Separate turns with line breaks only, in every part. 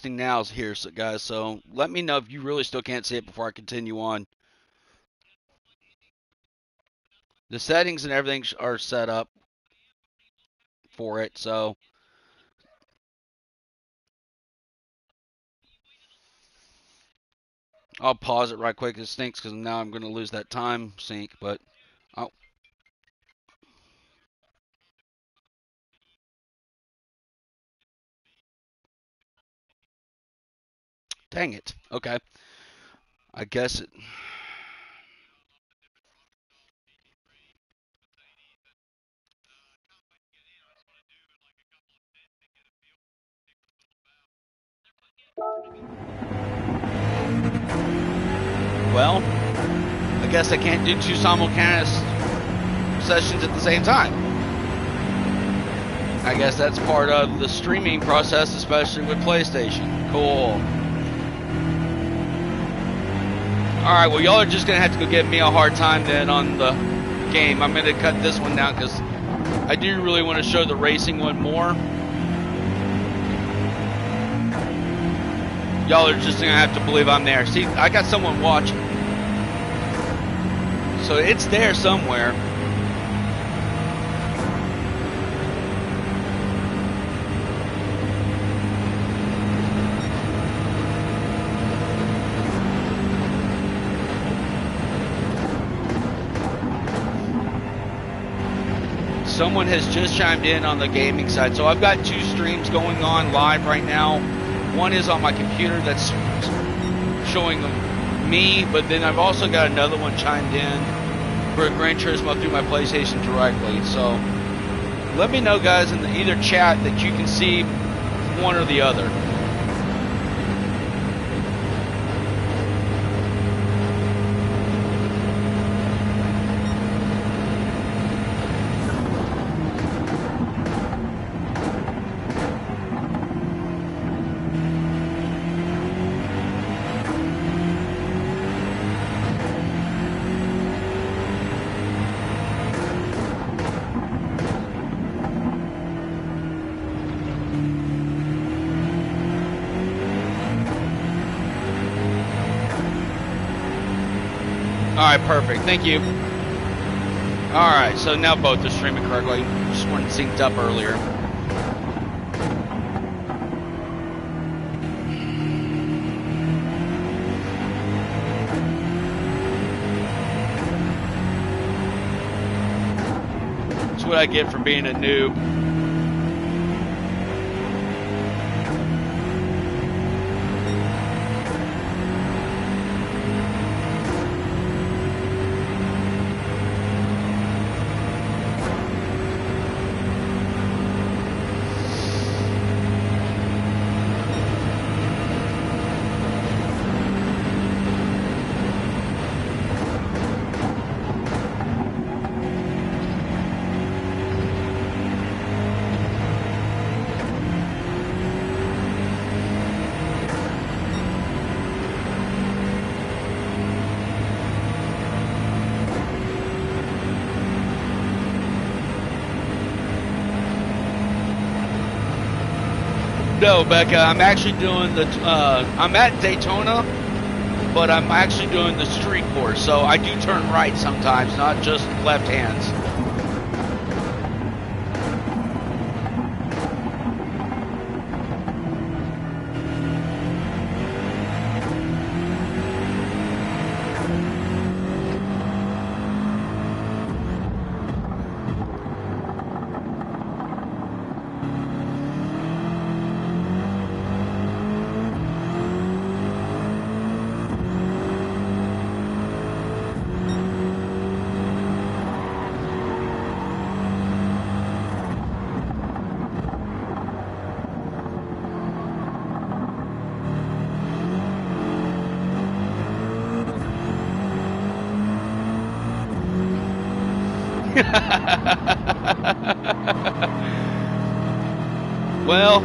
now here, so guys. So let me know if you really still can't see it before I continue on. The settings and everything are set up for it, so I'll pause it right quick. It stinks because now I'm going to lose that time sync, but oh, dang it. Okay, I guess it. Well, I guess I can't do two simultaneous sessions at the same time. I guess that's part of the streaming process, especially with PlayStation. Cool. Alright, well, y'all are just going to have to go give me a hard time then on the game. I'm going to cut this one down because I do really want to show the racing one more. Y'all are just going to have to believe I'm there. See, I got someone watching. So it's there somewhere. Someone has just chimed in on the gaming side. So I've got two streams going on live right now. One is on my computer that's showing me, but then I've also got another one chimed in for Gran Turismo through my PlayStation directly. So let me know, guys, in either chat that you can see one or the other. Alright, perfect. Thank you. Alright, so now both are streaming correctly. Just weren't synced up earlier. That's what I get for being a noob. No, Becca, I'm actually doing the, I'm at Daytona, but I'm actually doing the street course, so I do turn right sometimes, not just left hands. Well,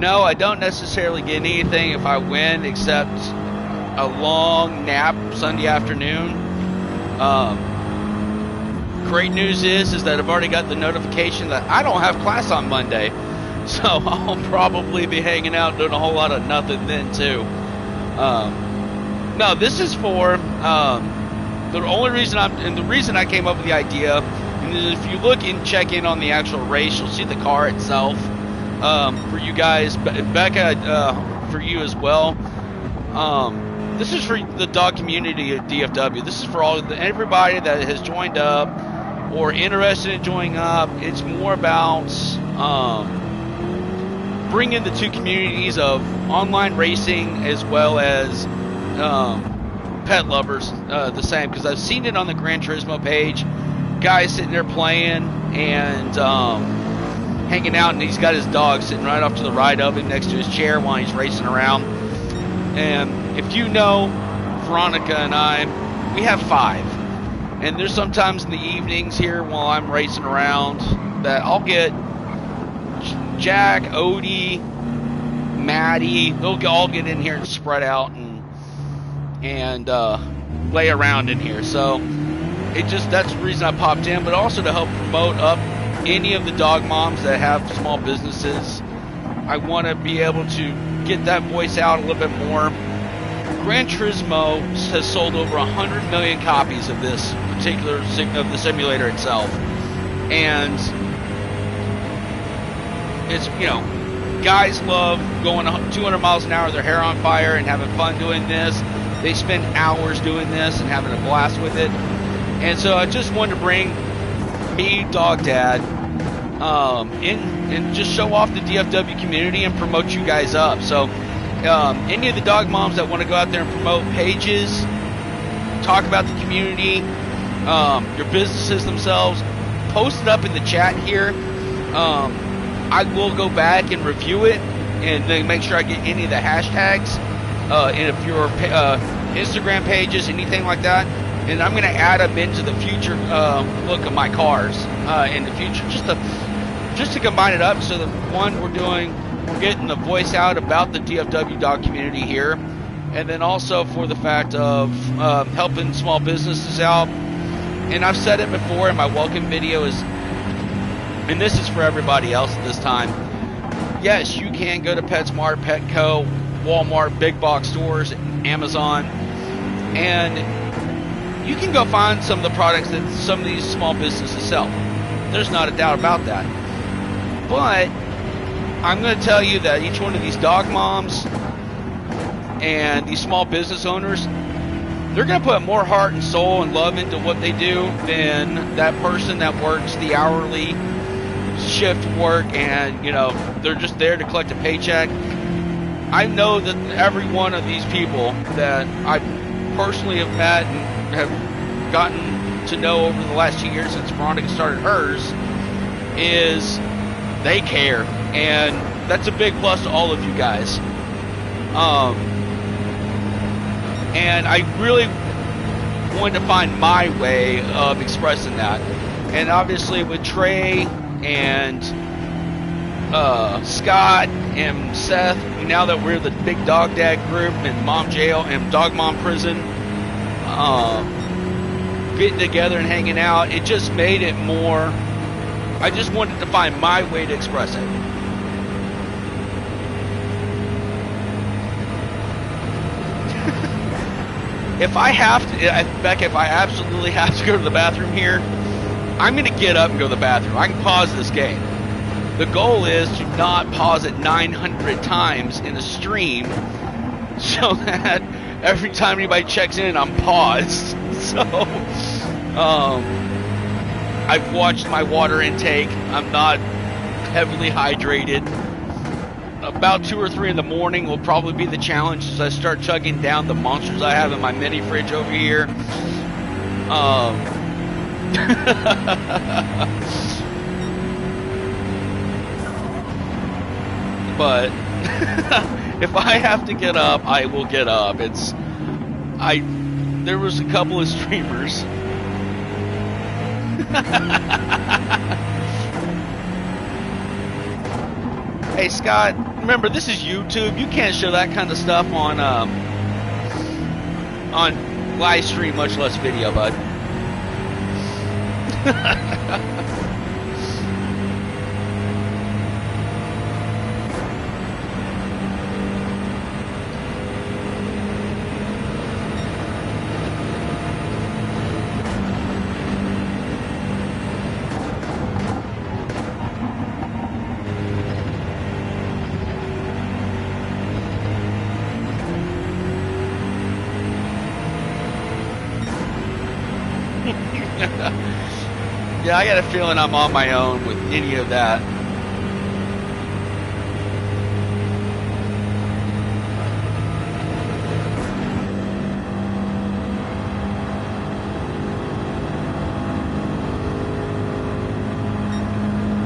No, I don't necessarily get anything if I win except a long nap Sunday afternoon. Great news is that I've already got the notification that I don't have class on Monday. So I'll probably be hanging out doing a whole lot of nothing then too. No, this is for the only reason the reason I came up with the idea. And if you look and check in on the actual race, you'll see the car itself. For you guys, Becca, for you as well. This is for the dog community at DFW. This is for everybody that has joined up or interested in joining up. It's more about bringing the two communities of online racing as well as pet lovers the same, because I've seen it on the Gran Turismo page, guys sitting there playing and hanging out, and he's got his dog sitting right off to the right of him next to his chair while he's racing around. And if you know Veronica and I, we have 5, and there's sometimes in the evenings here while I'm racing around that I'll get Jack, Odie, Maddie, they'll all get in here and spread out and lay around in here. So that's the reason I popped in, but also to help promote up any of the dog moms that have small businesses. I want to be able to get that voice out a little bit more. Gran Turismo has sold over 100 million copies of this particular of the simulator itself, and it's, guys love going 200 miles an hour, their hair on fire, and having fun doing this. They spend hours doing this and having a blast with it. And so I just wanted to bring me, Dog Dad, in and just show off the DFW community and promote you guys up. So any of the dog moms that want to go out there and promote pages, talk about the community, your businesses themselves, post it up in the chat here. I will go back and review it and then make sure I get any of the hashtags, and if your Instagram pages, anything like that, and I'm going to add them into the future look of my cars in the future, just to combine it up. So the one we're getting the voice out about the DFW dog community here, and then also for the fact of helping small businesses out. And I've said it before in my welcome video, and this is for everybody else at this time. Yes, you can go to PetSmart, Petco, Walmart, big box stores, Amazon, and you can go find some of the products that some of these small businesses sell. There's not a doubt about that. But I'm going to tell you that each one of these dog moms and these small business owners, they're going to put more heart and soul and love into what they do than that person that works the hourly shift work and, they're just there to collect a paycheck. I know that every one of these people that I personally have met and have gotten to know over the last 2 years since Veronica started hers is they care, and that's a big plus to all of you guys. And I really wanted to find my way of expressing that, and obviously with Trey and Scott and Seth, now that we're the Big Dog Dad group and Mom Jail and Dog Mom Prison, getting together and hanging out, it just made it more. I just wanted to find my way to express it. If I have to, Becca, if I absolutely have to go to the bathroom here, I'm going to get up and go to the bathroom. I can pause this game. The goal is to not pause it 900 times in a stream so that every time anybody checks in, I'm paused. So, I've watched my water intake. I'm not heavily hydrated. About 2 or 3 in the morning will probably be the challenge as I start chugging down the monsters I have in my mini fridge over here. But if I have to get up, I will get up. There was a couple of streamers. Hey Scott, remember this is YouTube. You can't show that kind of stuff on live stream, much less video, bud. Yeah, I got a feeling I'm on my own with any of that.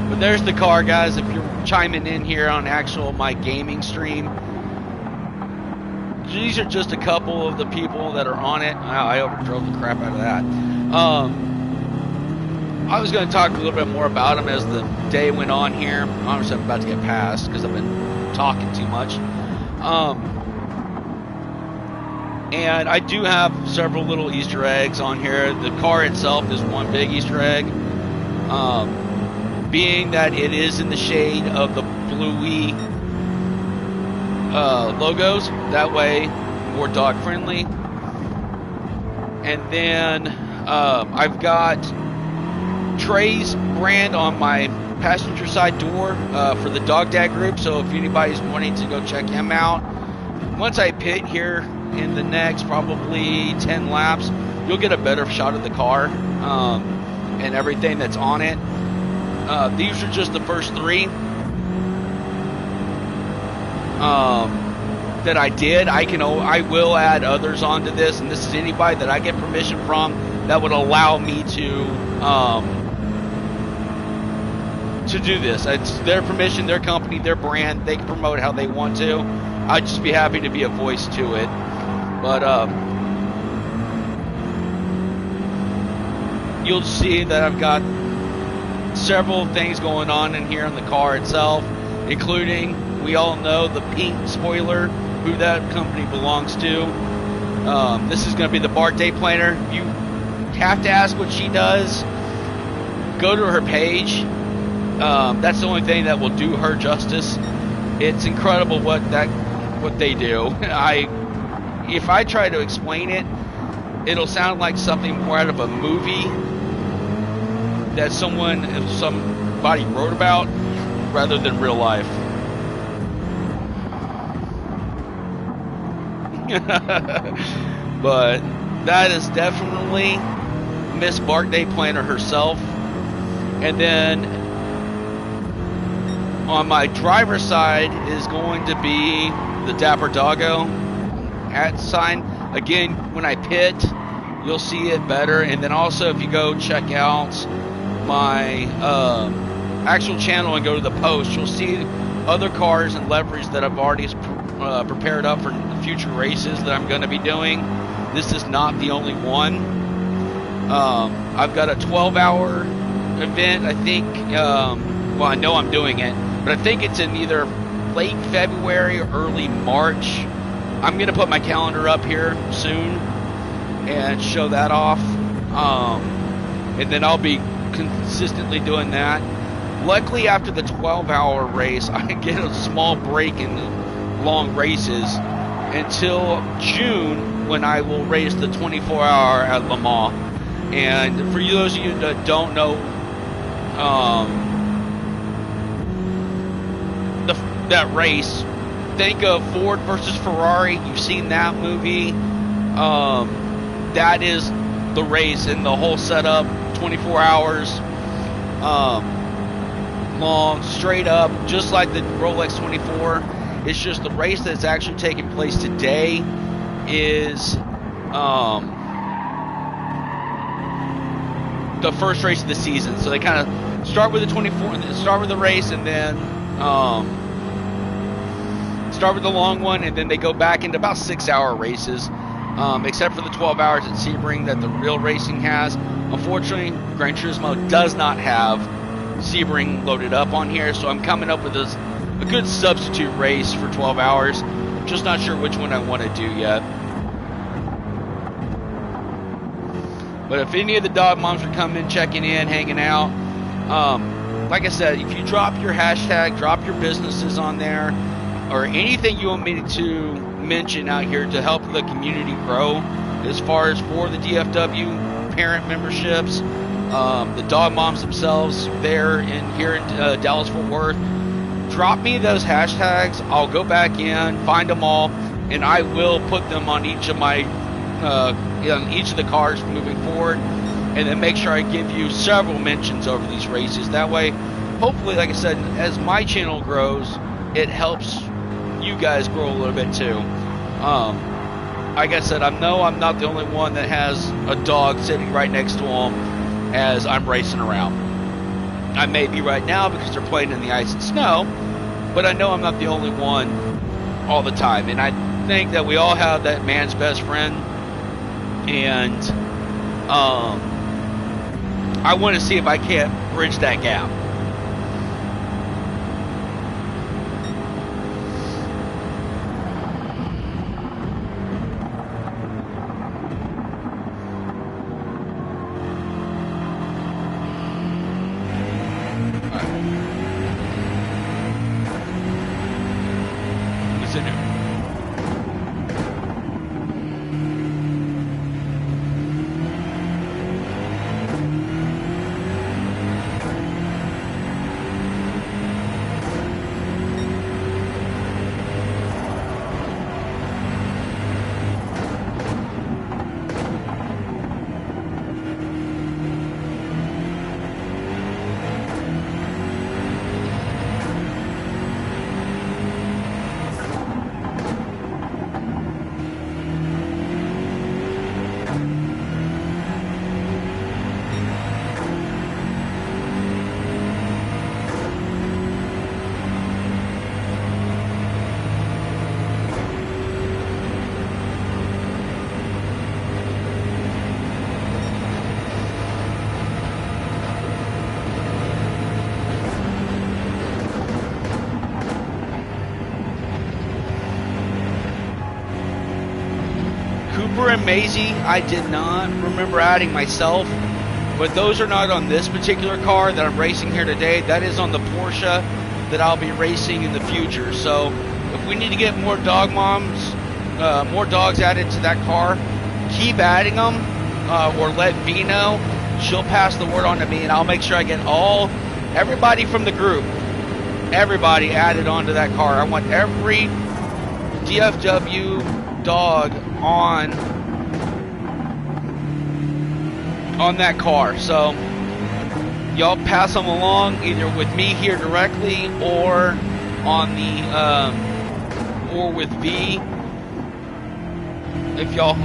But there's the car, guys. If you're chiming in here on my gaming stream, these are just a couple of the people that are on it. I overdrove the crap out of that. I was going to talk a little bit more about them as the day went on here. Obviously, I'm about to get past because I've been talking too much. And I do have several little Easter eggs on here. The car itself is one big Easter egg. Being that it is in the shade of the bluey logos, that way more dog friendly. And then I've got Trey's brand on my passenger side door for the Dog Dad group, so if anybody's wanting to go check him out, once I pit here in the next probably 10 laps, you'll get a better shot of the car and everything that's on it. These are just the first three that I did. I will add others onto this, and this is anybody that I get permission from that would allow me to do this. It's their permission, their company, their brand. They can promote how they want to. I'd just be happy to be a voice to it. But you'll see that I've got several things going on in here in the car itself, including, we all know, the pink spoiler, who that company belongs to. This is going to be the birthday planner. You have to ask what she does. Go to her page. That's the only thing that will do her justice. It's incredible what they do. If I try to explain it, it'll sound like something more out of a movie that somebody wrote about rather than real life. But that is definitely Miss Birthday Planner herself. And then on my driver's side is going to be the Dapper Doggo at sign. Again, when I pit, you'll see it better. And then also, if you go check out my actual channel and go to the post, you'll see other cars and liveries that I've already prepared up for future races that I'm going to be doing. This is not the only one. I've got a 12-hour event, I think. Well, I know I'm doing it, but I think it's in either late February or early March. I'm going to put my calendar up here soon and show that off. And then I'll be consistently doing that. Luckily, after the 12-hour race, I get a small break in long races until June, when I will race the 24-hour at Le Mans. And for those of you that don't know, that race, think of Ford versus Ferrari. You've seen that movie. That is the race, and the whole setup, 24 hours long, straight up, just like the Rolex 24. It's just the race that's actually taking place today is the first race of the season. So they kind of start with the 24, start with the race, and then start with the long one, and then they go back into about 6-hour races, except for the 12 hours at Sebring that the real racing has. Unfortunately, Gran Turismo does not have Sebring loaded up on here, so I'm coming up with this a good substitute race for 12 hours. Just not sure which one I want to do yet. But if any of the dog moms are coming, checking in, hanging out, like I said, if you drop your hashtag, drop your businesses on there, or anything you want me to mention out here to help the community grow, as far as for the DFW parent memberships, the dog moms themselves there here in Dallas-Fort Worth, drop me those hashtags. I'll go back in, find them all, and I will put them on each of my on each of the cars moving forward, and then make sure I give you several mentions over these races. That way, hopefully, like I said, as my channel grows, it helps you guys grow a little bit too. Like I said, I know I'm not the only one that has a dog sitting right next to them as I'm racing around. I may be right now because they're playing in the ice and snow, but I know I'm not the only one all the time. And I think that we all have that man's best friend, and I want to see if I can't bridge that gap. And Maisie, I did not remember adding myself, but those are not on this particular car that I'm racing here today. That is on the Porsche that I'll be racing in the future. So if we need to get more dog moms, more dogs added to that car, keep adding them, or let V know. She'll pass the word on to me, and I'll make sure I get everybody from the group, everybody added onto that car. I want every DFW dog on that car. So y'all pass them along either with me here directly or on the or with V, if y'all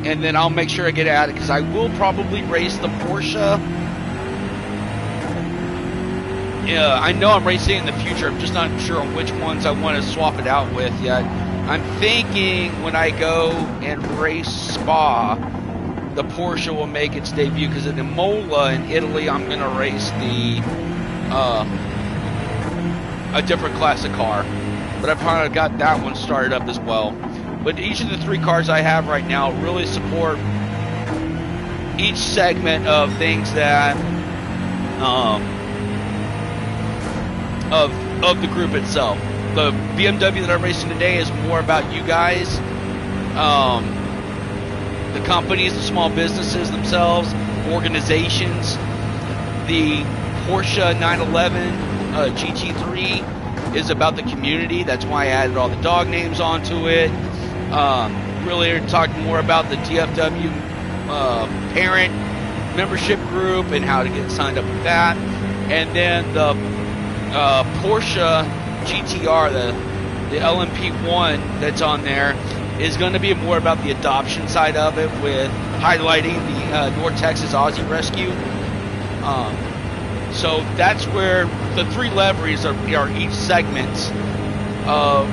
and then I'll make sure I get at it, because I will probably race the Porsche. Yeah, I know I'm racing in the future. I'm just not sure on which ones I want to swap it out with yet. I'm thinking when I go and race Spa, the Porsche will make its debut, because in Imola in Italy, I'm going to race a different classic car. But I've kind of got that one started up as well. But each of the three cars I have right now really support each segment of things that of the group itself. The BMW that I'm racing today is more about you guys, the companies, the small businesses themselves, organizations. The Porsche 911 GT3 is about the community. That's why I added all the dog names onto it. Really talking more about the DFW parent membership group and how to get signed up with that. And then the Porsche GTR, the LMP1 that's on there, is going to be more about the adoption side of it, with highlighting the North Texas Aussie Rescue. So that's where the three levers are each segment of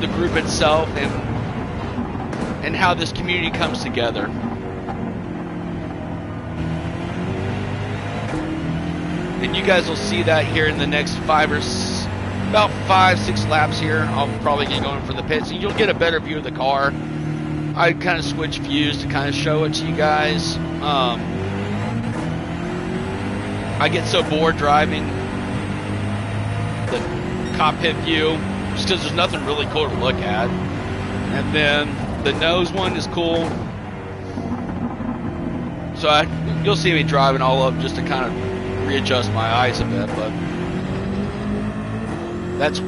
the group itself, and how this community comes together. And you guys will see that here in the next 5 or about 5-6 laps here, I'll probably get going for the pits, and you'll get a better view of the car. I kind of switch views to kind of show it to you guys. I get so bored driving the cockpit view just because there's nothing really cool to look at. And then the nose one is cool. So you'll see me driving all up just to kind of readjust my eyes a bit, but that's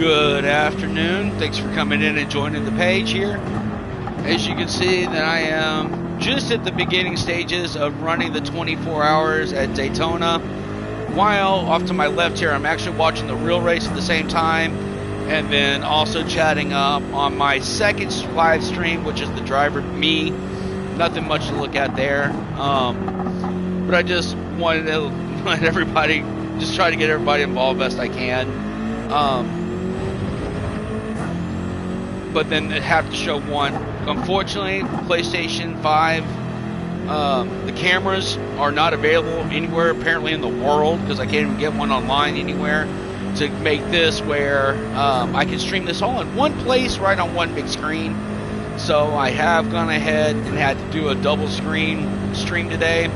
good afternoon. Thanks for coming in and joining the page here. As you can see that I am just at the beginning stages of running the 24 hours at Daytona. While off to my left here, I'm actually watching the real race at the same time, and then also chatting up on my second live stream, which is the driver me. Nothing much to look at there, but I just wanted to let everybody, just try to get everybody involved best I can. But then it have to show one. Unfortunately, PlayStation 5, the cameras are not available anywhere apparently in the world, because I can't even get one online anywhere to make this where I can stream this all in one place right on one big screen. So I have gone ahead and had to do a double screen stream today.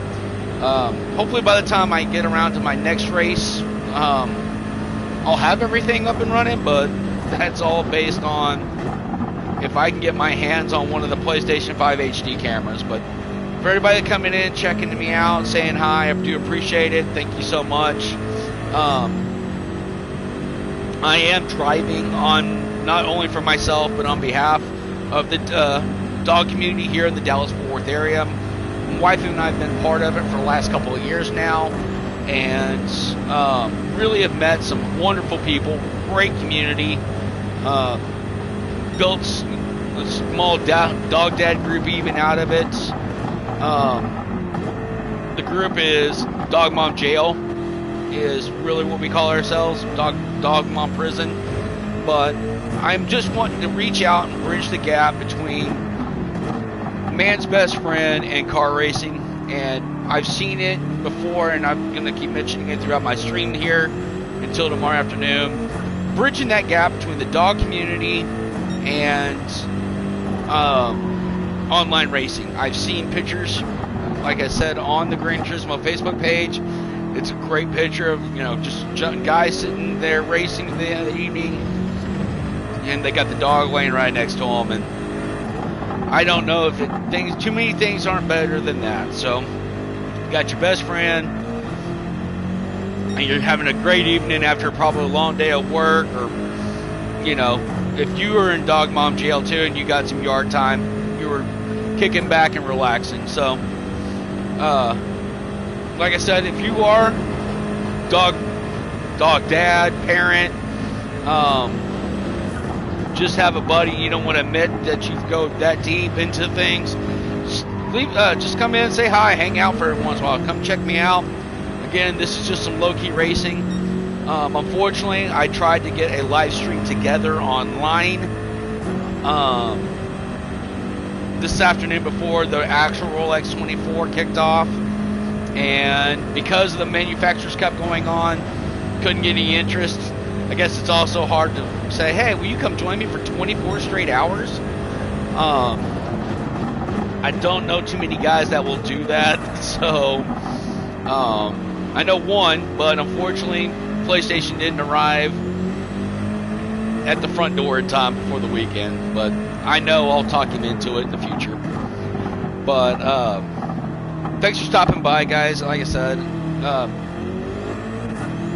Hopefully by the time I get around to my next race, I'll have everything up and running, but that's all based on if I can get my hands on one of the PlayStation 5 HD cameras. But for everybody coming in, checking me out, saying hi, I do appreciate it. Thank you so much. I am driving on not only for myself, but on behalf of the dog community here in the Dallas-Fort Worth area. My wife and I have been part of it for the last couple of years now, and really have met some wonderful people, great community. Built a small dog dad group even out of it. The group is Dog Mom Jail, is really what we call ourselves, Dog Mom Prison. But I'm just wanting to reach out and bridge the gap between man's best friend and car racing. And I've seen it before, and I'm going to keep mentioning it throughout my stream here until tomorrow afternoon. Bridging that gap between the dog community and online racing. I've seen pictures, like I said, on the Gran Turismo Facebook page. It's a great picture of, you know, just guys sitting there racing in the evening, and they got the dog laying right next to them. And I don't know if too many things aren't better than that. So you got your best friend, and you're having a great evening after probably a long day of work, or, you know, if you were in Dog Mom Jail too and you got some yard time, you were kicking back and relaxing. So, like I said, if you are dog dad, parent, just have a buddy, you don't want to admit that you go that deep into things, just come in and say hi, hang out for every once in a while, come check me out. Again, this is just some low-key racing. Unfortunately, I tried to get a live stream together online this afternoon before the actual Rolex 24 kicked off, and because the manufacturers kept going on, couldn't get any interest. I guess it's also hard to say, hey, will you come join me for 24 straight hours? I don't know too many guys that will do that. So I know one, but unfortunately, PlayStation didn't arrive at the front door in time before the weekend. But I know I'll talk him into it in the future. But thanks for stopping by, guys. Like I said,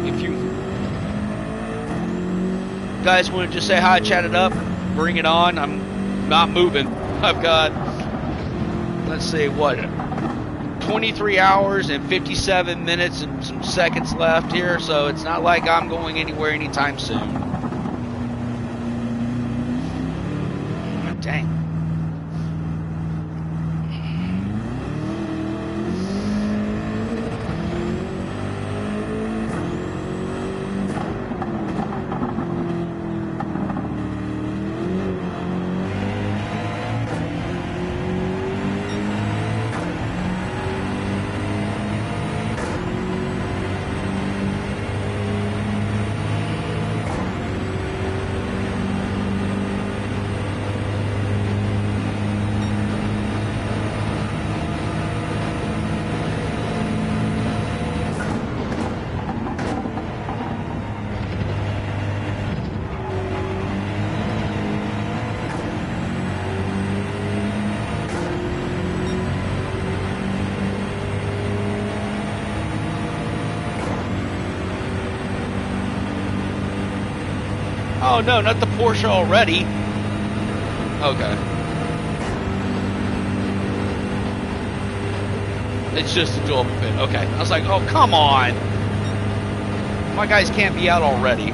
if you guys want to just say hi, chat it up, bring it on. I'm not moving. I've got, let's see, what, 23 hours and 57 minutes and some seconds left here, so it's not like I'm going anywhere anytime soon. Dang. Oh no, not the Porsche already. Okay. It's just a dual pit. Okay. I was like, oh, come on. My guys can't be out already.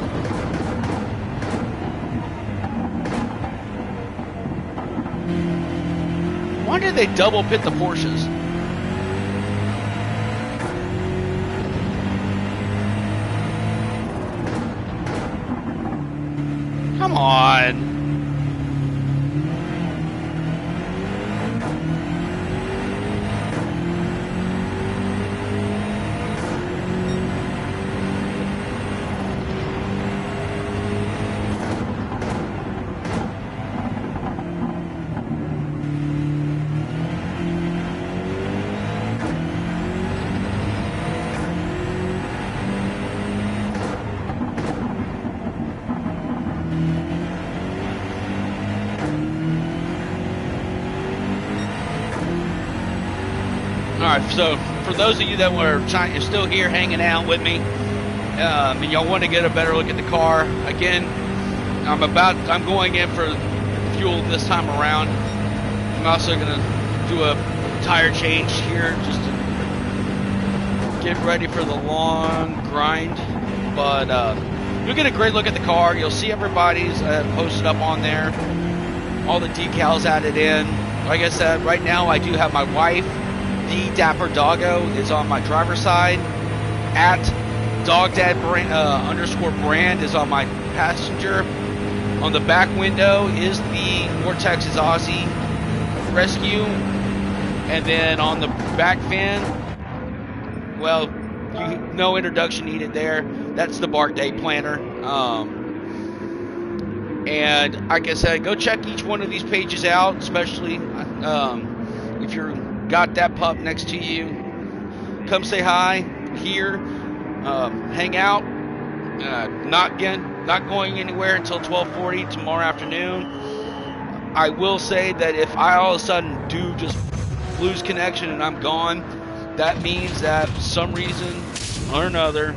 Why did they double pit the Porsches? Come on. Alright, so for those of you that were you're still here hanging out with me, and y'all want to get a better look at the car, again, I'm going in for fuel this time around. I'm also going to do a tire change here just to get ready for the long grind. But you'll get a great look at the car. You'll see everybody's posted up on there, all the decals added in. Like I said, right now I do have my wife. The Dapper Doggo is on my driver's side. At DogDad _brand is on my passenger. On the back window is the Vortex's Aussie Rescue. And then on the back fin, well, no introduction needed there. That's the Bart Day Planner. And like I said, go check each one of these pages out, especially if you're got that pup next to you. Come say hi here, hang out. Not going anywhere until 12:40 tomorrow afternoon. I will say that if I all of a sudden do just lose connection and I'm gone, that means that for some reason or another,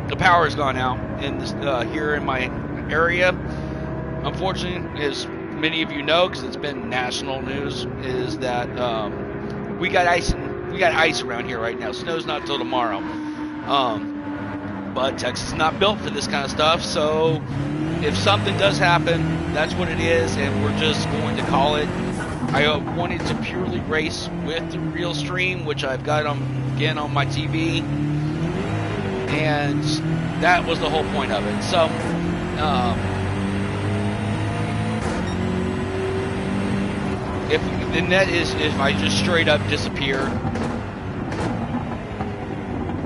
the power's gone out in this, here in my area. Unfortunately, as many of you know, because it's been national news, is that we got ice around here right now. Snow's not till tomorrow. But Texas is not built for this kind of stuff, so if something does happen, that's what it is, and we're just going to call it. I wanted to purely race with the real stream, which I've got again on my TV, and that was the whole point of it. So if the net is if I just straight up disappear,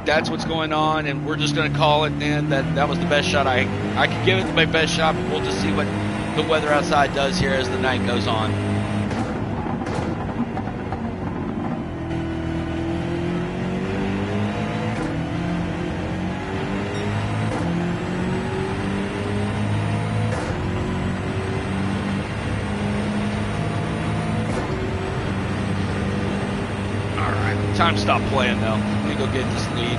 that's what's going on, and we're just going to call it then that was the best shot I could give it my best shot, but we'll just see what the weather outside does here as the night goes on. Time to stop playing though. Let me go get this lead.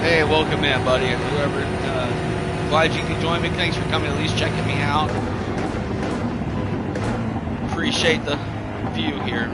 Hey, welcome in, buddy, and whoever. Glad you can join me. Thanks for coming, at least checking me out. Appreciate the view here.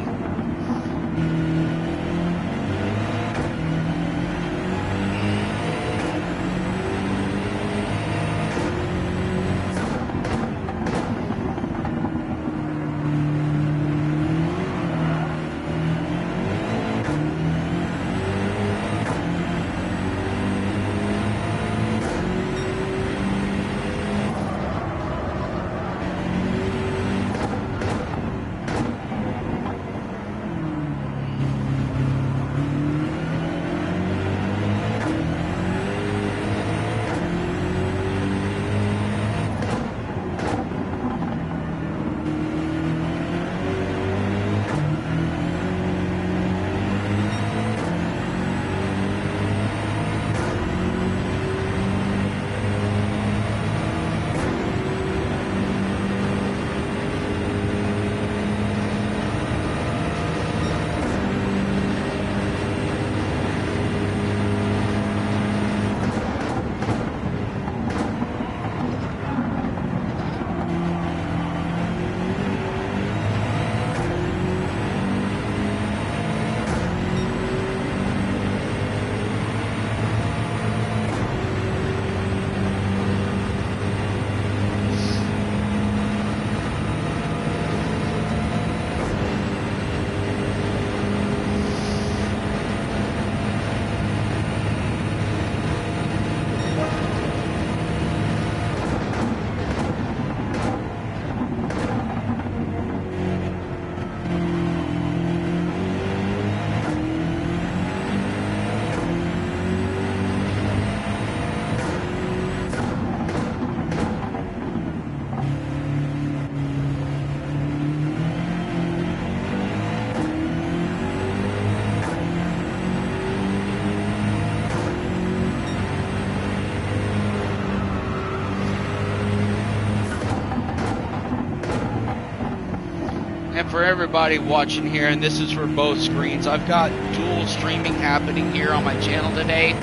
for everybody watching here, and this is for both screens, I've got dual streaming happening here on my channel today.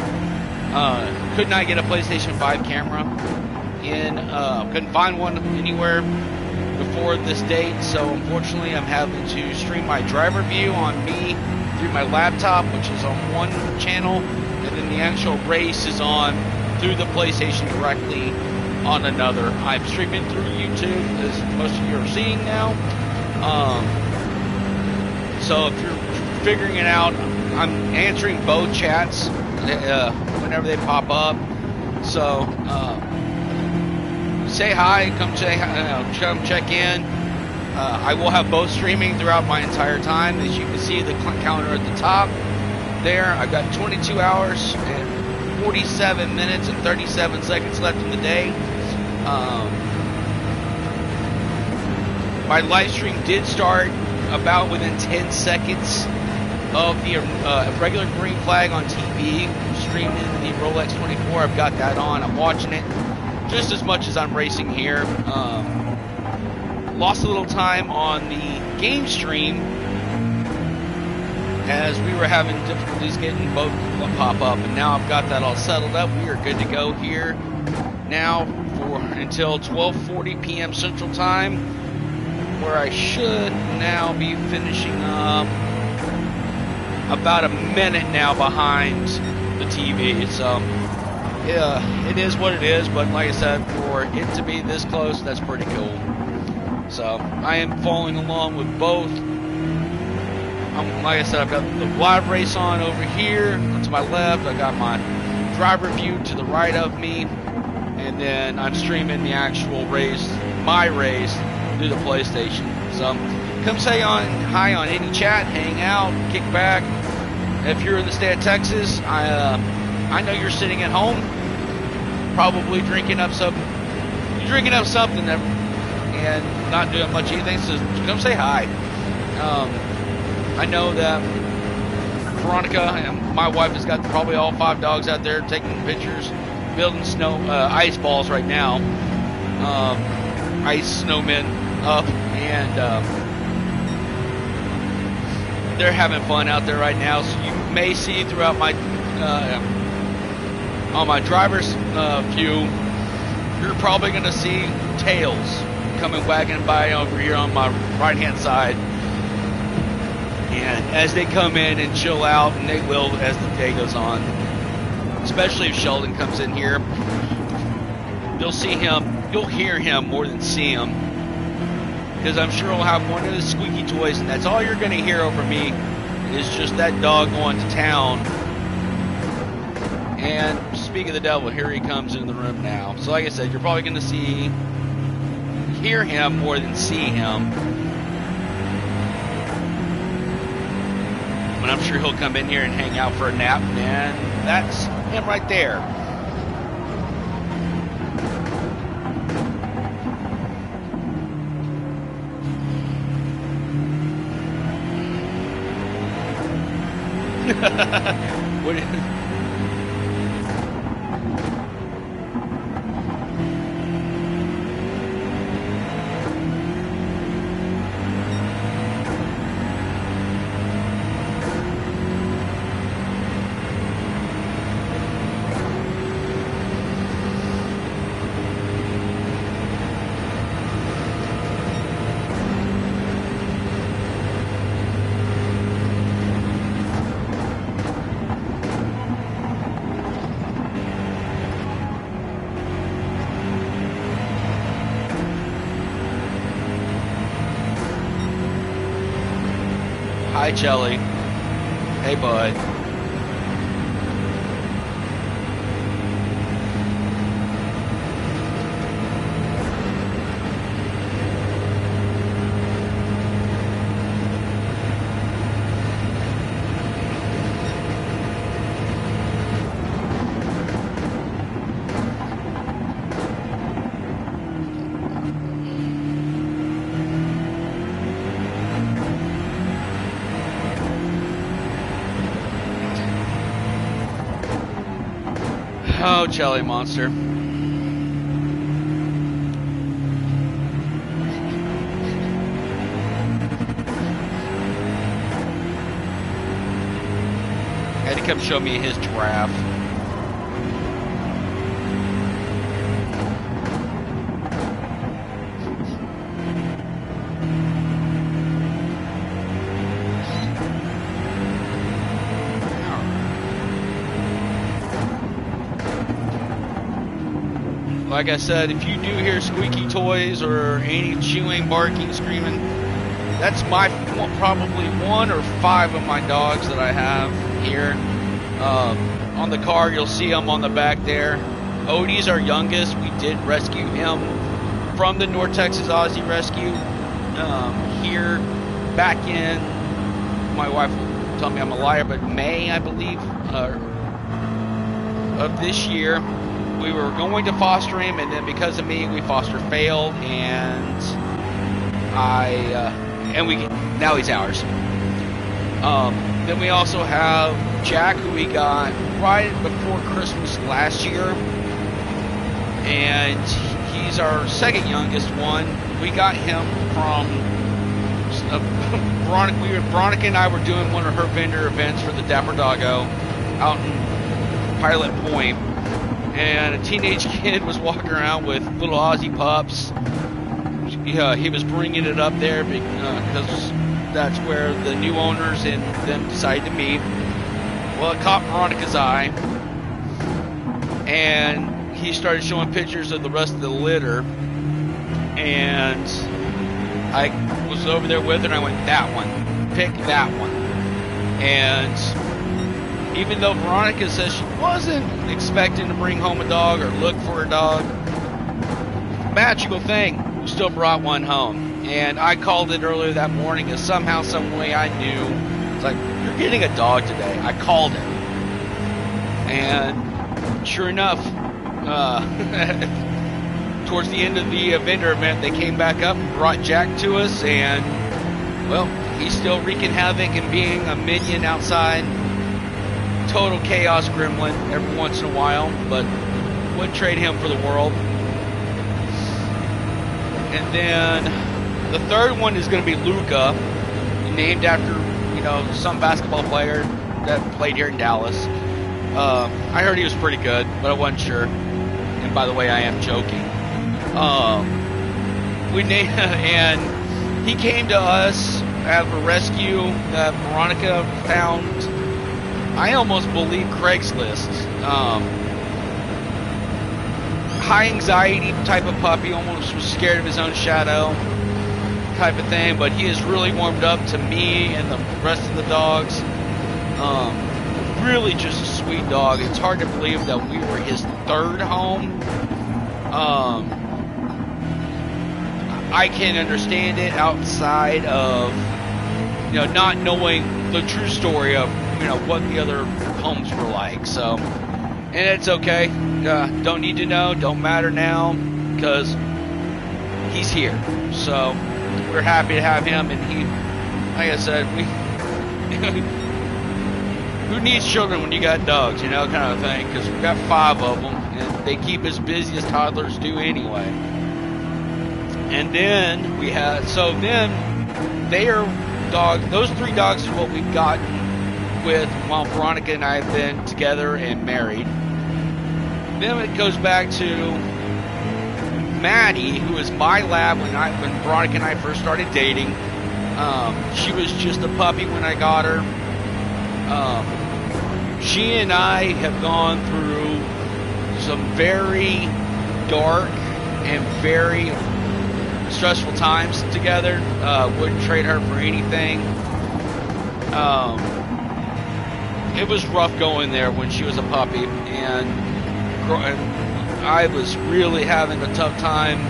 Could not get a PlayStation 5 camera in, couldn't find one anywhere before this date, so unfortunately I'm having to stream my driver view on me through my laptop, which is on one channel, and then the actual race is on through the PlayStation directly on another. I'm streaming through YouTube, as most of you are seeing now. So if you're figuring it out, I'm answering both chats whenever they pop up. So say hi, come check in. I will have both streaming throughout my entire time. As you can see, the counter at the top there, I've got 22 hours and 47 minutes and 37 seconds left in the day. My live stream did start about within 10 seconds of the regular green flag on TV, streaming the Rolex 24. I've got that on. I'm watching it just as much as I'm racing here. Lost a little time on the game stream as we were having difficulties getting both to pop up, and now I've got that all settled up. We are good to go here now for until 12:40 p.m. Central Time, where I should now be finishing up about a minute now behind the TV. So yeah, it is what it is, but like I said, for it to be this close, that's pretty cool. So I am following along with both. Like I said, I've got the live race on over here to my left. I got my driver view to the right of me, and then I'm streaming the actual race, my race, through the PlayStation. So come say hi on any chat, hang out, kick back. If you're in the state of Texas, I know you're sitting at home, probably drinking up something. You're drinking up something and not doing much anything, so come say hi. I know that Veronica and my wife has got probably all 5 dogs out there taking pictures, building ice balls right now, ice snowmen up, and they're having fun out there right now. So you may see throughout my on my driver's view, you're probably going to see tails coming wagging by over here on my right hand side. And as they come in and chill out, and they will as the day goes on, especially if Sheldon comes in here, you'll see him, you'll hear him more than see him, because I'm sure he'll have one of his squeaky toys, and that's all you're going to hear over me is just that dog going to town. And speak of the devil, here he comes into the room now. So like I said, you're probably going to hear him more than see him. And I'm sure he'll come in here and hang out for a nap, and that's him right there. What? Hi, Jelly. Hey, bud. Oh, Jelly Monster. Had to come show me his giraffe. Like I said, if you do hear squeaky toys or any chewing, barking, screaming, that's probably 1 or 5 of my dogs that I have here. On the car, you'll see them on the back there. Odie's our youngest. We did rescue him from the North Texas Aussie Rescue here back in, my wife will tell me I'm a liar, but May, I believe, of this year. We were going to foster him, and then because of me, we foster failed, and now he's ours. Then we also have Jack, who we got right before Christmas last year, and he's our second youngest one. We got him from Veronica and I were doing one of her vendor events for the Dapper Doggo out in Pilot Point. And a teenage kid was walking around with little Aussie pups. He was bringing it up there because that's where the new owners and them decided to meet. Well, it caught Veronica's eye, and he started showing pictures of the rest of the litter. And I was over there with her, and I went, that one, pick that one. And even though Veronica says she wasn't expecting to bring home a dog or look for a dog, magical thing, we still brought one home. And I called it earlier that morning, and somehow, some way I knew. It's like, you're getting a dog today. I called it. And sure enough, towards the end of the vendor event, they came back up and brought Jack to us, and, well, he's still wreaking havoc and being a minion outside. Total chaos gremlin every once in a while, but wouldn't trade him for the world. And then the third one is going to be Luca, named after, some basketball player that played here in Dallas. I heard he was pretty good, but I wasn't sure. And by the way, I am joking. And he came to us out of a rescue that Veronica found. I almost believe Craigslist. High anxiety type of puppy, almost was scared of his own shadow type of thing, but he has really warmed up to me and the rest of the dogs. Really just a sweet dog. It's hard to believe that we were his third home. I can't understand it outside of, not knowing the true story of what the other homes were like. So, and it's okay. Don't need to know. Don't matter now, because he's here. So we're happy to have him. And he, like I said, who needs children when you got dogs? Kind of thing. Because we've got 5 of them, and they keep as busy as toddlers do anyway. And then we had those 3 dogs is what we've gotten with while Veronica and I have been together and married. Then it goes back to Maddie, who is my lab when Veronica and I first started dating. She was just a puppy when I got her. She and I have gone through some very dark and very stressful times together. Wouldn't trade her for anything. It was rough going there when she was a puppy, and I was really having a tough time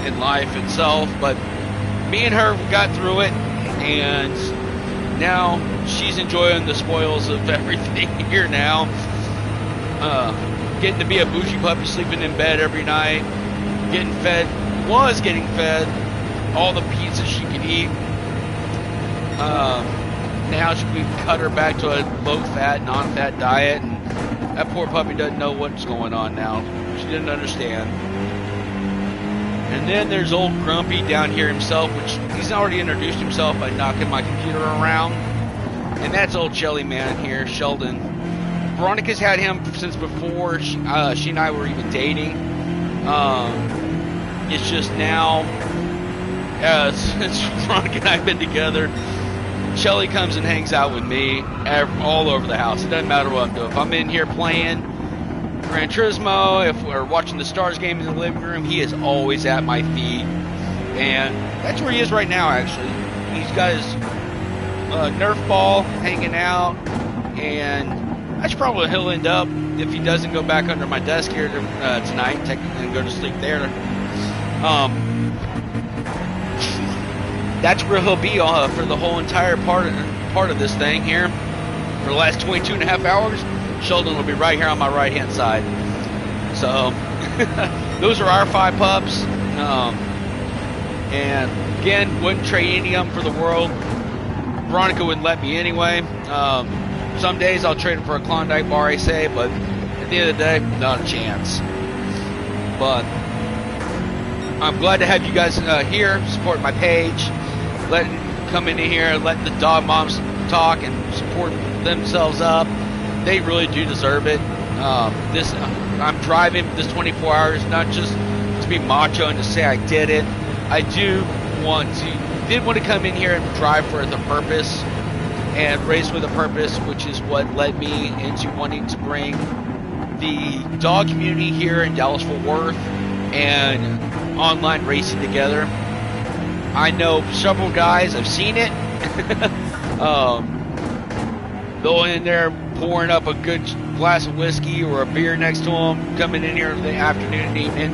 in life itself, but me and her got through it, and now she's enjoying the spoils of everything here now. Getting to be a bougie puppy, sleeping in bed every night, getting fed all the pizza she could eat. Now we cut her back to a low-fat, non-fat diet, and that poor puppy doesn't know what's going on now. She didn't understand. And then there's old Grumpy down here himself, which he's already introduced himself by knocking my computer around. And that's old Shelly man here, Sheldon. Veronica's had him since before she and I were even dating. It's just now, since Veronica and I have been together, Shelly comes and hangs out with me all over the house. It doesn't matter what I'm doing. If I'm in here playing Gran Turismo, if we're watching the Stars game in the living room, he is always at my feet. And that's where he is right now, actually. He's got his Nerf ball hanging out, and that's probably where he'll end up if he doesn't go back under my desk here tonight and go to sleep there. That's where he'll be for the whole entire part of this thing here. For the last 22 and a half hours, Sheldon will be right here on my right-hand side. So, those are our 5 pups. And, again, wouldn't trade any of them for the world. Veronica wouldn't let me anyway. Some days I'll trade them for a Klondike bar, I say, but at the end of the day, not a chance. But I'm glad to have you guys here, support my page, come in here, let the dog moms talk and support themselves up. They really do deserve it. I'm driving this 24 hours not just to be macho and to say I did it. I did want to come in here and drive for the purpose and race with a purpose, which is what led me into wanting to bring the dog community here in Dallas-Fort Worth and online racing together. I know several guys, I've seen it, going in there, pouring up a good glass of whiskey or a beer next to them, coming in here in the afternoon and evening,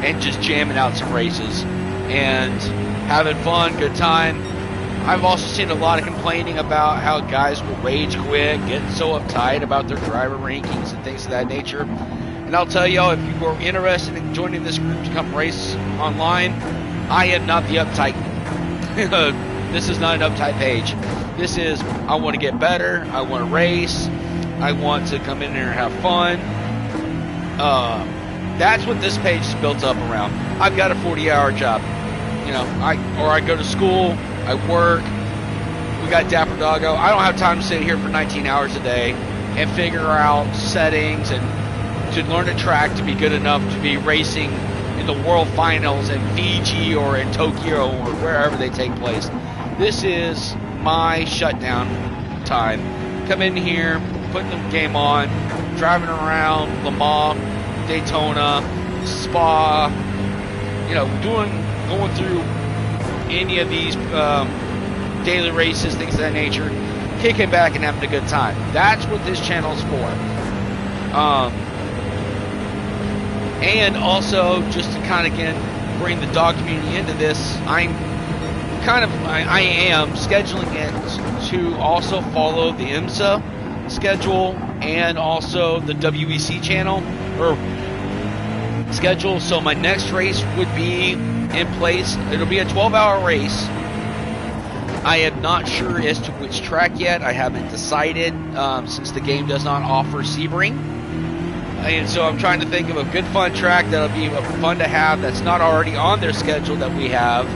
and just jamming out some races and having fun, good time. I've also seen a lot of complaining about how guys will rage quit, get so uptight about their driver rankings and things of that nature. And I'll tell y'all, if you are interested in joining this group to come race online, I am not the uptight. This is not an uptight page. This is, I want to get better, I want to race, I want to come in here and have fun. That's what this page is built up around. I've got a 40-hour job. You know, I go to school, I work, we got Dapper Doggo. I don't have time to sit here for 19 hours a day and figure out settings and to learn a track to be good enough to be racing in the World Finals in Fiji or in Tokyo or wherever they take place. This is my shutdown time. Come in here, putting the game on, driving around Le Mans, Daytona, Spa, you know, going through any of these daily races, things of that nature, kicking back and having a good time. That's what this channel is for. And also, just to kind of, again, bring the dog community into this, I am scheduling it to also follow the IMSA schedule and also the WEC channel or schedule. So my next race would be in place. It'll be a 12-hour race. I am not sure as to which track yet. I haven't decided since the game does not offer Sebring. And so I'm trying to think of a good fun track that'll be fun to have that's not already on their schedule that we have,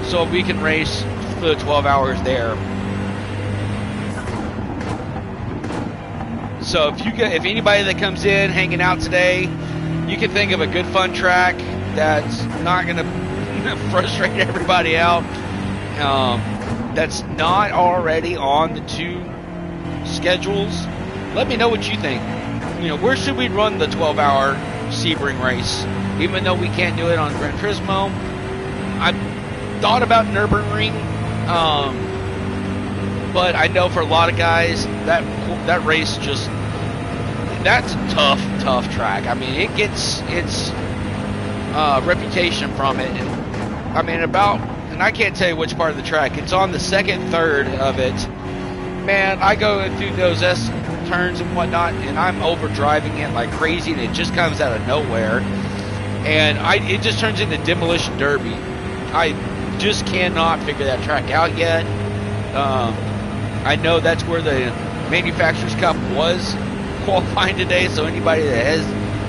so we can race for the 12 hours there. So if anybody that comes in hanging out today, you can think of a good fun track that's not going to frustrate everybody out, that's not already on the 2 schedules. Let me know what you think. You know, where should we run the 12-hour Sebring race? Even though we can't do it on Gran Turismo, I've thought about Nürburgring, but I know for a lot of guys that race that's a tough track. I mean, it gets its reputation from it, and I mean and I can't tell you which part of the track. It's on the second third of it. Man, I go through those turns and whatnot, and I'm overdriving it like crazy, and it just comes out of nowhere, and it just turns into Demolition Derby. I just cannot figure that track out yet. I know that's where the Manufacturers Cup was qualifying today, so anybody that has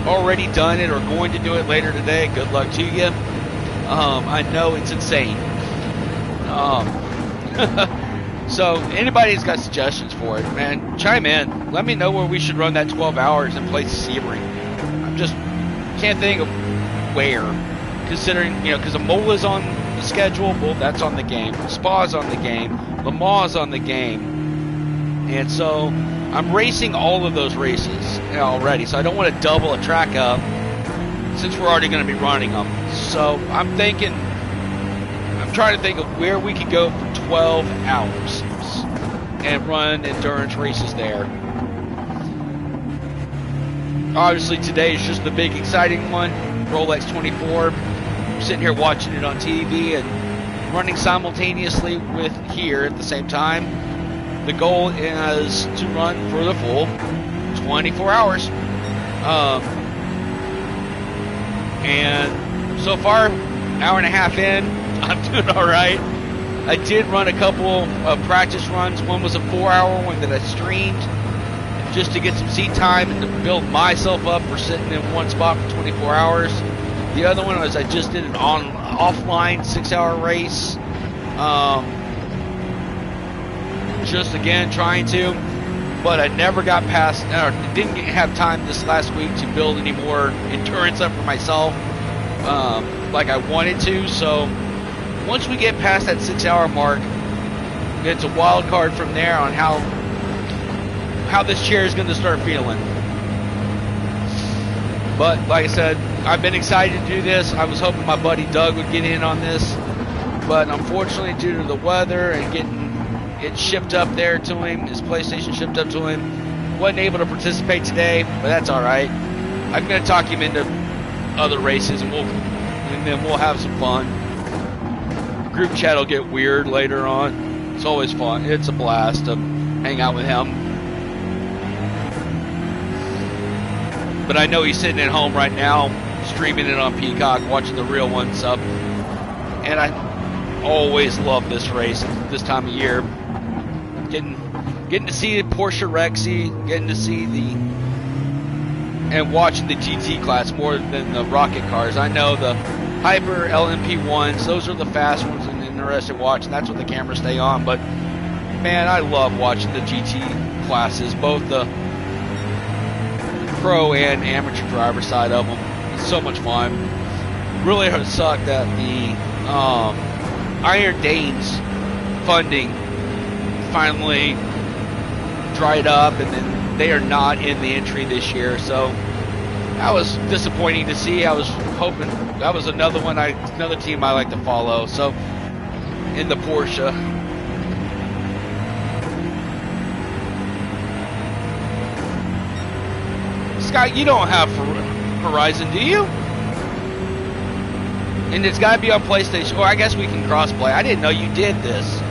already done it or going to do it later today, good luck to you. I know it's insane. So anybody's got suggestions for it, man, chime in. Let me know where we should run that 12 hours in place of Sebring. I'm just can't think of where, considering, you know, because the Mola's on the schedule. Well, that's on the game. Spa's on the game. Le Mans on the game. And so I'm racing all of those races already. So I don't want to double a track up since we're already going to be running them. So I'm trying to think of where we could go for 12 hours and run endurance races there. Obviously today is just the big exciting one, Rolex 24. I'm sitting here watching it on TV and running simultaneously with here at the same time. The goal is to run for the full 24 hours. And so far, hour and a half in, I'm doing all right. I did run a couple of practice runs. One was a 4-hour one that I streamed just to get some seat time and to build myself up for sitting in one spot for 24 hours. The other one was I just did an offline 6-hour race. Just again trying to, but I never got past, or didn't have time this last week to build any more endurance up for myself like I wanted to. So once we get past that 6-hour mark, it's a wild card from there on how this chair is going to start feeling. But like I said, I've been excited to do this. I was hoping my buddy Doug would get in on this, but unfortunately due to the weather and getting it shipped up there to him, his PlayStation shipped up to him, wasn't able to participate today, but that's all right. I'm going to talk him into other races, and then we'll have some fun. Group chat will get weird later on. It's always fun. It's a blast to hang out with him. But I know he's sitting at home right now, streaming it on Peacock, watching the real ones up. And I always love this race at this time of year. Getting to see Porsche Rexy, getting to see and watching the GT class more than the rocket cars. I know the Hyper LMP1s, those are the fast ones and interested in watching. That's what the cameras stay on. But man, I love watching the GT classes, both the pro and amateur driver side of them. It's so much fun. Really sucked that the Iron Danes funding finally dried up, and then they are not in the entry this year. So that was disappointing to see. I was hoping that was another team I like to follow. So in the Porsche. Scott, you don't have Horizon, do you? And it's got to be on PlayStation. Or I guess we can cross-play. I didn't know you did this.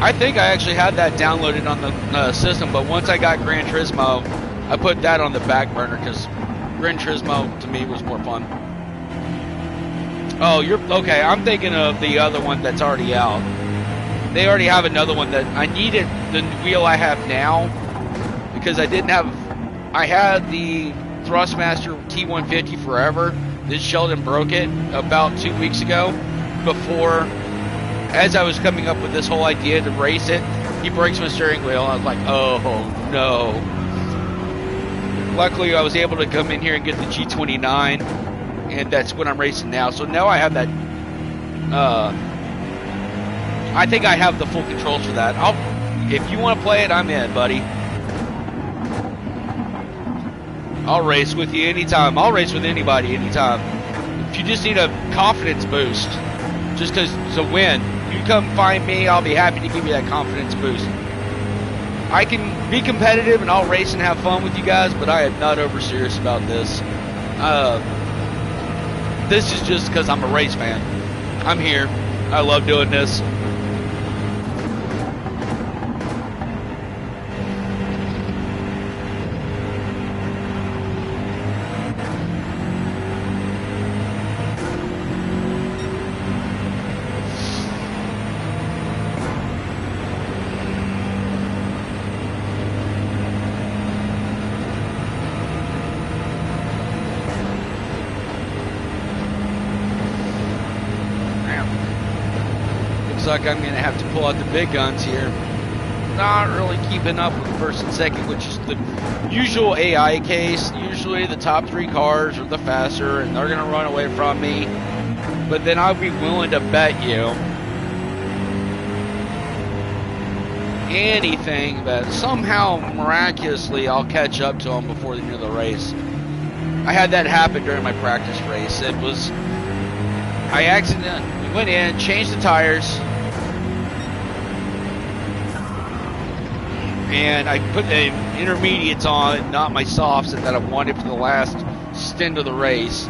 I think I actually had that downloaded on the system, but once I got Gran Turismo, I put that on the back burner because Gran Turismo to me was more fun. Oh, you're okay. I'm thinking of the other one that's already out. They already have another one that I needed the wheel I have now because I didn't have. I had the Thrustmaster T150 forever. This Sheldon broke it about 2 weeks ago. Before, as I was coming up with this whole idea to race it, he breaks my steering wheel. I was like, oh no. Luckily, I was able to come in here and get the G29, and that's what I'm racing now. So now I have that. I think I have the full controls for that. If you want to play it, I'm in, buddy. I'll race with you anytime. I'll race with anybody anytime. If you just need a confidence boost, just because it's a win, you come find me. I'll be happy to give you that confidence boost. I can be competitive and I'll race and have fun with you guys, but I am not over serious about this. This is just because I'm a race fan. I'm here. I love doing this. looks like I'm going to have to pull out the big guns here. Not really keeping up with first and second, which is the usual AI case. Usually the top 3 cars are the faster, and they're going to run away from me. But then I'll be willing to bet you anything that somehow miraculously I'll catch up to them before the end of the race. I had that happen during my practice race. I accidentally went in, changed the tires, and I put the intermediates on, not my softs that I wanted for the last stint of the race.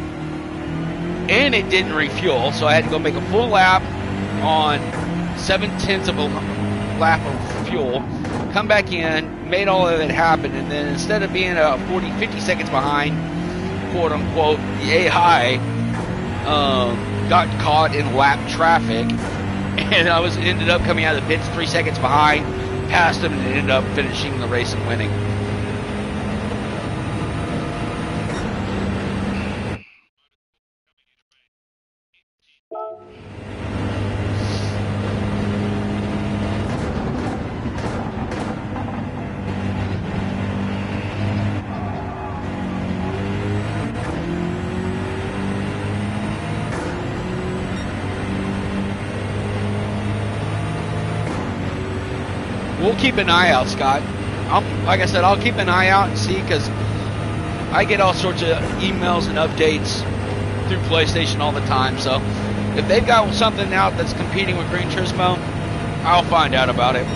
And it didn't refuel, so I had to go make a full lap on 7/10 of a lap of fuel, come back in, made all of it happen, and then instead of being 50 seconds behind, quote unquote, the AI got caught in lap traffic, and I ended up coming out of the pits 3 seconds behind, passed him, and ended up finishing the race and winning. We'll keep an eye out, Scott. Like I said, I'll keep an eye out and see, because I get all sorts of emails and updates through PlayStation all the time. So if they've got something out that's competing with Gran Turismo, I'll find out about it.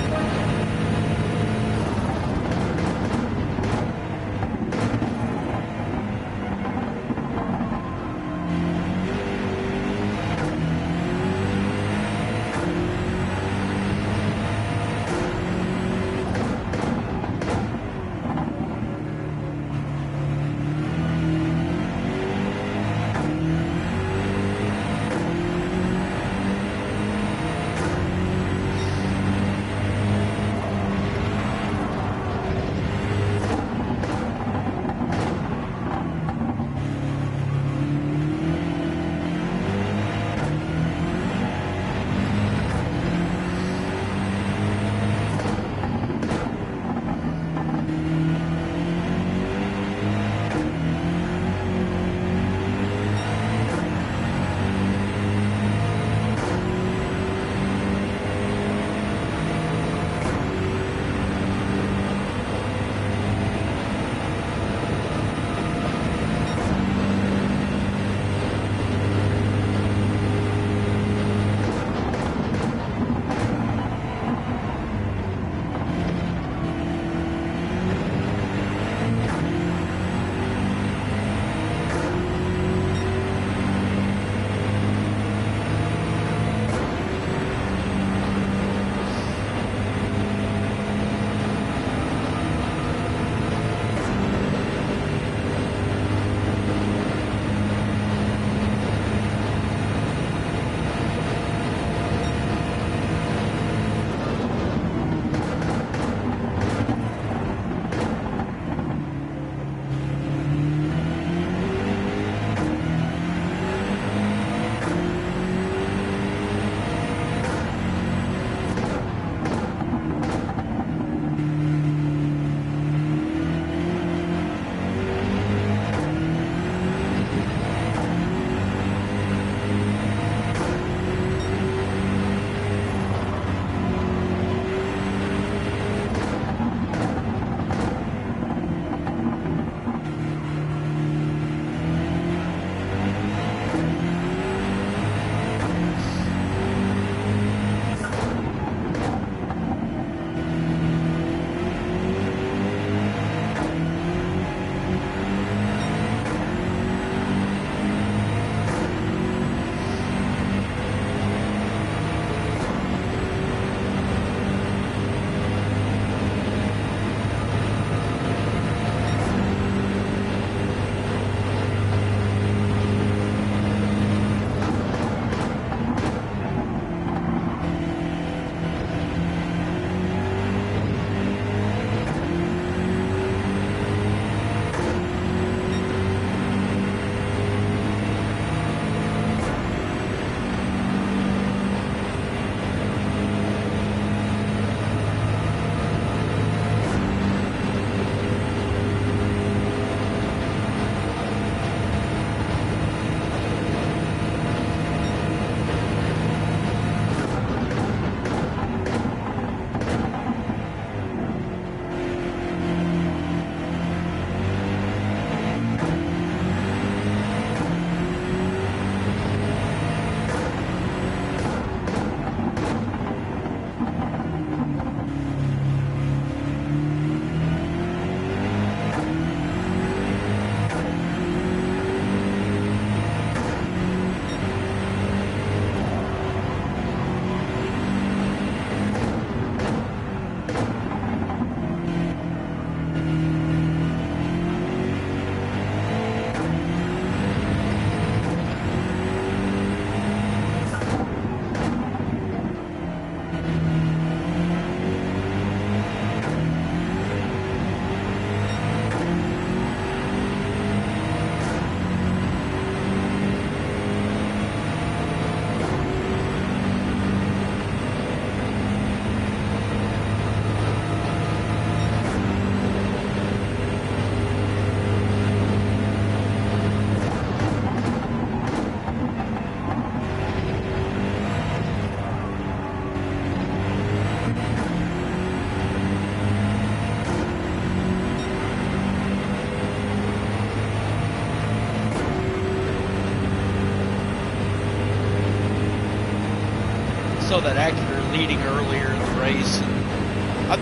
saw that Acura leading earlier in the race. And I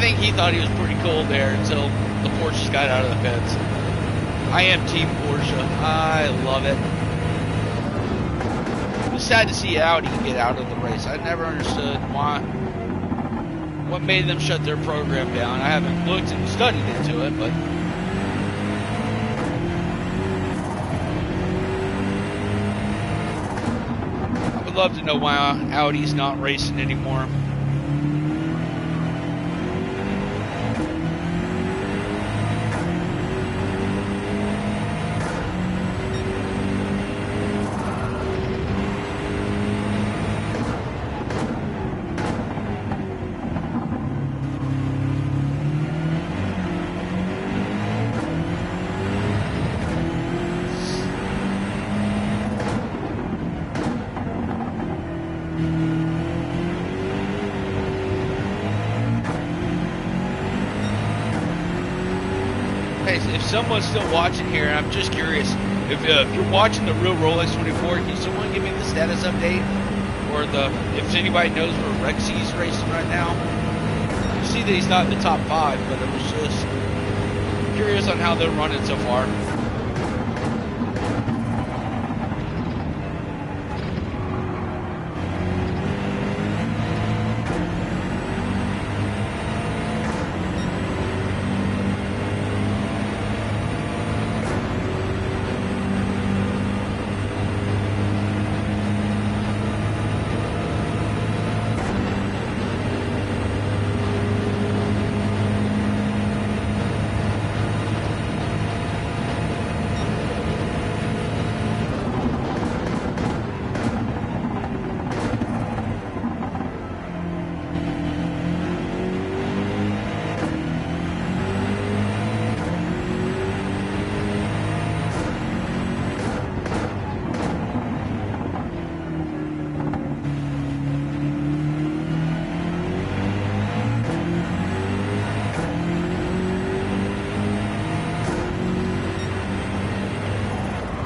think he thought he was pretty cool there until the Porsches got out of the pits. I am Team Porsche. I love it. It's sad to see Audi get out of the race. I never understood what made them shut their program down. I haven't looked and studied into it, but I would love to know why Audi's not racing anymore. If someone's still watching here, I'm just curious, if you're watching the real Rolex 24, can someone give me the status update? Or if anybody knows where Rexy's racing right now? You see that he's not in the top 5, but I was just curious on how they're running so far.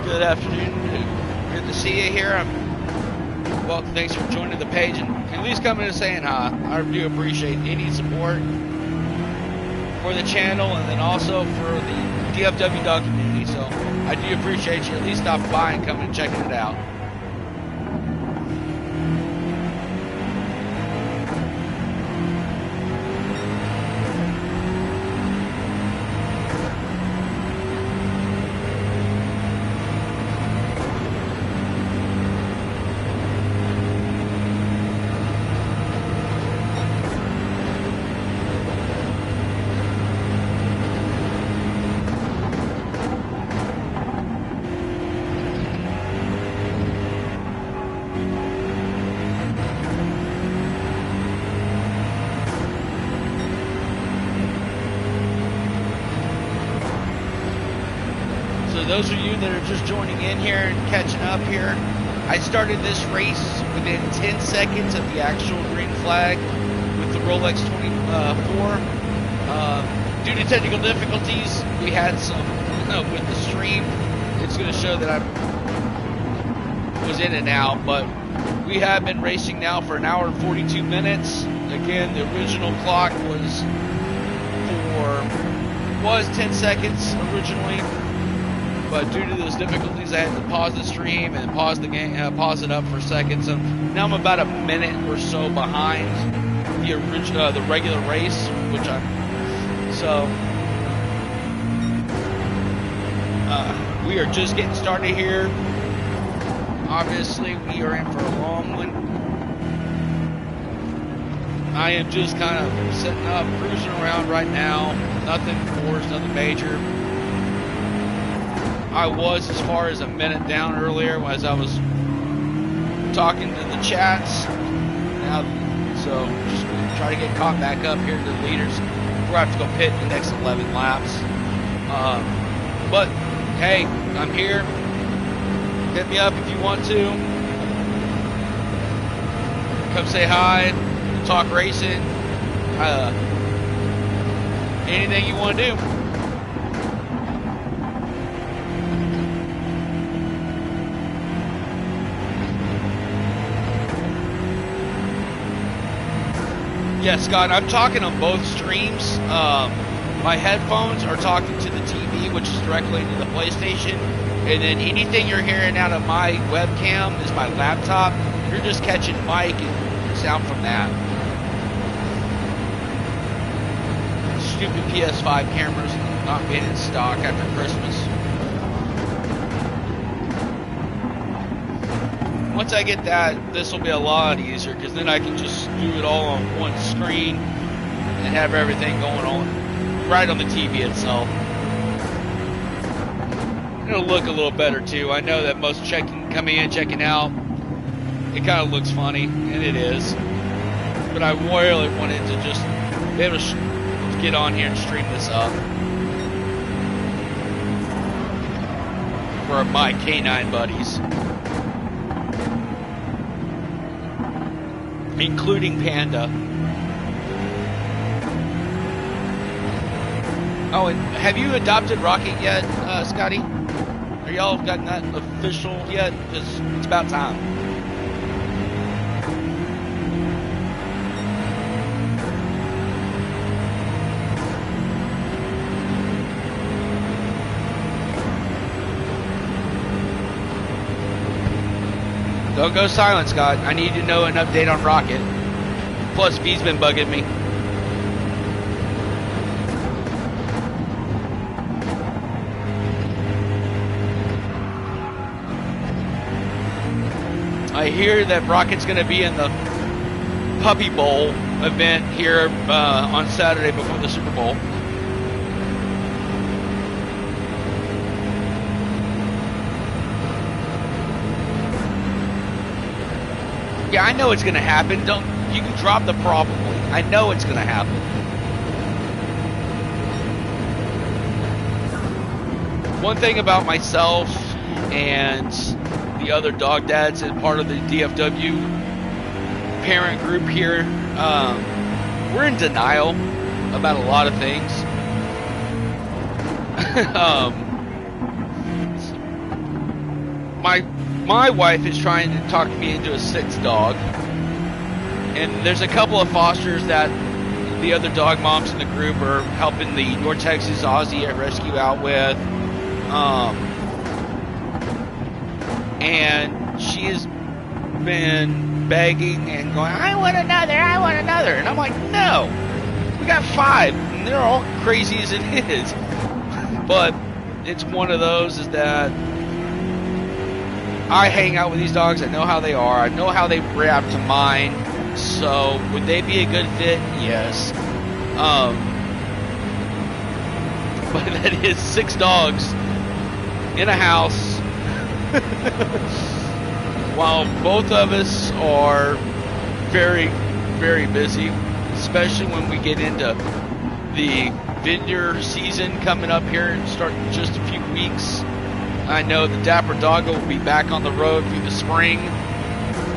Good afternoon. Good to see you here. Well, thanks for joining the page and at least coming and saying hi. I do appreciate any support for the channel and then also for the DFW dog community. So I do appreciate you at least stopping by and coming and checking it out. Those of you that are just joining in here and catching up here, I started this race within 10 seconds of the actual green flag with the Rolex 24. Due to technical difficulties, we had some with the stream. It's going to show that I was in and out, but we have been racing now for an hour and 42 minutes. Again, the original clock was 10 seconds originally. But due to those difficulties, I had to pause the stream and pause the game, pause it up for a second. So now I'm about a minute or so behind the regular race, which we are just getting started here. Obviously, we are in for a long one. I am just kind of sitting up, cruising around right now. Nothing forced, nothing major. I was as far as a minute down earlier as I was talking to the chats. Now, so just try to get caught back up here to the leaders. We'll have to go pit the next 11 laps. But hey, I'm here. Hit me up if you want to. Come say hi. Talk racing. Anything you want to do. Yeah, Scott, I'm talking on both streams. My headphones are talking to the TV, which is directly into the PlayStation. And then anything you're hearing out of my webcam is my laptop. You're just catching mic and sound from that. Stupid PS5 cameras not being in stock after Christmas. Once I get that, this will be a lot easier, because then I can just do it all on one screen and have everything going on right on the TV itself. It'll look a little better too. I know that most coming in, checking out, it kind of looks funny, and it is. But I really wanted to just be able to get on here and stream this up for my canine buddies, including Panda. Oh, and have you adopted Rocket yet, Scotty? Are y'all gotten that official yet? Because it's about time. Don't go silent, Scott. I need to know an update on Rocket. Plus, V's been bugging me. I hear that Rocket's going to be in the Puppy Bowl event here on Saturday before the Super Bowl. Yeah, I know it's going to happen. You can drop the probably. I know it's going to happen. One thing about myself and the other dog dads and part of the DFW parent group here, we're in denial about a lot of things. My wife is trying to talk me into a sixth dog, and there's a couple of fosters that the other dog moms in the group are helping the North Texas Aussie at Rescue out with. And she has been begging and going, I want another, and I'm like, no, we got 5, and they're all crazy as it is. But it's one of those is that I hang out with these dogs, I know how they are, I know how they react to mine, so would they be a good fit? Yes. But that is 6 dogs in a house. While both of us are very, very busy, especially when we get into the vineyard season coming up here and start in just a few weeks. I know the Dapper Doggo will be back on the road through the spring.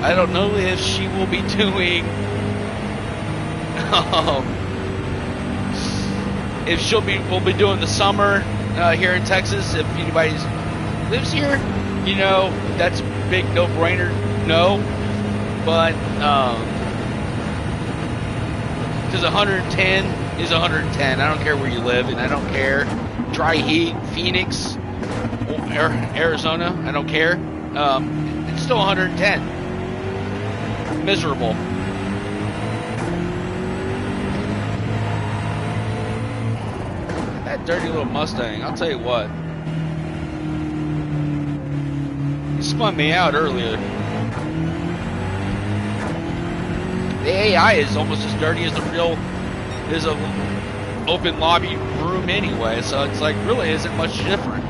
I don't know if she will be doing we'll be doing the summer here in Texas. If anybody lives here, you know, that's a big no-brainer, no. But, because 110 is 110. I don't care where you live, and I don't care. Dry heat, Phoenix, Arizona, I don't care. It's still 110. Miserable. That dirty little Mustang, I'll tell you what. Spun me out earlier. The AI is almost as dirty as a open lobby room anyway, so it's like really isn't much different.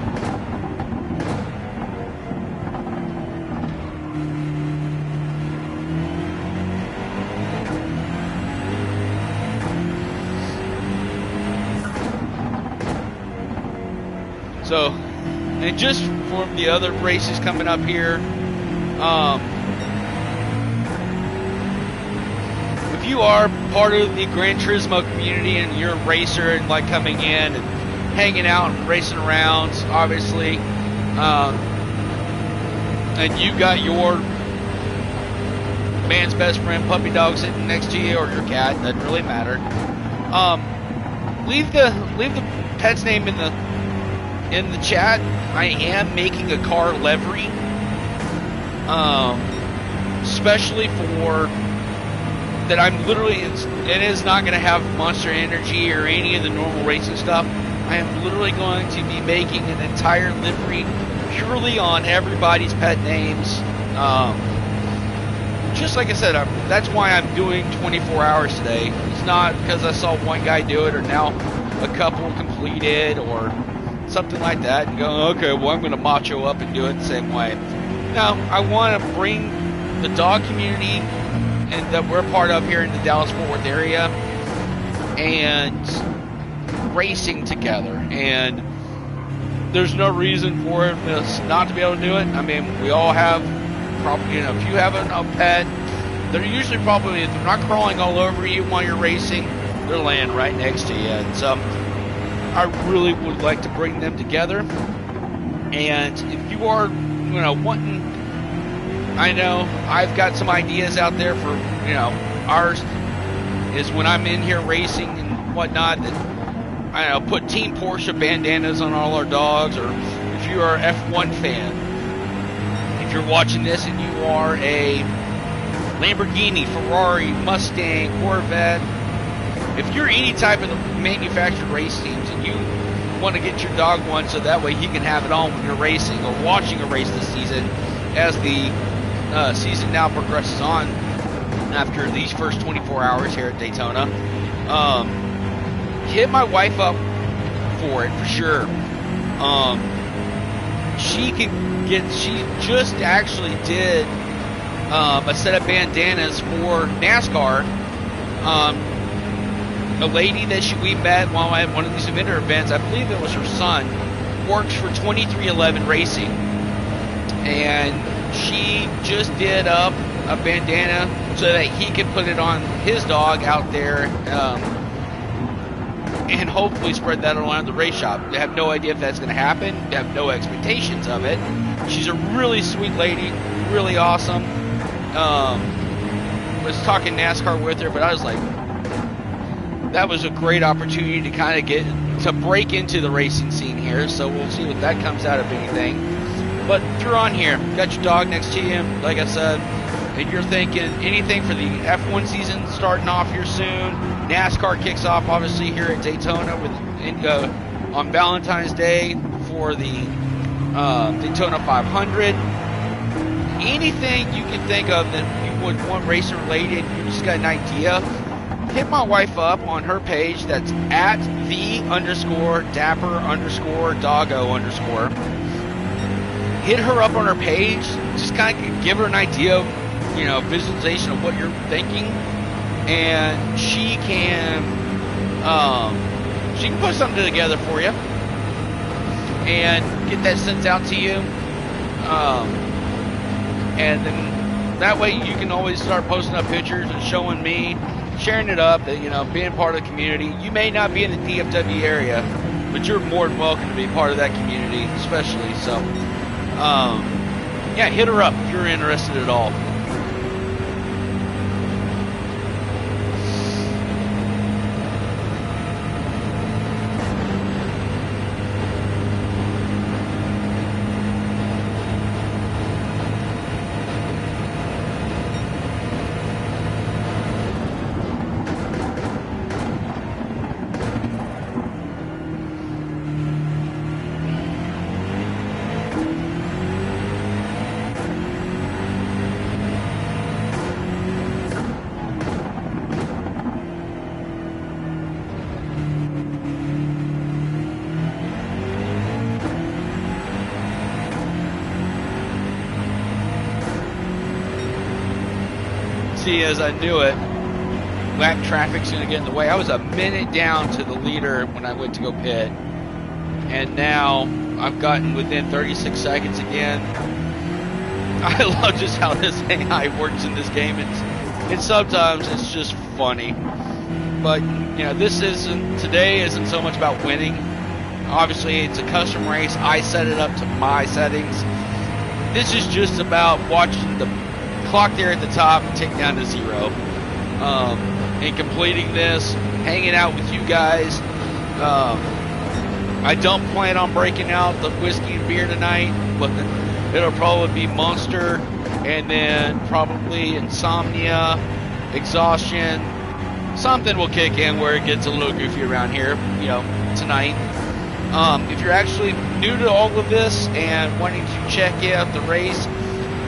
So, and just for the other races coming up here, if you are part of the Gran Turismo community and you're a racer and like coming in and hanging out and racing around, obviously, and you got your man's best friend, puppy dog sitting next to you, or your cat, doesn't really matter. Leave the pet's name in the chat. I am making a car livery, especially for that. I'm literally, it is not going to have Monster Energy or any of the normal racing stuff. I am literally going to be making an entire livery purely on everybody's pet names. Just like I said, that's why I'm doing 24 hours today. It's not because I saw one guy do it, or now a couple completed, or something like that, and go, okay, well, I'm going to macho up and do it the same way. No, I want to bring the dog community and that we're part of here in the Dallas-Fort Worth area and racing together. And there's no reason for us not to be able to do it. I mean, we all have probably, you know, if you have a pet, they're usually probably, if they're not crawling all over you while you're racing, they're laying right next to you. And so I really would like to bring them together. And if you are, you know, wanting, I know I've got some ideas out there for, you know, ours is when I'm in here racing and whatnot, that I don't know, put Team Porsche bandanas on all our dogs. Or if you are an F1 fan, if you're watching this and you are a Lamborghini, Ferrari, Mustang, Corvette, if you're any type of the manufactured race teams and you want to get your dog one so that way he can have it on when you're racing or watching a race this season, as the season now progresses on after these first 24 hours here at Daytona, hit my wife up for it for sure. She just actually did a set of bandanas for NASCAR. A lady that we met while at one of these vendor events, I believe it was her son, works for 2311 Racing, and she just did up a bandana so that he could put it on his dog out there, and hopefully spread that around the race shop. I have no idea if that's going to happen. I have no expectations of it. She's a really sweet lady, really awesome. Was talking NASCAR with her, but I was like, that was a great opportunity to kind of break into the racing scene here. So we'll see what that comes out of anything. But if you're on here, got your dog next to you, like I said, and you're thinking anything for the F1 season starting off here soon. NASCAR kicks off obviously here at Daytona on Valentine's Day for the Daytona 500. Anything you can think of that you would want racing related, you just got an idea, hit my wife up on her page. That's at the_dapper_doggo_. Hit her up on her page. Just kind of give her an idea of, you know, visualization of what you're thinking, and she can put something together for you and get that sent out to you. And then that way you can always start posting up pictures and showing me, sharing it up, that, you know, being part of the community. You may not be in the DFW area, but you're more than welcome to be part of that community, especially. So, yeah, hit her up if you're interested at all. See, as I knew it, lap traffic's going to get in the way. I was a minute down to the leader when I went to go pit, and now I've gotten within 36 seconds again. I love just how this AI works in this game. And sometimes it's just funny. But, you know, today isn't so much about winning. Obviously, it's a custom race. I set it up to my settings. This is just about watching the clock there at the top and tick down to 0. In completing this, hanging out with you guys. I don't plan on breaking out the whiskey and beer tonight, but it'll probably be Monster, and then probably insomnia, exhaustion. Something will kick in where it gets a little goofy around here, tonight. If you're actually new to all of this and wanting to check out the race,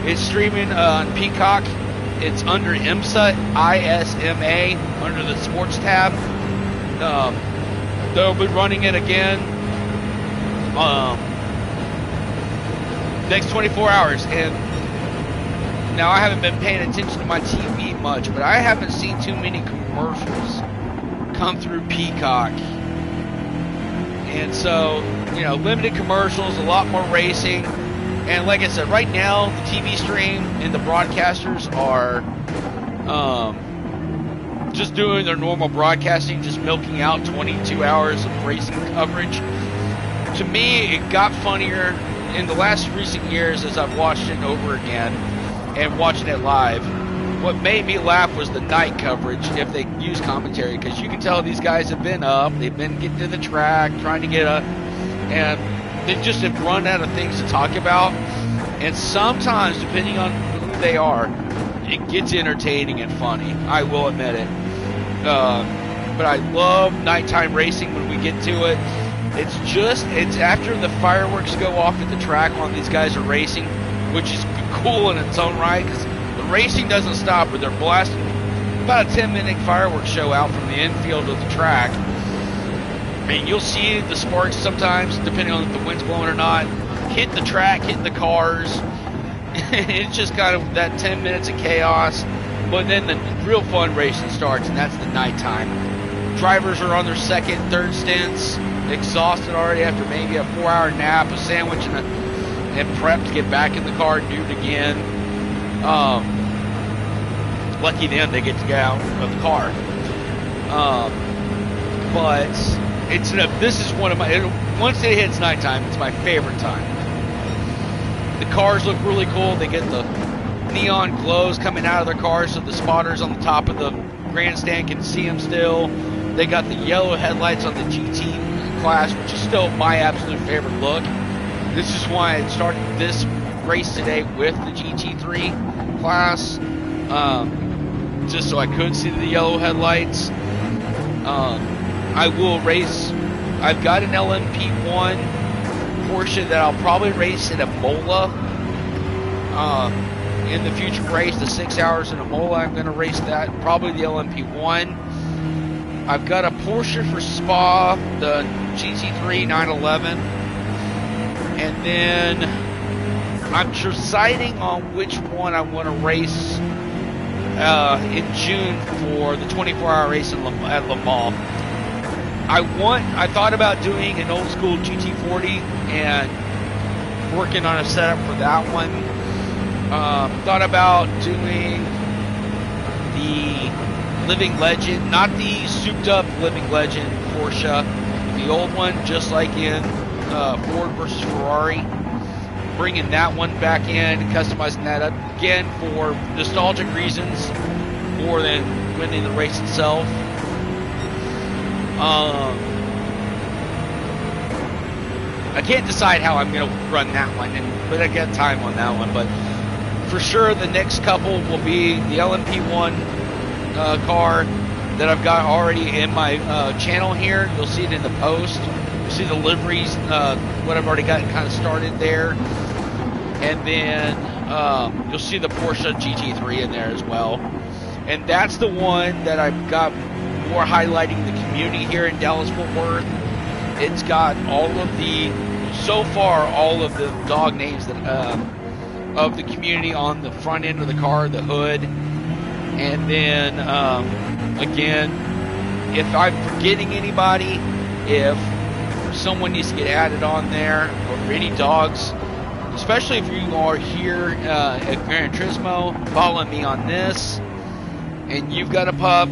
it's streaming on Peacock. It's under IMSA, ISMA, under the sports tab. They'll be running it again next 24 hours. And now I haven't been paying attention to my TV much, but I haven't seen too many commercials come through Peacock. And so, limited commercials, a lot more racing. And like I said, right now, the TV stream and the broadcasters are just doing their normal broadcasting, just milking out 22 hours of racing coverage. To me, it got funnier in the last recent years as I've watched it over again and watching it live. What made me laugh was the night coverage, if they use commentary, because you can tell these guys have been up, they've been getting to the track, trying to get up, and they just have run out of things to talk about. And sometimes, depending on who they are, it gets entertaining and funny. I will admit it. But I love nighttime racing when we get to it. It's after the fireworks go off at the track while these guys are racing, which is cool in its own right, because the racing doesn't stop, but they're blasting about a 10-minute fireworks show out from the infield of the track. And you'll see the sparks sometimes, depending on if the wind's blowing or not, hit the track, hit the cars. It's just kind of that 10 minutes of chaos. But then the real fun racing starts, and that's the nighttime. Drivers are on their second, third stints, exhausted already after maybe a 4-hour nap, a sandwich, and prep to get back in the car and do it again. Lucky them, they get to get out of the car. But this is one of my, once it hits nighttime, it's my favorite time. The cars look really cool. They get the neon glows coming out of their cars, so the spotters on the top of the grandstand can see them still. They got the yellow headlights on the GT class, which is still my absolute favorite look. This is why I started this race today with the GT3 class, just so I could see the yellow headlights. I will race. I've got an LMP1 Porsche that I'll probably race at Imola. In the future race, the 6 hours in Imola, I'm going to race that. Probably the LMP1. I've got a Porsche for Spa, the GT3 911. And then I'm deciding on which one I want to race in June for the 24-hour race at Le Mans. I thought about doing an old school GT40 and working on a setup for that one. Thought about doing the Living Legend, not the souped up Living Legend Porsche, the old one, just like in Ford versus Ferrari. Bringing that one back in and customizing that up again for nostalgic reasons more than winning the race itself. I can't decide how I'm going to run that one, but I got time on that one. But for sure, the next couple will be the LMP1 car that I've got already in my channel here. You'll see it in the post. You'll see the liveries, what I've already got kind of started there. And then you'll see the Porsche GT3 in there as well. And that's the one that I've got more highlighting the community here in Dallas-Fort Worth. It's got all of the dog names that of the community on the front end of the car, the hood. And then, again, if I'm forgetting anybody, if someone needs to get added on there, or any dogs, especially if you are here at Gran Turismo, following me on this, and you've got a pup,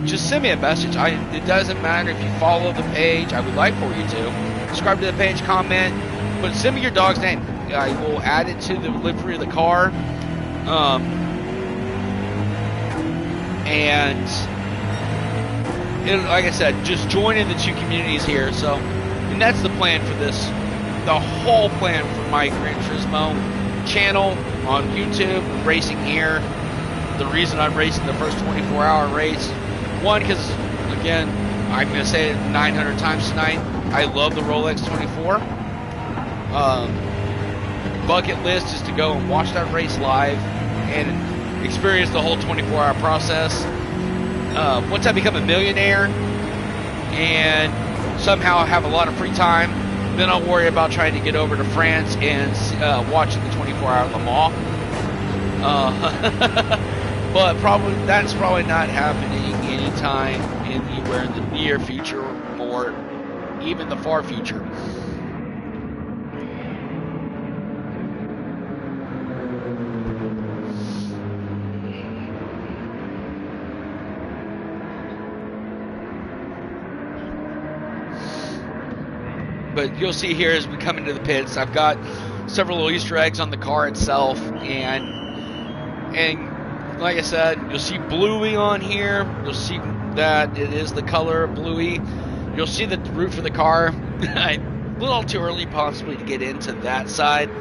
just send me a message. It doesn't matter if you follow the page. I would like for you to subscribe to the page, comment, but send me your dog's name. I will add it to the livery of the car, And like I said, just joining the two communities here. So, and that's the plan for this. The whole plan for my Gran Turismo channel on YouTube, racing here. The reason I'm racing the first 24-hour race, one, because again, I'm going to say it 900 times tonight, I love the Rolex 24. Bucket list is to go and watch that race live and experience the whole 24-hour process. Once I become a millionaire and somehow have a lot of free time, then I'll worry about trying to get over to France and watching the 24-hour Le Mans. But that's probably not happening anytime anywhere in the near future or even the far future. But you'll see here as we come into the pits, I've got several little Easter eggs on the car itself, and like I said, you'll see Bluey on here. You'll see that it is the color of Bluey. You'll see the roof of the car. A little too early possibly to get into that side.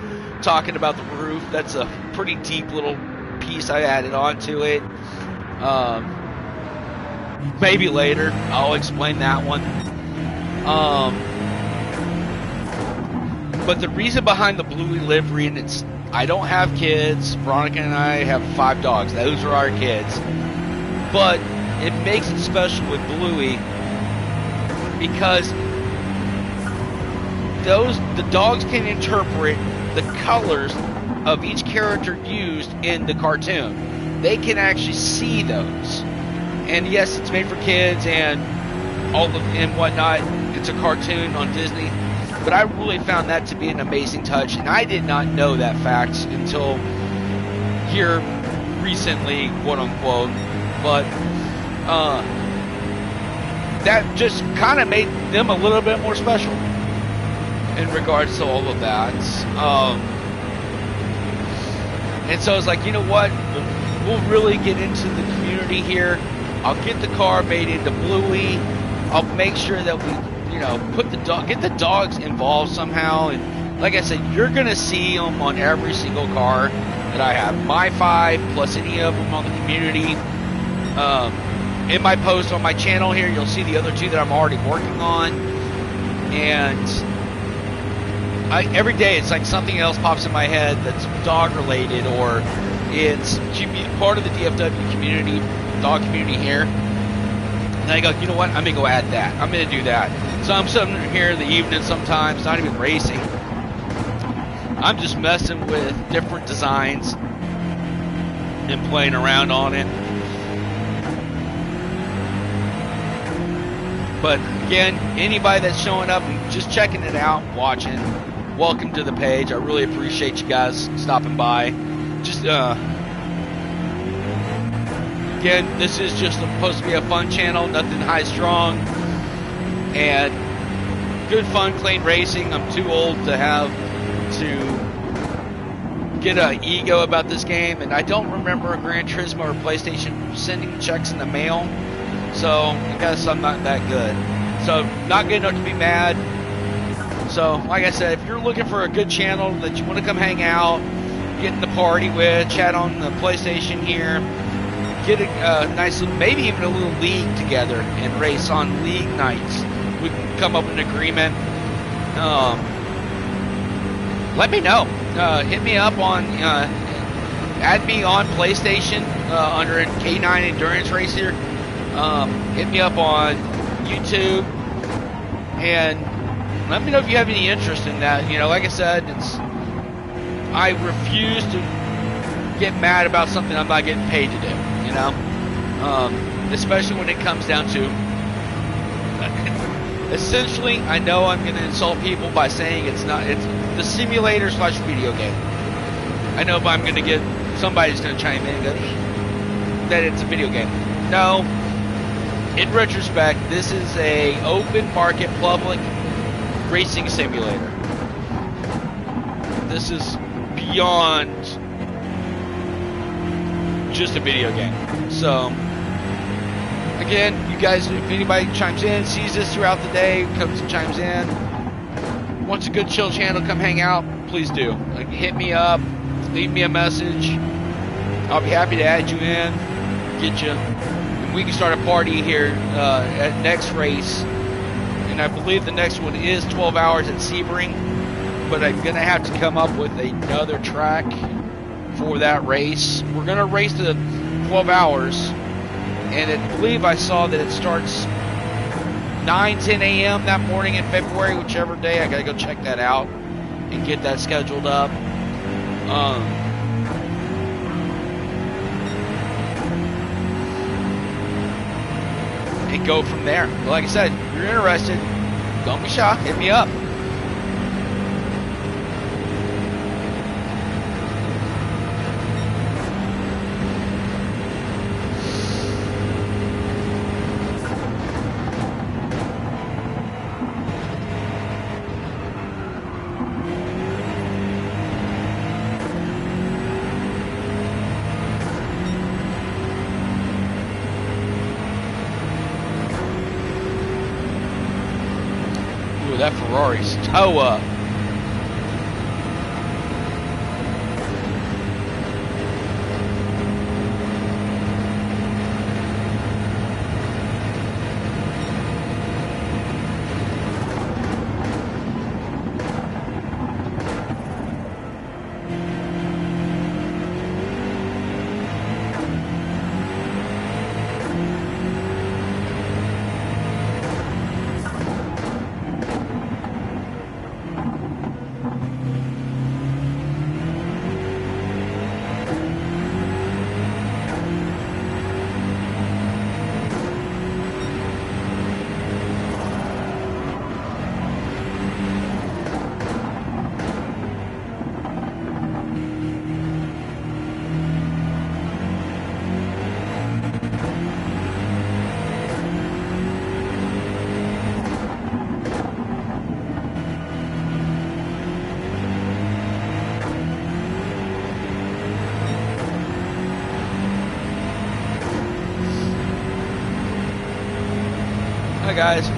Talking about the roof, that's a pretty deep little piece I added onto it. Maybe later I'll explain that one. But the reason behind the Bluey livery, and I don't have kids. Veronica and I have 5 dogs. Those are our kids. But it makes it special with Bluey because the dogs can interpret the colors of each character used in the cartoon. They can actually see those. And yes, it's made for kids and whatnot. It's a cartoon on Disney. But I really found that to be an amazing touch, and I did not know that fact until here recently, quote unquote. But that just kind of made them a little bit more special in regards to all of that. And so it's like, you know what? We'll really get into the community here. I'll get the car made into Bluey. I'll make sure that we, get the dogs involved somehow. And like I said, you're going to see them on every single car that I have. My 5 plus any of them on the community. In my post on my channel here, you'll see the other 2 that I'm already working on. And every day it's like something else pops in my head that's dog related, or it's part of the DFW community, dog community here. And I go, you know what? I'm going to go add that. I'm going to do that. So I'm sitting here in the evening sometimes, not even racing. I'm just messing with different designs and playing around on it. But again, anybody that's showing up and just checking it out, watching, welcome to the page. I really appreciate you guys stopping by. Just again, this is just supposed to be a fun channel, nothing high strong, and good fun, clean racing. I'm too old to get an ego about this game, and I don't remember a Gran Turismo or PlayStation sending checks in the mail, so I guess I'm not that good. So not good enough to be mad. So like I said, if you're looking for a good channel that you want to come hang out, get in the party with, chat on the PlayStation here, get a nice little, maybe even a little league together and race on league nights. We can come up with an agreement. Let me know. Hit me up on, add me on PlayStation under K9 Endurance Racer. Hit me up on YouTube and let me know if you have any interest in that. Like I said, I refuse to get mad about something I'm not getting paid to do. Especially when it comes down to essentially, I know I'm going to insult people by saying it's the simulator / video game. I know if I'm going to get somebody's going to chime in and go that it's a video game. No, in retrospect, this is a open market public racing simulator. This is beyond just a video game. So, again, you guys, if anybody chimes in, sees this throughout the day, comes and chimes in, wants a good chill channel, come hang out, please do. Like, hit me up, leave me a message. I'll be happy to add you in, get you, and we can start a party here at next race. And I believe the next one is 12 hours at Sebring, but I'm going to have to come up with another track for that race. We're going to race the 12 hours, and I believe I saw that it starts 9-10 a.m. that morning in February, whichever day. I got to go check that out and get that scheduled up. And go from there. But like I said, if you're interested, don't be shy, hit me up. That Ferrari's toe up. Hi guys.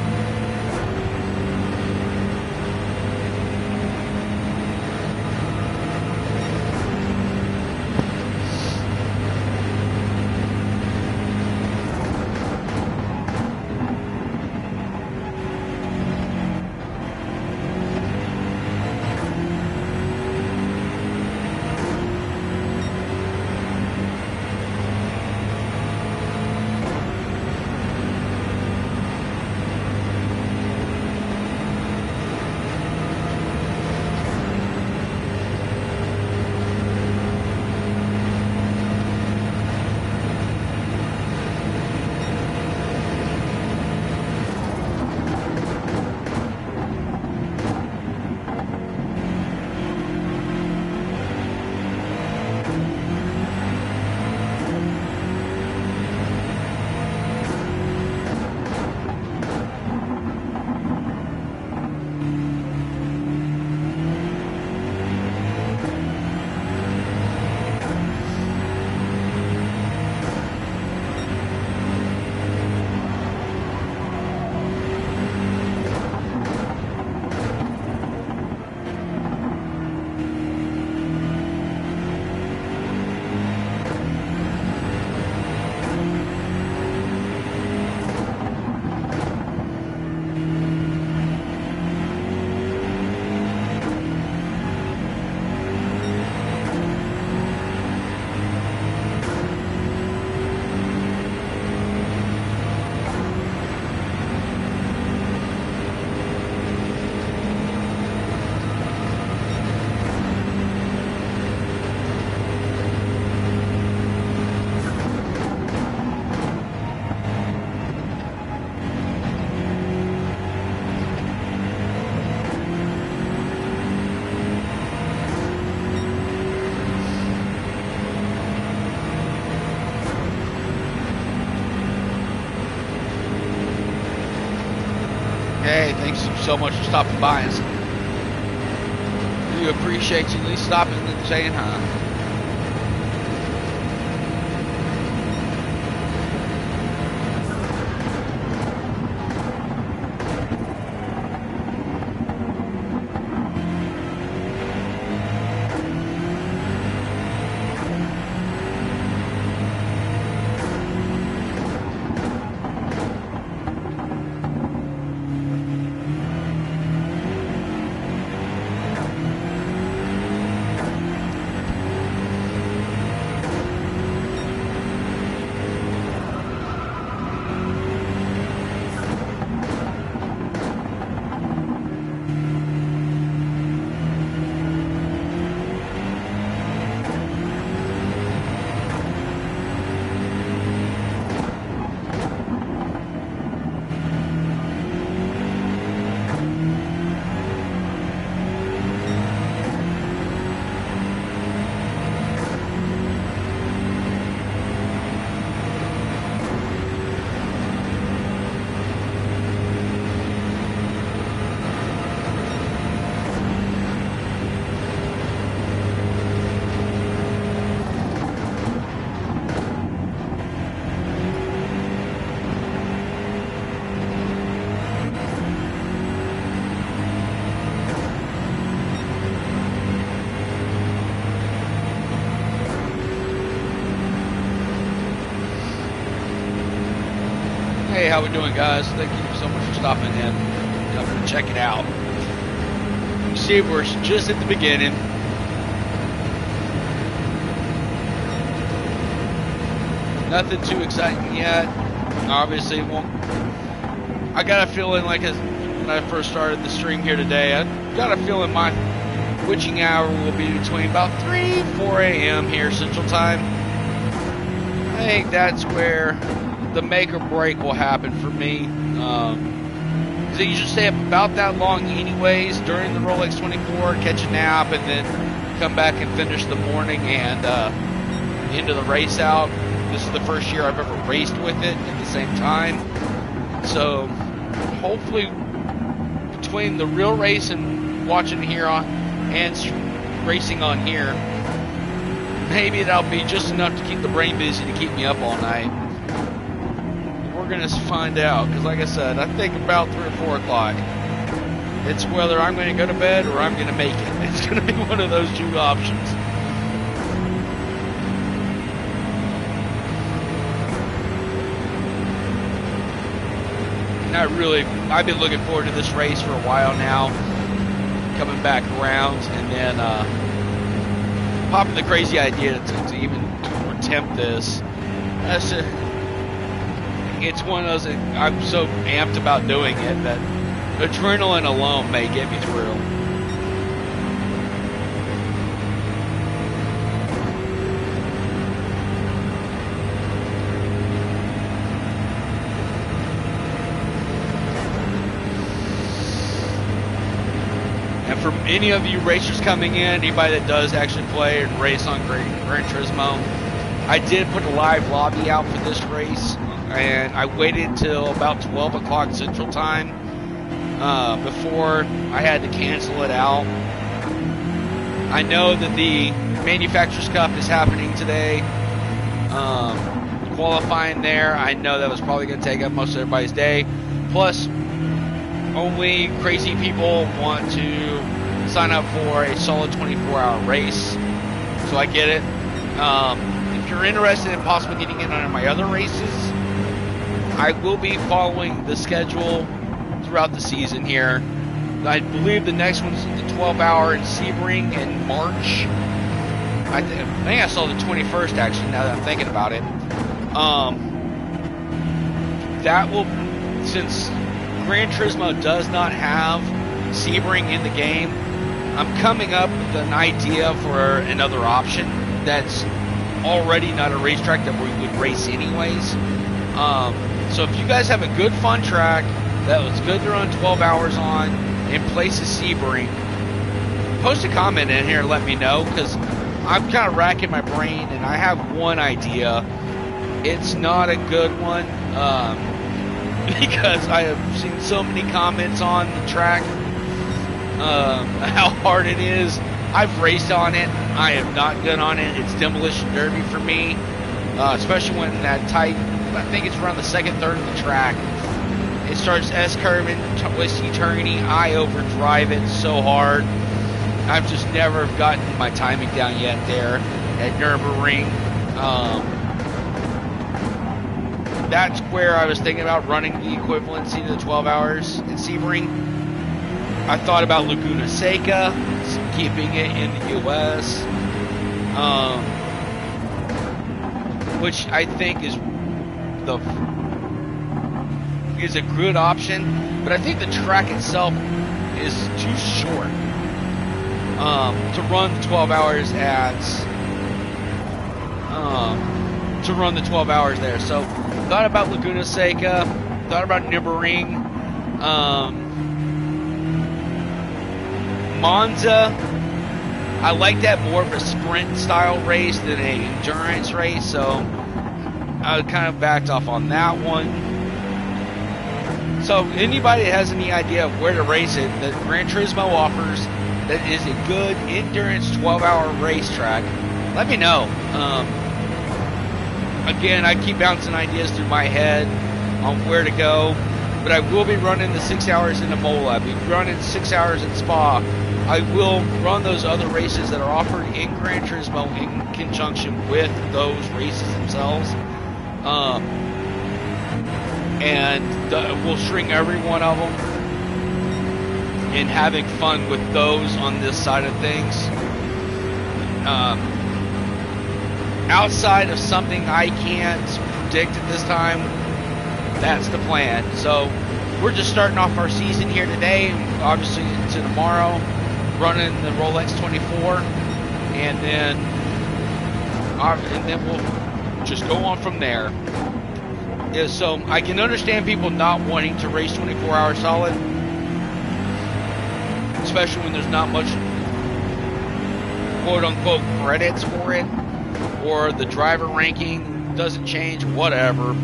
Hey, thanks so much for stopping by us. We appreciate you at least stopping and saying hi. Hey, how we doing, guys? Thank you so much for stopping in, coming to check it out. You see, we're just at the beginning. Nothing too exciting yet. Obviously, I got a feeling like when I first started the stream here today, I got a feeling my witching hour will be between about 3 4 a.m. here Central Time. I think that's where the make or break will happen for me. Because I usually stay up about that long anyways during the Rolex 24, catch a nap, and then come back and finish the morning and into the race out. This is the first year I've ever raced with it at the same time. So hopefully between the real race and watching here and racing on here, maybe that'll be just enough to keep the brain busy to keep me up all night. We're going to find out, because like I said, I think about 3 or 4 o'clock. It's whether I'm going to go to bed or I'm going to make it. It's going to be one of those 2 options. And I've been looking forward to this race for a while now, coming back around, and then popping the crazy idea to even attempt this. It's one of those that I'm so amped about doing it that adrenaline alone may get me through. And for any of you racers coming in, anybody that does actually play and race on Gran Turismo, I did put a live lobby out for this race, and I waited until about 12 o'clock Central Time before I had to cancel it out. I know that the Manufacturers Cup is happening today, qualifying there. I know that was probably going to take up most of everybody's day. Plus, only crazy people want to sign up for a solid 24-hour race, so I get it. If you're interested in possibly getting in on my other races, I will be following the schedule throughout the season here. I believe the next one's the 12-hour in Sebring in March. I think I saw the 21st actually, now that I'm thinking about it. That will, since Gran Turismo does not have Sebring in the game, I'm coming up with an idea for another option that's already not a racetrack that we would race anyways. So if you guys have a good fun track that was good to run 12 hours on in place of Sebring, post a comment in here and let me know, because I'm kind of racking my brain and I have one idea. It's not a good one because I have seen so many comments on the track, how hard it is. I've raced on it. I am not good on it. It's demolition derby for me, especially when that tight, I think it's around the second third of the track, it starts S-curving, twisty, turny. I overdrive it so hard. I've just never gotten my timing down yet there at Nürburgring. That's where I was thinking about running the equivalency to the 12 hours in Sebring. I thought about Laguna Seca, keeping it in the U.S., which I think is a good option, but I think the track itself is too short to run the 12 hours there. So thought about Laguna Seca, thought about Nürburgring, Monza. I like that more of a sprint style race than an endurance race, so I kind of backed off on that one. So anybody that has any idea of where to race it that Gran Turismo offers that is a good endurance 12-hour racetrack, let me know. Again, I keep bouncing ideas through my head on where to go, but I will be running the 6 hours in Imola. I'll be running 6 hours in Spa. I will run those other races that are offered in Gran Turismo in conjunction with those races themselves. and we'll string every one of them, and having fun with those on this side of things. Outside of something I can't predict at this time, that's the plan. So we're just starting off our season here today, obviously into tomorrow, running the Rolex 24, and then we'll just go on from there. Yeah, so I can understand people not wanting to race 24 hours solid, especially when there's not much quote-unquote credits for it, or the driver ranking doesn't change, whatever.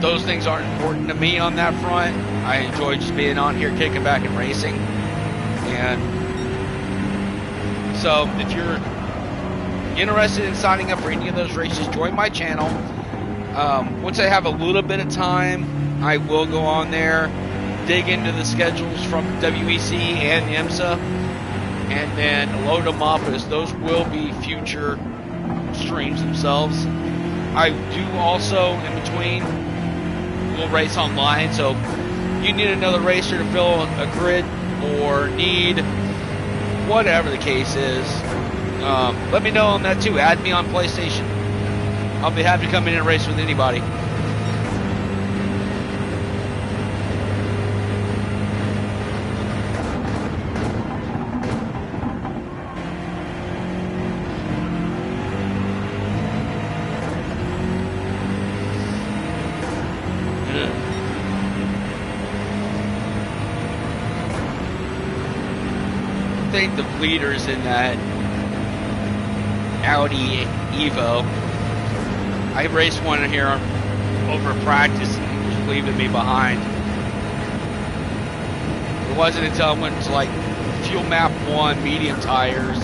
Those things aren't important to me on that front. I enjoy just being on here, kicking back and racing. And so if you're interested in signing up for any of those races, join my channel. Once I have a little bit of time, I will go on there, dig into the schedules from WEC and IMSA, and then load them up, as those will be future streams themselves. I do also, in between, will race online, so you need another racer to fill a grid, or need whatever the case is, let me know on that too. Add me on PlayStation. I'll be happy to come in and race with anybody. I think the leaders in that Audi Evo, I raced one here over practice and he was leaving me behind. It wasn't until I went to like fuel map 1 medium tires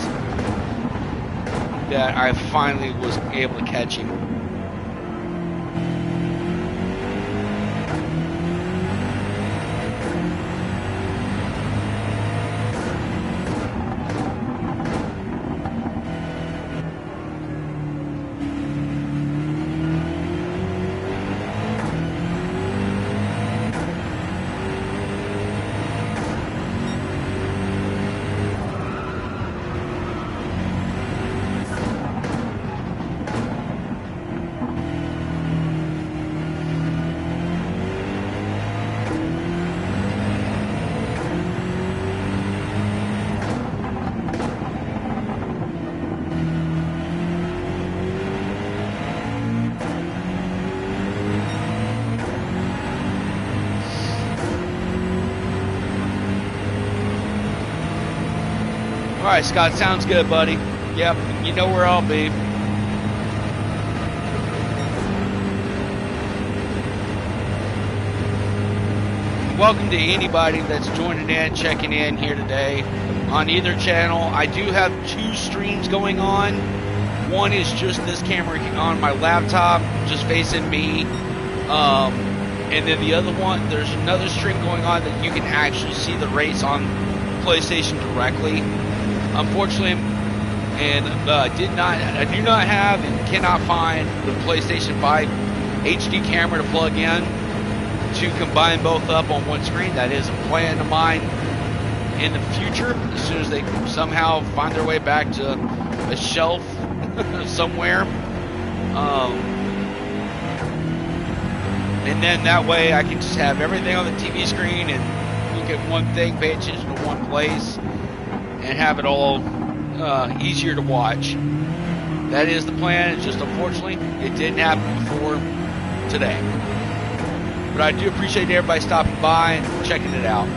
that I finally was able to catch him. All right, Scott, sounds good, buddy. Yep, you know where I'll be. Welcome to anybody that's joining in, checking in here today on either channel. I do have 2 streams going on. One is just this camera on my laptop, just facing me. And then the other one, there's another stream going on that you can actually see the race on PlayStation directly. Unfortunately, and I do not have and cannot find the PlayStation 5 HD camera to plug in to combine both up on one screen. That is a plan of mine in the future, as soon as they somehow find their way back to a shelf somewhere. And then that way I can just have everything on the TV screen and look at one thing, pay attention to one place, and have it all easier to watch. That is the plan. It's just, unfortunately, it didn't happen before today. But I do appreciate everybody stopping by and checking it out.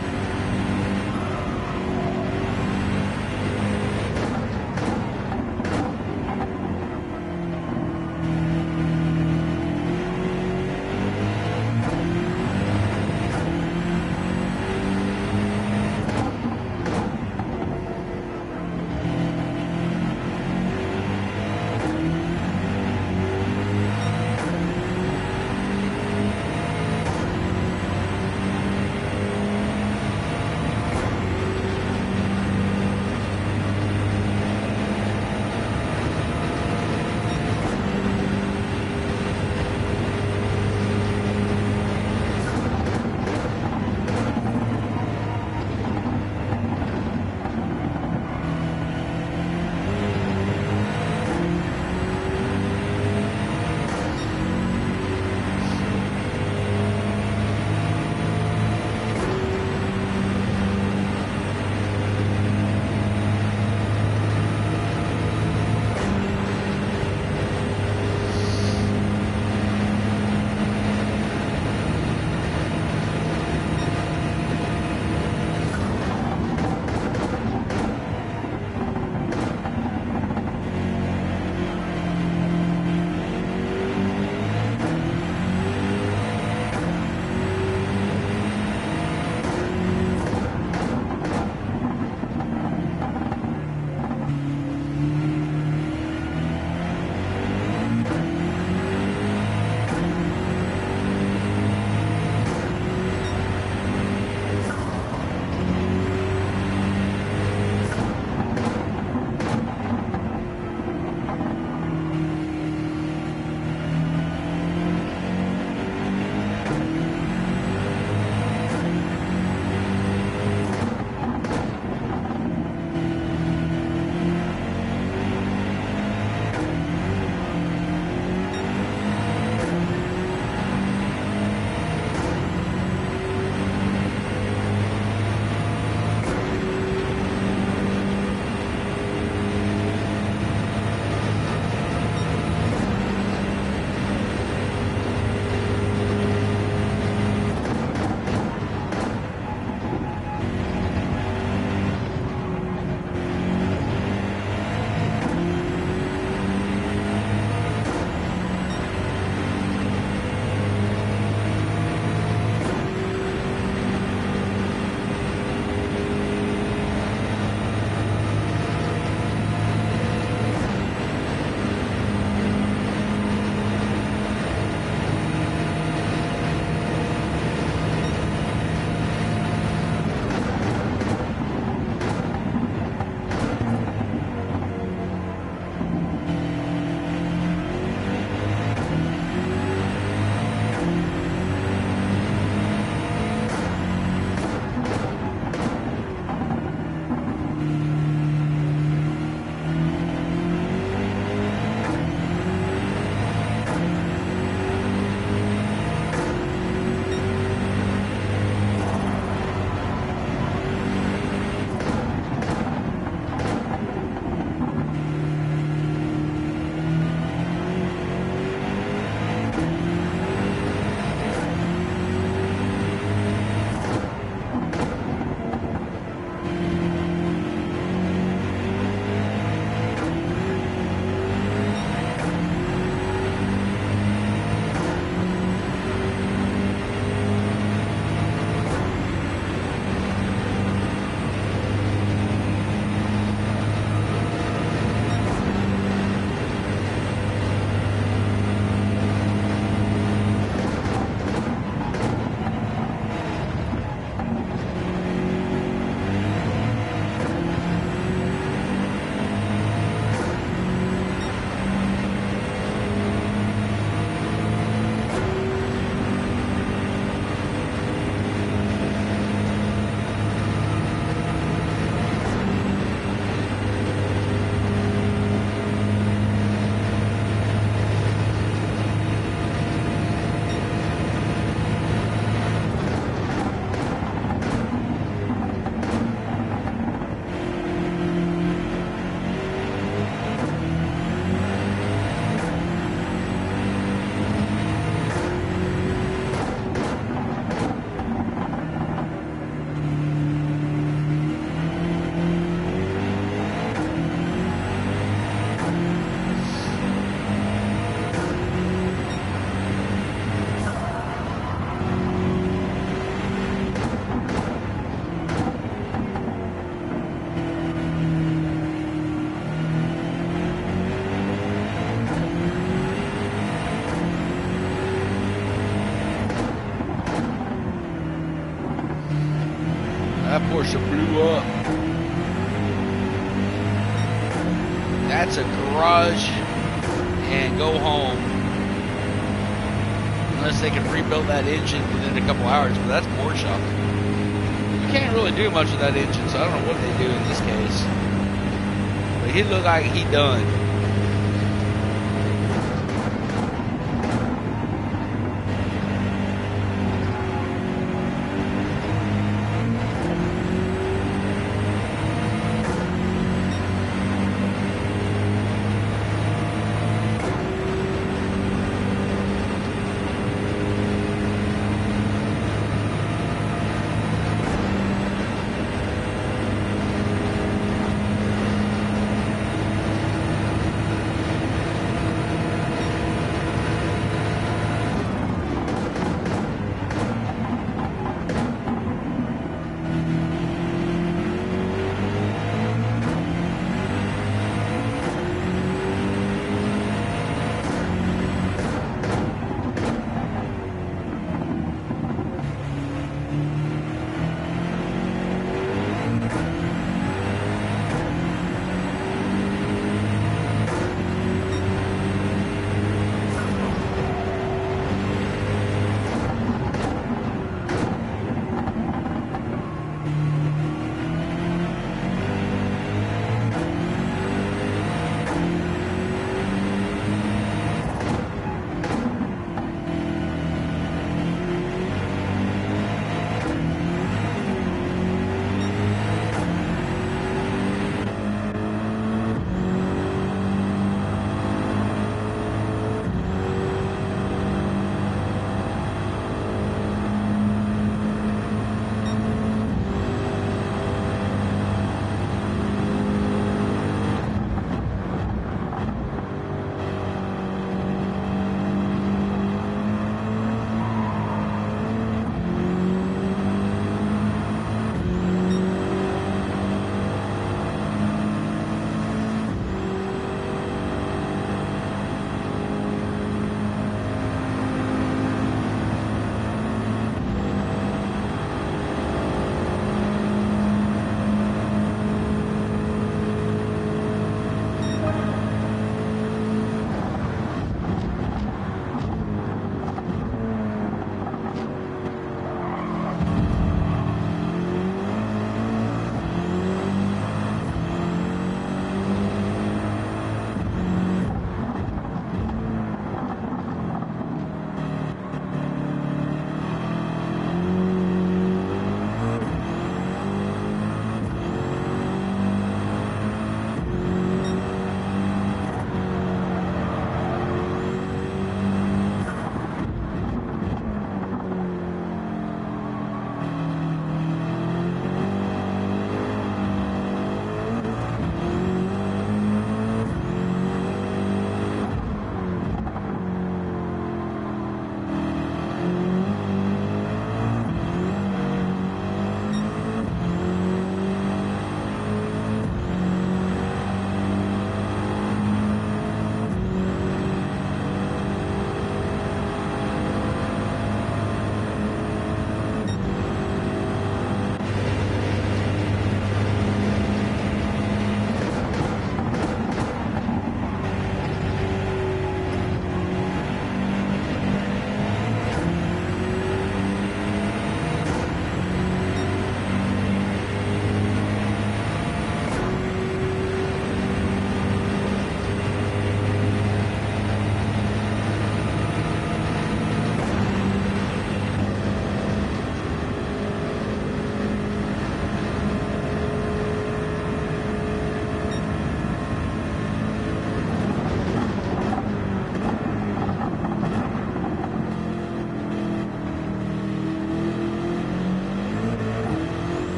Porsche blew up. That's a garage and go home. Unless they can rebuild that engine within a couple hours, but that's Porsche. You can't really do much with that engine, so I don't know what they do in this case. But he looked like he done.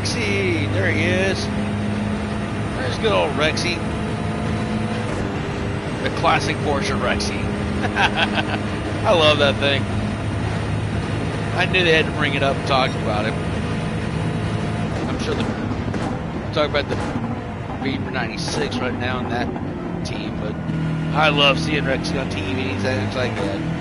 Rexy. There he is. There's good old Rexy. The classic Porsche Rexy. I love that thing. I knew they had to bring it up and talk about it. I'm sure they're talking about the Beamer 96 right now in that team, but I love seeing Rexy on TV. That looks like it.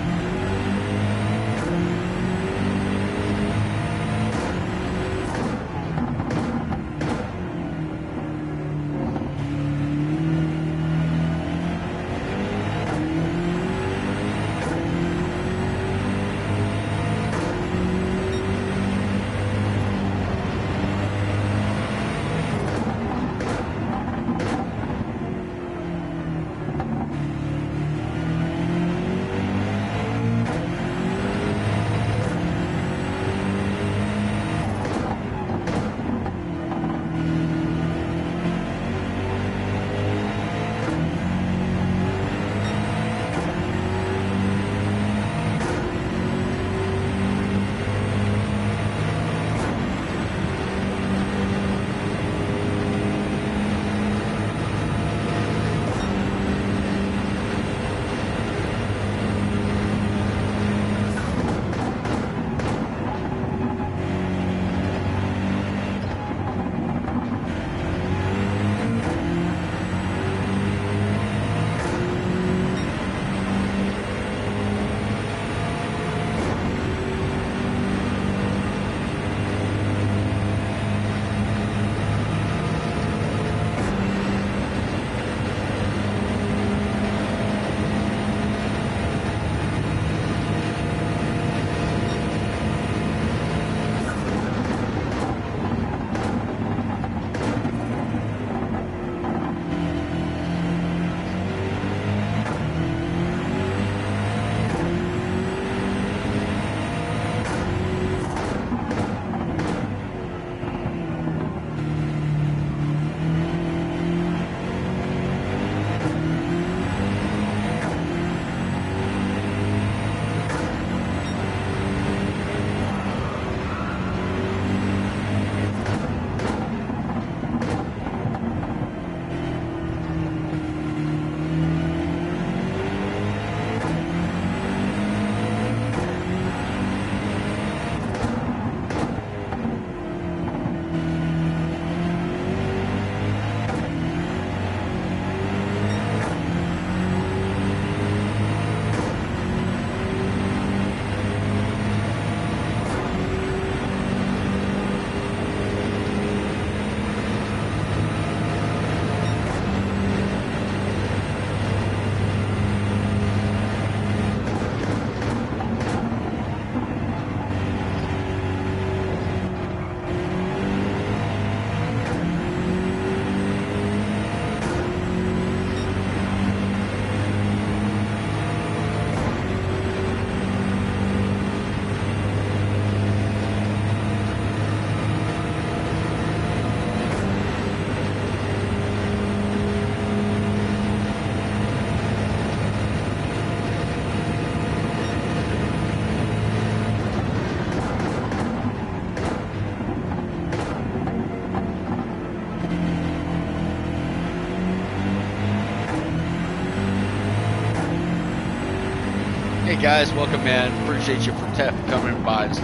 Hey guys, welcome in. Appreciate you for coming by and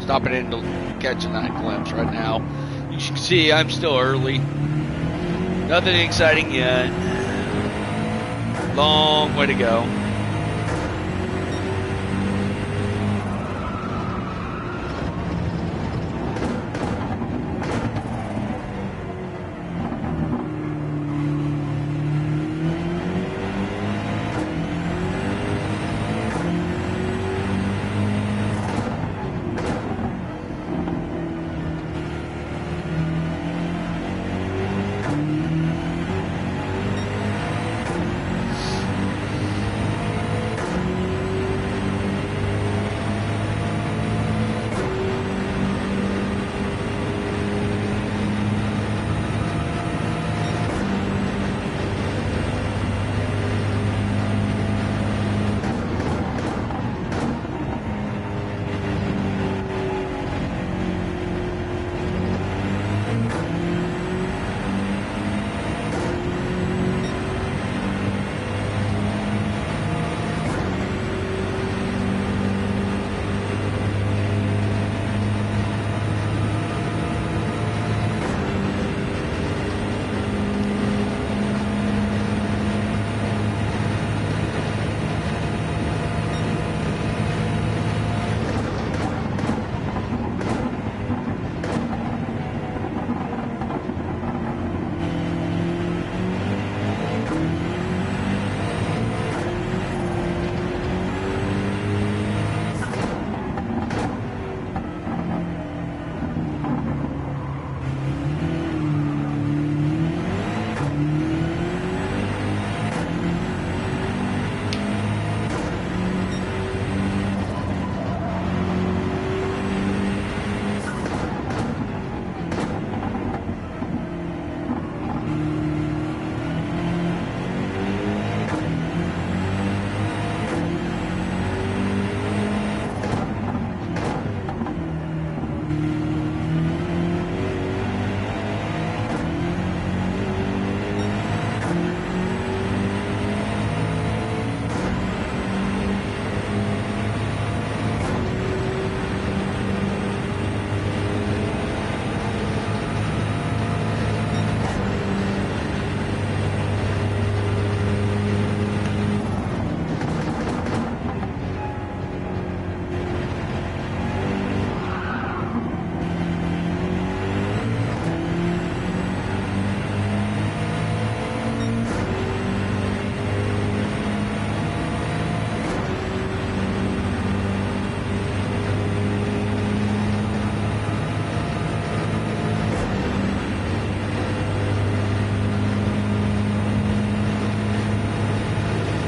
stopping in to catching that glimpse right now. You can see I'm still early. Nothing exciting yet. Long way to go.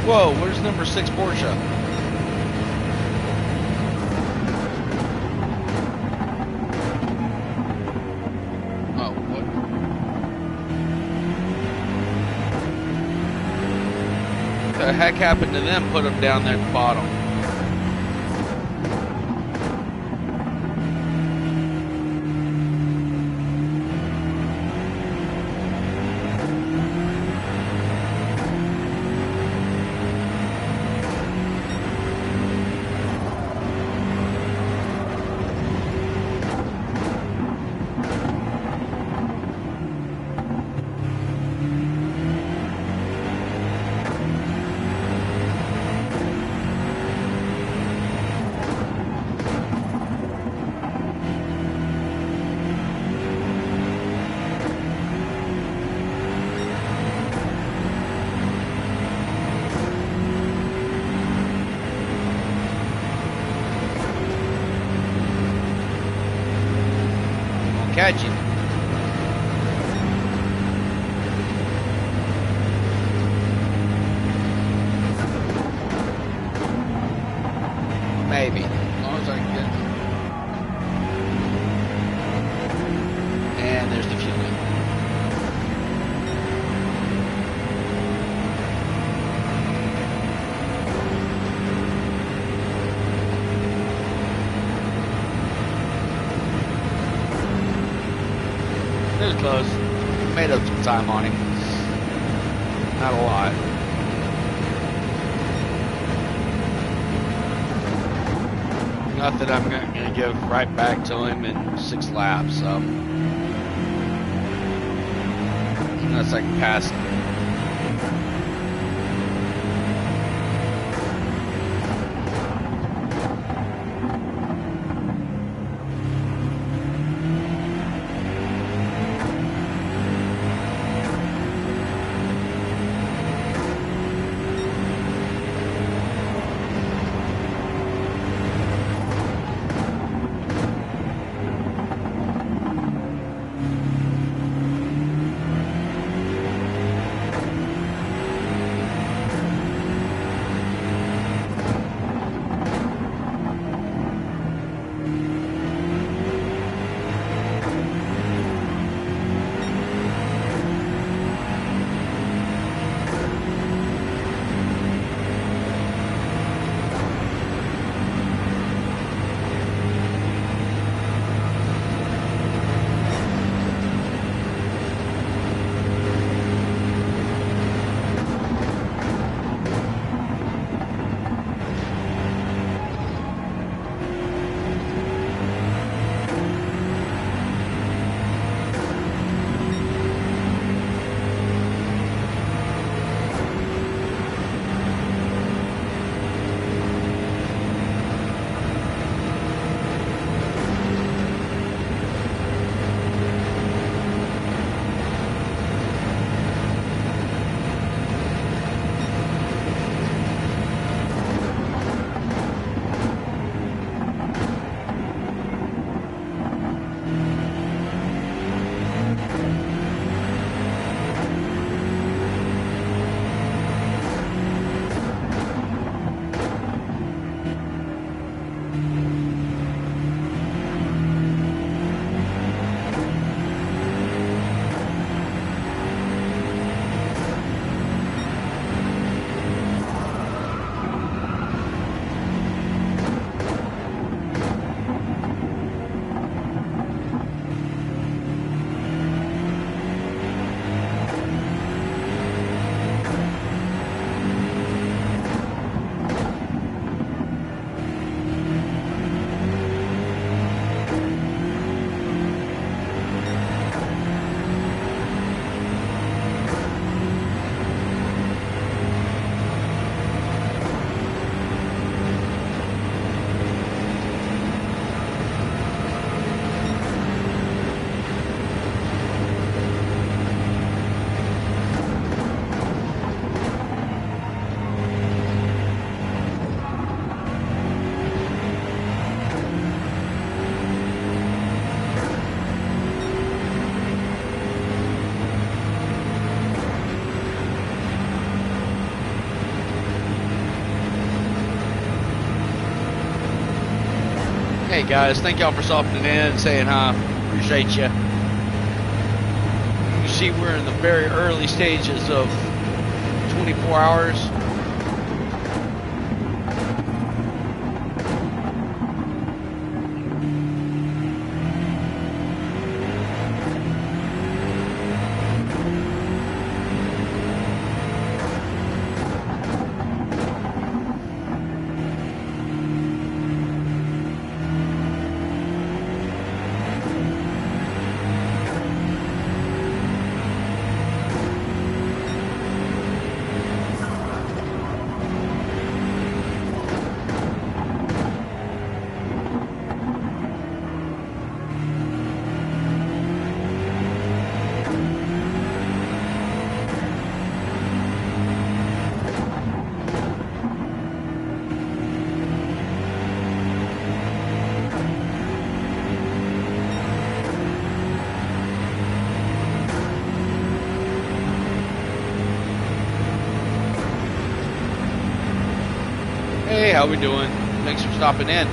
Whoa, where's number 6 Porsche? Oh, what? What the heck happened to them? Put them down there at the bottom. Catch it. Maybe. As long as I can get it. And there's the fuel. It was close. Made up some time on him. Not a lot. Nothing I'm going to give right back to him in 6 laps. Unless I can pass him. Hey guys, thank y'all for stopping in and saying hi. Appreciate you. You see, we're in the very early stages of 24 hours. Hey, how we doing? Thanks for stopping in.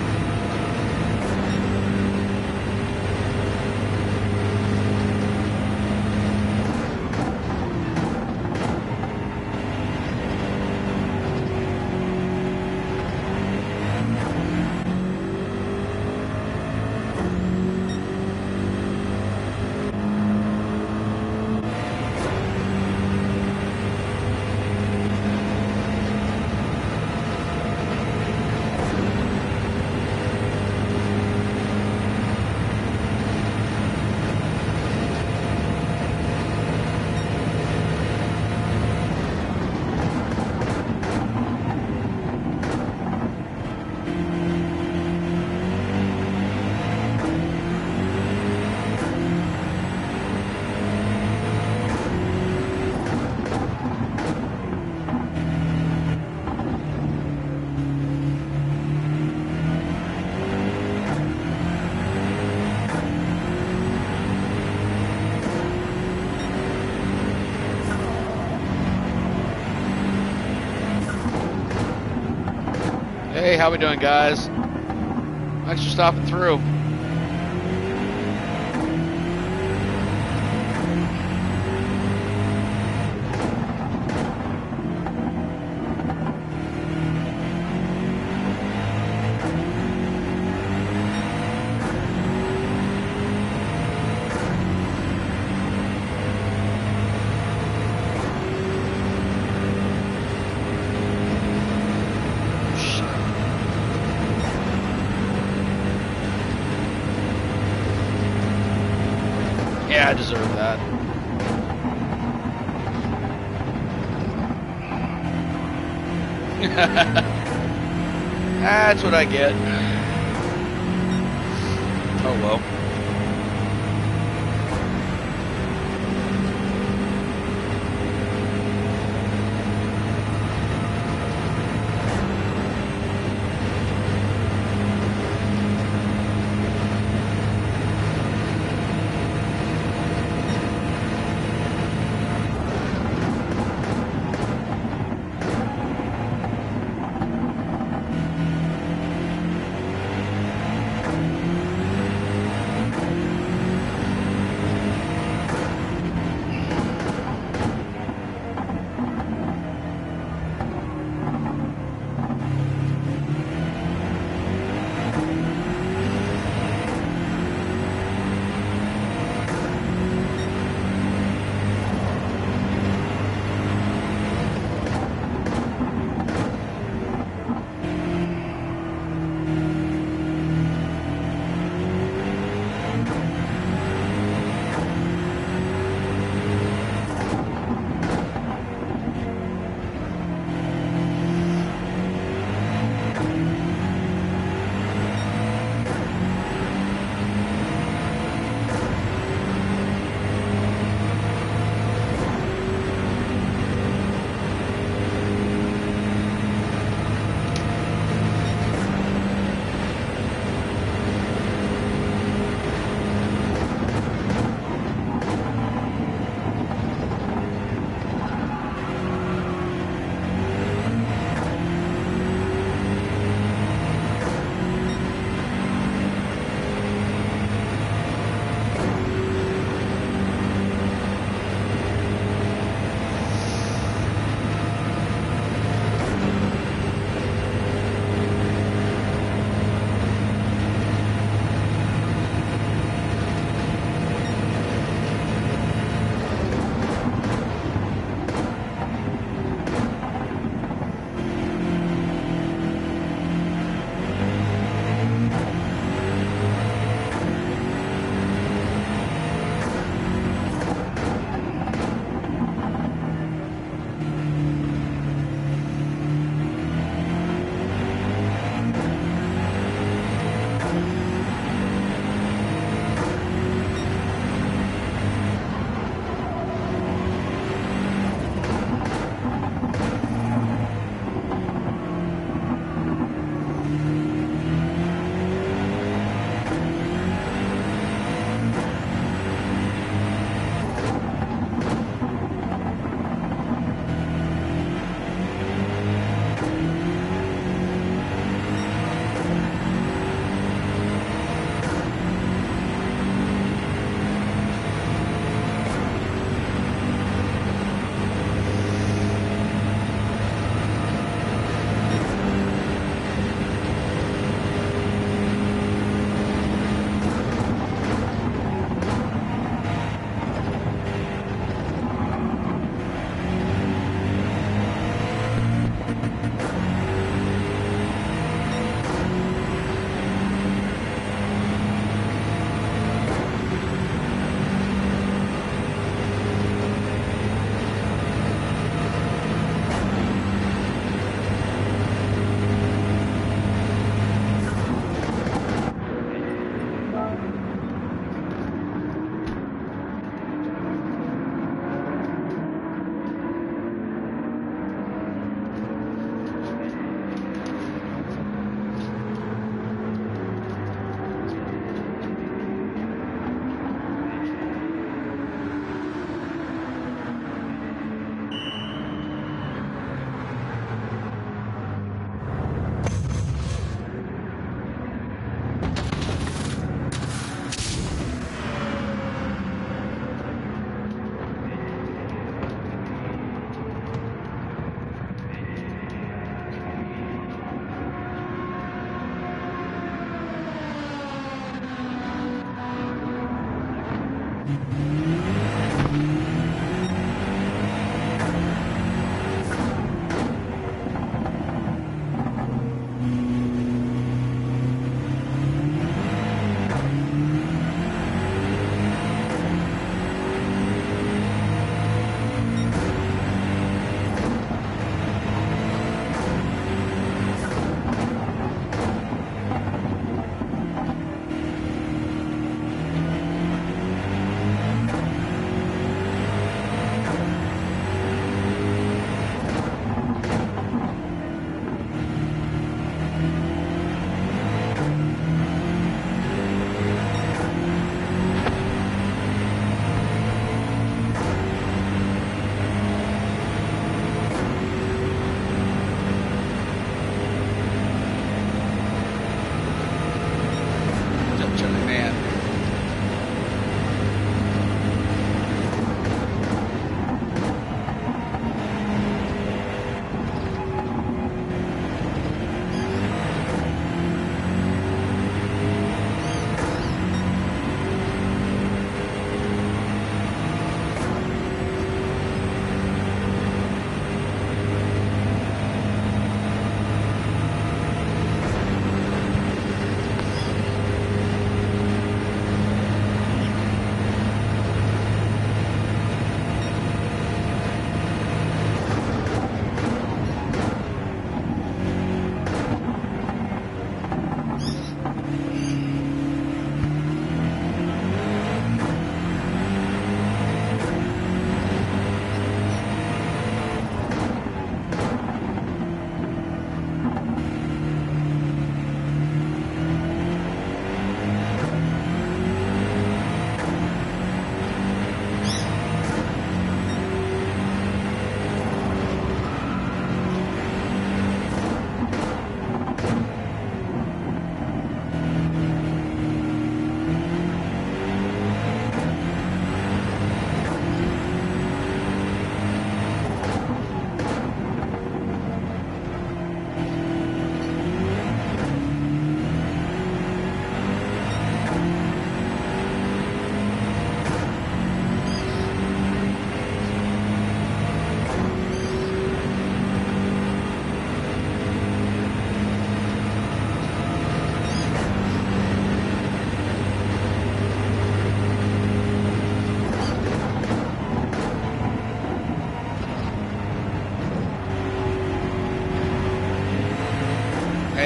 Hey, how we doing, guys? Thanks for stopping through. Yeah, I deserve that. That's what I get. Oh well.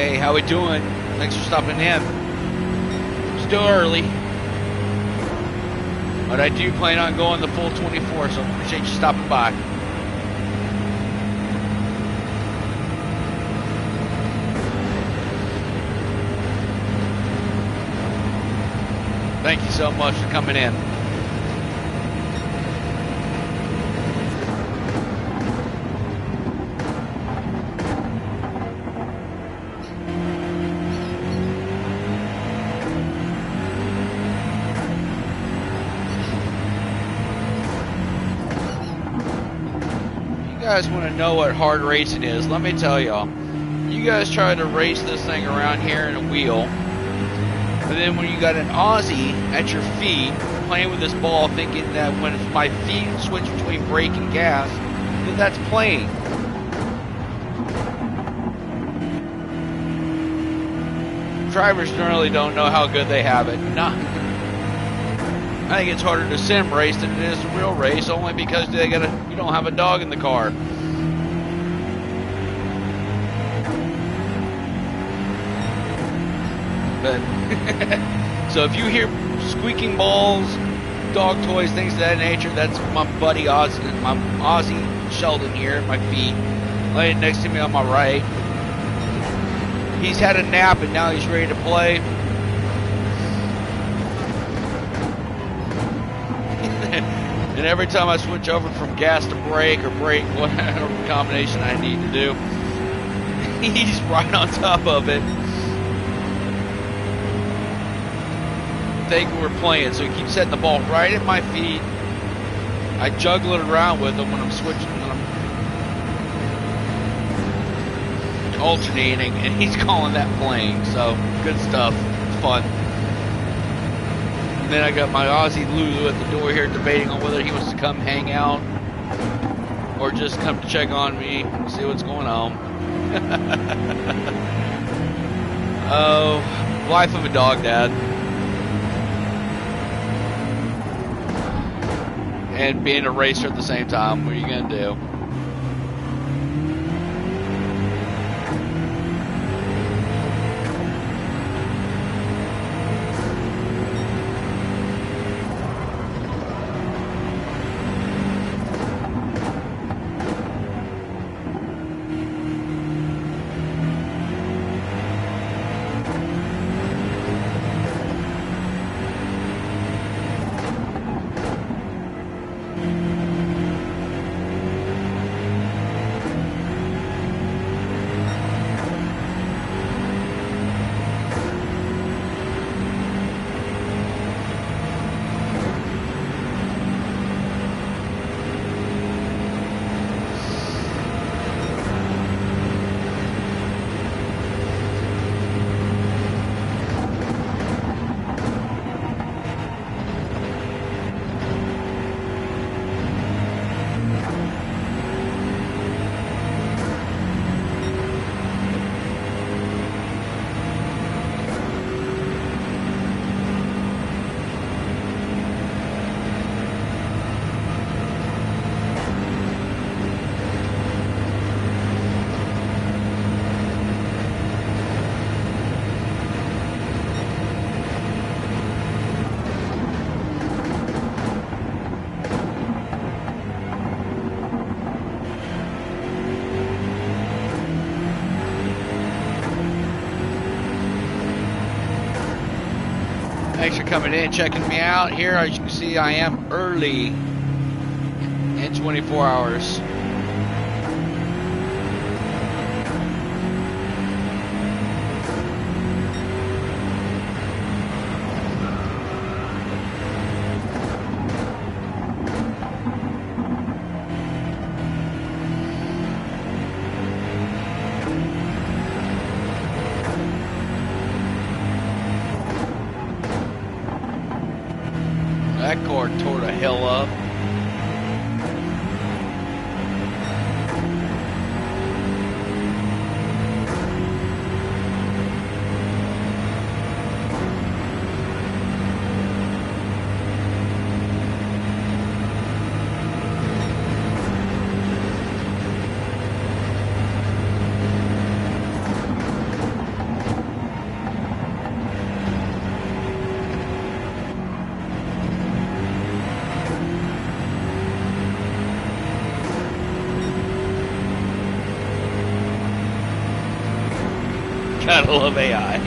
Hey, how we doing? Thanks for stopping in. Still early. But I do plan on going the full 24, so I appreciate you stopping by. Thank you so much for coming in. You guys want to know what hard racing is? Let me tell y'all. You guys try to race this thing around here in a wheel. But then when you got an Aussie at your feet playing with this ball thinking that when my feet switch between brake and gas, then that's playing. Drivers generally don't know how good they have it. Nah. I think it's harder to sim race than it is to real race, only because you don't have a dog in the car. But so if you hear squeaking balls, dog toys, things of that nature, that's my buddy Ozzy Sheldon here at my feet, laying next to me on my right. He's had a nap and now he's ready to play. And every time I switch over from gas to brake or brake, whatever combination I need to do, he's right on top of it. Thinking we're playing, so he keeps setting the ball right at my feet. I juggle it around with him when I'm switching, when I'm alternating, and he's calling that playing. So good stuff. It's fun. And then I got my Aussie Lulu at the door here debating on whether he wants to come hang out or just come to check on me and see what's going on. Oh, life of a dog dad. And being a racer at the same time. What are you going to do? Thanks for coming in, checking me out. Here, as you can see, I am early in 24 hours. That cord tore the hell up. Gotta love AI.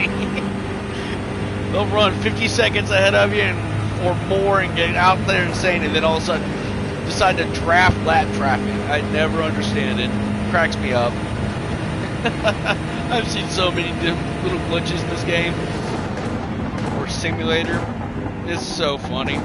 They'll run 50 seconds ahead of you or more and get out there insane, and then all of a sudden decide to draft lap traffic. I never understand it. Cracks me up. I've seen so many little glitches in this game or simulator. It's so funny.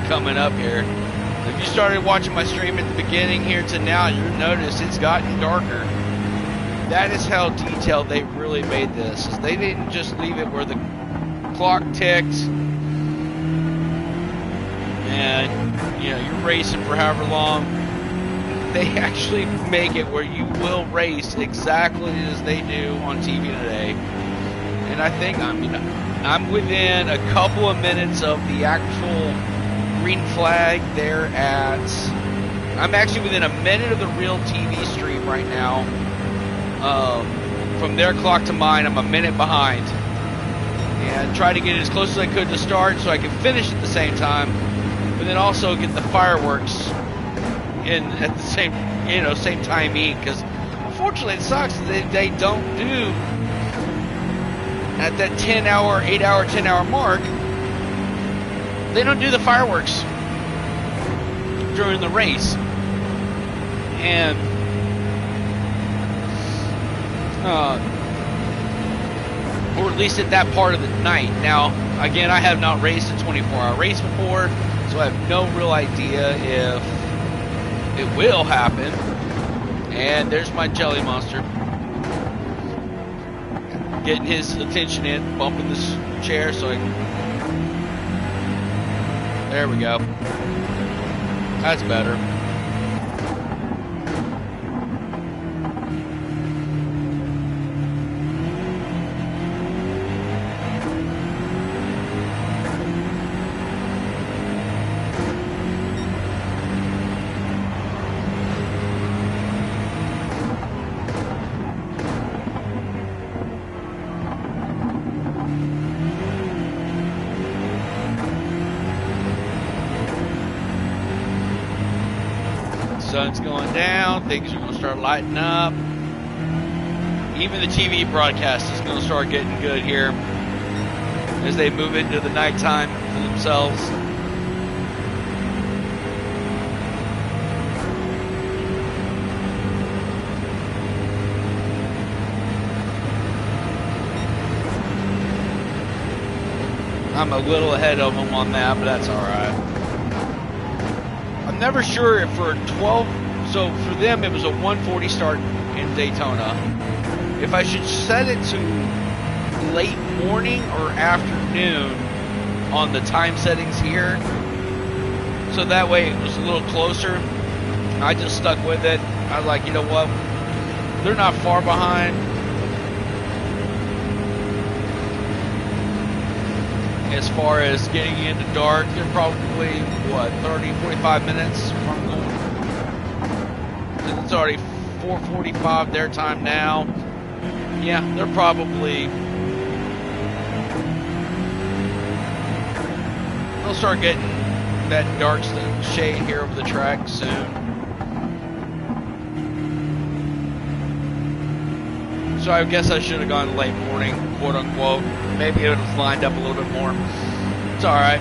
Coming up here. If you started watching my stream at the beginning here to now, you'll notice it's gotten darker. That is how detailed they really made this. Is they didn't just leave it where the clock ticks and you know you're racing for however long. They actually make it where you will race exactly as they do on TV today. And I think I'm within a couple of minutes of the actual green flag there at... I'm actually within a minute of the real TV stream right now. From their clock to mine, I'm a minute behind. And try to get as close as I could to start so I can finish at the same time. But then also get the fireworks in at the same timing. Because unfortunately it sucks that they don't do at that 10-hour, 8-hour, 10-hour mark. They don't do the fireworks during the race. And or at least at that part of the night. Now, again, I have not raced a 24-hour race before, so I have no real idea if it will happen. And there's my jelly monster. Getting his attention in, bumping this chair so I can... There we go. That's better. Sun's going down, things are going to start lighting up. Even the TV broadcast is going to start getting good here as they move into the nighttime for themselves. I'm a little ahead of them on that, but that's all right. I'm never sure if for 12, so for them it was a 1:40 start in Daytona. If I should set it to late morning or afternoon on the time settings here, so that way it was a little closer. I just stuck with it. I was like, you know what? They're not far behind. As far as getting into dark, they're probably, what, 30, 45 minutes from going. It's already 4:45 their time now. Yeah, they're probably... They'll start getting that dark shade here over the track soon. So I guess I should have gone late morning, quote unquote. Maybe it was lined up a little bit more. It's alright.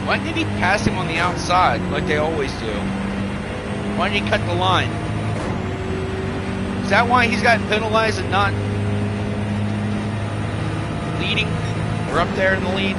Why did he pass him on the outside like they always do? Why did he cut the line? Is that why he's gotten penalized and not leading? Or up there in the lead?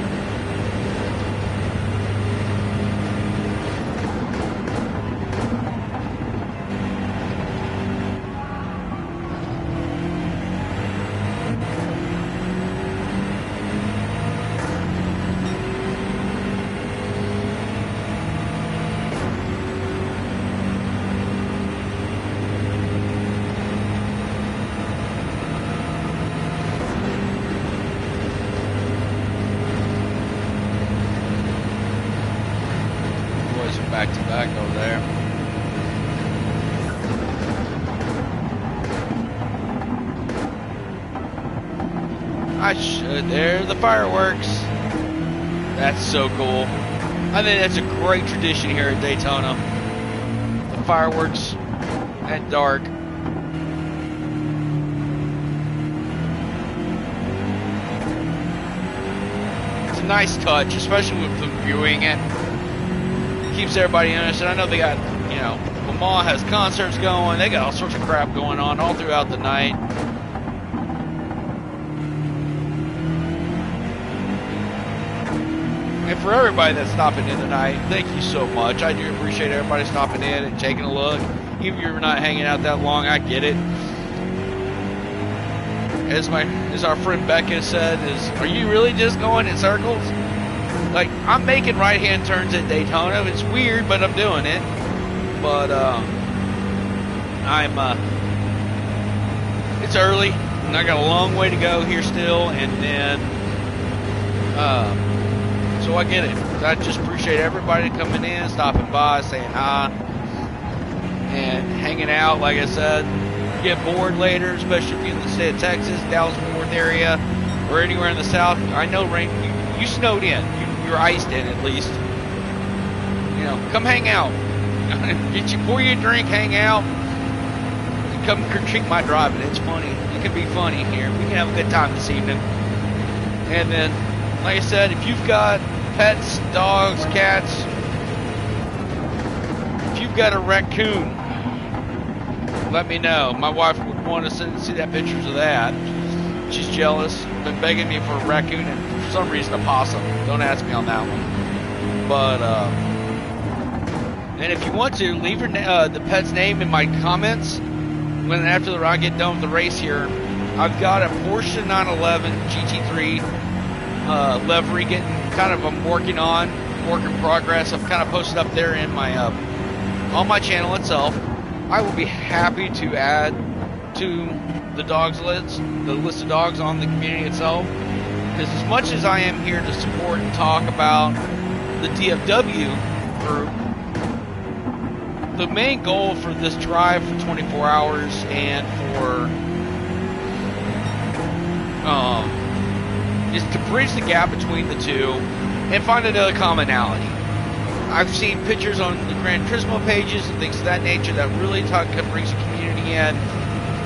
There are the fireworks. That's so cool. I think that's a great tradition here at Daytona. The fireworks at dark. It's a nice touch, especially with them viewing it. Keeps everybody interested. I know they got, you know, Lamar has concerts going. They got all sorts of crap going on all throughout the night. And for everybody that's stopping in tonight, thank you so much. I do appreciate everybody stopping in and taking a look. Even if you're not hanging out that long, I get it. As our friend Becca said, are you really just going in circles? Like, I'm making right-hand turns at Daytona. It's weird, but I'm doing it. But it's early, and I got a long way to go here still, and then so I get it. I just appreciate everybody coming in, stopping by, saying hi, and hanging out. Like I said, get bored later, especially if you're in the state of Texas, Dallas-Fort Worth area, or anywhere in the South. I know rain. You snowed in. You're iced in at least. You know, come hang out. Pour you a drink, hang out. Come critique my driving. It's funny. It can be funny here. We can have a good time this evening. And then, like I said, if you've got pets, dogs, cats, if you've got a raccoon, let me know. My wife would want to see that pictures of that. She's jealous. Been begging me for a raccoon and for some reason a possum. Don't ask me on that one. But and if you want to, leave your the pet's name in my comments. When after I get done with the race here, I've got a Porsche 911 GT3 livery I'm working on, work in progress. I've kind of posted up there in my on my channel itself. I will be happy to add to the dogs list, the list of dogs on the community itself. Because as much as I am here to support and talk about the DFW group, the main goal for this drive for 24 hours and for is to bridge the gap between the two and find another commonality. I've seen pictures on the Gran Turismo pages and things of that nature that really brings the community in.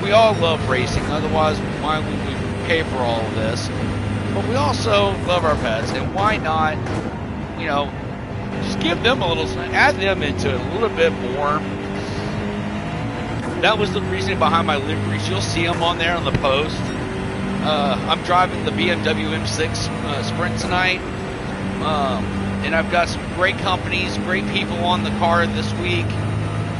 We all love racing, otherwise why would we pay for all of this? But we also love our pets, and why not, you know, just give them a little, add them into it a little bit more. That was the reason behind my liveries. You'll see them on there on the post. I'm driving the BMW M6 Sprint tonight, and I've got some great companies, great people on the car this week.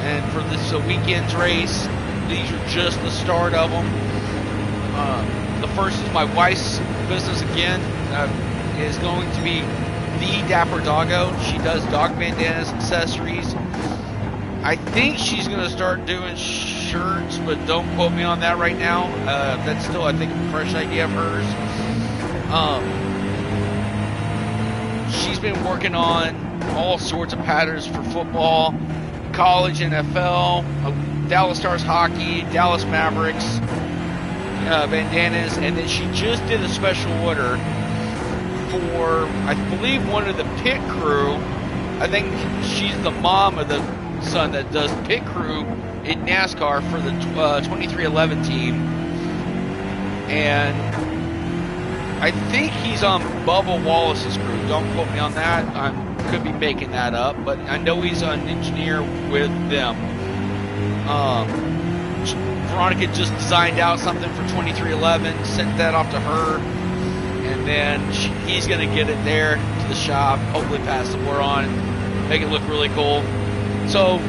And for this weekend's race, these are just the start of them. The first is my wife's business again. Is going to be the Dapper Doggo. She does dog bandanas, accessories. I think she's going to start doing shirts, but don't quote me on that right now. That's still, I think, a fresh idea of hers. She's been working on all sorts of patterns for football, college, NFL, Dallas Stars hockey, Dallas Mavericks, bandanas, and then she just did a special order for, I believe, one of the pit crew. I think she's the mom of the son that does pit crew in NASCAR for the 2311 team, and I think he's on Bubba Wallace's crew. Don't quote me on that. I could be making that up, but I know he's an engineer with them. Veronica just designed out something for 2311, sent that off to her, and then he's going to get it there to the shop, hopefully pass the word on, make it look really cool. So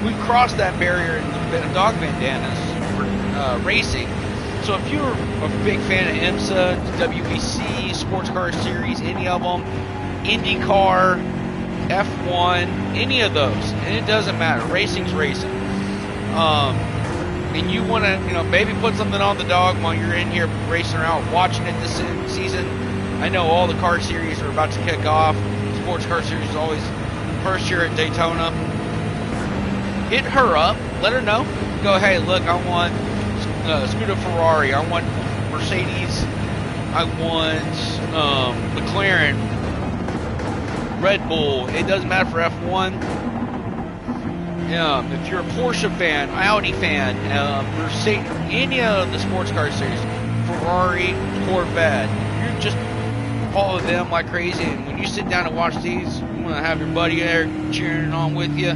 we crossed that barrier in the dog bandanas for racing. So if you're a big fan of IMSA, WBC, Sports Car Series, any of them, IndyCar, F1, any of those, and it doesn't matter. Racing's racing. And you want to, maybe put something on the dog while you're in here racing around, watching it this season. I know all the car series are about to kick off. Sports Car Series is always first year at Daytona. Hit her up, let her know. Go, hey, look, I want Scuderia Ferrari, I want Mercedes I want McLaren, Red Bull. It doesn't matter for F1. If you're a Porsche fan, Audi fan, Mercedes, any of the sports car series, Ferrari, Corvette, you just follow them like crazy. And when you sit down and watch these, you want to have your buddy there cheering on with you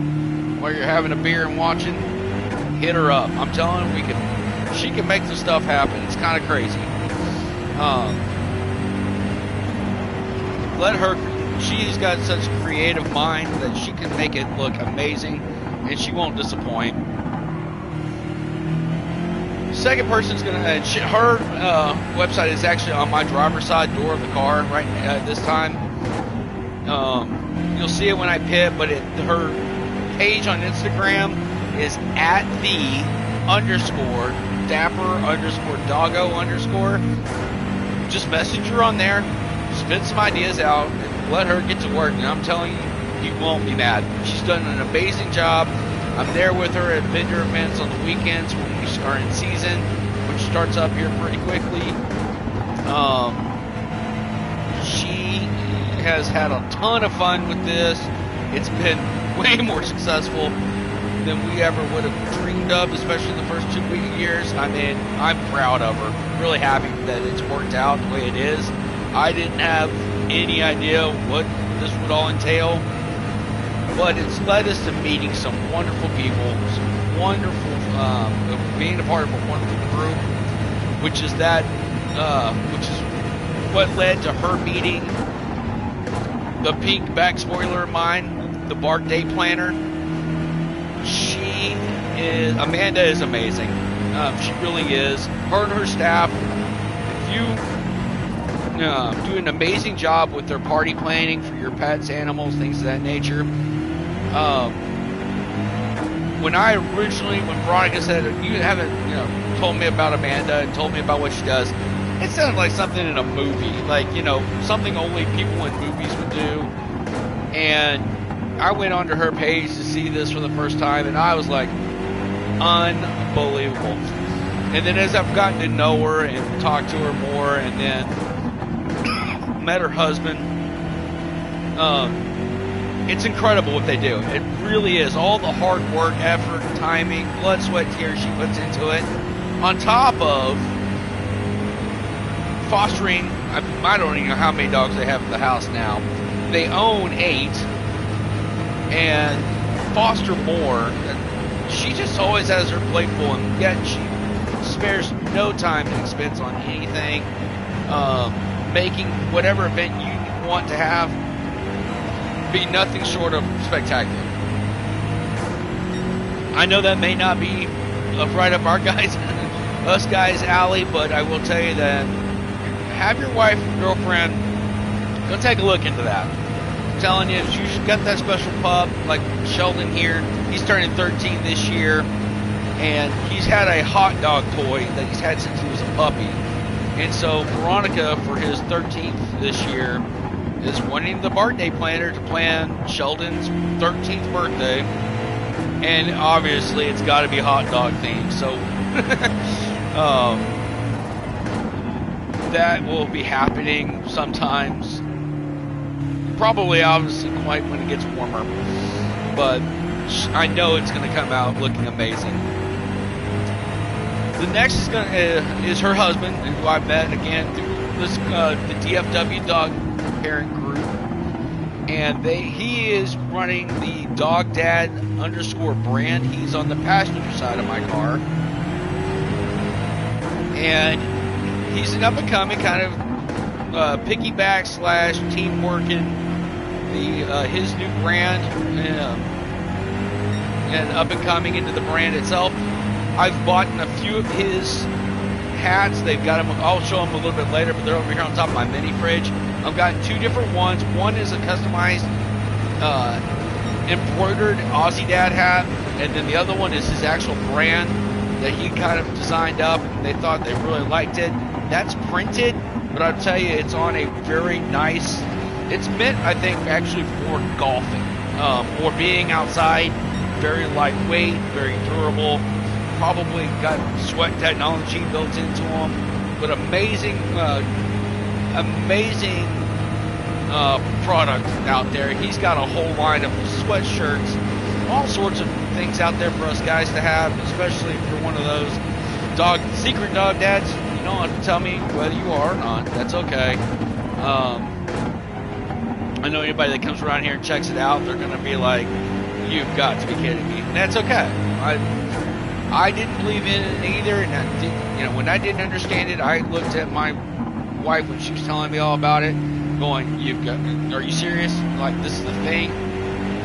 while you're having a beer and watching. Hit her up. I'm telling her she can make some stuff happen. It's kind of crazy. Let her. She's got such a creative mind that she can make it look amazing, and she won't disappoint. Second person's gonna. Her website is actually on my driver's side door of the car right this time. You'll see it when I pit, but her page on Instagram is at the _dapper_doggo_. Just message her on there, spit some ideas out, and let her get to work. And I'm telling you, you won't be mad. She's done an amazing job. I'm there with her at vendor events on the weekends when we are in season, which starts up here pretty quickly. She has had a ton of fun with this. It's been way more successful than we ever would have dreamed of, especially the first 2 years. I mean, I'm proud of her. Really happy that it's worked out the way it is. I didn't have any idea what this would all entail, but it's led us to meeting some wonderful people, some wonderful, being a part of a wonderful group, which is what led to her meeting the pink back spoiler of mine, the Bart Day Planner. Amanda is amazing. She really is. Her and her staff, you do an amazing job with their party planning for your pets, animals, things of that nature. When Veronica said, you haven't, told me about Amanda and told me about what she does, it sounded like something in a movie, like, something only people in movies would do. And I went onto her page to see this for the first time, and I was like, unbelievable. And then as I've gotten to know her and talked to her more, and then met her husband, it's incredible what they do. It really is. All the hard work, effort, timing, blood, sweat, tears she puts into it, on top of fostering. I don't even know how many dogs they have at the house now. They own 8 and foster more. She just always has her plate full, and yet she spares no time and expense on anything. Making whatever event you want to have be nothing short of spectacular. I know that may not be right up our guys, us guys' alley, but I will tell you that have your wife or girlfriend go take a look into that. I'm telling you, if you've got that special pup, like Sheldon here, he's turning 13 this year, and he's had a hot dog toy that he's had since he was a puppy. And so Veronica, for his 13th this year, is wanting the Bart Day Planner to plan Sheldon's 13th birthday. And obviously it's got to be hot dog themed. So that will be happening sometimes. Probably, obviously, quite when it gets warmer. But I know it's going to come out looking amazing. The next is her husband, who I met again through this the DFW Dog Parent Group, and he is running the Dog Dad _ brand. He's on the passenger side of my car, and he's an up and coming kind of piggyback / team working his new brand and up and coming into the brand itself. I've bought a few of his hats. They've got them. I'll show them a little bit later, but they're over here on top of my mini fridge. I've got 2 different ones. One is a customized embroidered Aussie Dad hat, and then the other one is his actual brand that he kind of designed up, and they thought they really liked it. That's printed, but I'll tell you, it's on a very nice. It's meant, I think, actually for golfing or being outside. Very lightweight, very durable. Probably got sweat technology built into them, but amazing amazing product out there. He's got a whole line of sweatshirts, all sorts of things out there for us guys to have, especially if you're one of those secret dog dads. You don't have to tell me whether you are or not. That's okay. I know anybody that comes around here and checks it out, they're going to be like, you've got to be kidding me. And that's okay. I didn't believe in it either, and when I didn't understand it, I looked at my wife when she was telling me all about it, going, are you serious? Like, this is the thing?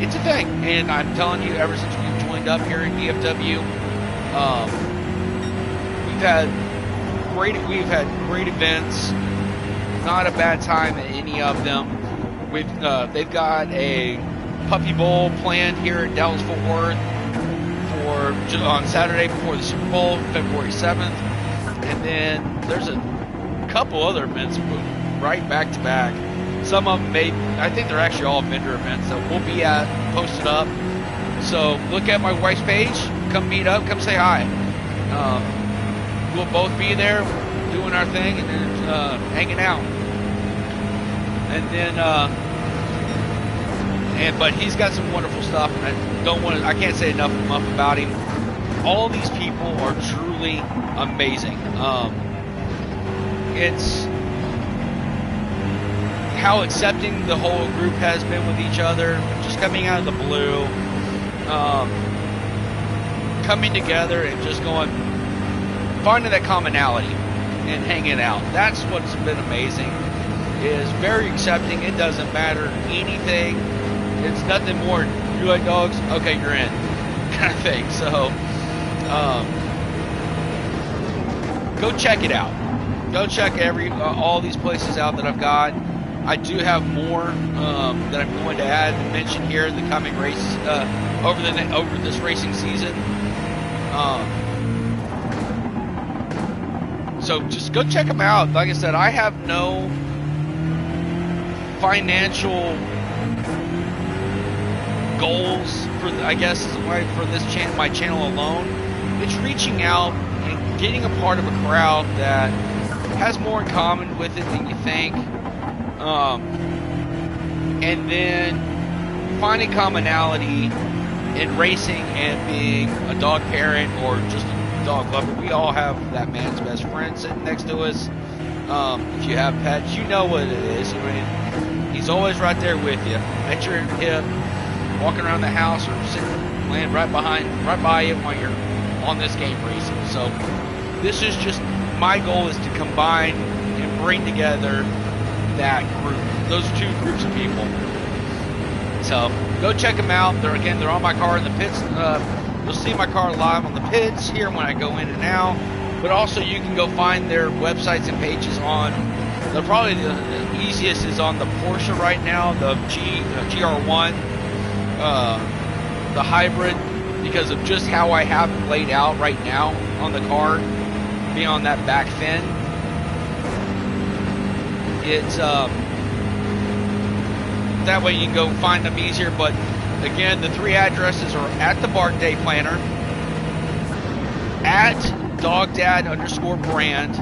It's a thing. And I'm telling you, ever since we've joined up here in DFW, we've had great events. Not a bad time at any of them. They've got a puppy bowl planned here at Dallas Fort Worth on Saturday before the Super Bowl, February 7th, and then there's a couple other events right back to back. Some of them I think they're actually all vendor events that we'll be posted up. So look at my wife's page, come meet up, come say hi. We'll both be there doing our thing and then hanging out. And then but he's got some wonderful stuff, and I can't say enough about him. All these people are truly amazing. It's how accepting the whole group has been with each other, just coming out of the blue, coming together and just finding that commonality and hanging out. That's what's been amazing. Is very accepting. It doesn't matter anything. It's nothing more. You like dogs? Okay, you're in, kind of thing. So, go check it out. Go check all these places out that I've got. I do have more that I'm going to add and mention here in the coming races over this racing season. So just go check them out. Like I said, I have no financial goals for this my channel alone. It's reaching out and getting a part of a crowd that has more in common with it than you think, and then finding commonality in racing and being a dog parent or just a dog lover. We all have that man's best friend sitting next to us. If you have pets, you know what it is. I mean, he's always right there with you, at your hip, walking around the house or sitting, laying right by you while you're on this game racing. So this is just, my goal is to combine and bring together that group, those two groups of people. So go check them out. They're on my car in the pits. You'll see my car live on the pits here when I go in and out. But also you can go find their websites and pages on. Probably the easiest is on the Porsche right now, the GR1, the hybrid, because of just how I have it laid out right now on the car, being on that back fin. It's that way you can go find them easier. But again, the three addresses are at the Bart Day Planner, at dogdad_brand,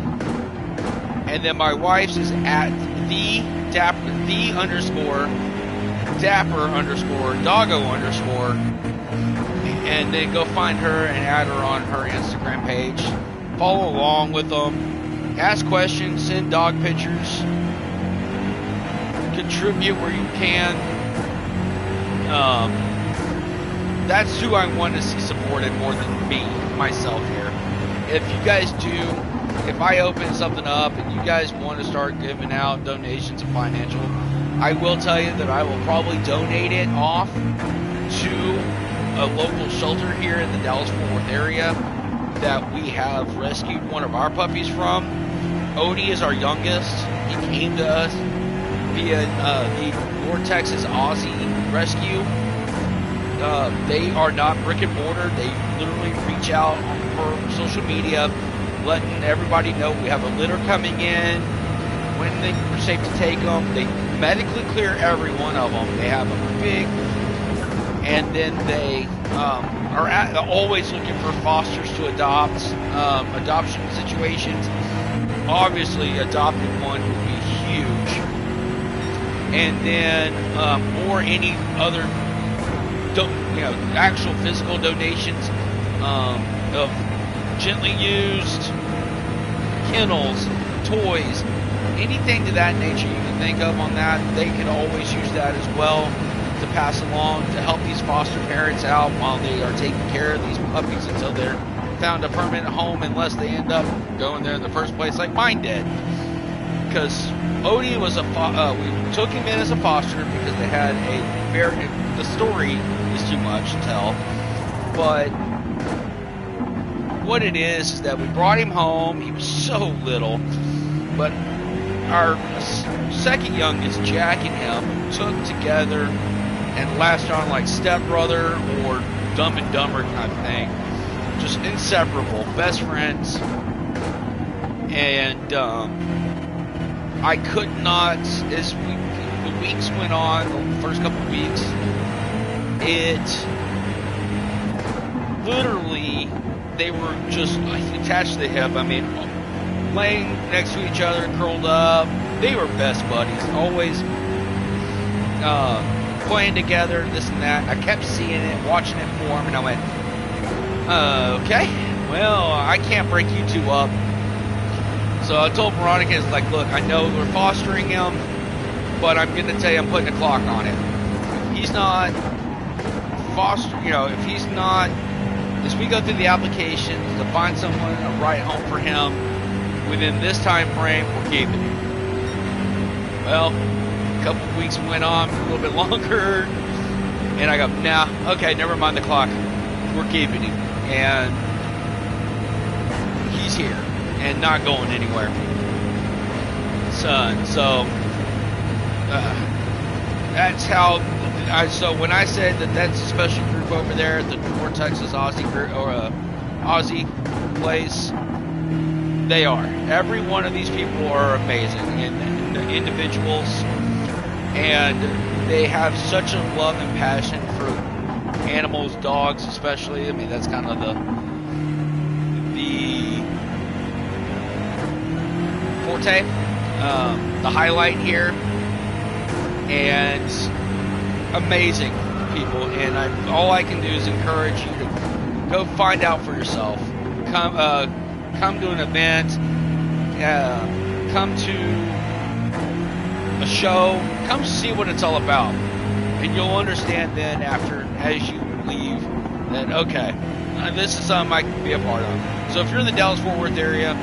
and then my wife's is at the _dapper_doggo_, and then go find her and add her on her Instagram page. Follow along with them, ask questions, send dog pictures, contribute where you can. That's who I want to see supported more than myself here. If you guys if I open something up and you guys want to start giving out donations and financial, I will tell you that I will probably donate it off to a local shelter here in the Dallas-Fort Worth area that we have rescued one of our puppies from. Odie is our youngest. He came to us via the North Texas Aussie Rescue. They are not brick and mortar. They literally reach out for social media, letting everybody know we have a litter coming in, when they're safe to take them. They medically clear every one of them. They have a big, and then they are always looking for fosters to adopt, adoption situations. Obviously, adopting one would be huge. and then or any other actual physical donations of gently used kennels, toys, anything to that nature you can think of on that. They can always use that as well to pass along to help these foster parents out while they are taking care of these puppies until they're found a permanent home, unless they end up going there in the first place like mine did. Because Odie was we took him in as a foster because they had the story is too much to tell, but what it is that we brought him home. He was so little, but our second youngest, Jack and him, took together and latched on like stepbrother or Dumb and Dumber kind of thing. Just inseparable, best friends. And I could not, as the weeks went on, the first couple of weeks, it literally, they were just attached to the hip. I mean, laying next to each other, curled up. They were best buddies, always playing together, this and that. I kept seeing it, watching it form, and I went, okay, well, I can't break you two up. So I told Veronica, it's like, look, I know we're fostering him, but I'm going to tell you, I'm putting a clock on it. If he's not if he's not, as we go through the applications to find someone, a right home for him, within this time frame, we're keeping him. Well, a couple of weeks went on, a little bit longer, and I go, nah, okay, never mind the clock. We're keeping him. And he's here and not going anywhere. So that's how. So when I said that that's a special group over there at the North Texas Aussie group, or Aussie place, they are. Every one of these people are amazing and individuals, and they have such a love and passion for animals, dogs especially. I mean, that's kind of the forte, the highlight here. And amazing people, and all I can do is encourage you to go find out for yourself. Come to an event, come to a show, come see what it's all about, and you'll understand then as you leave that, okay, this is something I can be a part of. So if you're in the Dallas-Fort Worth area,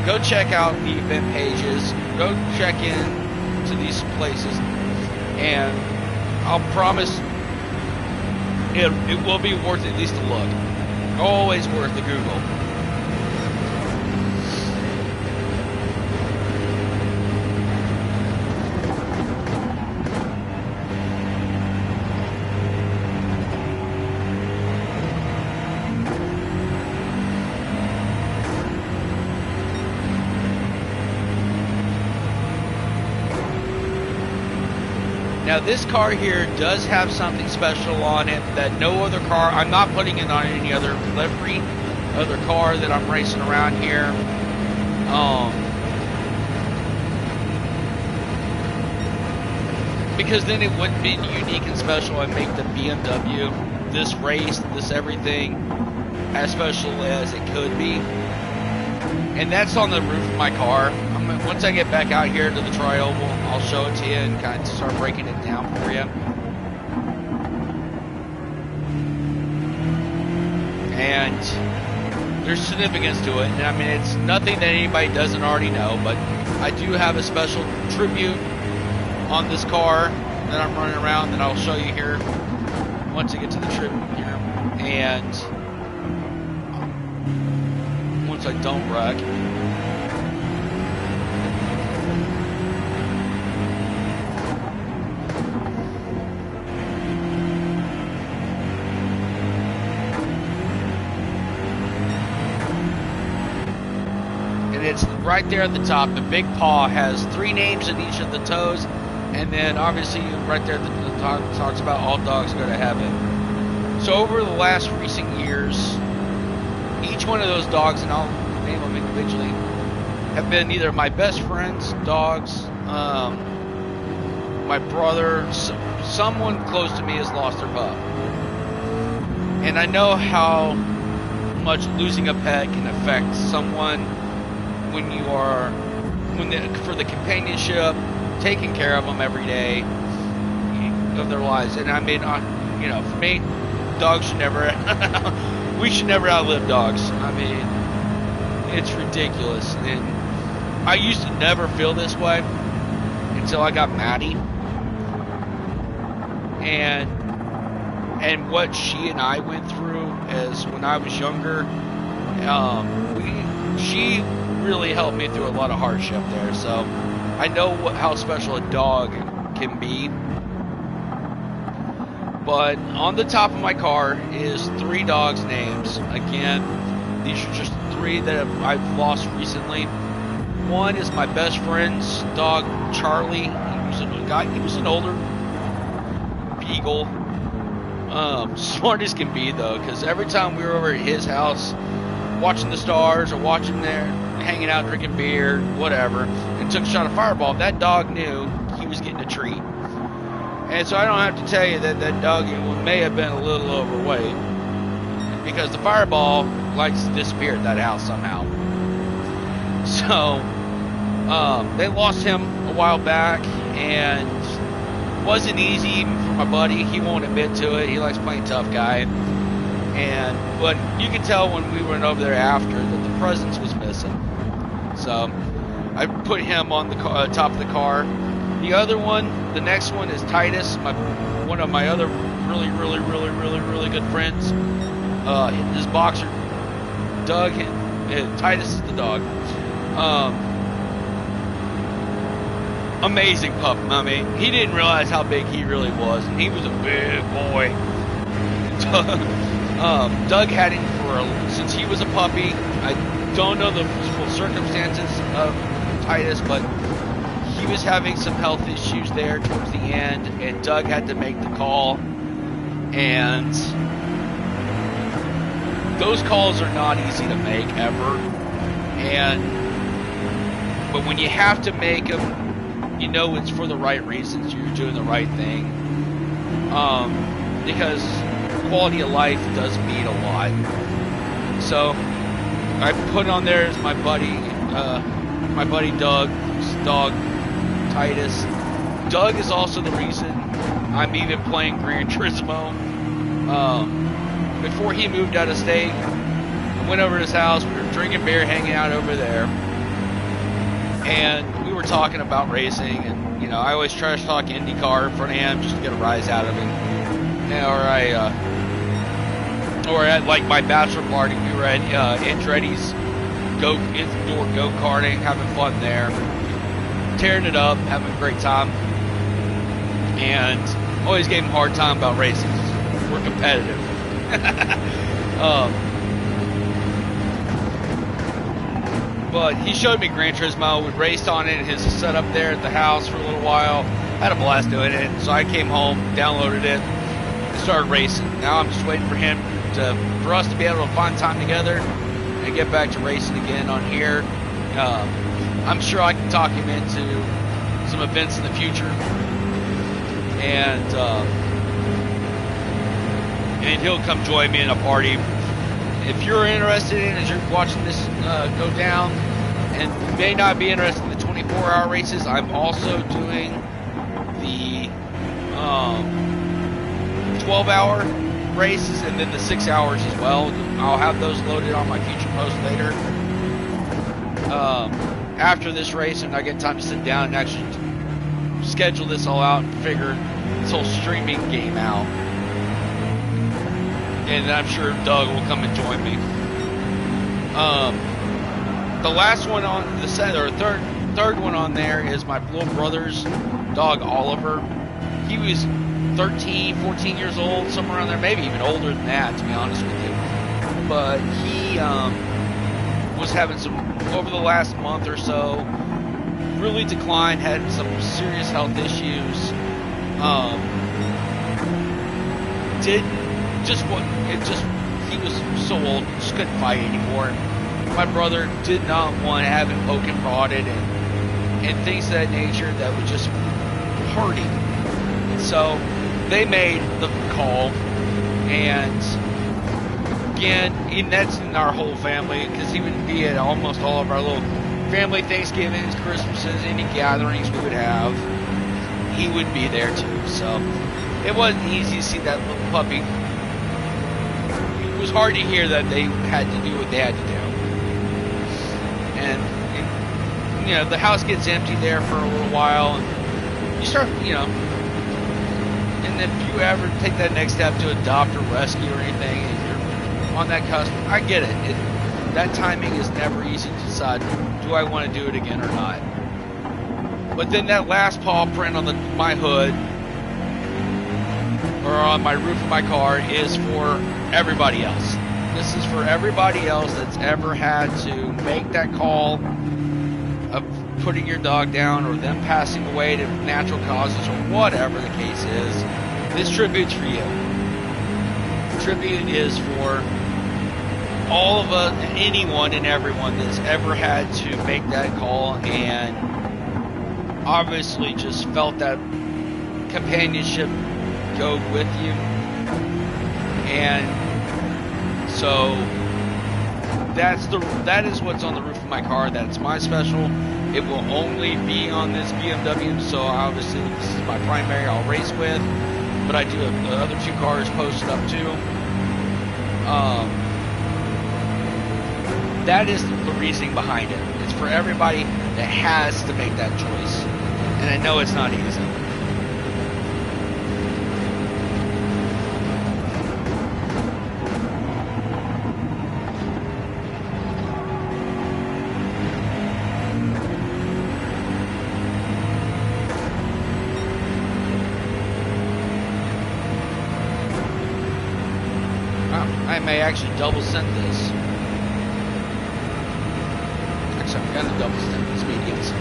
go check out the event pages, go check in to these places, and I'll promise it will be worth at least a look. Always worth the Google. Now this car here does have something special on it that no other car, I'm not putting it on any other livery, other car that I'm racing around here. Because then it wouldn't be unique and special and make the BMW, this race, this everything, as special as it could be. And that's on the roof of my car. Once I get back out here to the tri-oval, I'll show it to you and kind of start breaking it down for you. And there's significance to it. And I mean, it's nothing that anybody doesn't already know, but I do have a special tribute on this car that I'm running around that I'll show you here once I get to the tribute here. And once I don't wreck. It's right there at the top. The big paw has 3 names in each of the toes, and then obviously right there at the top talks about all dogs go to heaven. So over the last recent years, each one of those dogs, and I'll name them individually, have been either my best friends, dogs, my brother, someone close to me has lost their pup. And I know how much losing a pet can affect someone when you are, for the companionship, taking care of them every day of their lives. And I mean, you know, for me, dogs should never, we should never outlive dogs. I mean, it's ridiculous. And I used to never feel this way until I got Maddie. And what she and I went through as when I was younger, she really helped me through a lot of hardship there. So I know how special a dog can be. But on the top of my car is 3 dogs' names. Again, these are just 3 that I've lost recently. One is my best friend's dog, Charlie. He was an older beagle. Smart as can be, though, because every time we were over at his house watching the stars or watching there, hanging out, drinking beer, whatever, and took a shot of Fireball, that dog knew he was getting a treat. And so I don't have to tell you that that dog may have been a little overweight, because the Fireball likes to disappear at that house somehow. So they lost him a while back, and wasn't easy even for my buddy. He won't admit to it. He likes playing tough guy. But you could tell when we went over there after that the presence was missing. So I put him on the top of the car. The other one, the next one is Titus, one of my other really good friends. His boxer, Doug. Titus is the dog. Amazing pup. I mean, he didn't realize how big he really was, and he was a big boy. Doug had him since he was a puppy. I don't know the full circumstances of Titus, but he was having some health issues there towards the end, and Doug had to make the call. And those calls are not easy to make ever. But when you have to make them, you know it's for the right reasons. You're doing the right thing. Because quality of life does mean a lot. So I put on there as my buddy Doug's dog, Titus. Doug is also the reason I'm even playing Gran Turismo. Before he moved out of state, I went over to his house. We were drinking beer, hanging out over there. And we were talking about racing, and you know, I always trash talk IndyCar in front of him just to get a rise out of him. Or at like my bachelor party, we were at Andretti's indoor go-karting, having fun there, tearing it up, having a great time, and always gave him a hard time about racing. We're competitive. But he showed me Gran Turismo. We raced on it. His setup there at the house for a little while. Had a blast doing it. So I came home, downloaded it, and started racing. Now I'm just waiting for us to be able to find time together and get back to racing again on here. I'm sure I can talk him into some events in the future, and he'll come join me in a party. If you're interested in, as you're watching this go down, and you may not be interested in the 24-hour races, I'm also doing the 12-hour races and then the 6 hours as well. I'll have those loaded on my future post later. After this race, and I get time to sit down and actually schedule this all out and figure this whole streaming game out. And I'm sure Doug will come and join me. The last one on the set, or third one on there, is my little brother's dog, Oliver. He was 13, 14 years old, somewhere around there, maybe even older than that, to be honest with you. But he was having some, over the last month or so, really declined, had some serious health issues. He was so old, just couldn't fight anymore. My brother did not want to have him poke and prodded and things of that nature that would just party. So they made the call, and again, and that's in our whole family, because he would be at almost all of our little family Thanksgivings, Christmases, any gatherings we would have. He would be there too. So it wasn't easy to see that little puppy. It was hard to hear that they had to do what they had to do. And you know, the house gets empty there for a little while, and you start, you know, and then if you ever take that next step to adopt or rescue or anything, and you're on that cusp, I get it. That timing is never easy to decide, do I want to do it again or not? But then that last paw print on my hood, or on my roof of my car, is for everybody else. This is for everybody else that's ever had to make that call of putting your dog down, or them passing away to natural causes, or whatever the case is. This tribute's for you. The tribute is for all of us, anyone and everyone that's ever had to make that call, and obviously just felt that companionship go with you. And so that is what's on the roof of my car. That's my special. It will only be on this BMW, so obviously this is my primary I'll race with, but I do have the other two cars posted up too. That is the reasoning behind it. It's for everybody that has to make that choice, and I know it's not easy. I may actually double send this. Actually, I'm going to double send these mediums.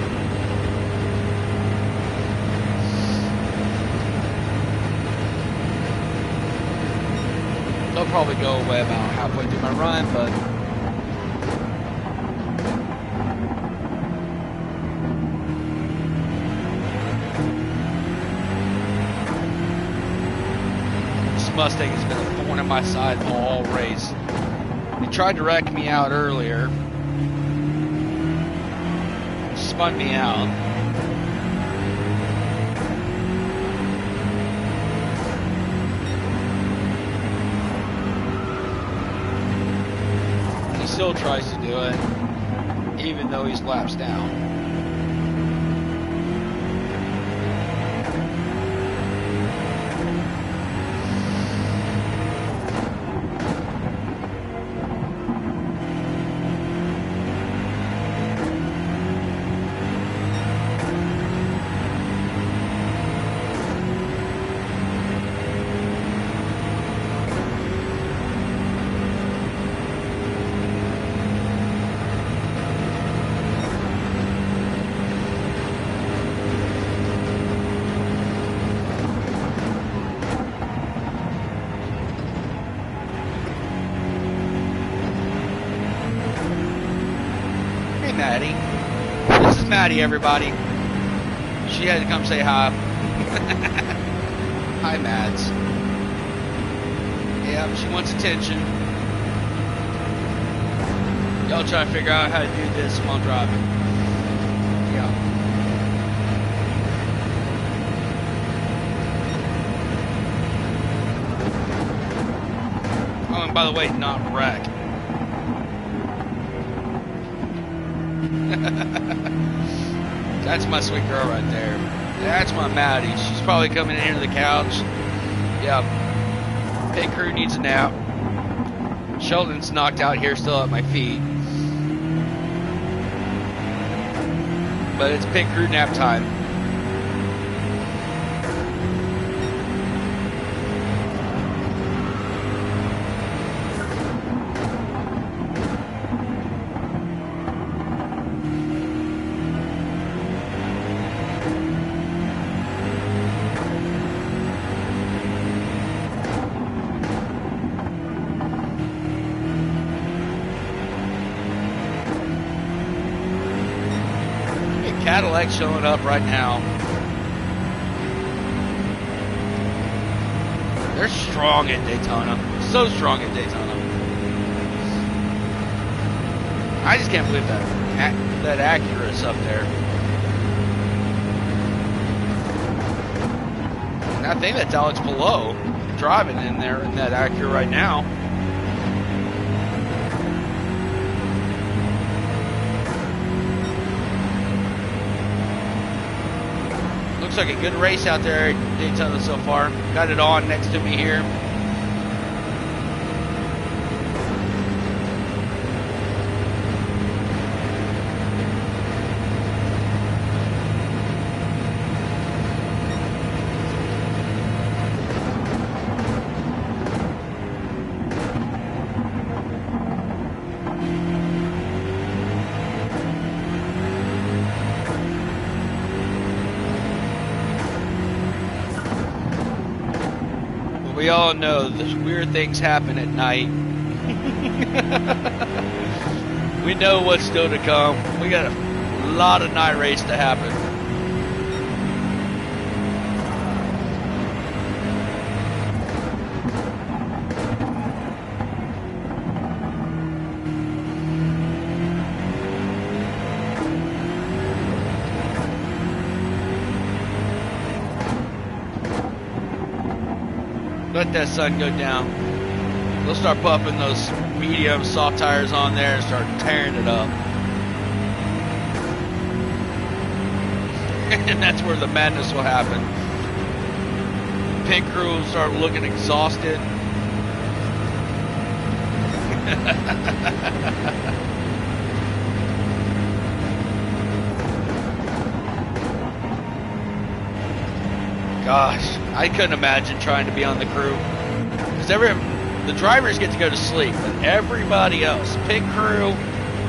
They'll probably go away about halfway through my run, but this Mustang has been a thorn in my side all race. He tried to wreck me out earlier. Spun me out. He still tries to do it, even though he's laps down. Maddie. This is Maddie, everybody. She had to come say hi. Hi, Mads. Yeah, she wants attention. Y'all try to figure out how to do this while driving. Yeah. Oh, and by the way, not wreck. That's my sweet girl right there. That's my Maddie. She's probably coming in here to the couch. Yeah. Pit crew needs a nap. Sheldon's knocked out here, still at my feet. But it's pit crew nap time. Cadillac showing up right now. They're strong at Daytona. So strong at Daytona. I just can't believe that Acura's up there. And I think that's Alex Palou driving in there in that Acura right now. Looks like a good race out there at Daytona so far. Got it on next to me here. We all know that weird things happen at night. We know what's still to come. We got a lot of night race to happen. Let that sun go down. They'll start pumping those medium soft tires on there and start tearing it up. And that's where the madness will happen. Pit crew will start looking exhausted. Gosh, I couldn't imagine trying to be on the crew. Because the drivers get to go to sleep, and everybody else, pit crew,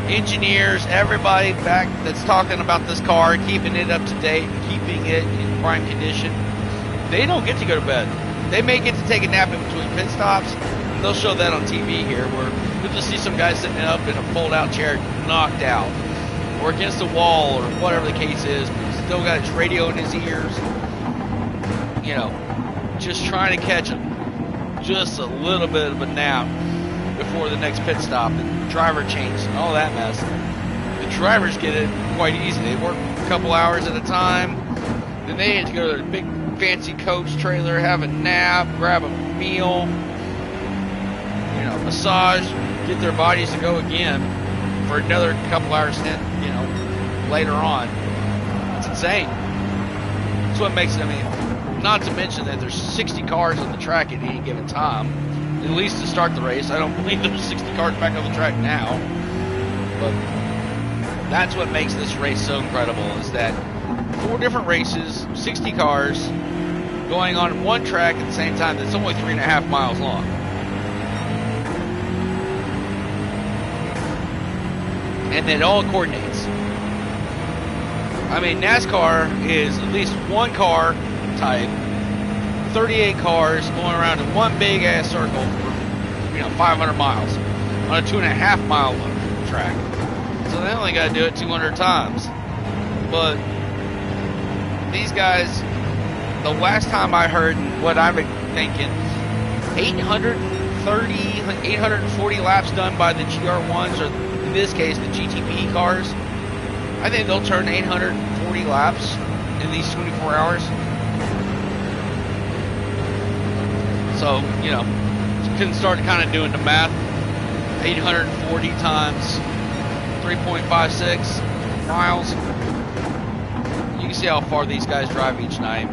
engineers, everybody back that's talking about this car, keeping it up to date, keeping it in prime condition, they don't get to go to bed. They may get to take a nap in between pit stops, and they'll show that on TV here, where you'll just see some guy sitting up in a fold-out chair, knocked out, or against the wall, or whatever the case is, but he's still got his radio in his ears. You know, just trying to catch just a little bit of a nap before the next pit stop and driver change and all that mess. The drivers get it quite easy. They work a couple hours at a time. Then they have to go to their big fancy coach trailer, have a nap, grab a meal, you know, massage, get their bodies to go again for another couple hours, you know, later on. It's insane. That's what makes it, I mean, not to mention that there's 60 cars on the track at any given time, at least to start the race. I don't believe there's 60 cars back on the track now, but that's what makes this race so incredible, is that 4 different races, 60 cars, going on one track at the same time that's only 3.5 miles long. And it all coordinates. I mean, NASCAR is at least one car type, 38 cars going around in one big ass circle for, you know, 500 miles on a 2.5 mile track. So they only got to do it 200 times. But these guys, the last time I heard what I've been thinking, 830, 840 laps done by the GR1s, or in this case the GTP cars. I think they'll turn 840 laps in these 24 hours. So, you know, you can start kind of doing the math. 840 times 3.56 miles. You can see how far these guys drive each night.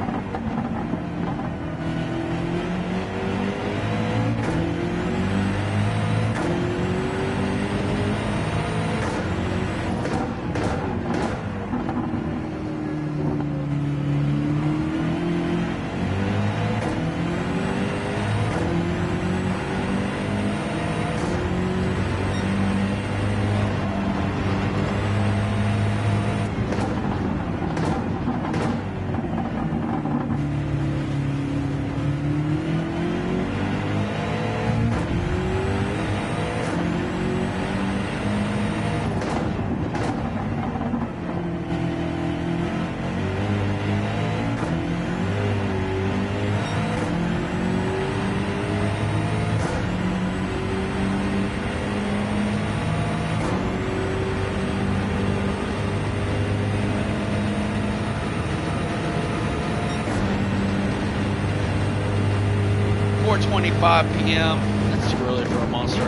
4:25 p.m. That's too early for a monster.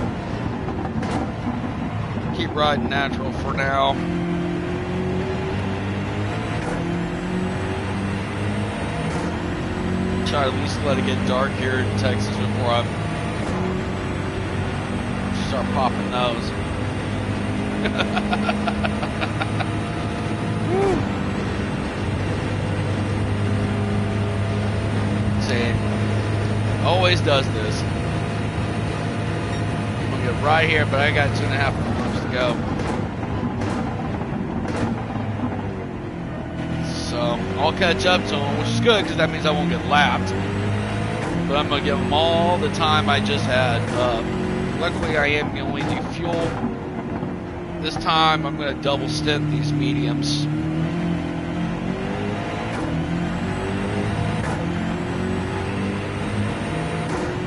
Keep riding natural for now. Try to at least let it get dark here in Texas before I start popping those. See, always does this. I'm gonna get right here, but I got 2.5 hours to go. So I'll catch up to them, which is good because that means I won't get lapped. But I'm gonna give them all the time I just had. Luckily, I am gonna only do fuel. This time, I'm gonna double stint these mediums.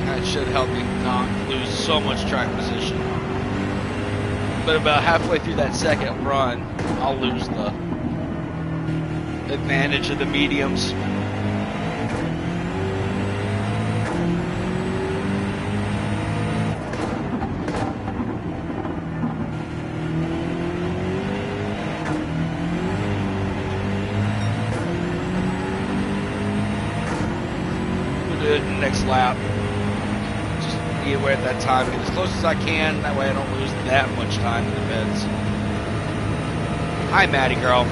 That should help me not lose so much track position. But about halfway through that second run, I'll lose the advantage of the mediums. We'll do it in the next lap. Just be aware at that time, get as close as I can, that way I don't lose that much time in the pits. Hi, Maddie girl.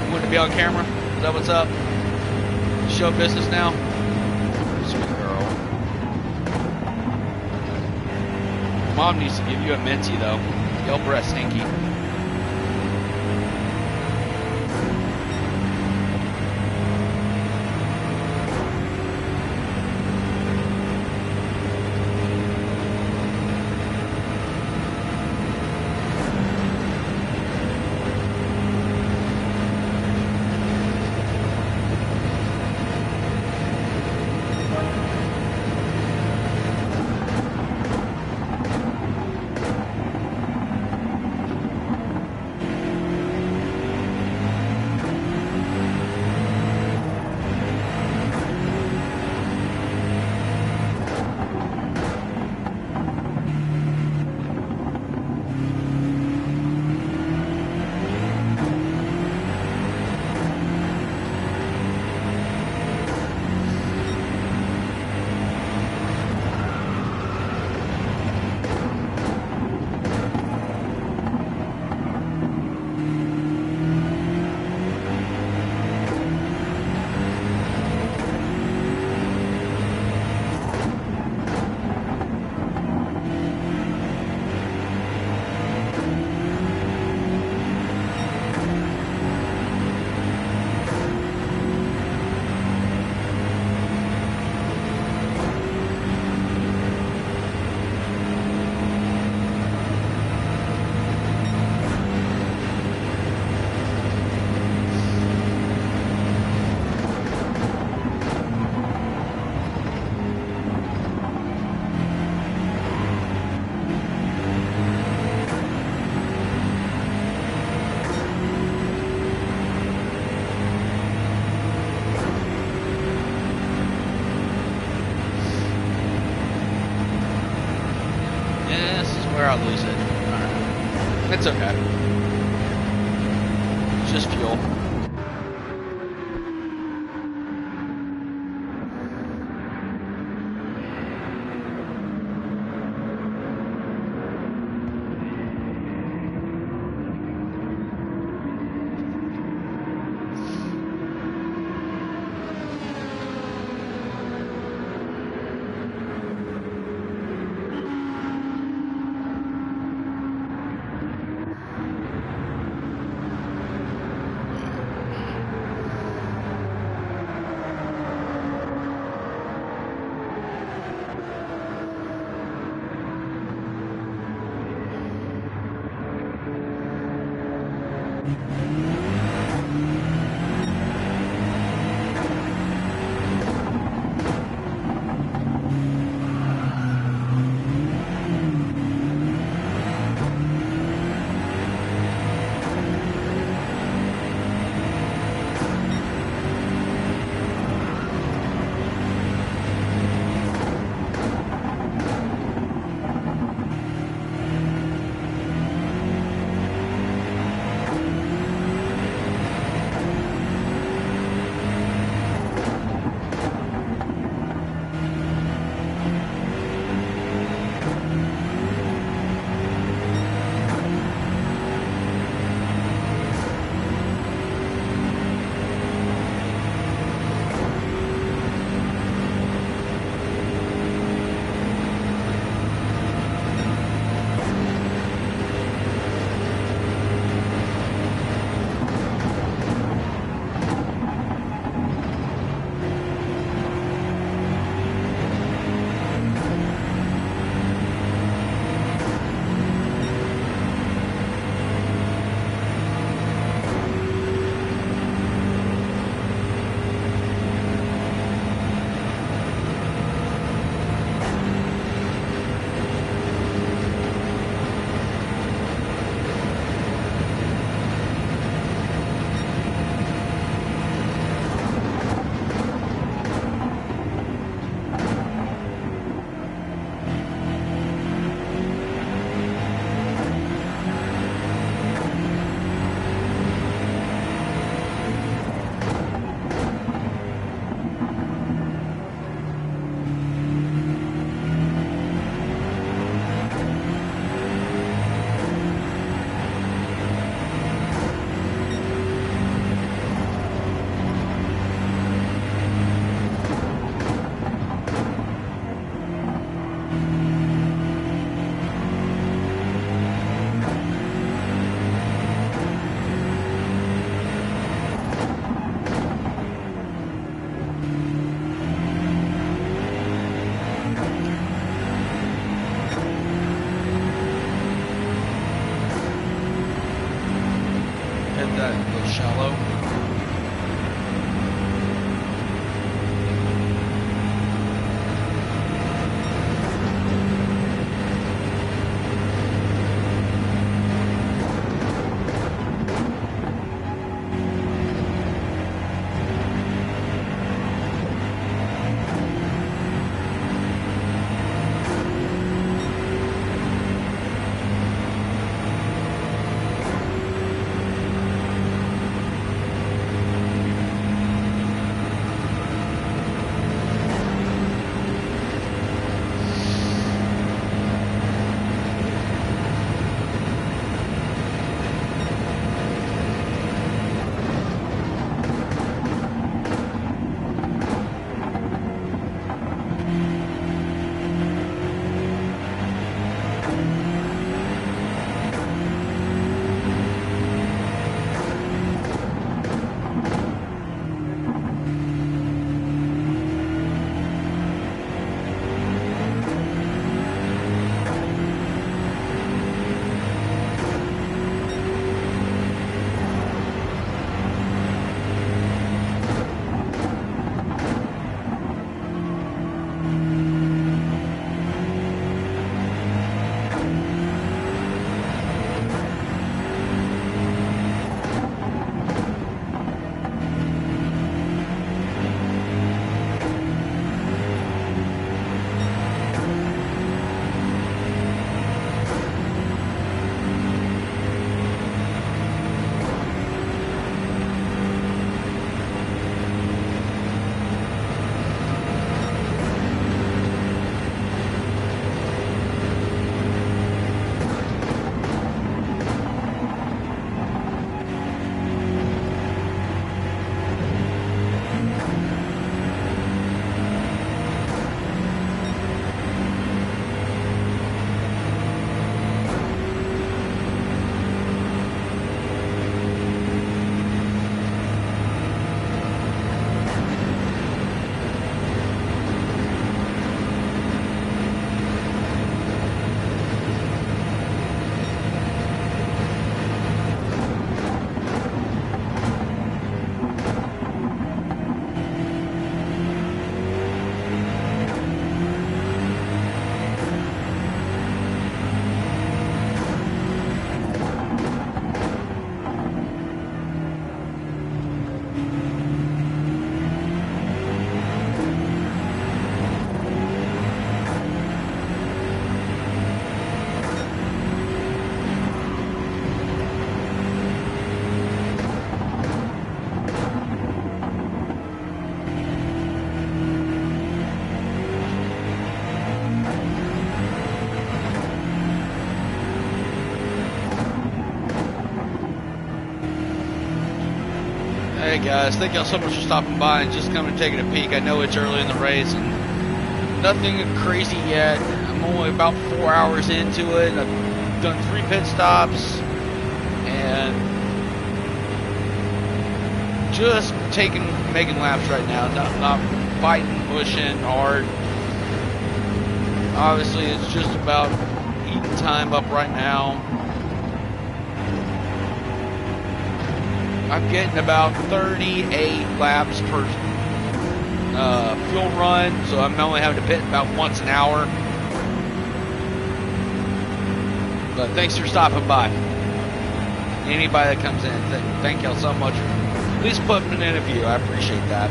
You want to be on camera? Is that what's up? Show business now? Sweet girl. Mom needs to give you a minty though. Your breath stinky. I'll lose it. Alright. It's okay. It's just fuel. that a little shallow.
Hey guys, thank y'all so much for stopping by and just coming and taking a peek. I know it's early in the race and nothing crazy yet. I'm only about 4 hours into it. I've done 3 pit stops and just making laps right now. Not fighting, pushing hard. Obviously, it's just about eating time up right now. I'm getting about 38 laps per fuel run, so I'm only having to pit about once an hour. But thanks for stopping by. Anybody that comes in, thank y'all so much for at least putting in a view. I appreciate that.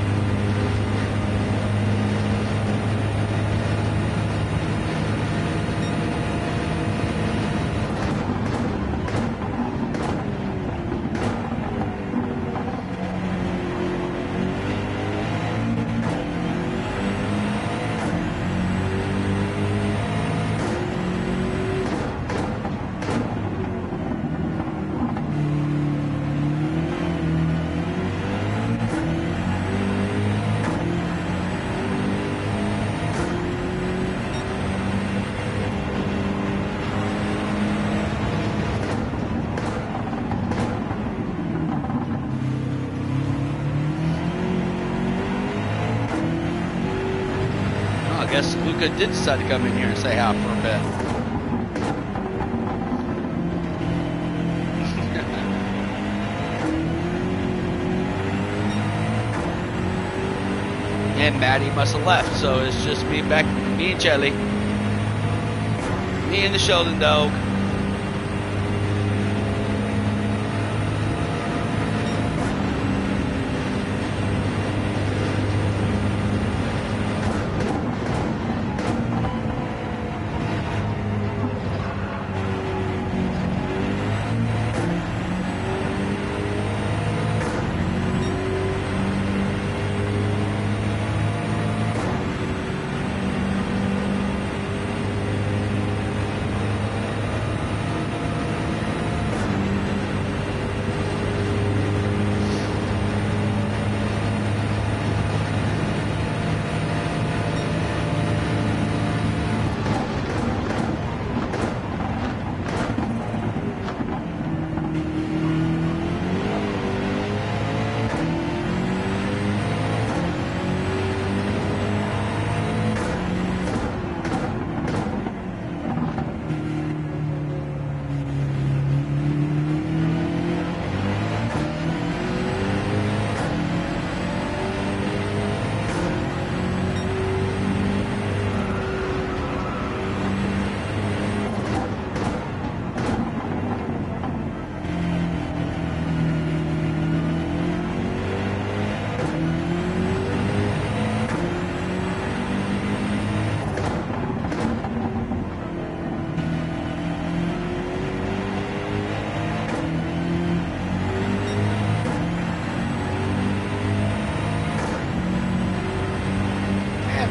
I guess Luca did decide to come in here and say hi for a bit.
and Maddie must have left, so it's just me and Chelly, me and the Sheldon dog.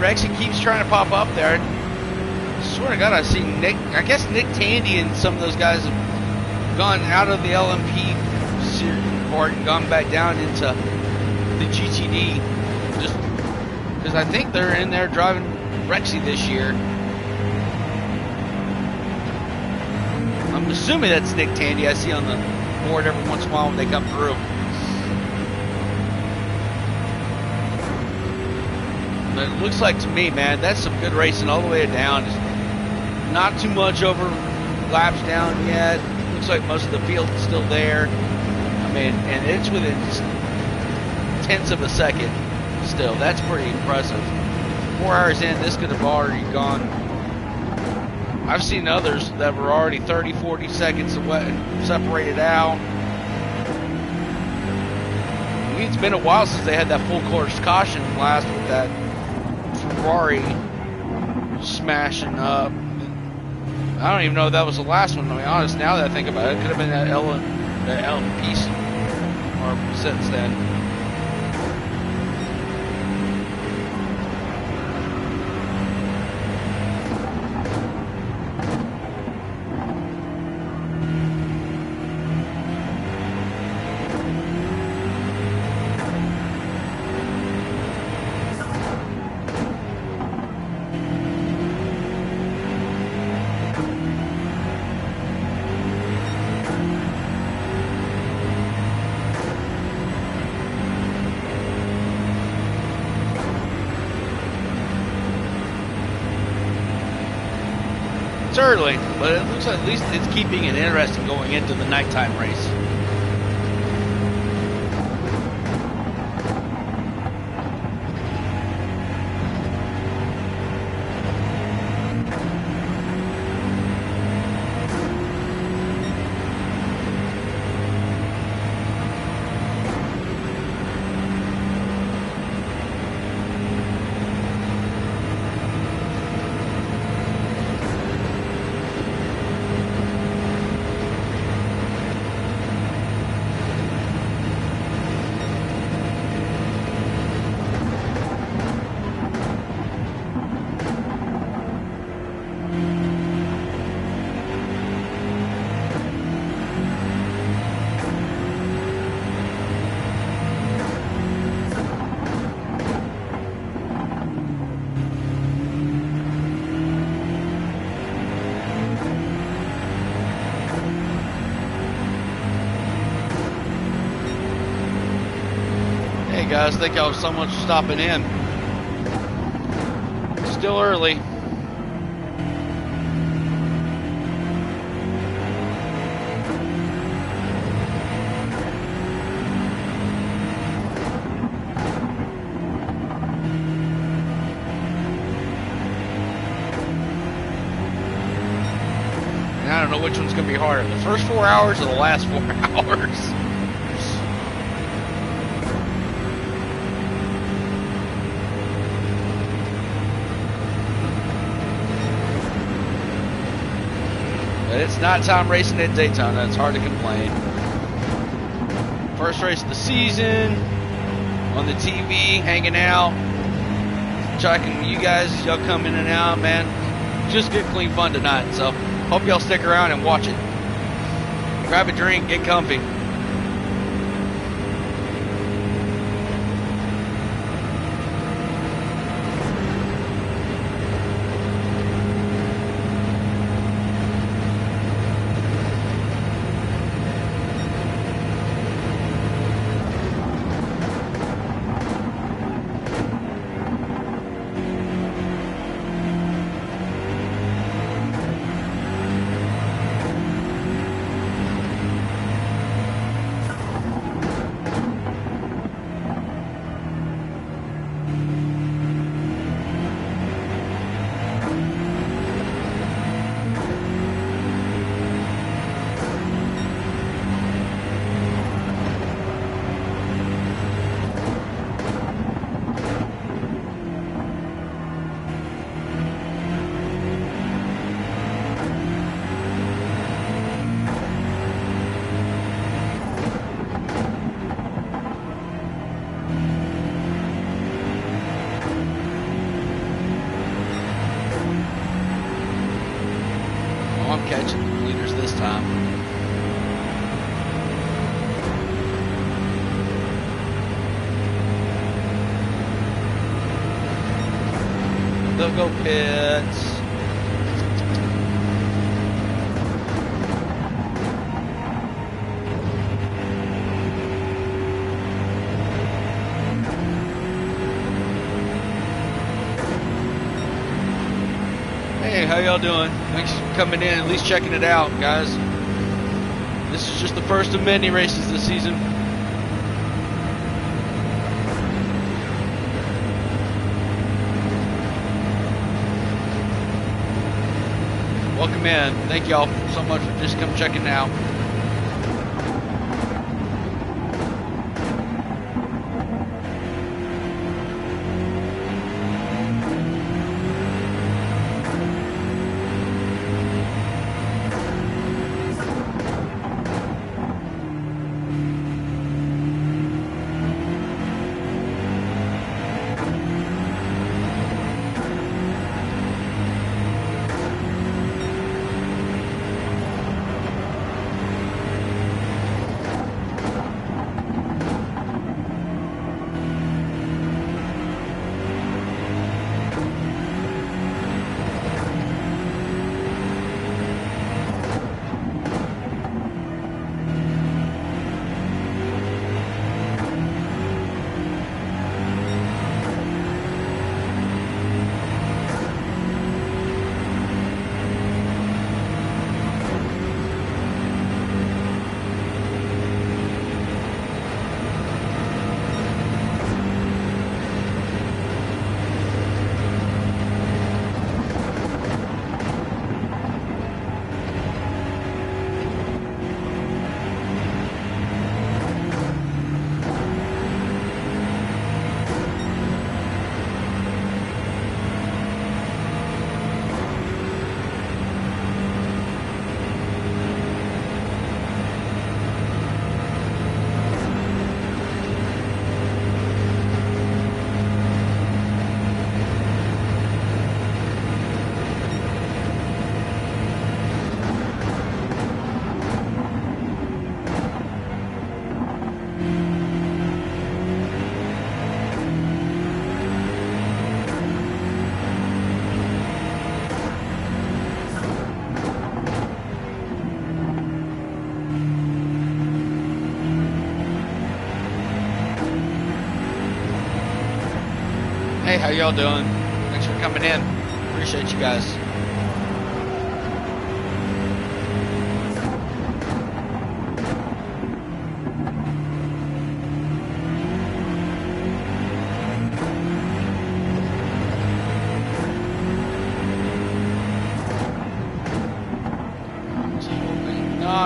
Rexy keeps trying to pop up there. I swear to God, I see Nick. I guess Nick Tandy and some of those guys have gone out of the LMP part and gone back down into the GTD. Just because I think they're in there driving Rexy this year. I'm assuming that's Nick Tandy. I see on the board every once in a while when they come through. It looks like to me, man, that's some good racing all the way down. Just not too much over laps down yet. Looks like most of the field is still there. I mean, and it's within tenths of a second still. That's pretty impressive. 4 hours in, this could have already gone. I've seen others that were already 30, 40 seconds away, separated out. I mean, it's been a while since they had that full course caution last with that Ferrari smashing up. I don't even know if that was the last one, to be honest. Now that I think about it, it could have been that LMP piece or since then. It's early, but it looks like at least it's keeping it interesting going into the nighttime race. Guys, thank y'all so much for stopping in. Still early. don't know which one's going to be harder, the first 4 hours or the last 4 hours. But it's nighttime racing at Daytona. It's hard to complain. First race of the season, on the TV, hanging out, checking you guys as y'all come in and out, man. Just good, clean fun tonight. So hope y'all stick around and watch it. Grab a drink, get comfy. I'm catching the leaders this time. They'll go pits. Hey, how y'all doing? Thanks for coming in, at least checking it out, guys. This is just the first of many races this season. Welcome in. Thank y'all so much for just come checking out. Hey, how y'all doing? Thanks for coming in. Appreciate you guys.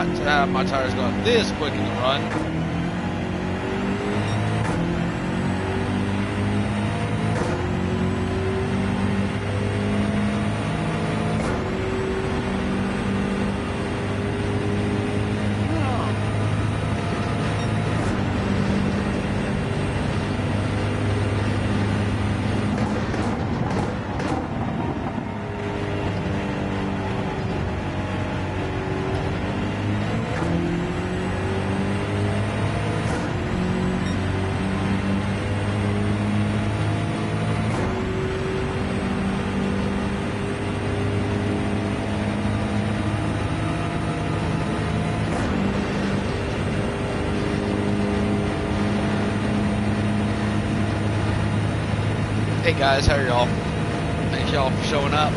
not to have my tires go this quick in the run. Hey guys, how are y'all? Thanks y'all for showing up.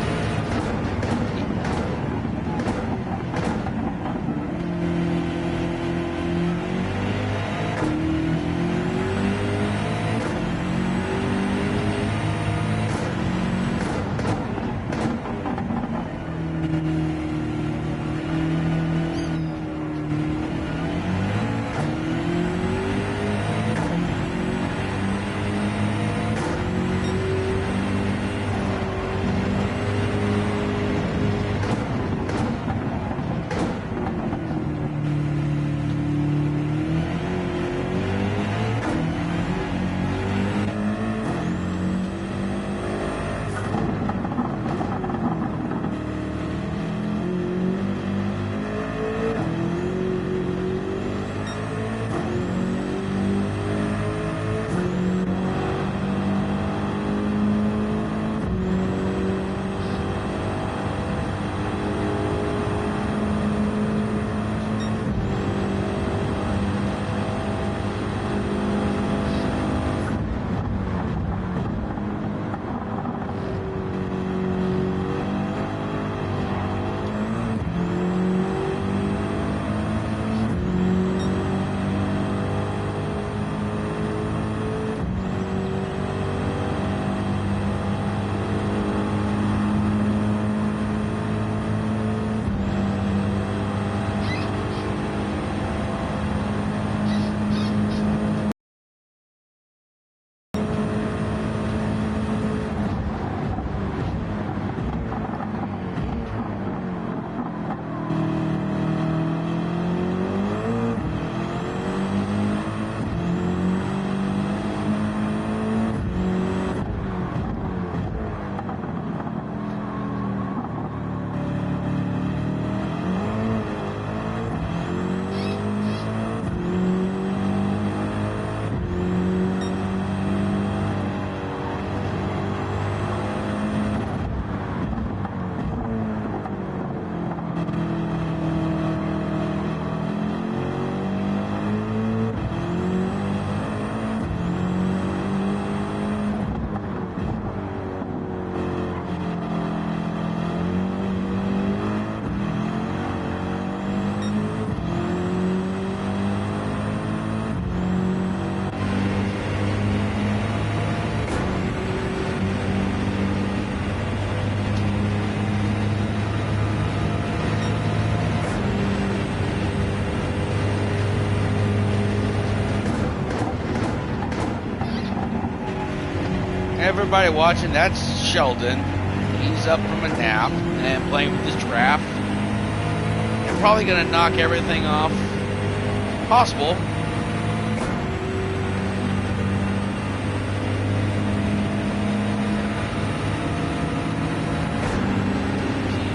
Everybody watching, that's Sheldon. He's up from a nap and playing with his draft. And probably going to knock everything off possible.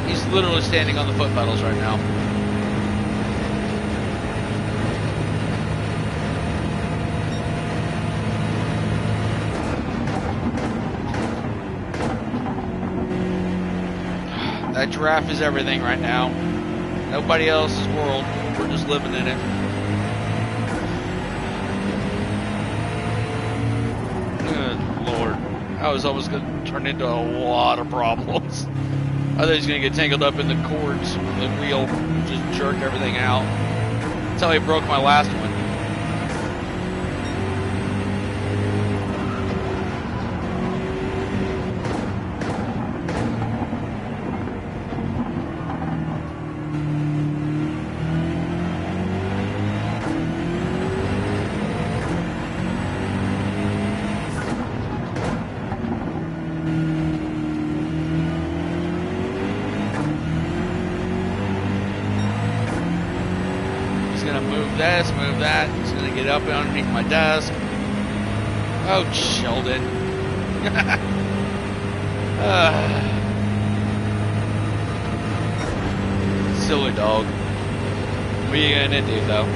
He's literally standing on the foot pedals right now. That giraffe is everything right now. Nobody else's world. We're just living in it. Good Lord. I was almost going to turn into a lot of problems. I thought he was going to get tangled up in the cords with the wheel and just jerk everything out. That's how he broke my last one. this, move that. It's going to get up underneath my desk. Oh, Sheldon. Silly dog. What are you going to do, though?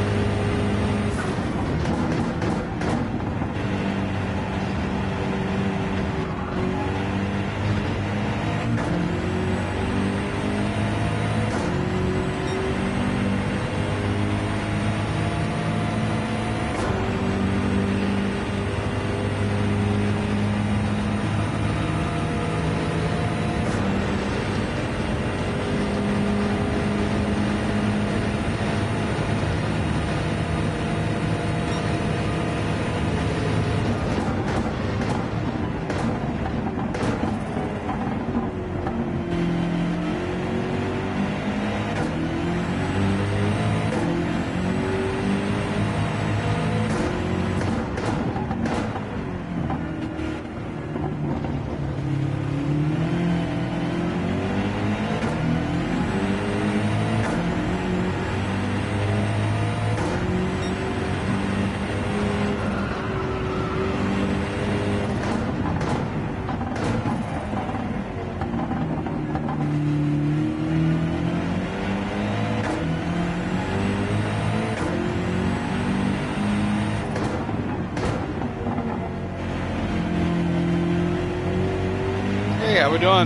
How we doing?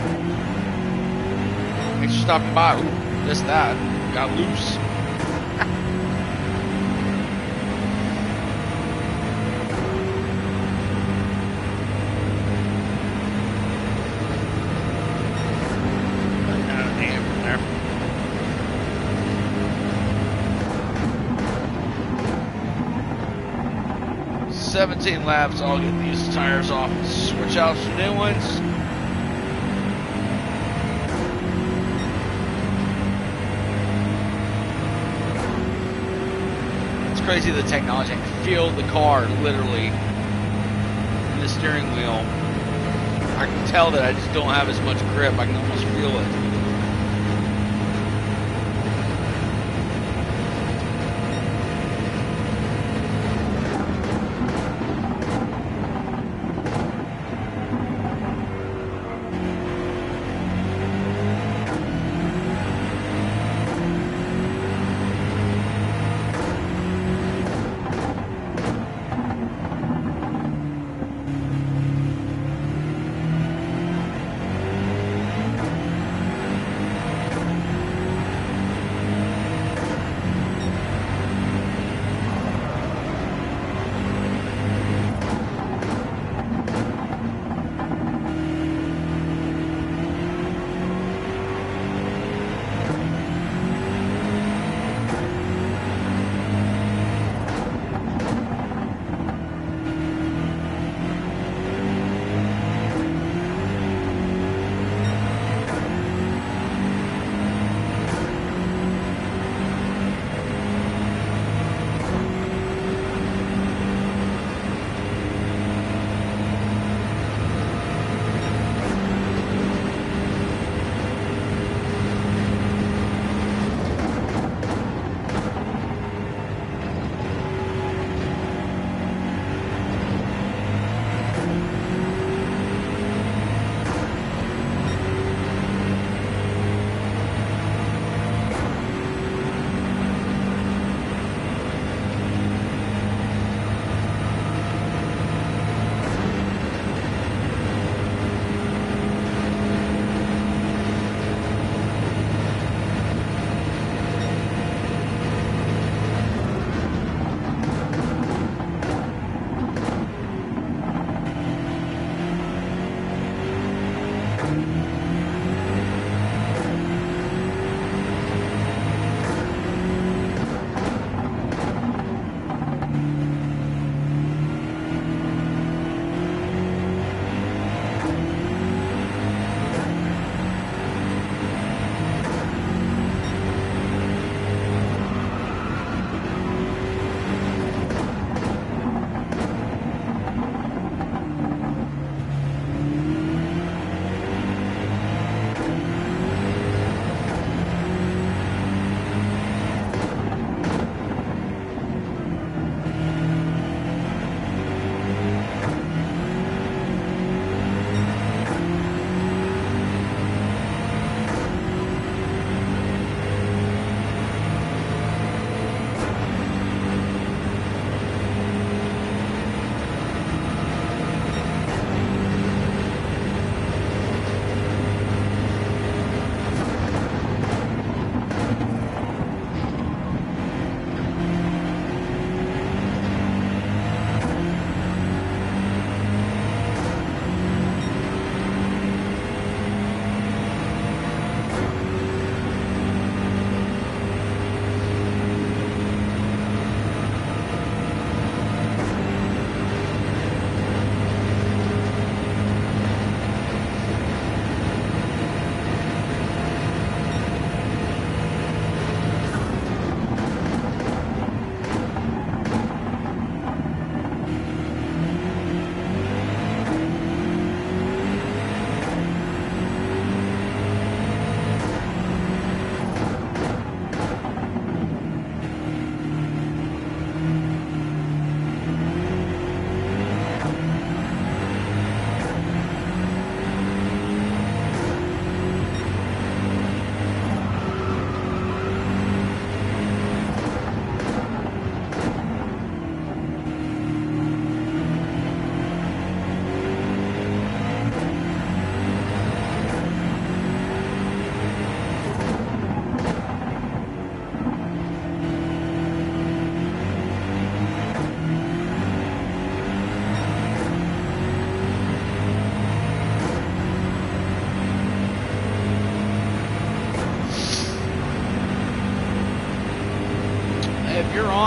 Thanks for stopping by. Ooh, just that. Got loose. Damn, there. $17 laps. I'll get these tires off and switch out some new ones. Crazy, the technology. I can feel the car literally in the steering wheel. I can tell that I just don't have as much grip. I can almost feel it.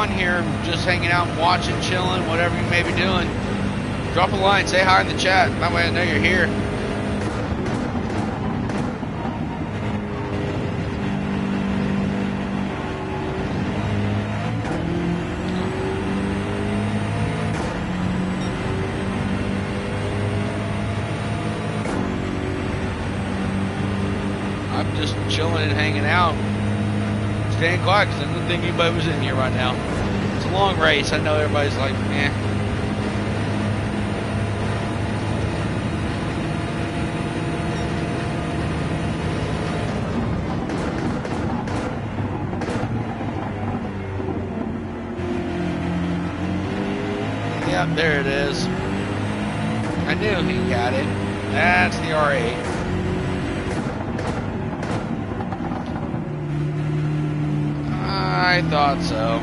on here, just hanging out, watching, chilling, whatever you may be doing, drop a line, say hi in the chat. That way I know you're here. I'm just chilling and hanging out, staying quiet because I didn't think anybody was in here right now. It's a long race. I know everybody's like, eh. Yep, there it is. I knew he got it. That's the R8. I thought so.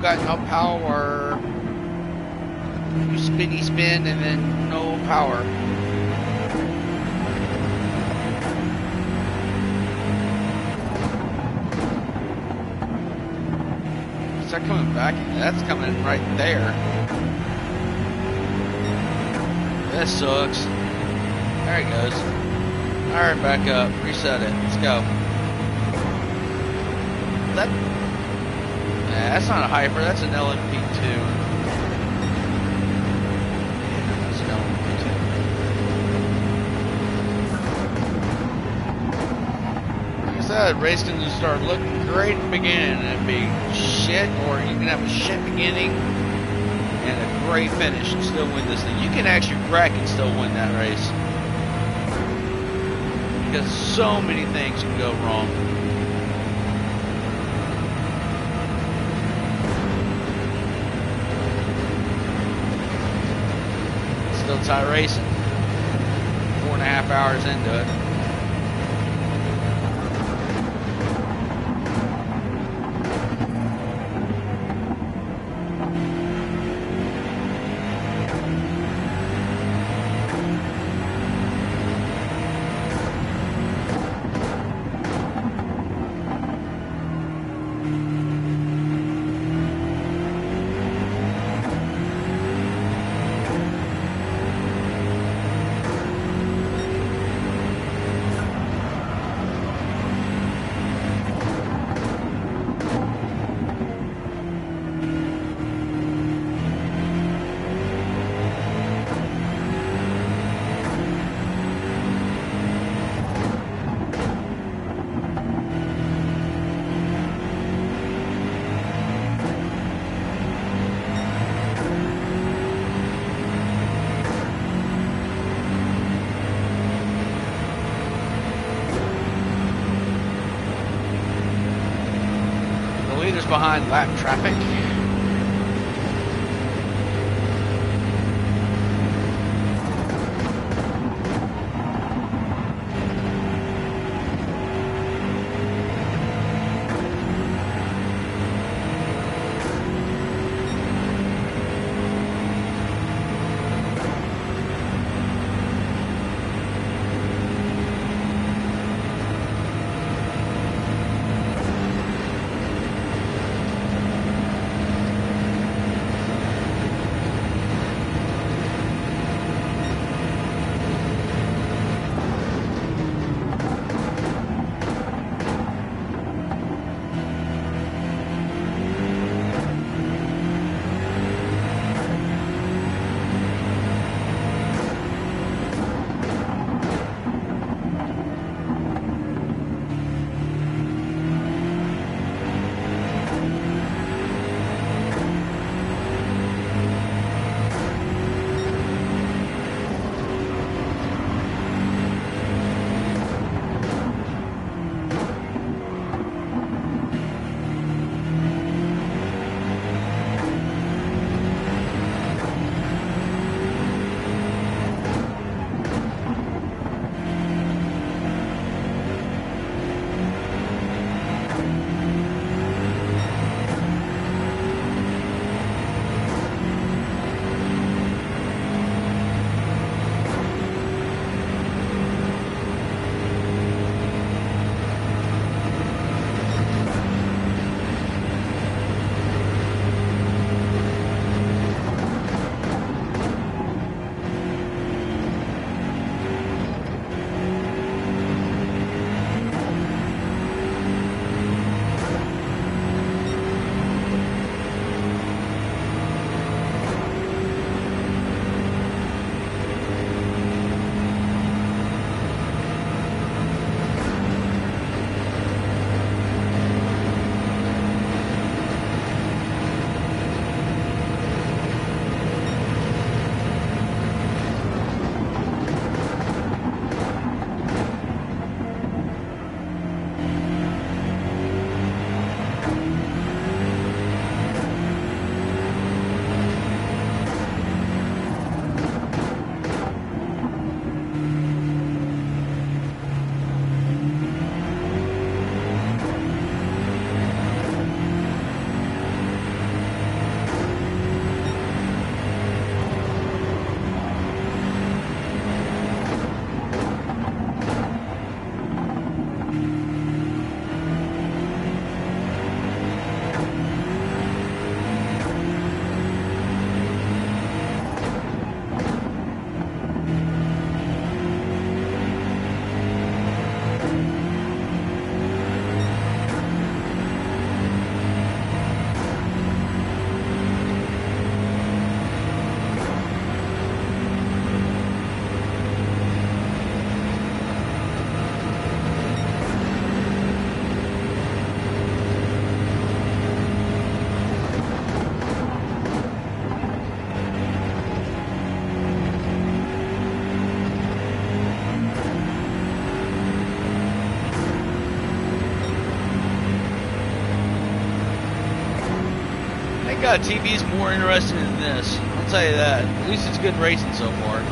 got no power. You spinny spin and then no power. Is that coming back? That's coming right there. That sucks. There it goes. Alright, back up. Reset it. Let's go. That's not a hyper, that's an LMP2. Yeah, that's an LMP2. Like I said, race can just start looking great at the beginning and be shit, or you can have a shit beginning and a great finish and still win this thing. You can actually wreck and still win that race. Because so many things can go wrong. Still tie racing. 4.5 hours into it. Behind lap traffic. God, TV's more interesting than this. I'll tell you that. At least it's good racing so far.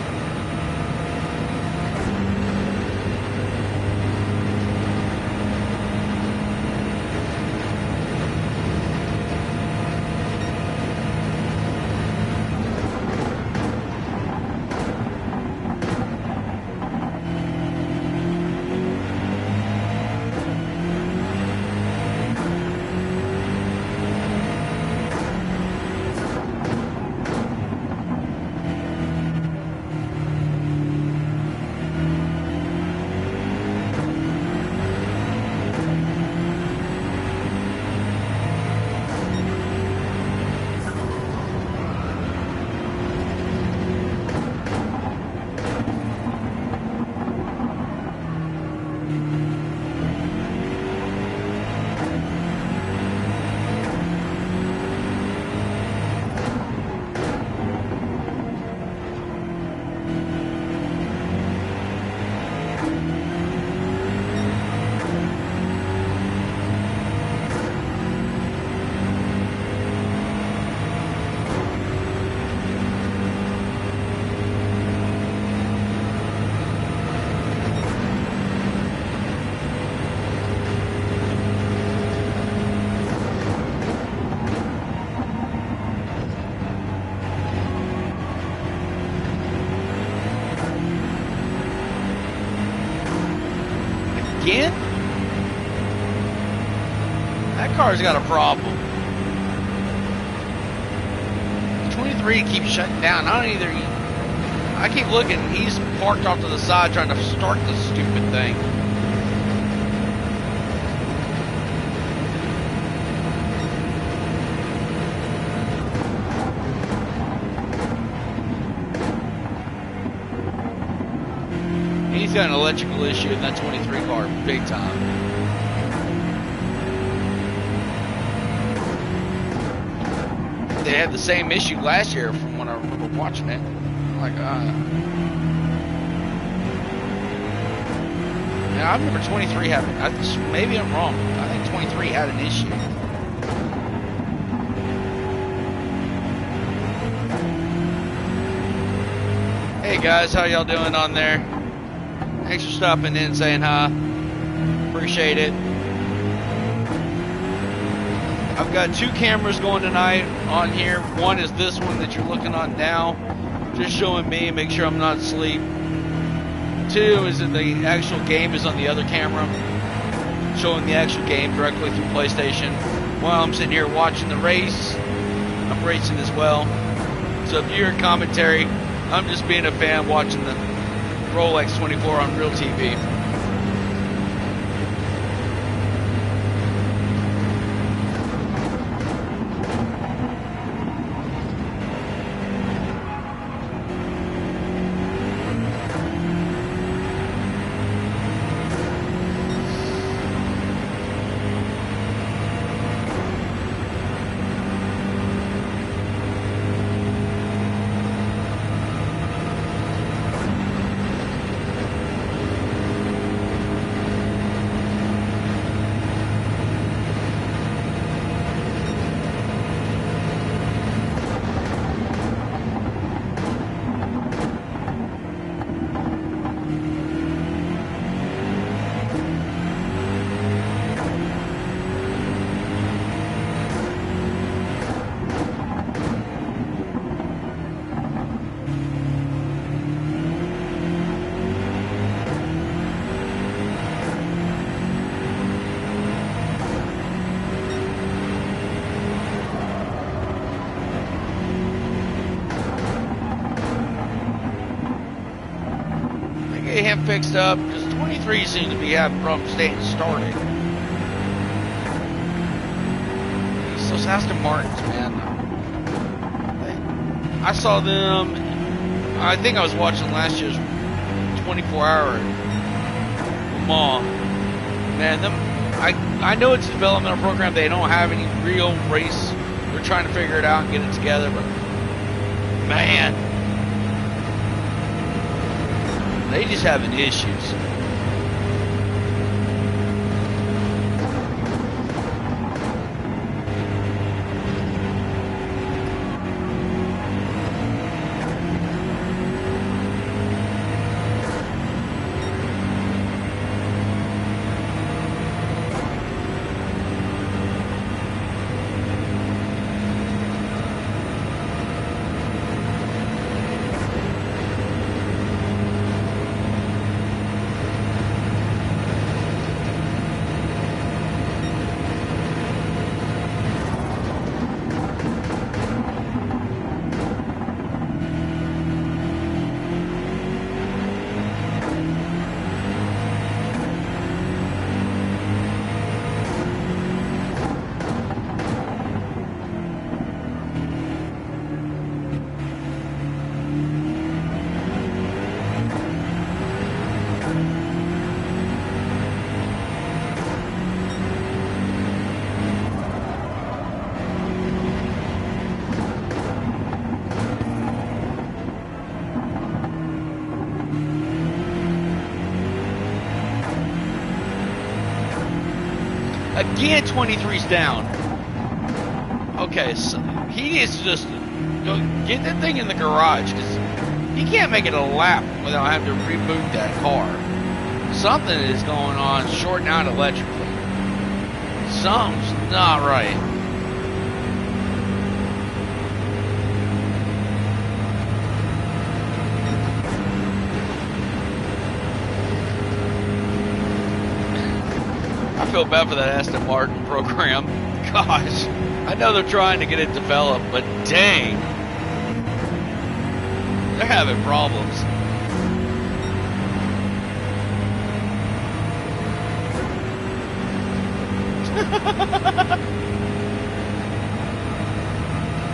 Again? That car's got a problem. 23 keeps shutting down. I keep looking. He's parked off to the side trying to start this stupid thing. He's got an electrical issue in that 23 car, big time. They had the same issue last year from when I remember watching it. Like, yeah, I remember 23 having, maybe I'm wrong, I think 23 had an issue. Hey guys, how y'all doing on there? Thanks for stopping in and saying hi. Appreciate it. I've got 2 cameras going tonight on here. One is this one that you're looking on now, just showing me, make sure I'm not asleep. 2 is that the actual game is on the other camera, showing the actual game directly through PlayStation. While I'm sitting here watching the race, I'm racing as well. So if you hear commentary, I'm just being a fan watching the Rolex 24 on real TV. Him fixed up because 23 seems to be having problems staying started. It's those Aston Martins, man. I saw them. I think I was watching last year's 24-hour Le Mans. Man, I know it's a developmental program. They don't have any real race. They're trying to figure it out and get it together, but man, they just having issues. Again, 23's down. Okay, so he needs to just go get that thing in the garage, because he can't make it a lap without having to reboot that car. Something is going on, shorting out electrically. Something's not right. I feel bad for that Aston Martin program. Gosh, I know they're trying to get it developed, but dang, they're having problems.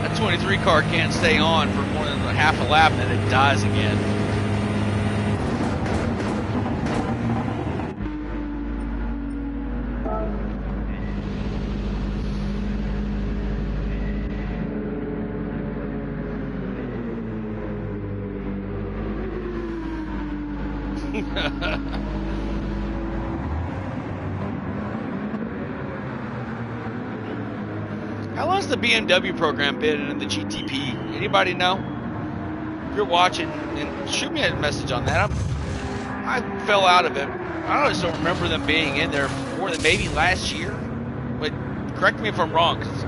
That 23 car can't stay on for more than half a lap and then it dies again. How long's the BMW program been in the GTP? Anybody know? If you're watching, and shoot me a message on that. I fell out of it. I just don't remember them being in there more than maybe last year. But correct me if I'm wrong, 'cause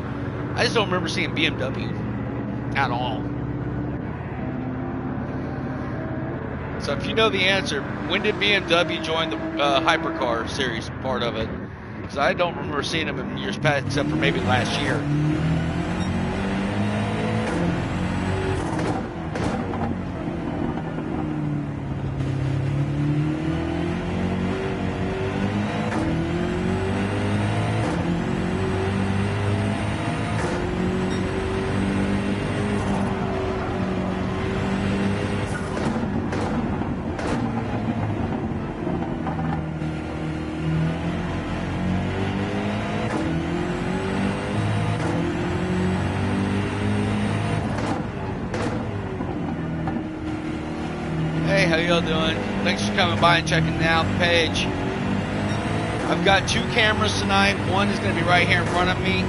I just don't remember seeing BMW at all. So if you know the answer, when did BMW join the hypercar series part of it? Because I don't remember seeing them in years past, except for maybe last year. Hey, how y'all doing? Thanks for coming by and checking out the page. I've got 2 cameras tonight. One is going to be right here in front of me,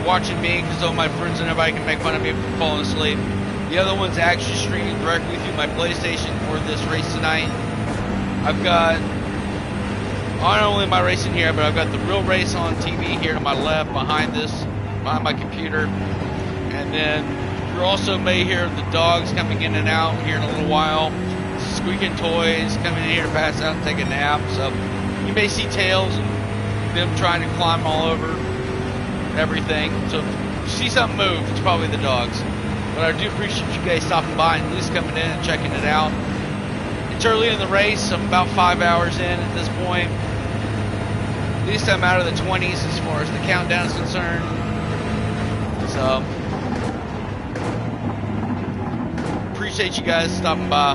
watching me, because all my friends and everybody can make fun of me for falling asleep. The other one's actually streaming directly through my PlayStation for this race tonight. I've got, not only am I racing here, but I've got the real race on TV here to my left, behind my computer. And then you also may hear the dogs coming in and out here in a little while, squeaking toys, coming in here to pass out and take a nap. So you may see tails and them trying to climb all over everything. So if you see something move, it's probably the dogs. But I do appreciate you guys stopping by and at least coming in and checking it out. It's early in the race. I'm about 5 hours in at this point. At least I'm out of the 20s as far as the countdown is concerned. So appreciate you guys stopping by.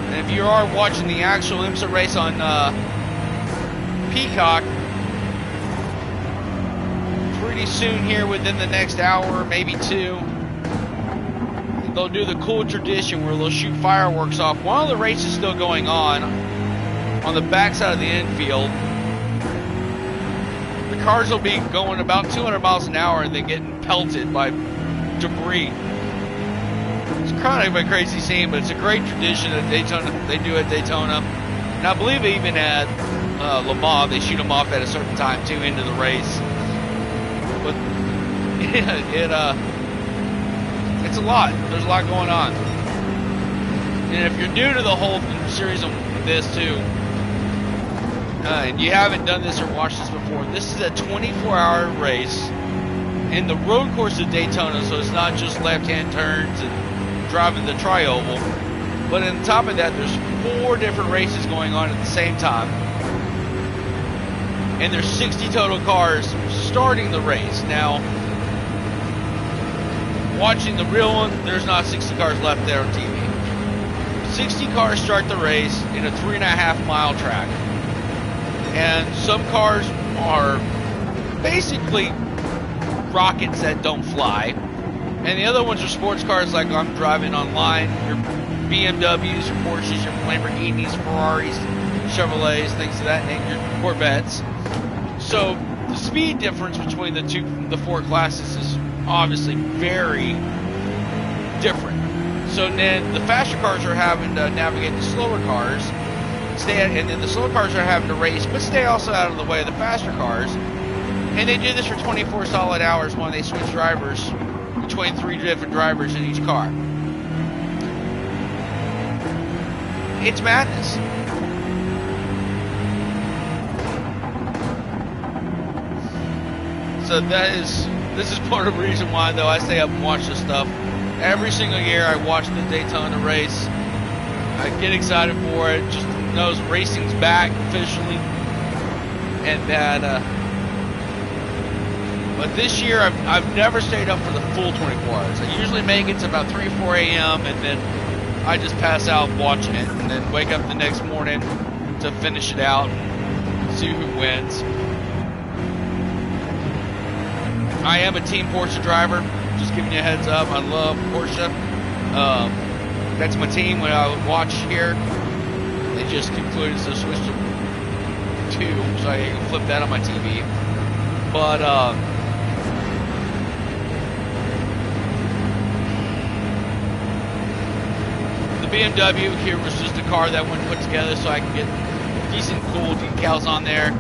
And if you are watching the actual IMSA race on Peacock, pretty soon here within the next hour, maybe 2, they'll do the cool tradition where they'll shoot fireworks off. One of the races still going on the backside of the infield. The cars will be going about 200 miles an hour and then getting pelted by debris. It's kind of a crazy scene, but it's a great tradition at Daytona. They do at Daytona. And I believe they even at Le Mans, they shoot them off at a certain time too into the race. But it's a lot. There's a lot going on. And if you're new to the whole series of this too, and you haven't done this or watched this before, this is a 24-hour race in the road course of Daytona, so it's not just left-hand turns and driving the tri-oval. But on top of that, there's 4 different races going on at the same time. And there's 60 total cars starting the race. Now, watching the real one, there's not 60 cars left there on TV. 60 cars start the race in a 3.5 mile track. And some cars are basically rockets that don't fly. And the other ones are sports cars like I'm driving online. Your BMWs, your Porsches, your Lamborghinis, Ferraris, Chevrolets, things of that nature, your Corvettes. So the speed difference between the four classes is obviously very different. So then the faster cars are having to navigate the slower cars, and then the slower cars are having to race, but stay also out of the way of the faster cars. And they do this for 24 solid hours when they switch drivers between 3 different drivers in each car. It's madness. So this is part of the reason why, though, I stay up and watch this stuff. Every single year I watch the Daytona race. I get excited for it. Just knows racing's back officially. And that, but this year I've never stayed up for the full 24 hours. I usually make it to about 3 or 4 a.m. and then I just pass out watching it and then wake up the next morning to finish it out and see who wins. I am a Team Porsche driver. Just giving you a heads up. I love Porsche. That's my team when I would watch here. They just concluded to switch to 2, so I can flip that on my TV. But the BMW here was just a car that went put together so I can get decent cool decals on there,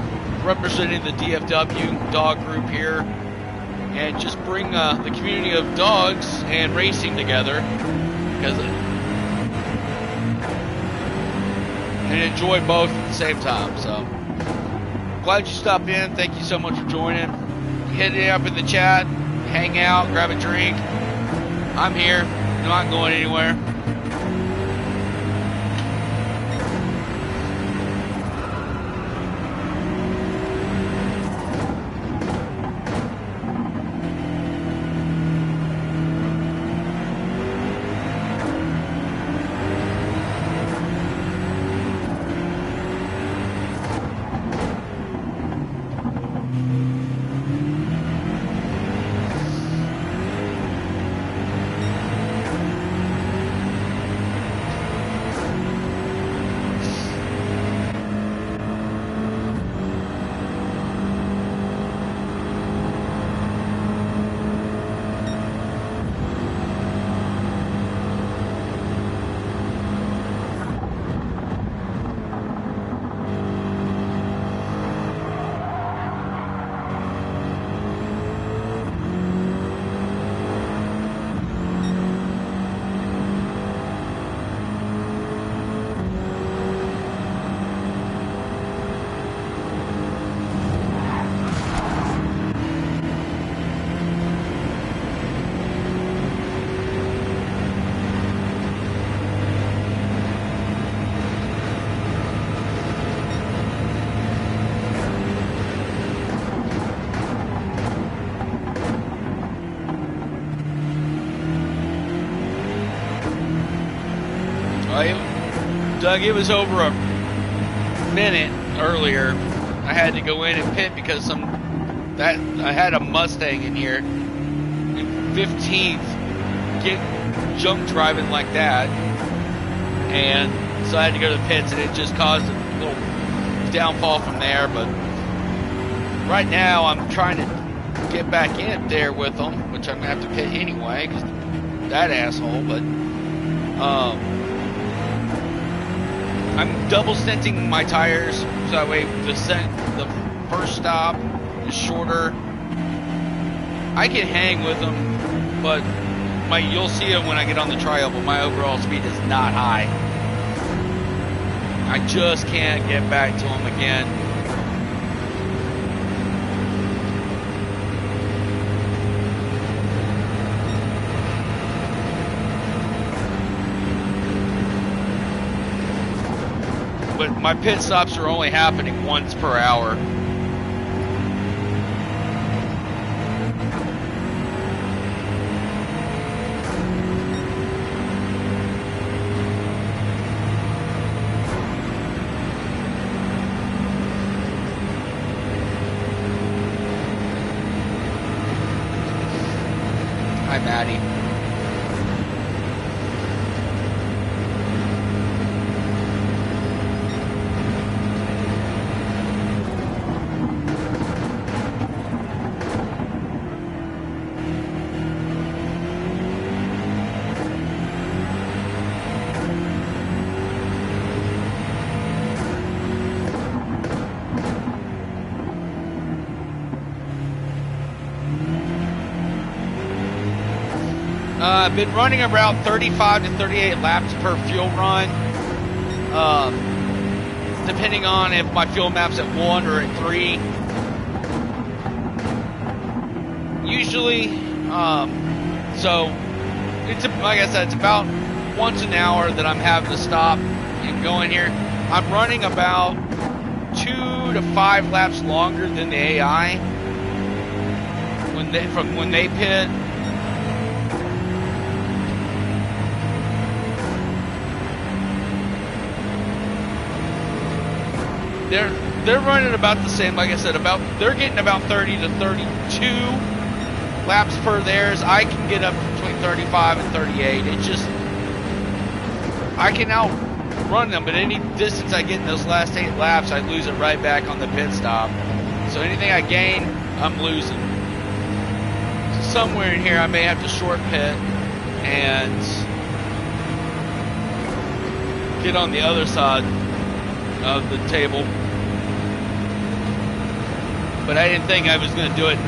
representing the DFW dog group here. And just bring the community of dogs and racing together, and enjoy both at the same time. So glad you stopped in. Thank you so much for joining. Hit it up in the chat, hang out, grab a drink. I'm here. I'm not going anywhere. Doug, it was over a minute earlier. I had to go in and pit because I had a Mustang in here in 15th, get junk driving like that, and so I had to go to the pits, and it just caused a little downfall from there. But right now I'm trying to get back in there with them, which I'm gonna have to pit anyway because that asshole. But I'm double stinting my tires so that way the first stop is shorter. I can hang with them, but you'll see it when I get on the trial, but my overall speed is not high. I just can't get back to them again. But my pit stops are only happening once per hour. Hi, Maddie. I've been running around 35 to 38 laps per fuel run, depending on if my fuel map's at 1 or at 3. Usually, so it's like I said, it's about once an hour that I'm having to stop and go in here. I'm running about 2 to 5 laps longer than the AI when they pit. They're running about the same, like I said, they're getting about 30 to 32 laps per theirs. I can get up between 35 and 38. It's just, I can outrun them, but any distance I get in those last 8 laps, I lose it right back on the pit stop. So anything I gain, I'm losing. So somewhere in here, I may have to short pit and get on the other side of the table. But I didn't think I was going to do it.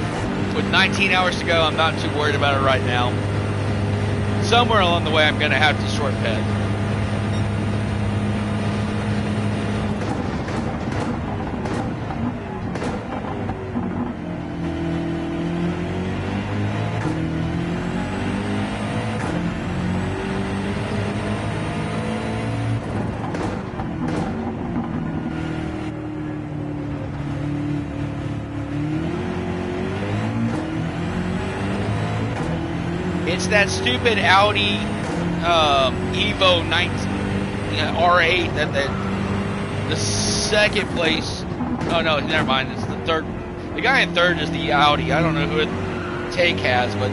With 19 hours to go, I'm not too worried about it right now. Somewhere along the way, I'm going to have to short pit. It's that stupid Audi Evo 19 R8 that the second place. Oh no, never mind. It's the third. The guy in third is the Audi. I don't know who Take has, but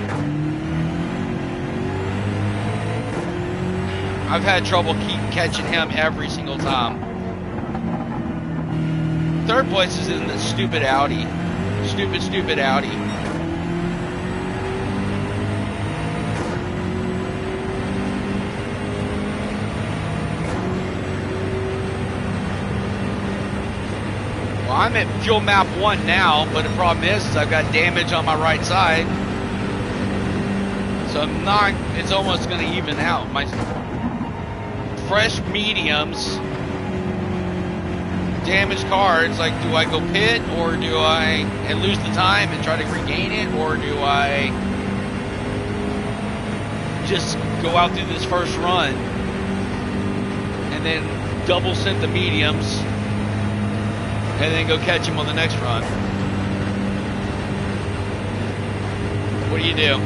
I've had trouble catching him every single time. Third place is in the stupid Audi. Stupid Audi. Well, I'm at fuel map 1 now, but the problem is I've got damage on my right side. So I'm not, it's almost going to even out. My fresh mediums, damaged cards, like do I go pit or do I lose the time and try to regain it, or do I just go out through this first run and then double send the mediums and then go catch him on the next run? What do you do?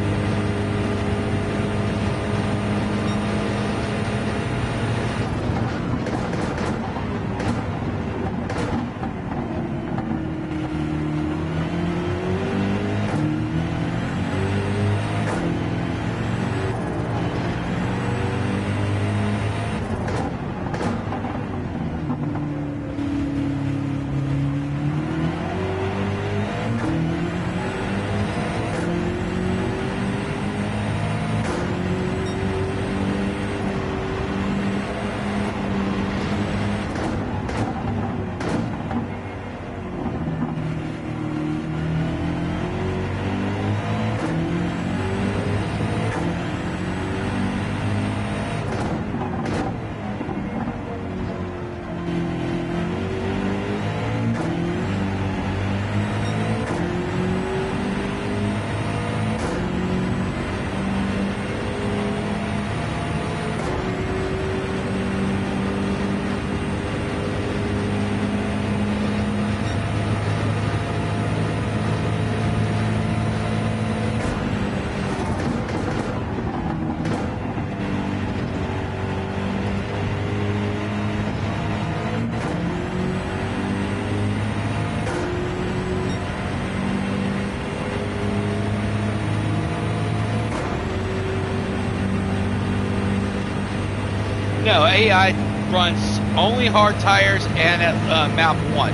No, AI runs only hard tires and at map 1.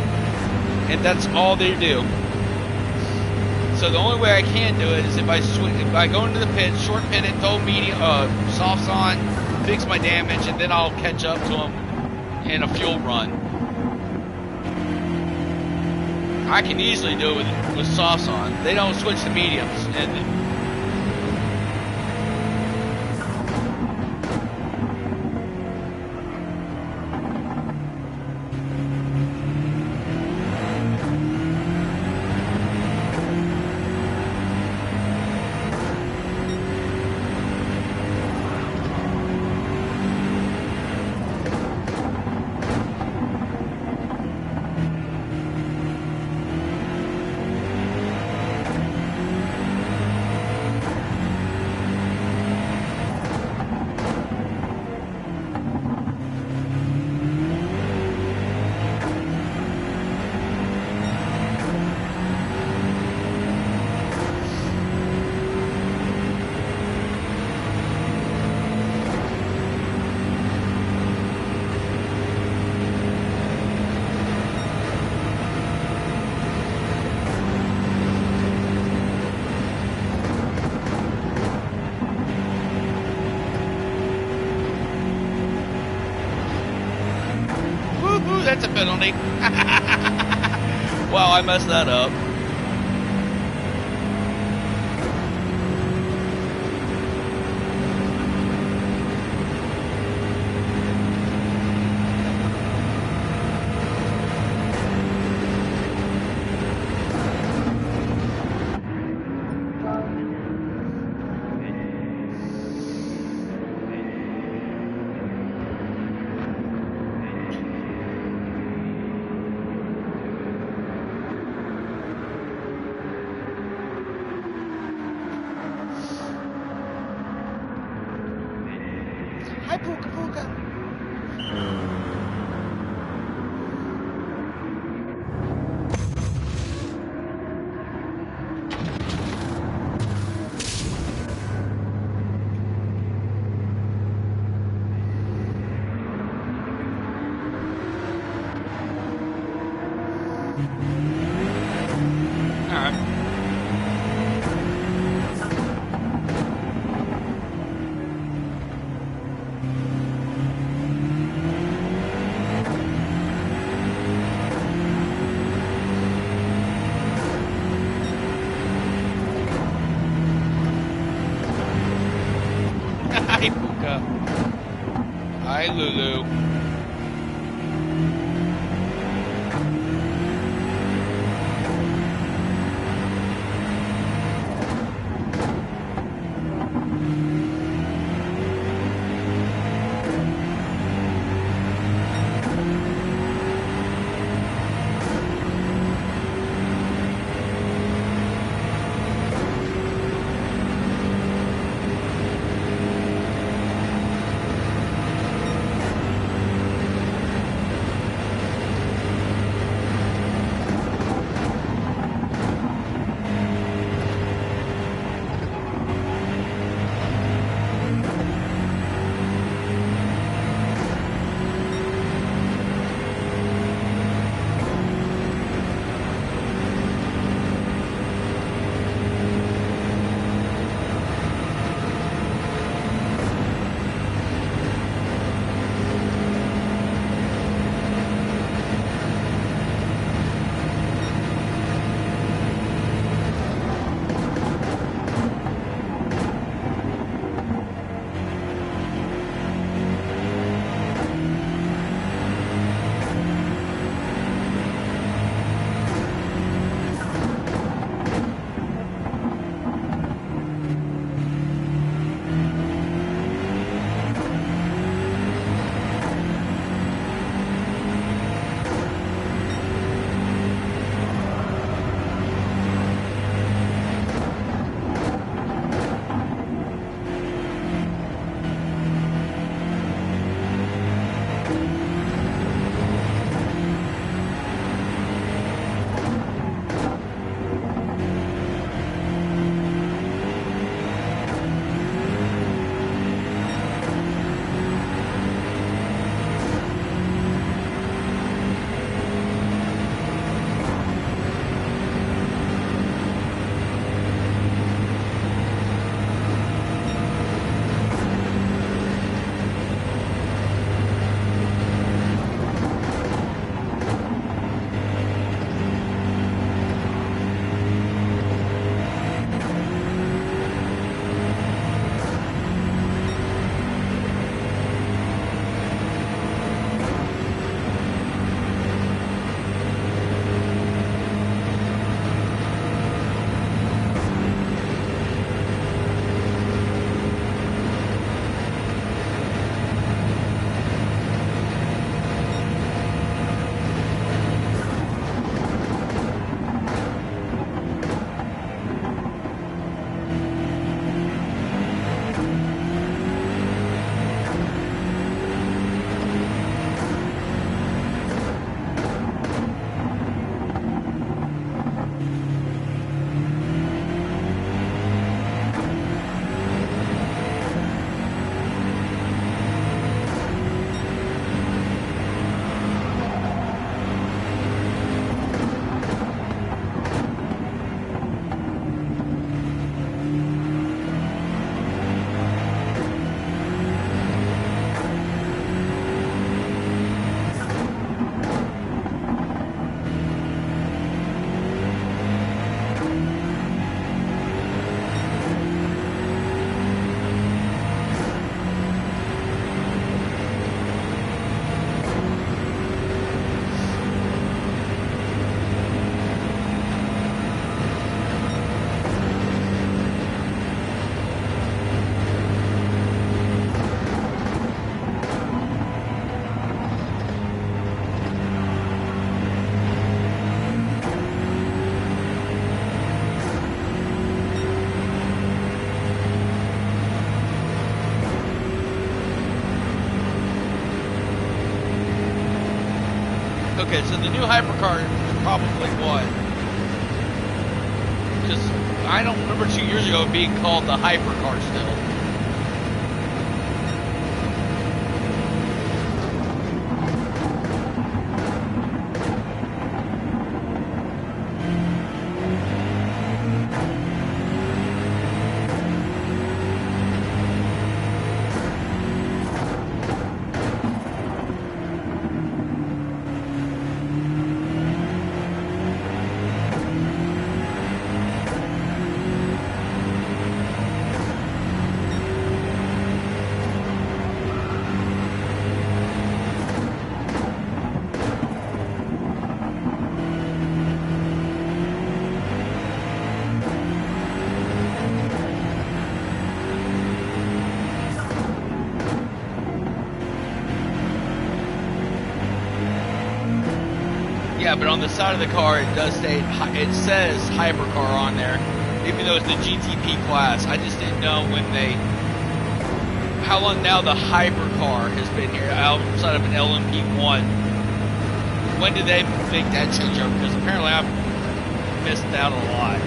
And that's all they do. So the only way I can do it is if I go into the pit, short pit it, throw medium softs on, fix my damage, and then I'll catch up to them in a fuel run. I can easily do it with softs on. They don't switch to mediums. And that's a penalty. Wow, I messed that up. Hi, Puka Puka. All right. Hi, Puka. Hi, Lulu. Okay, so the new hypercar is probably what? Because I don't remember 2 years ago it being called the hypercar still. Yeah, but on the side of the car, it does say, it says hypercar on there, even though it's the GTP class. I just didn't know when they, how long now the hypercar has been here outside of an LMP1. When did they make that changeover? Because apparently I've missed out a lot.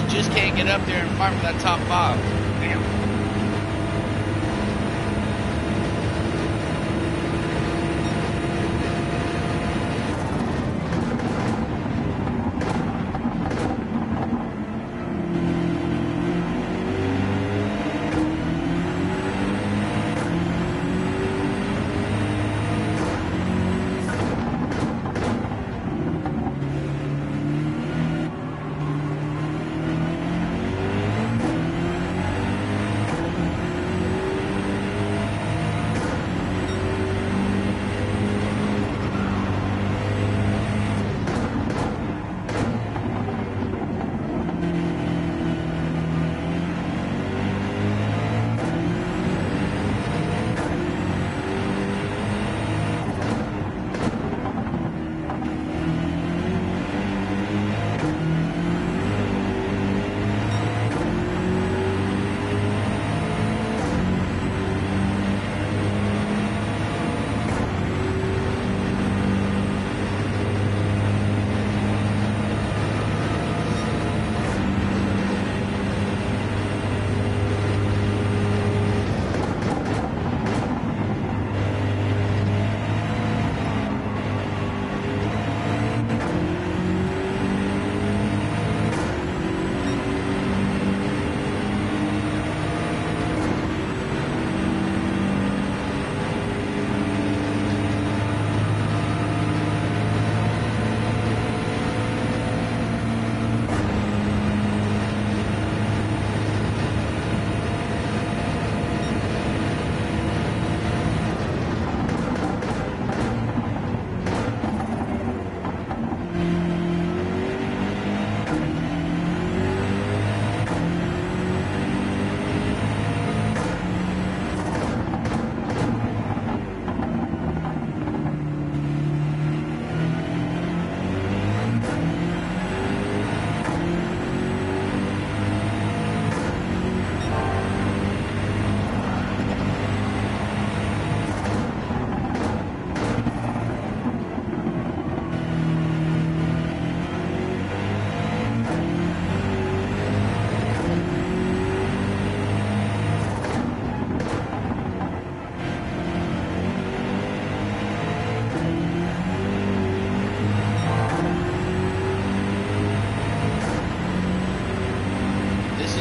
you just can't get up there and fight for that top 5. Damn.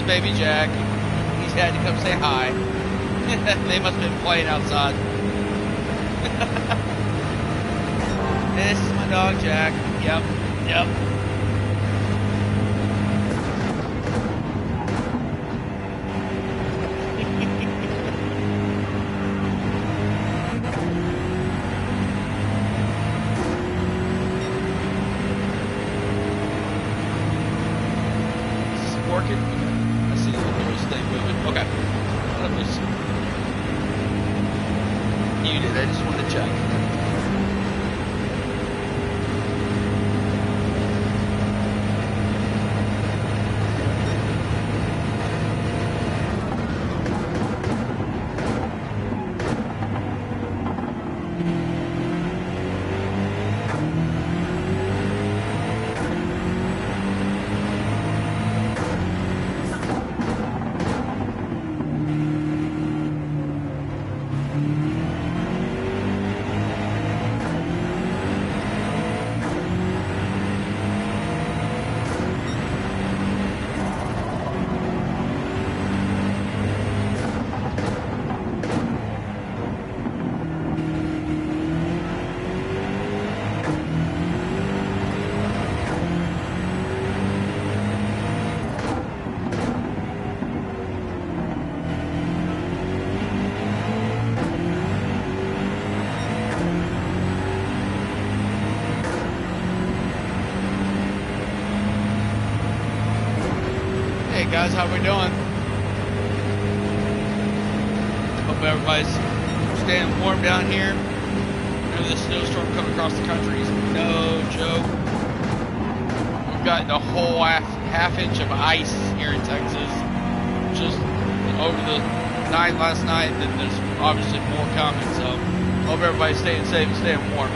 Baby Jack. He's had to come say hi. They must have been playing outside. This is my dog Jack. Yep, yep. Is it working? Okay. Muted. I just wanted to check. Guys, how we doing? Hope everybody's staying warm down here. I know this snowstorm coming across the country is no joke. We've got a whole half inch of ice here in Texas, just over the night last night, and then there's obviously more coming. So hope everybody's staying safe and staying warm.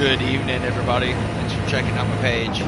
Good evening, everybody. Thanks for checking out my page.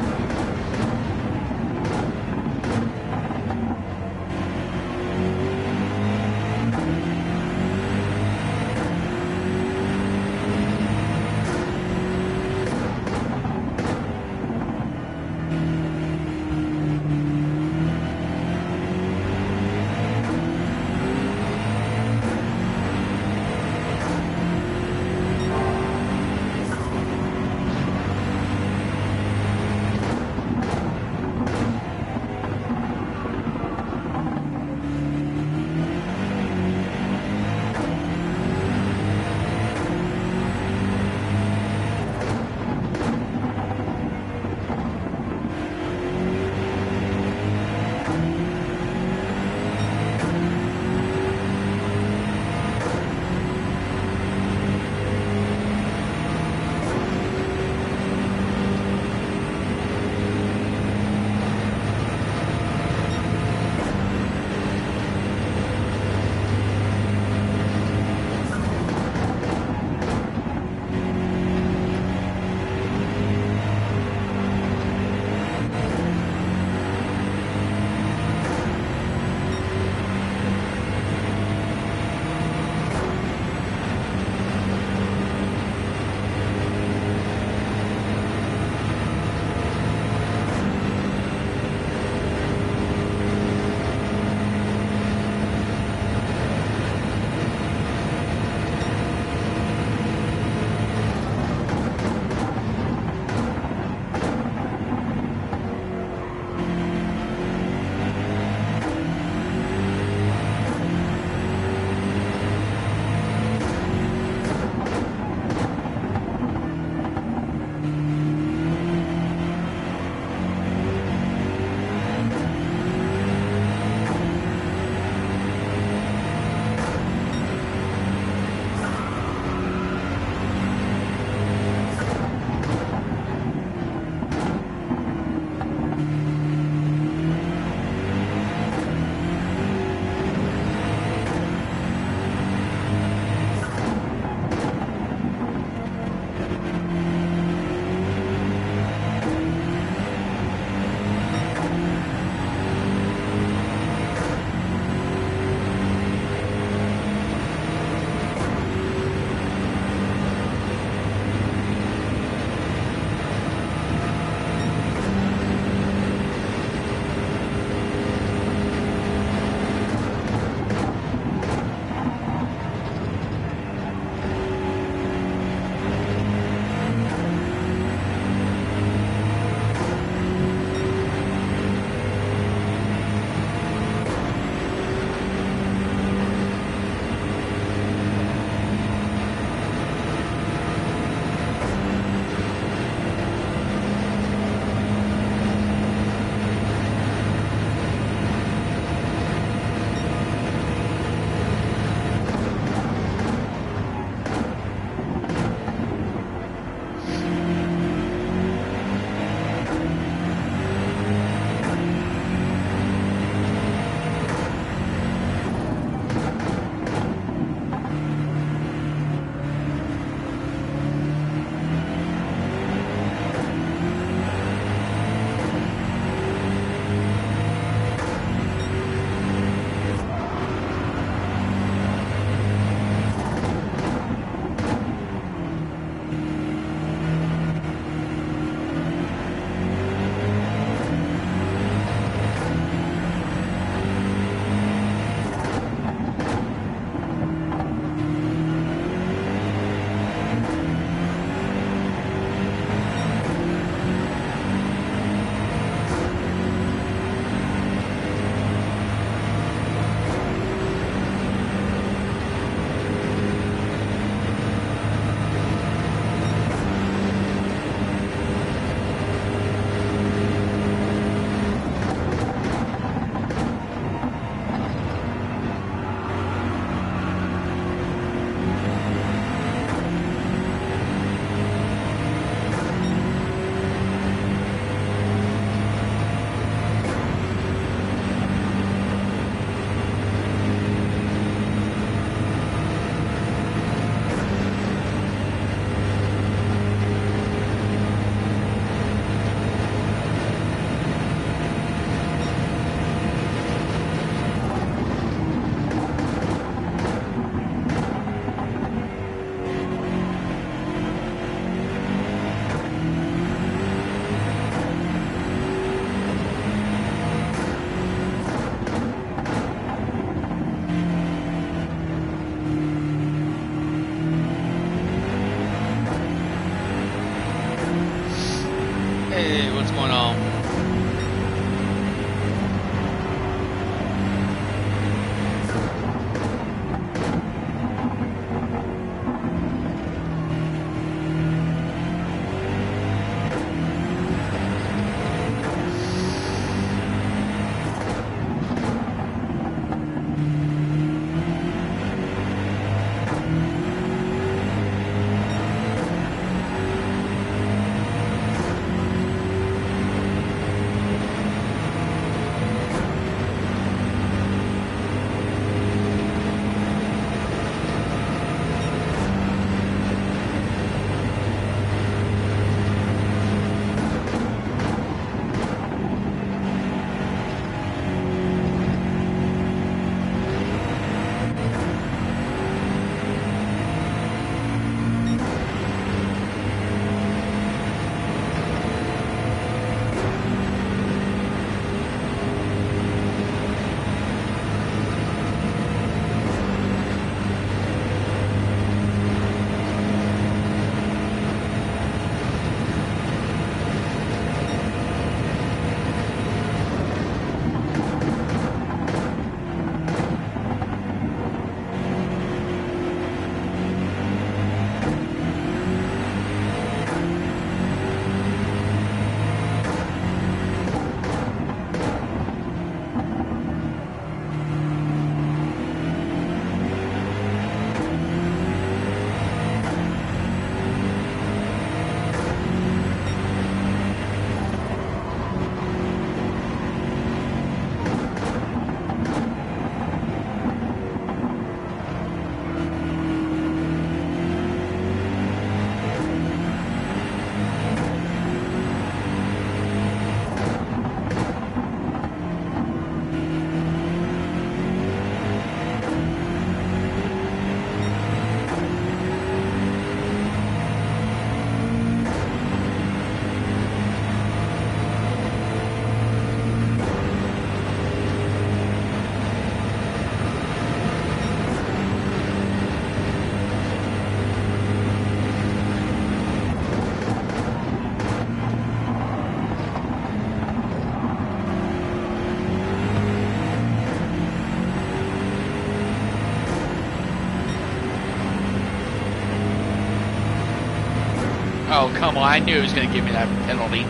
Oh, come on. I knew he was going to give me that penalty.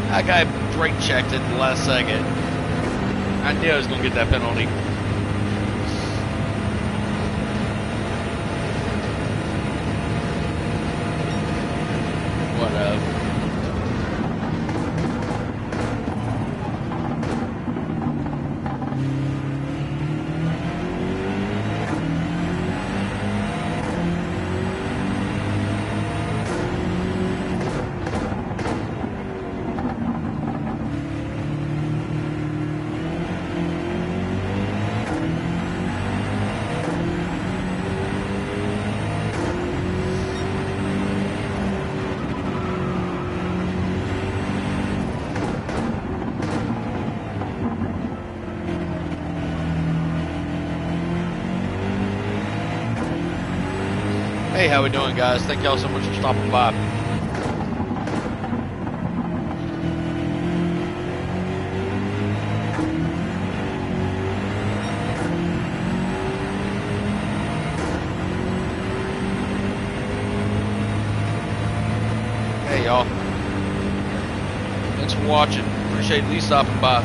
That guy brake checked it the last second. I knew I was going to get that penalty. Whatever. Hey, how we doing, guys? Thank y'all so much for stopping by. Hey, y'all. Thanks for watching. Appreciate Lee stopping by.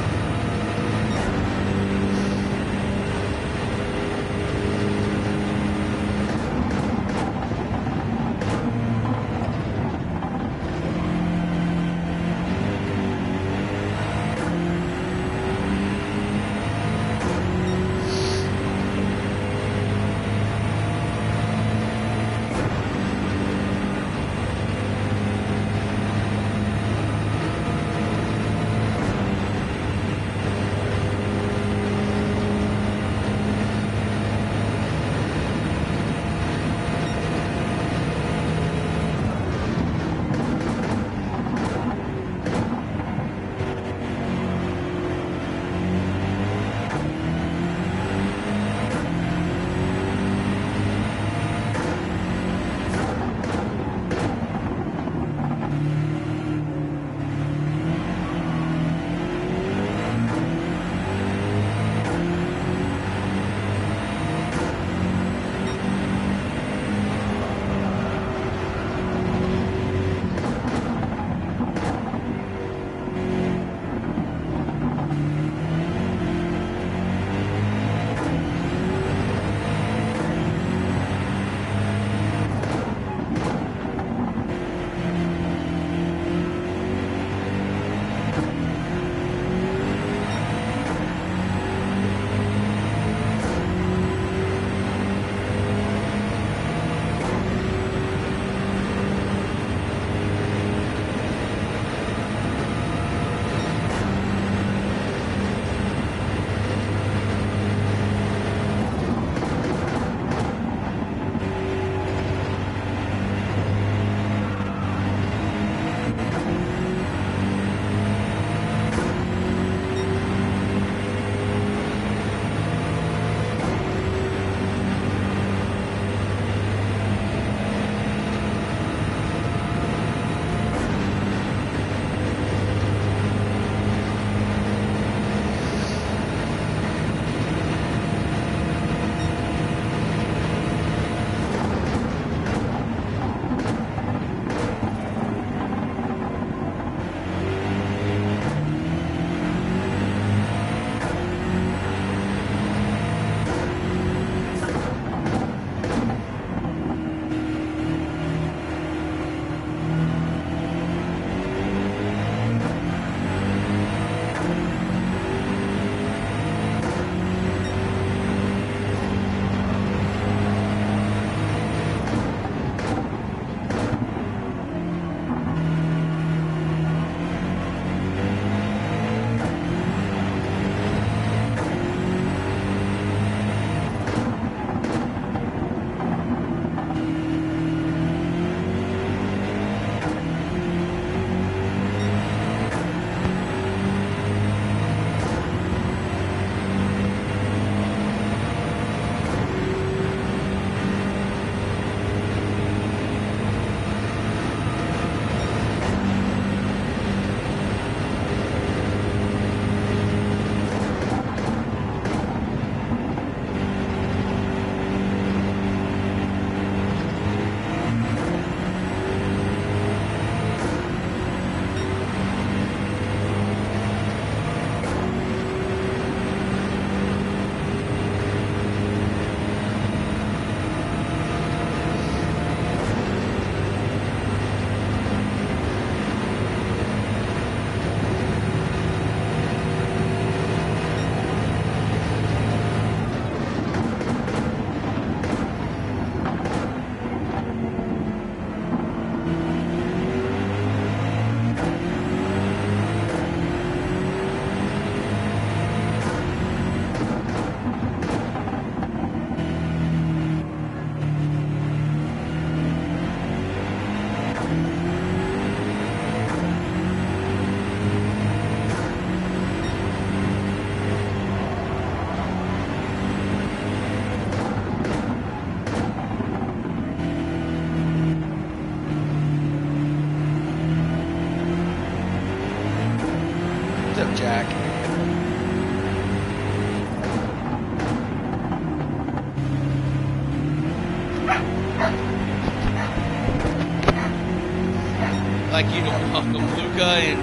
like you to welcome Luca and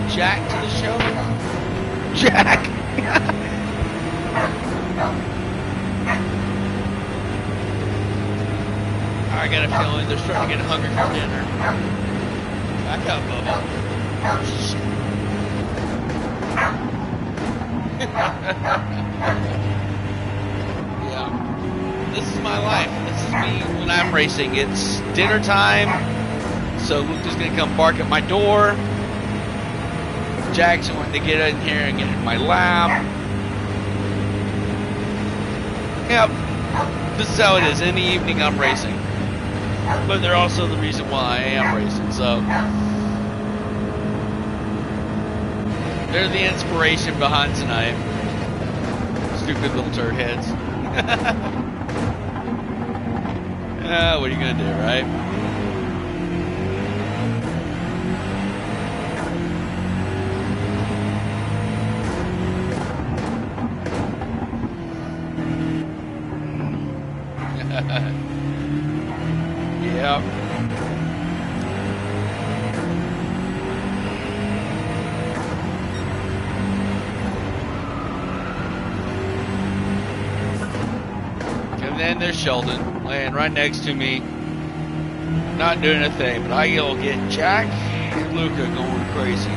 Jack to the show.
Jack.
I got a feeling they're starting to get hungry for dinner. Back up, Bubba. Yeah. This is my life. This is me when I'm racing. It's dinner time, so Luca's gonna come bark at my door. Jackson wanting to get in here and get in my lap. Yep. This is how it is. In the evening, I'm racing. But they're also the reason why I am racing, so. They're the inspiration behind tonight. Stupid little turd heads. What are you gonna do, right? Yeah. And then there's Sheldon laying right next to me, not doing a thing, but I go get Jack and Luca going crazy.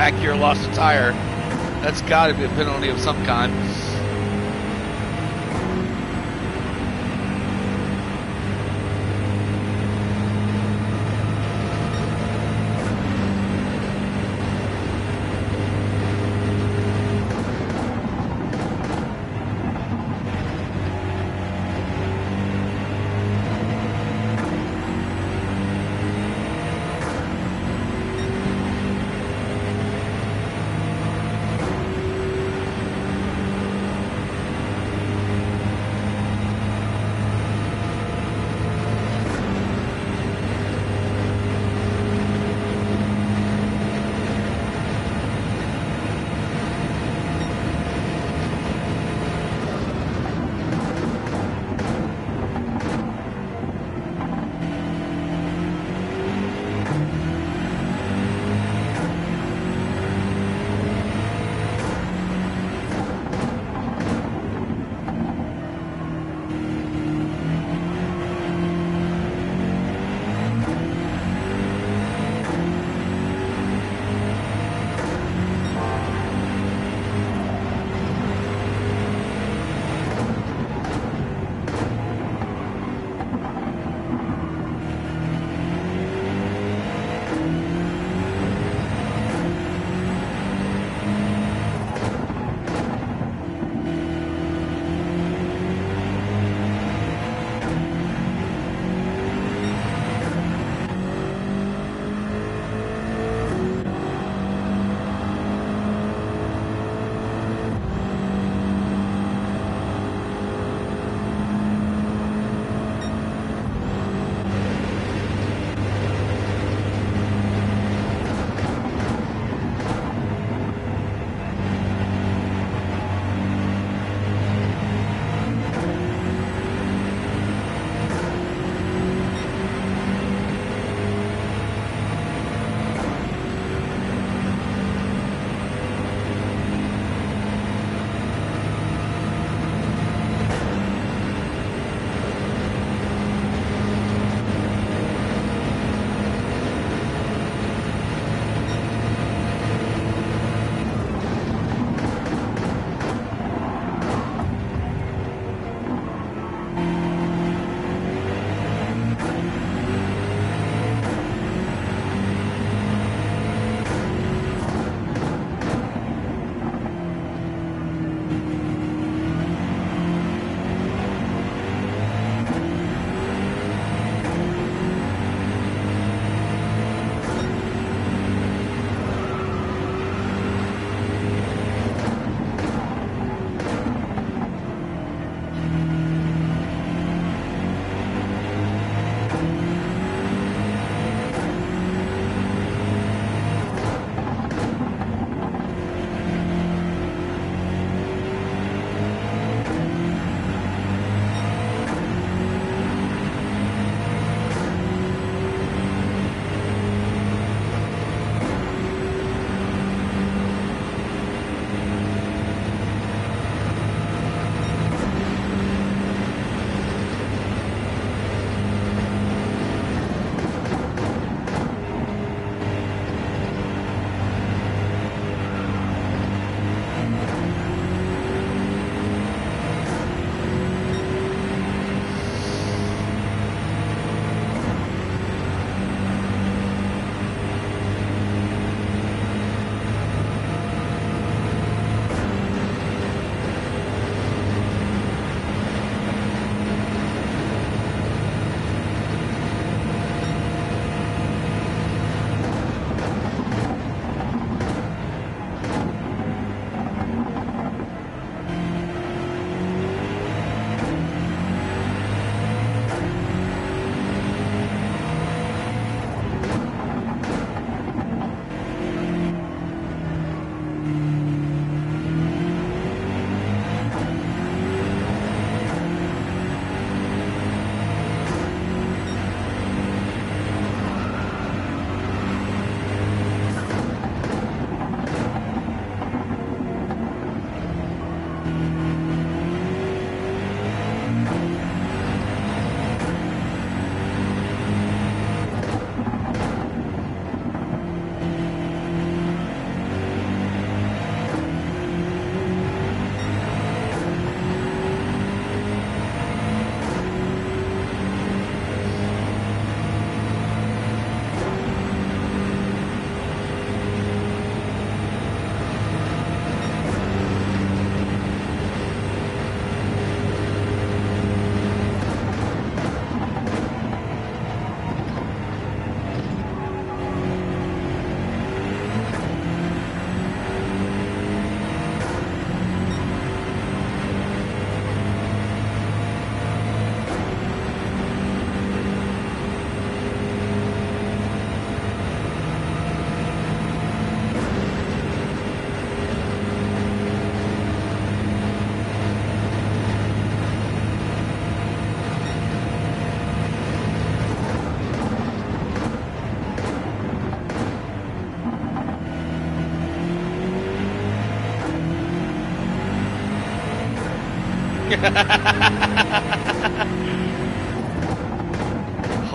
Acura lost a tire. That's got to be a penalty of some kind.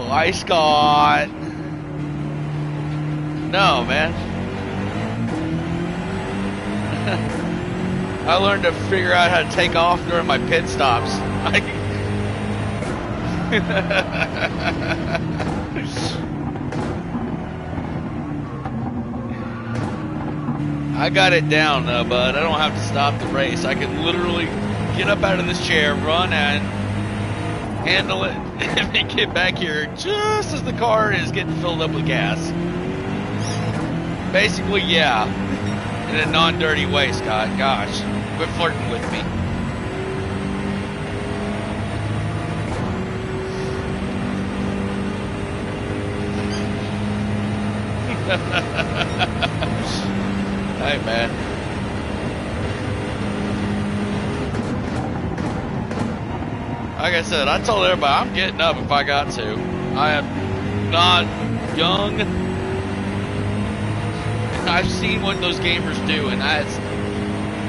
Hi, Scott. No, man. I learned to figure out how to take off during my pit stops. I got it down though, bud. I don't have to stop the race. I can literally get up out of this chair, run and handle it, and then get back here just as the car is getting filled up with gas. Basically, yeah. In a non-dirty way, Scott. Gosh, quit flirting with me. Hey, man. Like I said, I told everybody I'm getting up if I got to. I am not young. I've seen what those gamers do, and that's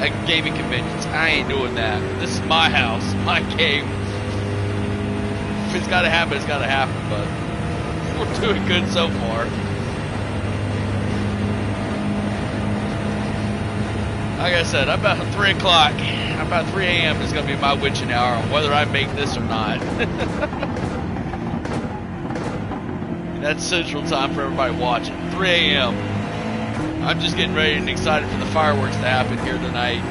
at gaming conventions. I ain't doing that. This is my house, my game. If it's got to happen, it's got to happen, but we're doing good so far. Like I said, about 3 o'clock, about 3 a.m. is going to be my witching hour on whether I make this or not. That's central time for everybody watching. 3 a.m. I'm just getting ready and excited for the fireworks to happen here tonight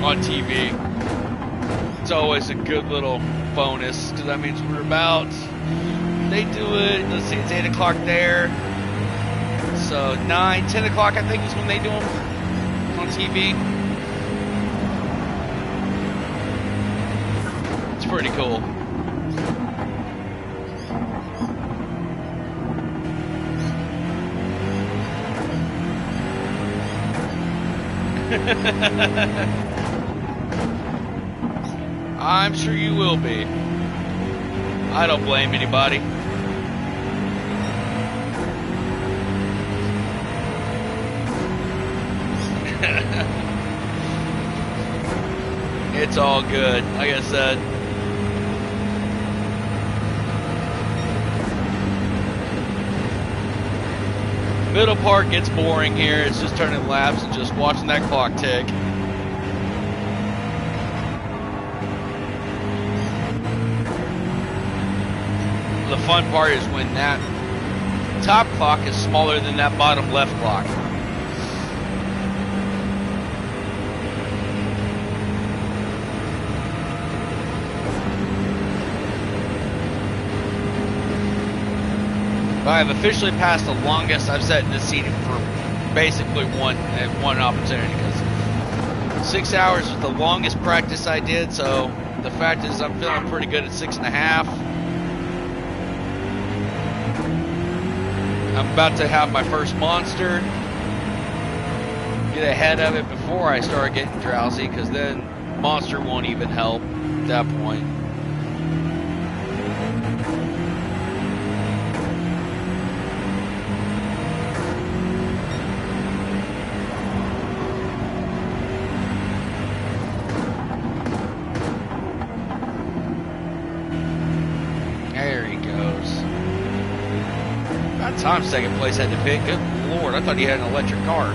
on TV. It's always a good little bonus because that means we're about, they do it, let's see, it's 8 o'clock there. So 9, 10 o'clock I think is when they do them on TV. It's pretty cool. I'm sure you will be. I don't blame anybody. It's all good. Like I said, middle part gets boring here. It's just turning laps and just watching that clock tick. The fun part is when that top clock is smaller than that bottom left clock. I have officially passed the longest I've sat in this seat for basically one opportunity, because 6 hours was the longest practice I did, so the fact is I'm feeling pretty good at 6.5. I'm about to have my first monster, get ahead of it before I start getting drowsy, because then monster won't even help at that point. Time second place had to pick. Good Lord, I thought he had an electric car.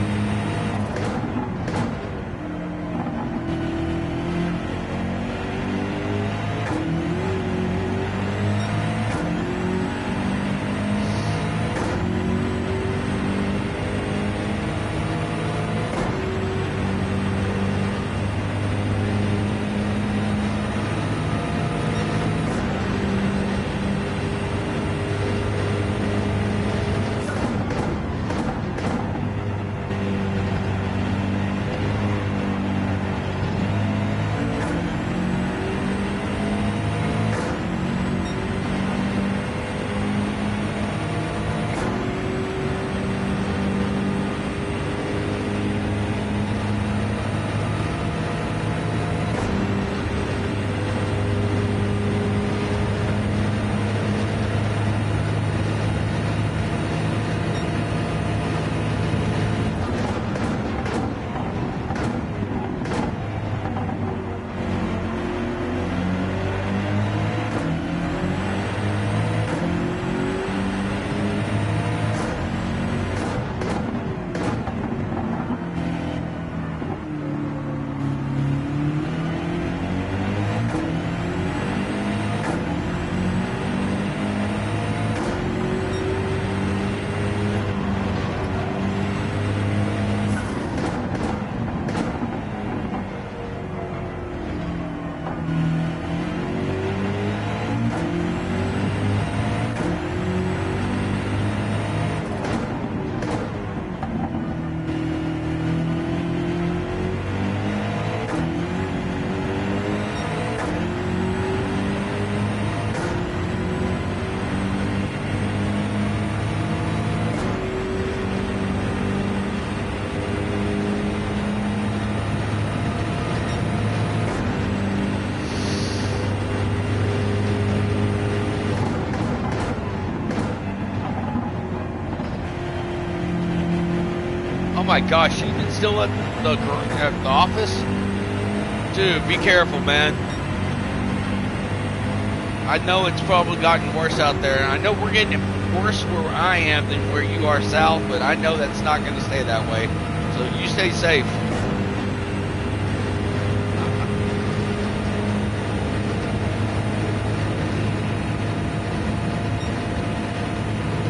Oh my gosh, you can still at the office? Dude, be careful, man. I know it's probably gotten worse out there. I know we're getting worse where I am than where you are south, but I know that's not going to stay that way. So you stay safe.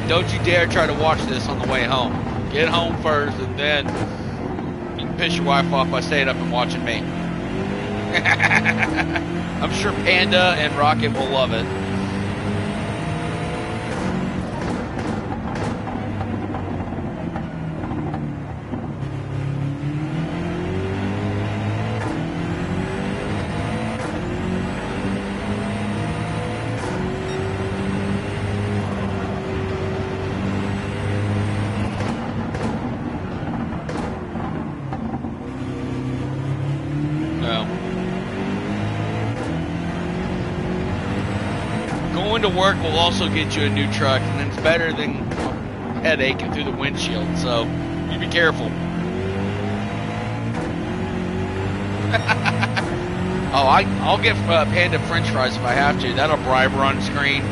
Don't you dare try to watch this on the way home. Get home first, and then you can piss your wife off by staying up and watching me. I'm sure Panda and Rocket will love it. Going to work will also get you a new truck, and it's better than headaching through the windshield, so you be careful. Oh, I'll get Panda French fries if I have to. That'll bribe her on screen.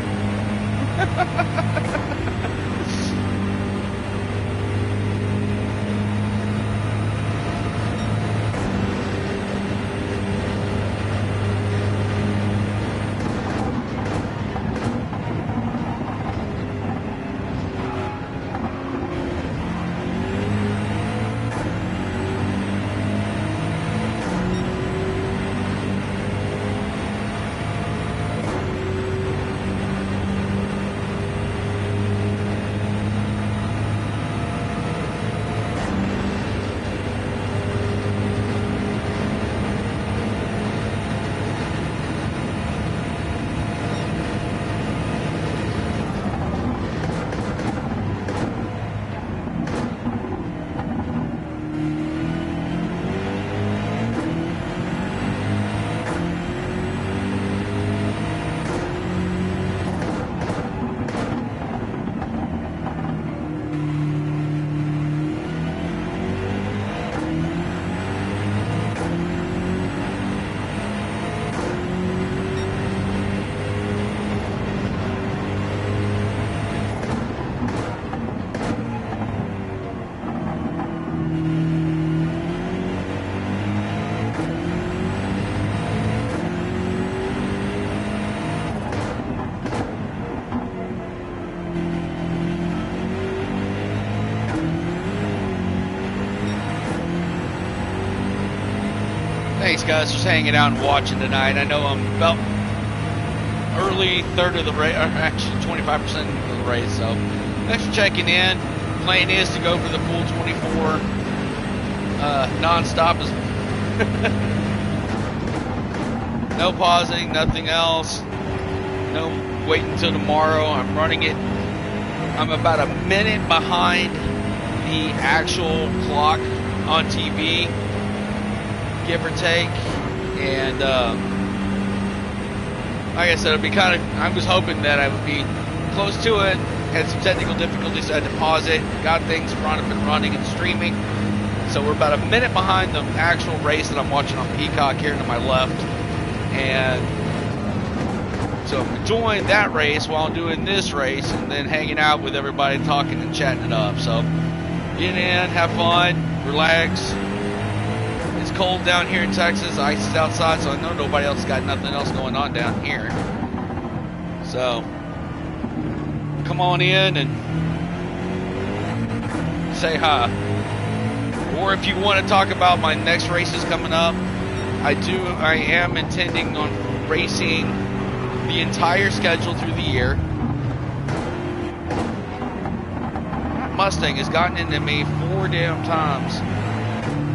Thanks, guys, for hanging out and watching tonight. I know I'm about early third of the race, or actually 25% of the race, so thanks for checking in. Plan is to go for the full 24 non-stop. No pausing, nothing else. No waiting until tomorrow. I'm running it. I'm about a minute behind the actual clock on TV, give or take, and like I said, it'd be kind of, I was hoping that I would be close to it. Had some technical difficulties, so I had to pause it, got things up and running and streaming, so we're about a minute behind the actual race that I'm watching on Peacock here to my left, and so I'm enjoying that race while I'm doing this race, and then hanging out with everybody, talking and chatting it up. So get in, have fun, relax. It's cold down here in Texas. Ice is outside, so I know nobody else got nothing else going on down here. So come on in and say hi. Or if you want to talk about my next races coming up, I am intending on racing the entire schedule through the year. That Mustang has gotten into me 4 damn times.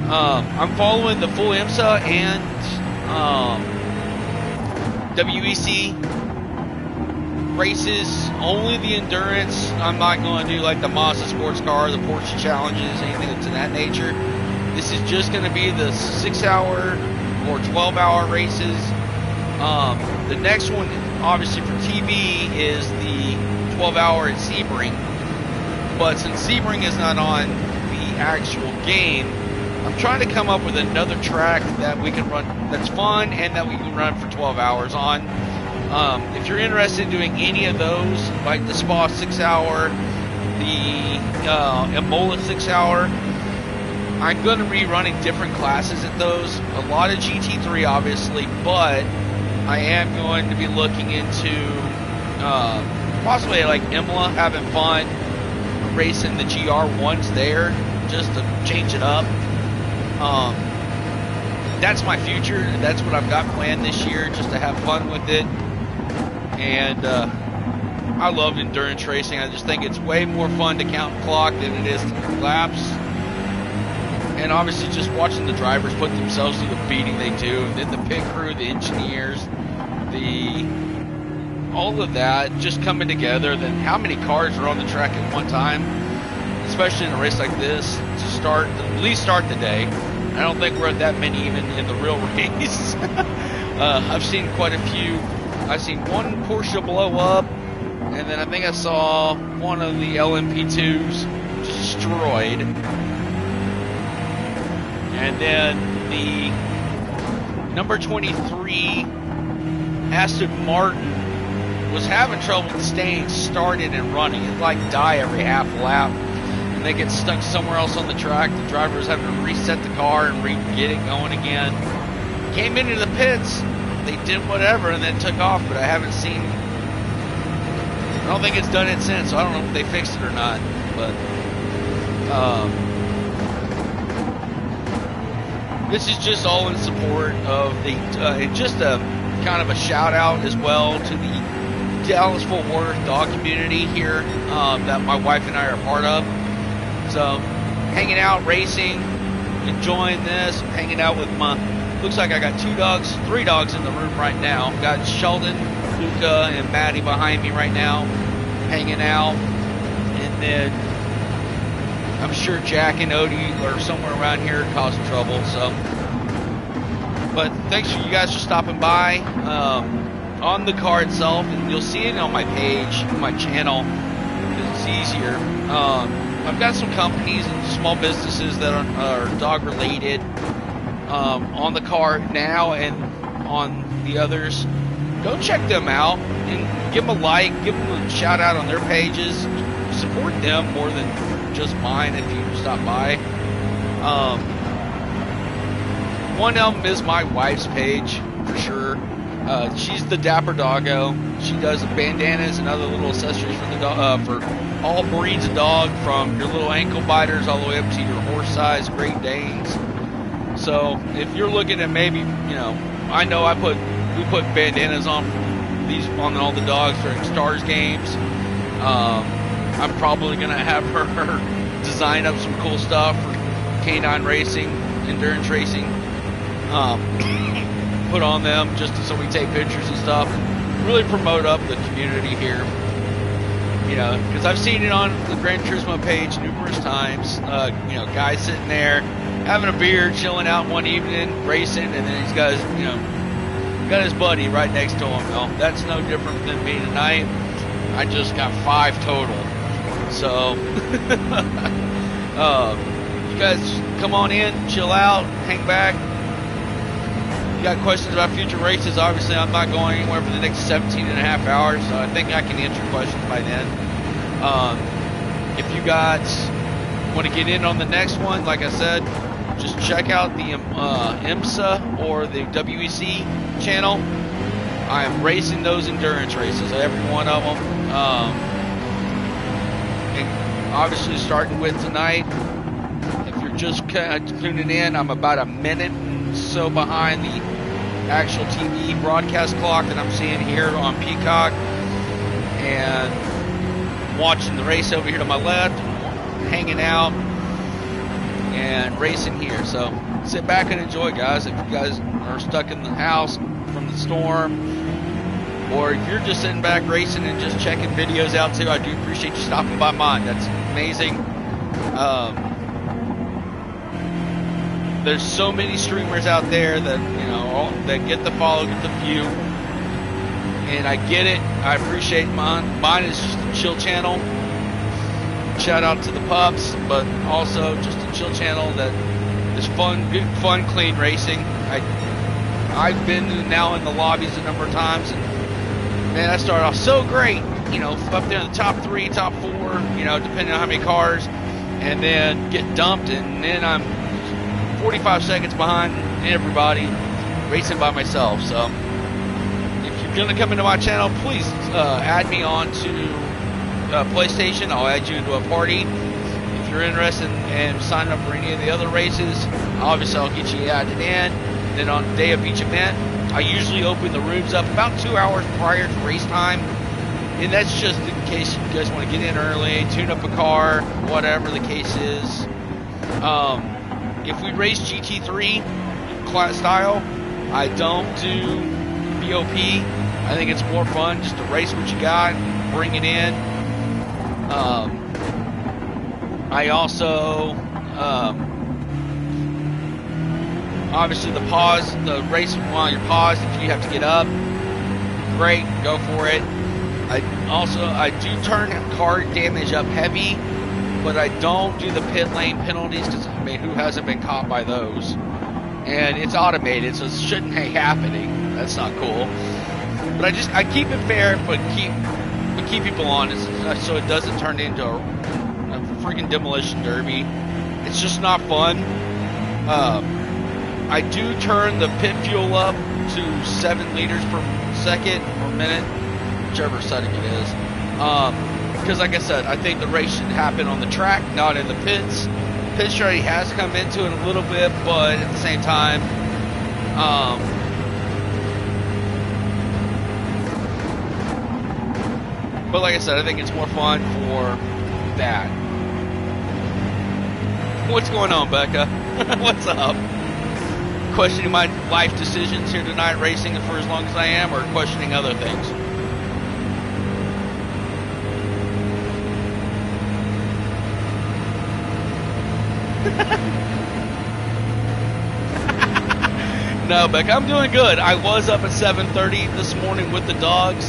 I'm following the full IMSA and WEC races, only the endurance. I'm not going to do like the Mazda sports car, the Porsche challenges, anything that's in that nature. This is just going to be the 6-hour or 12-hour races. The next one, obviously for TV, is the 12-hour at Sebring. But since Sebring is not on the actual game, I'm trying to come up with another track that we can run that's fun and that we can run for 12 hours on. If you're interested in doing any of those, like the Spa 6 hour, the Imola 6 hour, I'm going to be running different classes at those. A lot of GT3 obviously, but I am going to be looking into possibly like Imola, having fun racing the GR1s there just to change it up. That's my future. That's what I've got planned this year, just to have fun with it. And I love endurance racing. I just think it's way more fun to count the clock than it is to laps. And obviously just watching the drivers put themselves through the beating they do, and then the pit crew, the engineers, all of that just coming together. Then how many cars are on the track at one time, especially in a race like this, to at least start the day. I don't think we're at that many even in the real race. I've seen quite a few. I've seen one Porsche blow up, and then I think I saw one of the LMP2s destroyed. And then the number 23 Aston Martin was having trouble staying started and running. It'd like die every half lap, and they get stuck somewhere else on the track. The driver was having to reset the car and get it going again. Came into the pits, they did whatever, and then took off, but I haven't seen, I don't think it's done it since, so I don't know if they fixed it or not. But this is just all in support of the, just a kind of a shout out as well to the Dallas-Fort Worth dog community here that my wife and I are a part of. So, hanging out, racing, enjoying this, hanging out with looks like I got 3 dogs in the room right now. Got Sheldon, Luca, and Maddie behind me right now, hanging out. And then I'm sure Jack and Odie are somewhere around here causing trouble. So, but thanks for you guys for stopping by. On the car itself, and you'll see it on my page, my channel, because it's easier. I've got some companies and small businesses that are dog related on the car now and on the others. Go check them out and give them a like, give them a shout out on their pages. Support them more than just mine if you stop by. One of them is my wife's page for sure. She's the Dapper Doggo. She does bandanas and other little accessories for the dog, for all breeds of dog, from your little ankle biters all the way up to your horse-sized Great Danes. So if you're looking at maybe, I know we put bandanas on all the dogs during Stars games. I'm probably gonna have her design up some cool stuff for canine racing, endurance racing. Put on them just so we take pictures and stuff, and really promote up the community here. Because I've seen it on the Gran Turismo page numerous times. Guys sitting there having a beer, chilling out one evening, racing, and then he's got his buddy right next to him. Well, that's no different than me tonight. I just got 5 total. So you guys come on in, chill out, hang back. Got questions about future races, obviously I'm not going anywhere for the next 17 and a half hours, so I think I can answer questions by then. If you guys want to get in on the next one, like I said, just check out the IMSA or the WEC channel. I am racing those endurance races, every one of them. And obviously starting with tonight, if you're just tuning in, I'm about a minute so behind the actual TV broadcast clock that I'm seeing here on Peacock, and watching the race over here to my left, hanging out and racing here. So sit back and enjoy, guys. If you guys are stuck in the house from the storm, or if you're just sitting back racing and just checking videos out too, I do appreciate you stopping by mine. That's amazing. There's so many streamers out there that that get the follow, get the view, and I get it. I appreciate mine. Mine is just a chill channel. Shout out to the pups, but also just a chill channel that is fun, good, fun, clean racing. I've been now in the lobbies a number of times, and man, I started off so great, you know, up there in the top 3, top 4, you know, depending on how many cars, and then get dumped, and then I'm 45 seconds behind everybody racing by myself. So if you're going to come into my channel, please add me on to PlayStation. I'll add you into a party. If you're interested in signing up for any of the other races, obviously I'll get you added in. Then on the day of each event, I usually open the rooms up about 2 hours prior to race time, and that's just in case you guys want to get in early, tune up a car, whatever the case is. If we race GT3 class style, I don't do BOP. I think it's more fun just to race what you got, bring it in. I also obviously the race while you're paused, if you have to get up, great, go for it. I do turn car damage up heavy, but I don't do the pit lane penalties because, I mean, who hasn't been caught by those? And it's automated, so it shouldn't be happening. That's not cool. But I keep it fair, but keep people honest, so it doesn't turn into a freaking demolition derby. It's just not fun. I do turn the pit fuel up to 7 liters per second or minute, whichever setting it is. Because like I said, I think the race should happen on the track, not in the pits. Pit strategy has come into it a little bit, but at the same time, but like I said, I think it's more fun for that. What's going on, Becca? What's up? Questioning my life decisions here tonight, racing for as long as I am, or questioning other things? No, Becca, I'm doing good. I was up at 7:30 this morning with the dogs.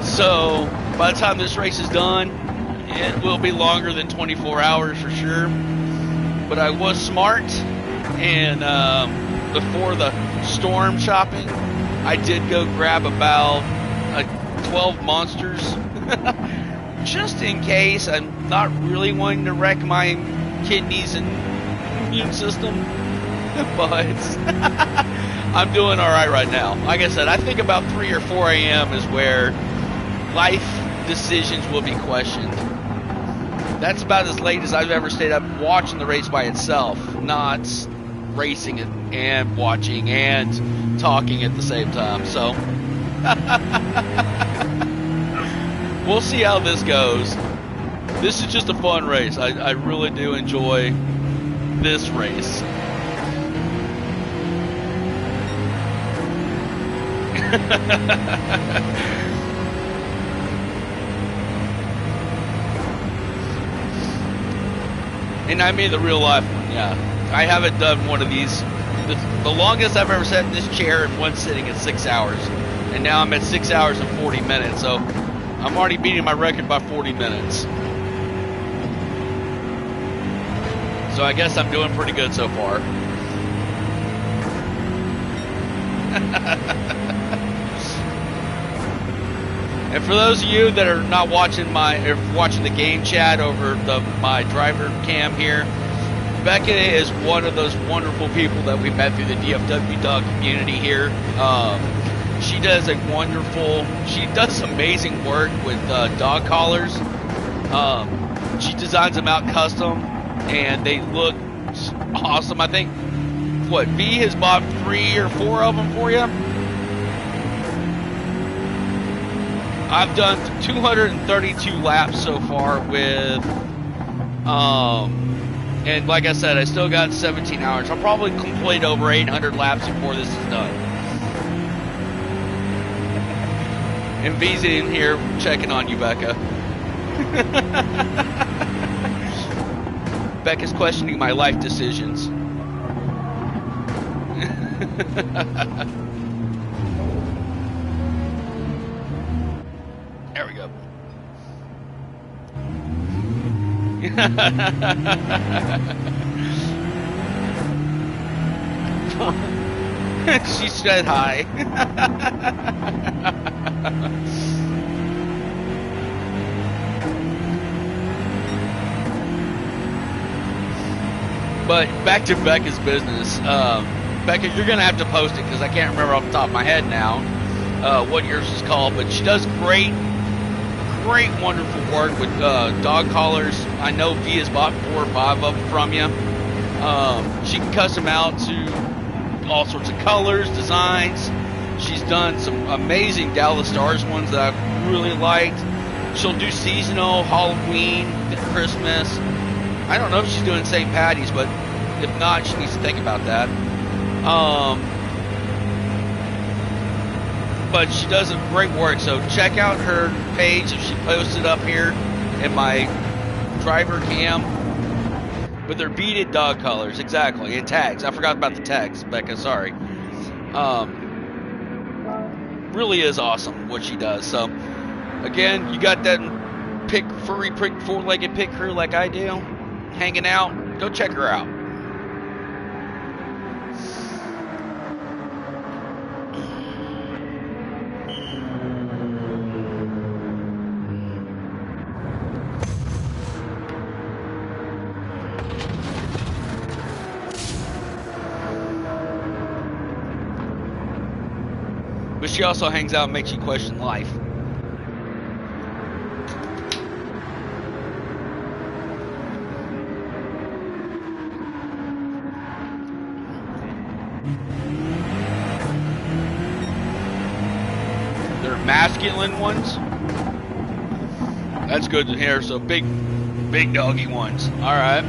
So by the time this race is done, it will be longer than 24 hours for sure. But I was smart, and before the storm shopping, I did go grab about 12 monsters, just in case. I'm not really wanting to wreck my kidneys and immune system, but I'm doing all right now. Like I said, I think about 3 or 4 a.m. is where life decisions will be questioned. That's about as late as I've ever stayed up watching the race by itself, not racing it and watching and talking at the same time. So we'll see how this goes. This is just a fun race. I really do enjoy this race. And I mean the real life one, yeah. I haven't done one of these. The longest I've ever sat in this chair in one sitting is 6 hours. And now I'm at 6 hours and 40 minutes, so I'm already beating my record by 40 minutes. So I guess I'm doing pretty good so far. And for those of you that are not watching watching the game chat over my driver cam here, Becca is one of those wonderful people that we met through the DFW dog community here. She does she does amazing work with dog collars. She designs them out custom, and they look awesome. I think, V has bought 3 or 4 of them for you? I've done 232 laps so far with, and like I said, I still got 17 hours. I'll probably complete over 800 laps before this is done. And V's in here checking on you, Becca. Becca's questioning my life decisions. There we go. She said hi. But back to Becca's business. Becca, you're going to have to post it because I can't remember off the top of my head now what yours is called. But she does great, wonderful work with dog collars. I know V has bought 4 or 5 of them from you. She can custom out to all sorts of colors, designs. She's done some amazing Dallas Stars ones that I've really liked. She'll do seasonal, Halloween, Christmas. I don't know if she's doing St. Patty's, but if not, she needs to think about that. But she does a great work, so check out her page if she posted up here in my driver cam with her beaded dog colors, exactly, and tags. I forgot about the tags, Becca, sorry. Really is awesome what she does. So, again, you got that furry, 4-legged pit crew like I do, hanging out. Go check her out. But she also hangs out and makes you question life. They're masculine ones. That's good to hear. So big doggy ones. All right.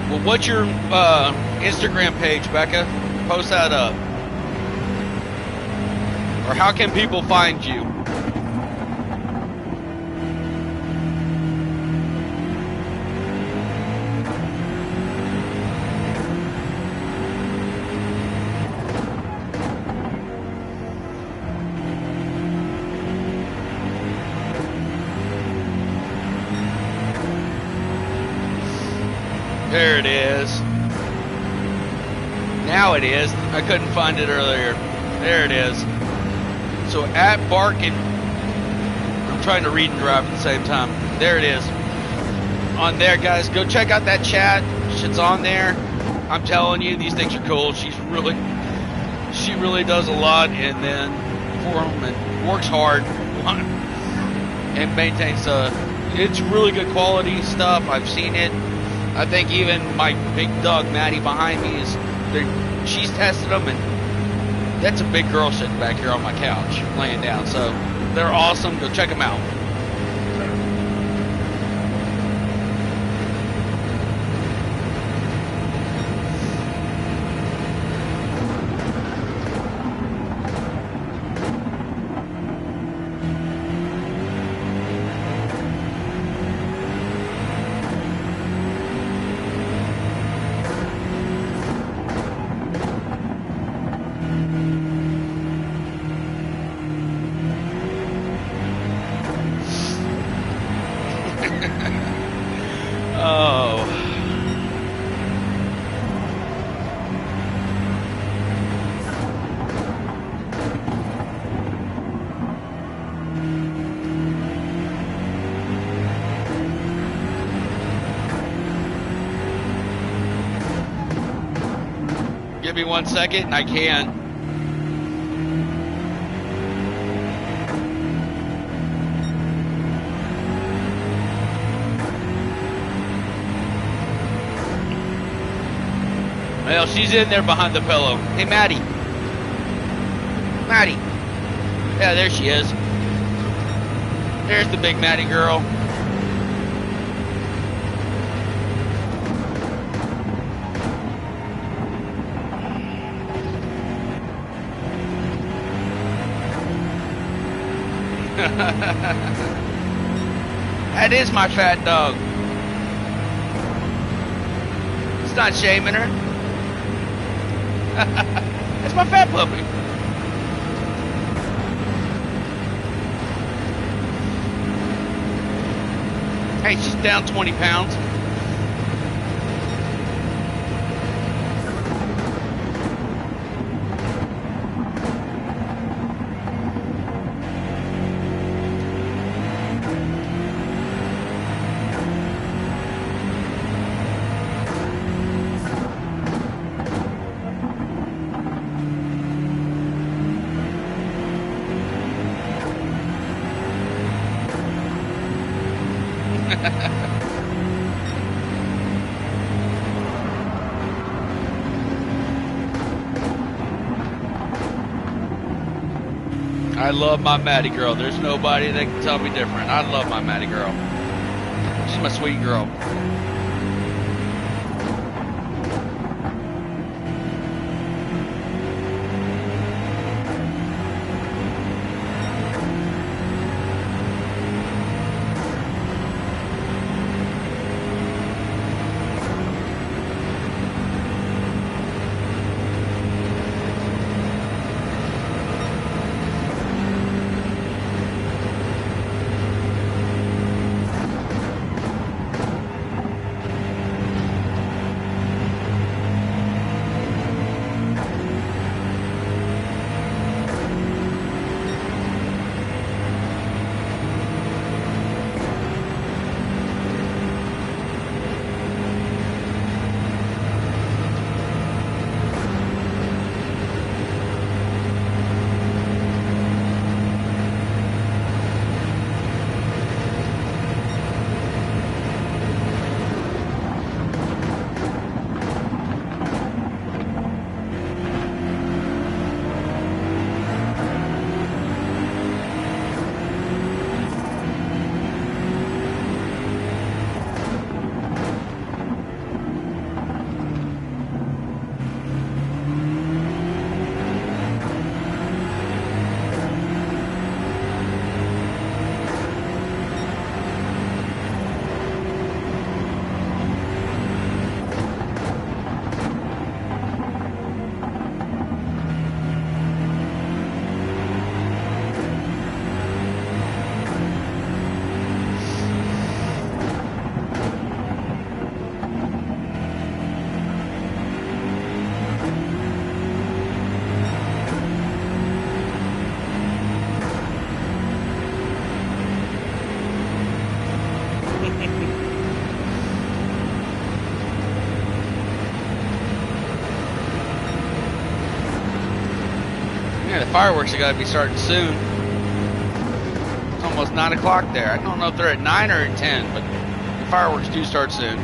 Well, what's your Instagram page, Becca? Post that up. Or how can people find you? There it is. Now it is. I couldn't find it earlier. There it is. So at Barkin, I'm trying to read and drive at the same time. There it is. On there, guys. Go check out that chat. Shit's on there. I'm telling you, these things are cool. She really does a lot, and then for them, and works hard, and maintains. It's really good quality stuff. I've seen it. I think even my big dog Maddie behind me she's tested them, and that's a big girl sitting back here on my couch laying down. So they're awesome. Go check them out. Give me 1 second and I can. Well, she's in there behind the pillow. Hey, Maddie. Maddie. Yeah, there she is. There's the big Maddie girl. That is my fat dog. It's not shaming her. That's my fat puppy. Hey, she's down 20 pounds. I love my Maddie girl. There's nobody that can tell me different. I love my Maddie girl. She's my sweet girl. Yeah, the fireworks are got to be starting soon. It's almost 9 o'clock there. I don't know if they're at 9 or at 10, but the fireworks do start soon.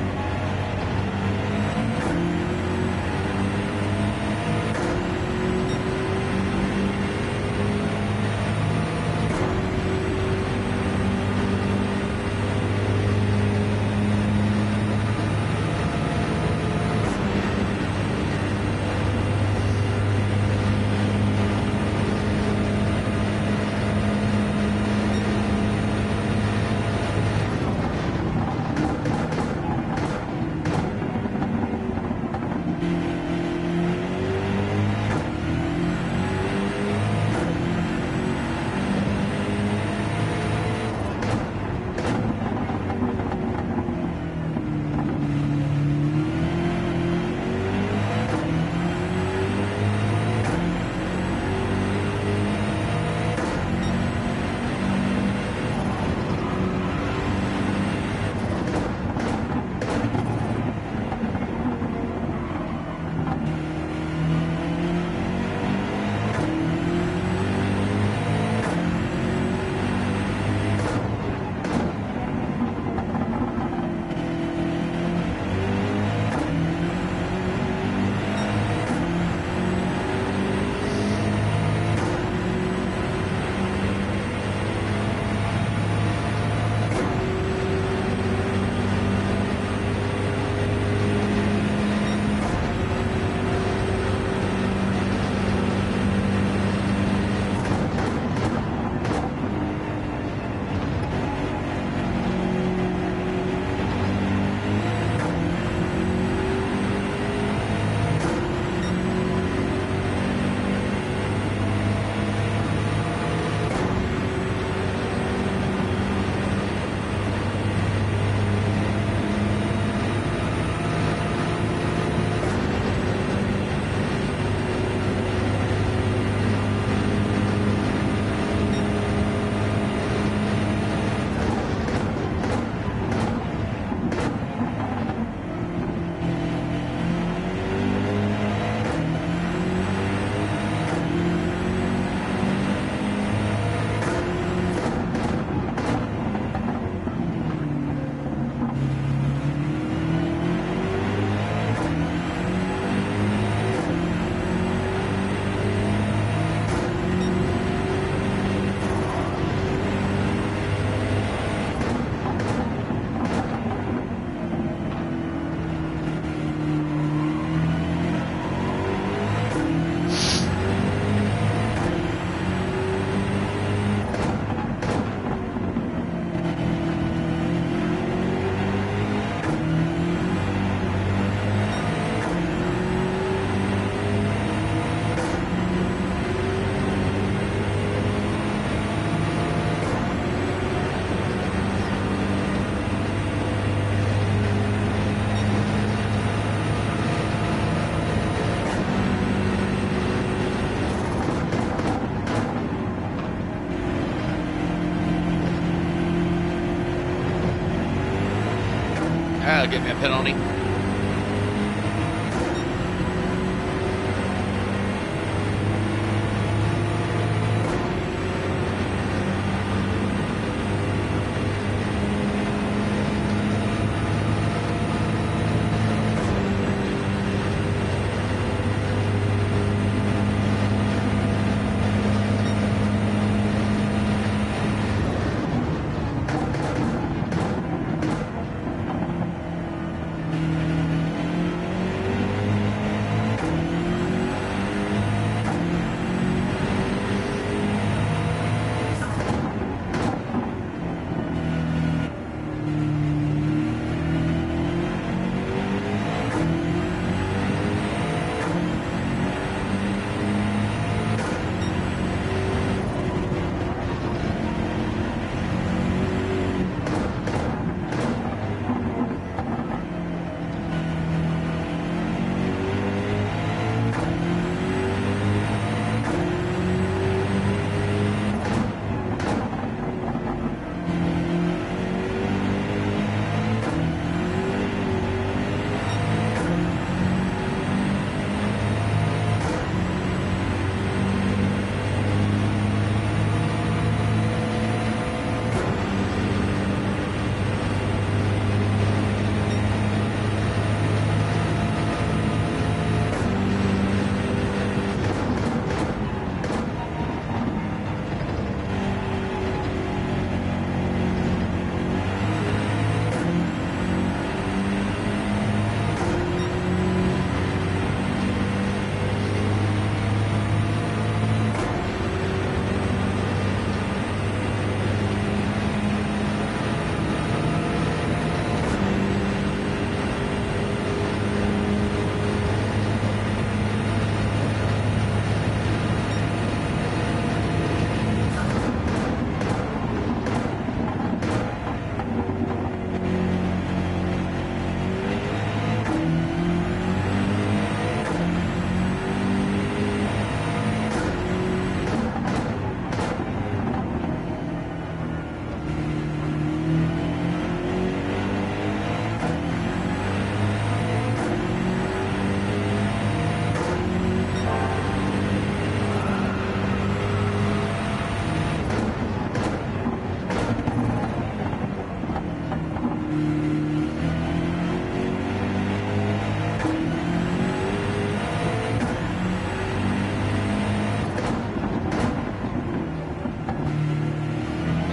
that'll give me a penalty.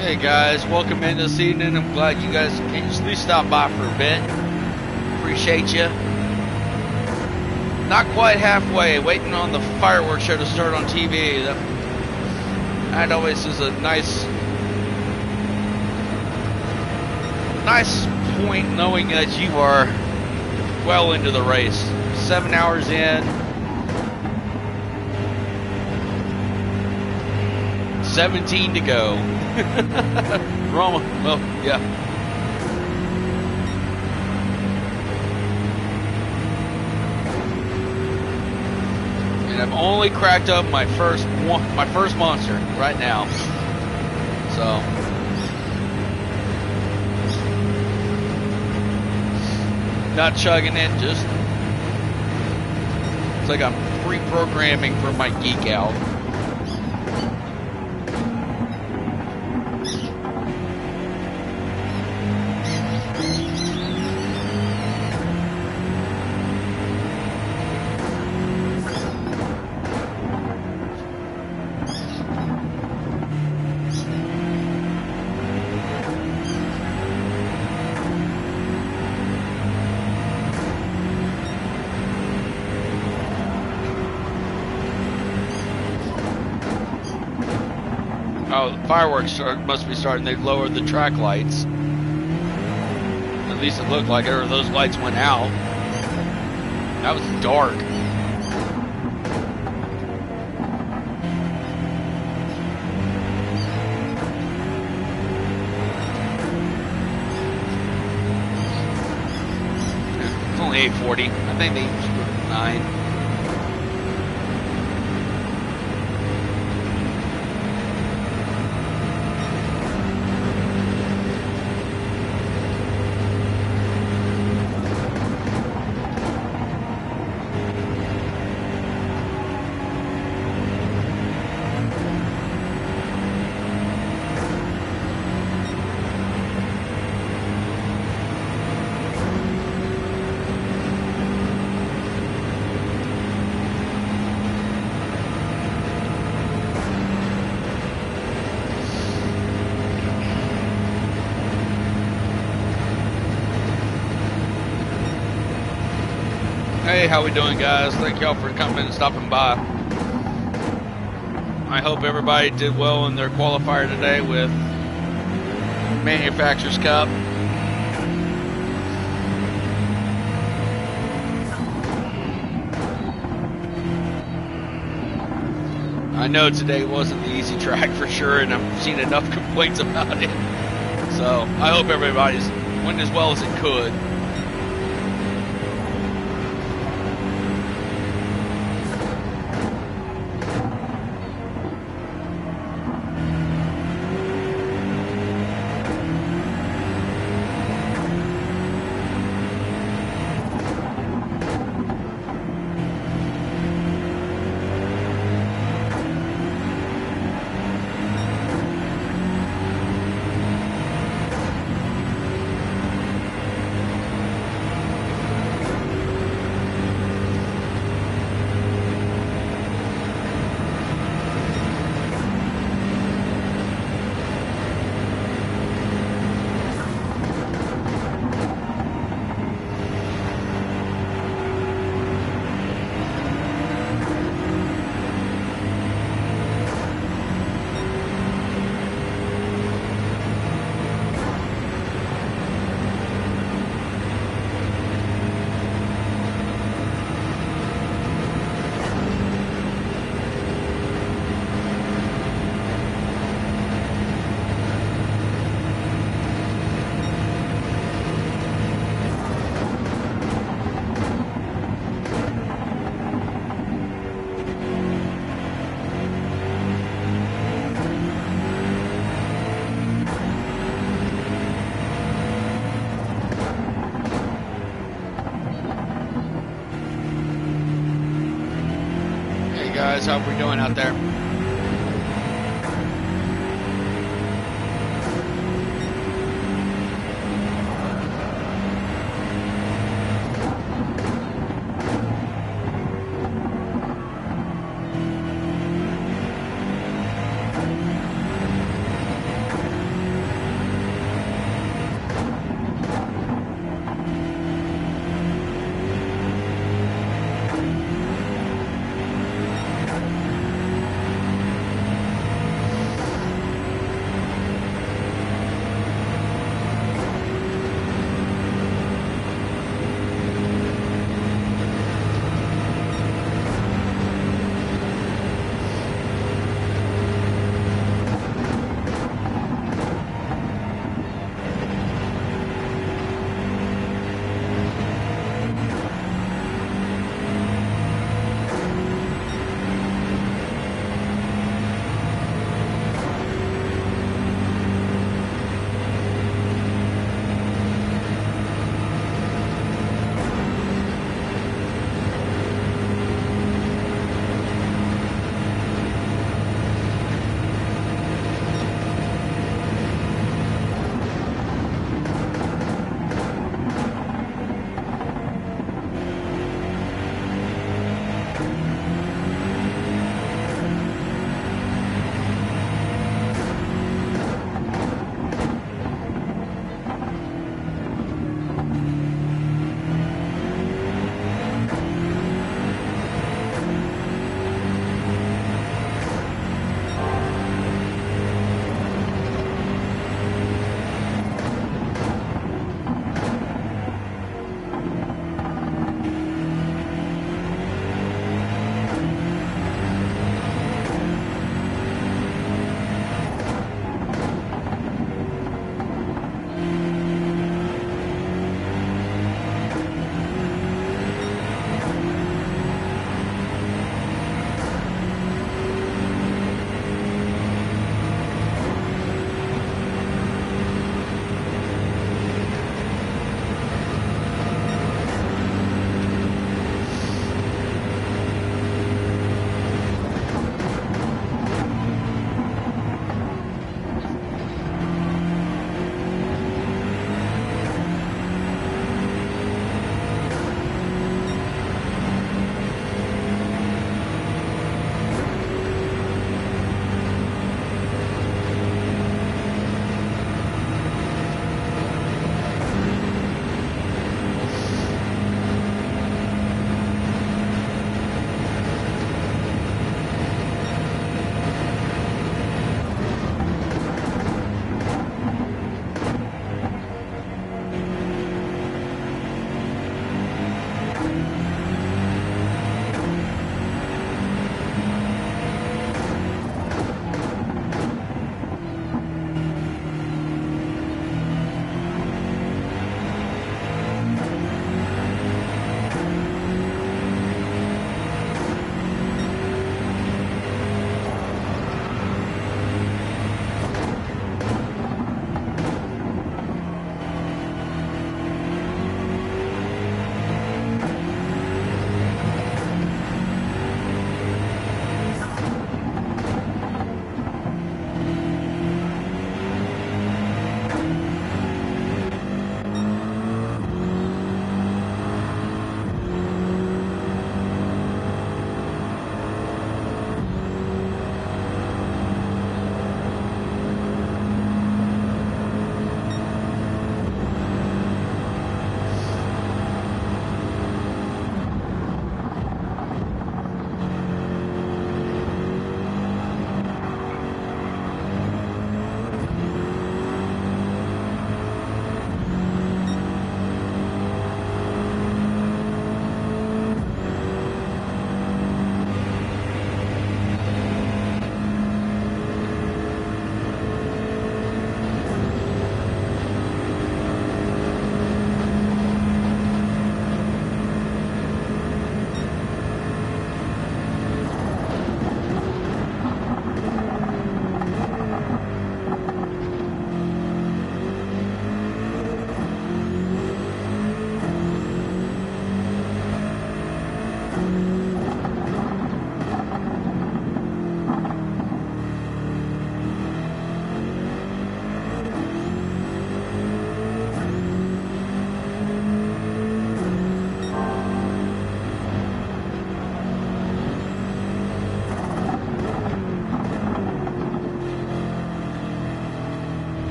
Hey guys, welcome in this evening. I'm glad you guys can at least stop by for a bit. Appreciate you. Not quite halfway, waiting on the fireworks show to start on TV. That always is a nice point knowing that you are well into the race. 7 hours in. 17 to go. Roma, well, yeah. And I've only cracked up my first monster right now. So not chugging it, just it's like I'm pre-programming for my geek out. Oh, the fireworks must be starting. They lowered the track lights. At least it looked like it, or those lights went out. That was dark. It's only 8:40. I think they used 9. Hey, how we doing, guys? Thank y'all for coming and stopping by. I hope everybody did well in their qualifier today with Manufacturers Cup. I know today wasn't the easy track for sure, and I've seen enough complaints about it. So I hope everybody's went as well as it could. Guys, how are we doing out there?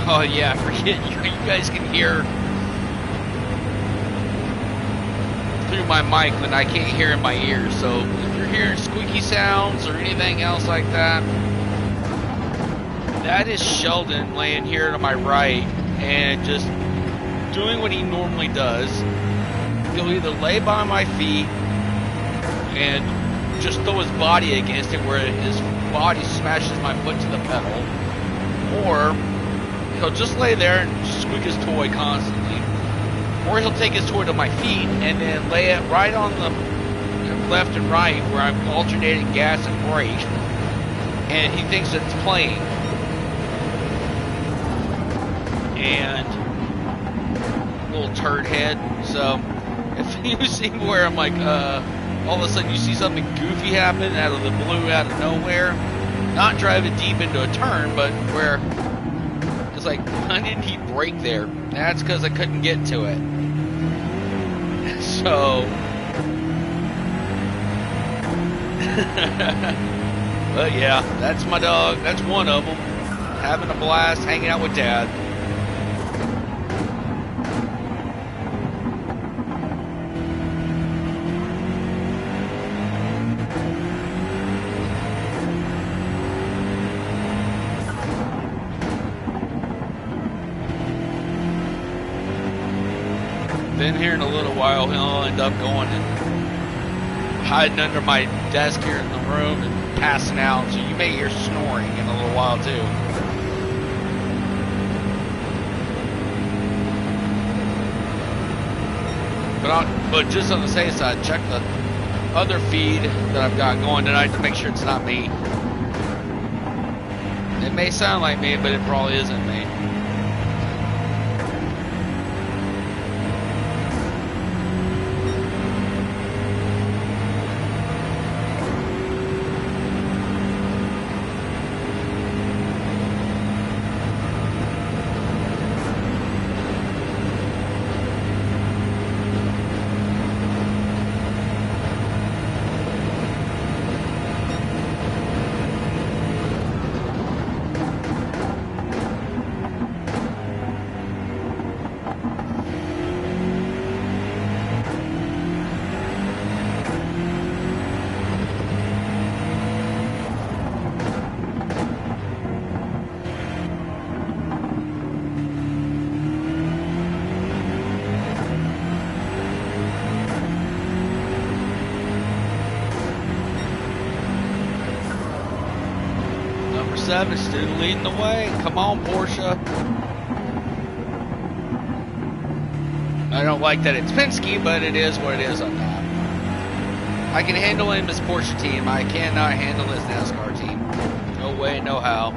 Oh yeah, forget you guys can hear through my mic when I can't hear in my ears. So if you're hearing squeaky sounds or anything else like that, that is Sheldon laying here to my right and just doing what he normally does. He'll either lay by my feet and just throw his body against it where his body smashes my foot to the pedal, or he'll just lay there and squeak his toy constantly, or he'll take his toy to my feet and then lay it right on the left and right where I'm alternating gas and brake, and he thinks it's playing. And little turd head. So if you see where I'm like, all of a sudden you see something goofy happen out of the blue, out of nowhere, not driving deep into a turn, but where it's like, why didn't he brake there? That's because I couldn't get to it. So, but yeah, that's my dog. That's one of them. Having a blast, hanging out with Dad. Then here in a little while, he'll end up going and hiding under my desk here in the room and passing out. So you may hear snoring in a little while too. But just on the safe side, check the other feed that I've got going tonight to make sure it's not me. It may sound like me, but it probably isn't me. Seven still leading the way. Come on, Porsche. I don't like that it's Penske, but it is what it is on that. I can handle him as Porsche team. I cannot handle his NASCAR team. No way, no how.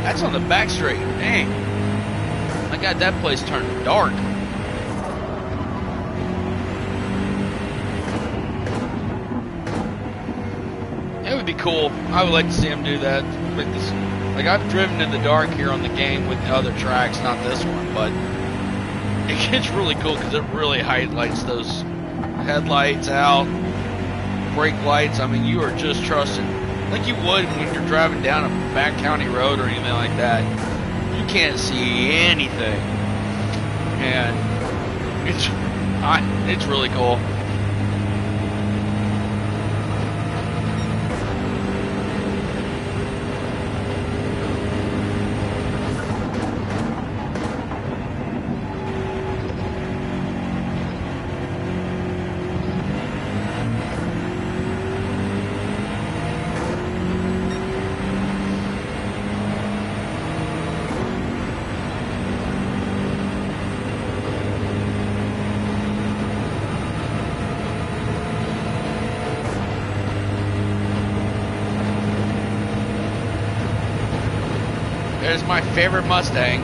That's on the back straight. Dang. I got that place turned dark. It would be cool. I would like to see him do that. Like I've driven in the dark here on the game with the other tracks, not this one, but it gets really cool because it really highlights those headlights out, brake lights. I mean, you are just trusting, like you would when you're driving down a back county road or anything like that. You can't see anything, and it's really cool. There's my favorite Mustang.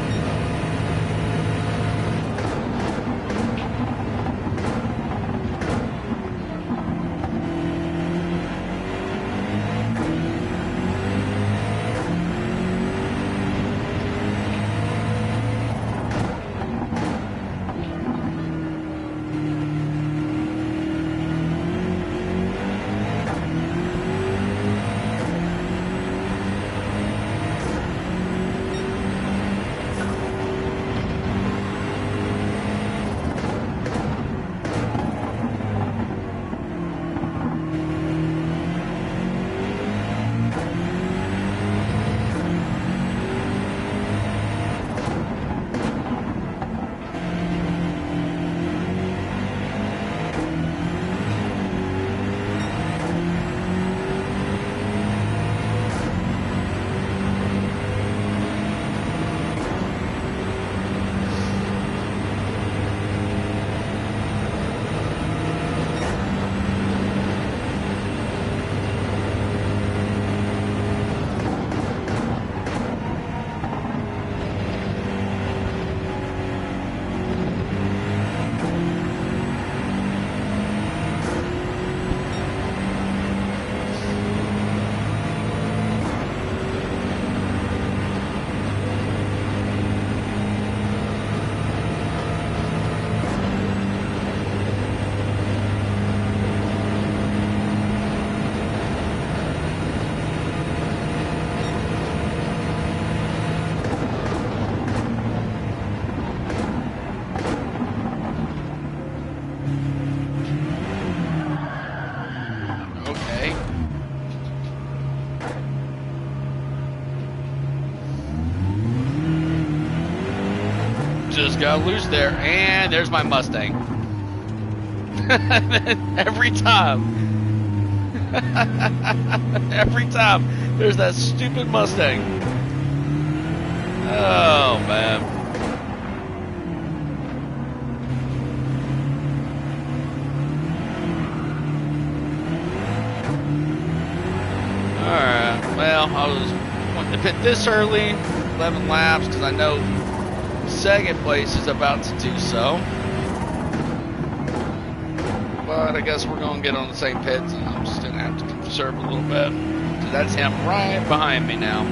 Just got loose there, and there's my Mustang. Every time. Every time there's that stupid Mustang. Oh, man. Alright, well, I was wanting to pit this early, 11 laps, because I know second place is about to do so. But I guess we're going to get on the same pits, and I'm just going to have to conserve a little bit. So that's him right behind me now.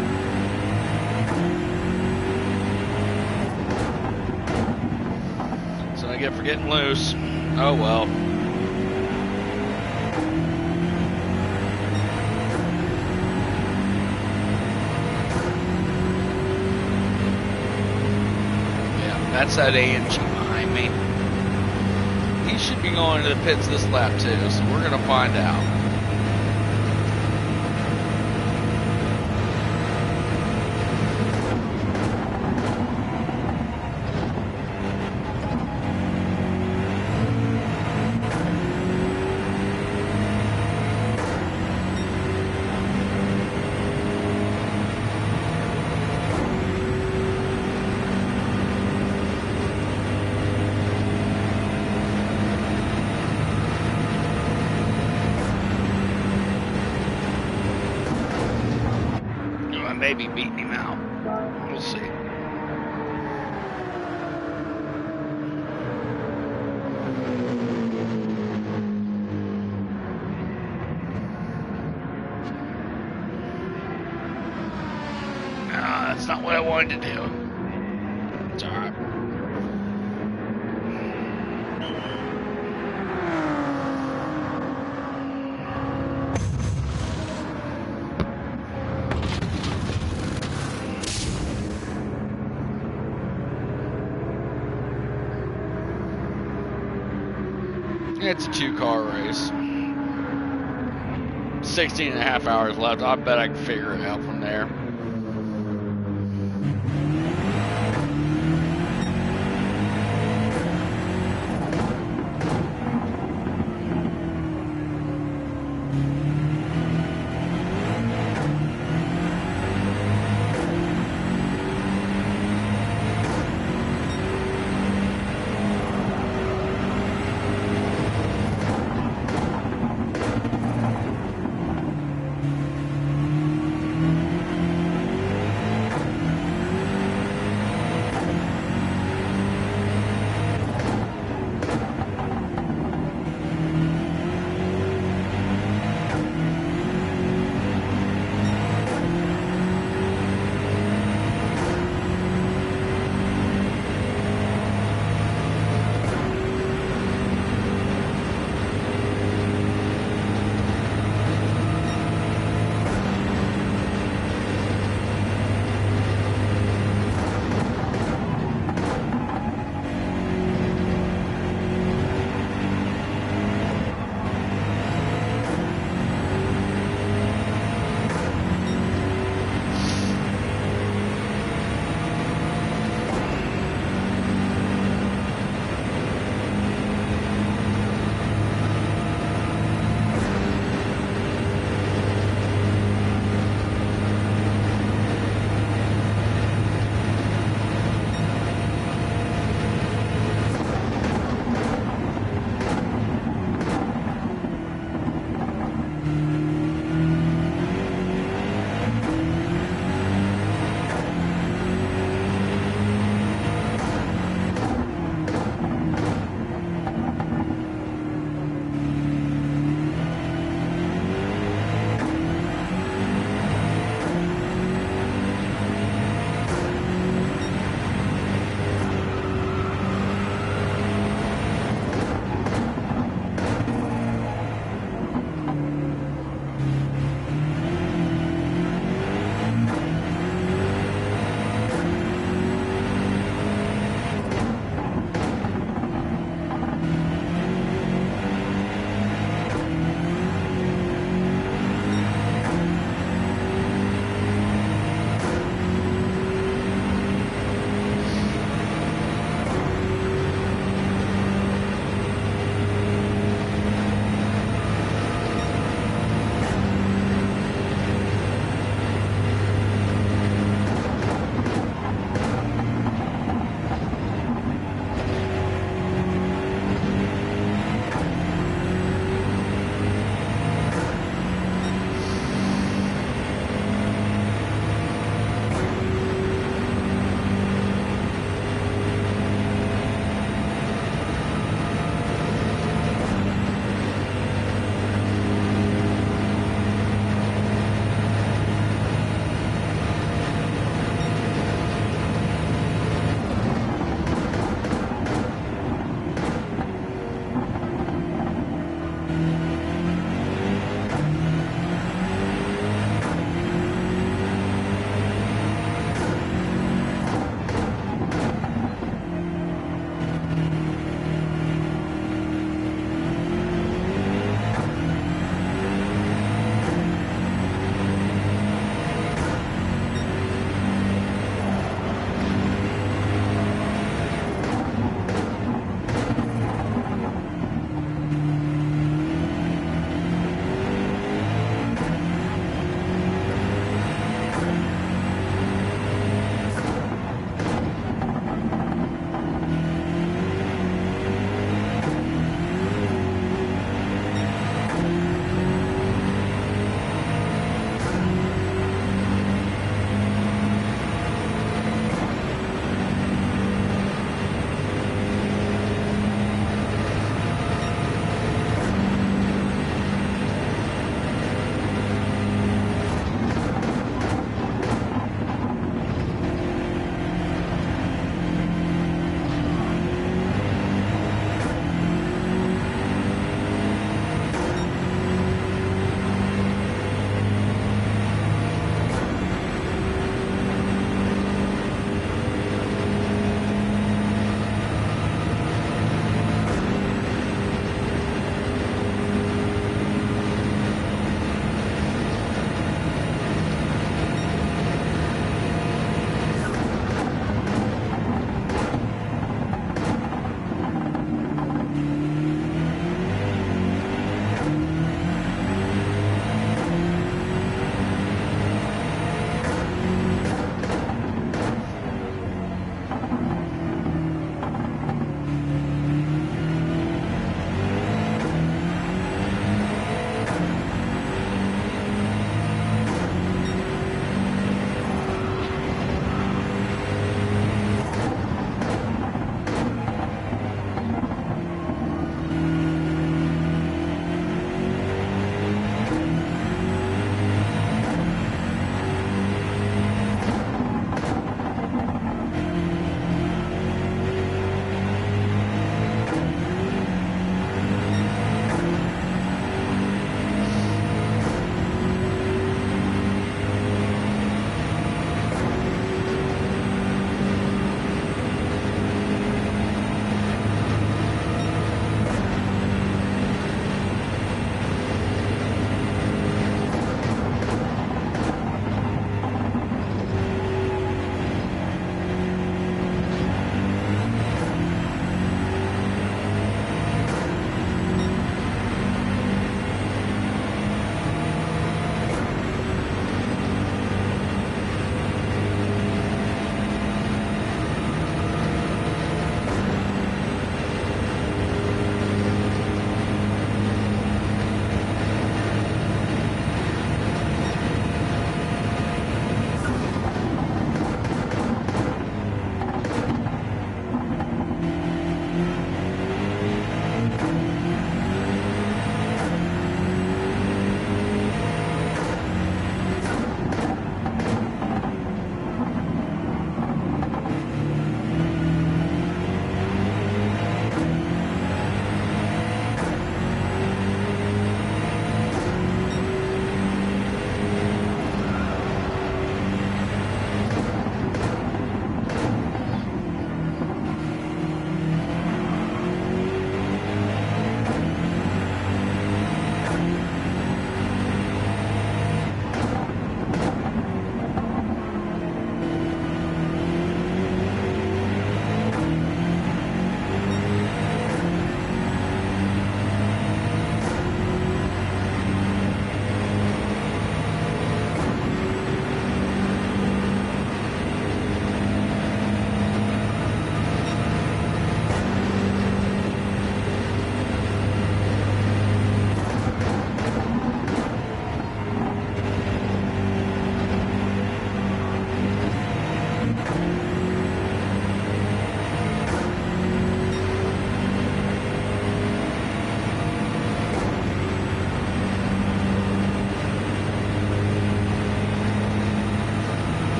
So I get for getting loose. Oh well. That's that AMG behind me. He should be going to the pits this lap too, so we're going to find out. Maybe beat me now. That's not what I wanted to do. It's alright. It's a 2-car race. 16 and a half hours left. I bet I can figure it out from there.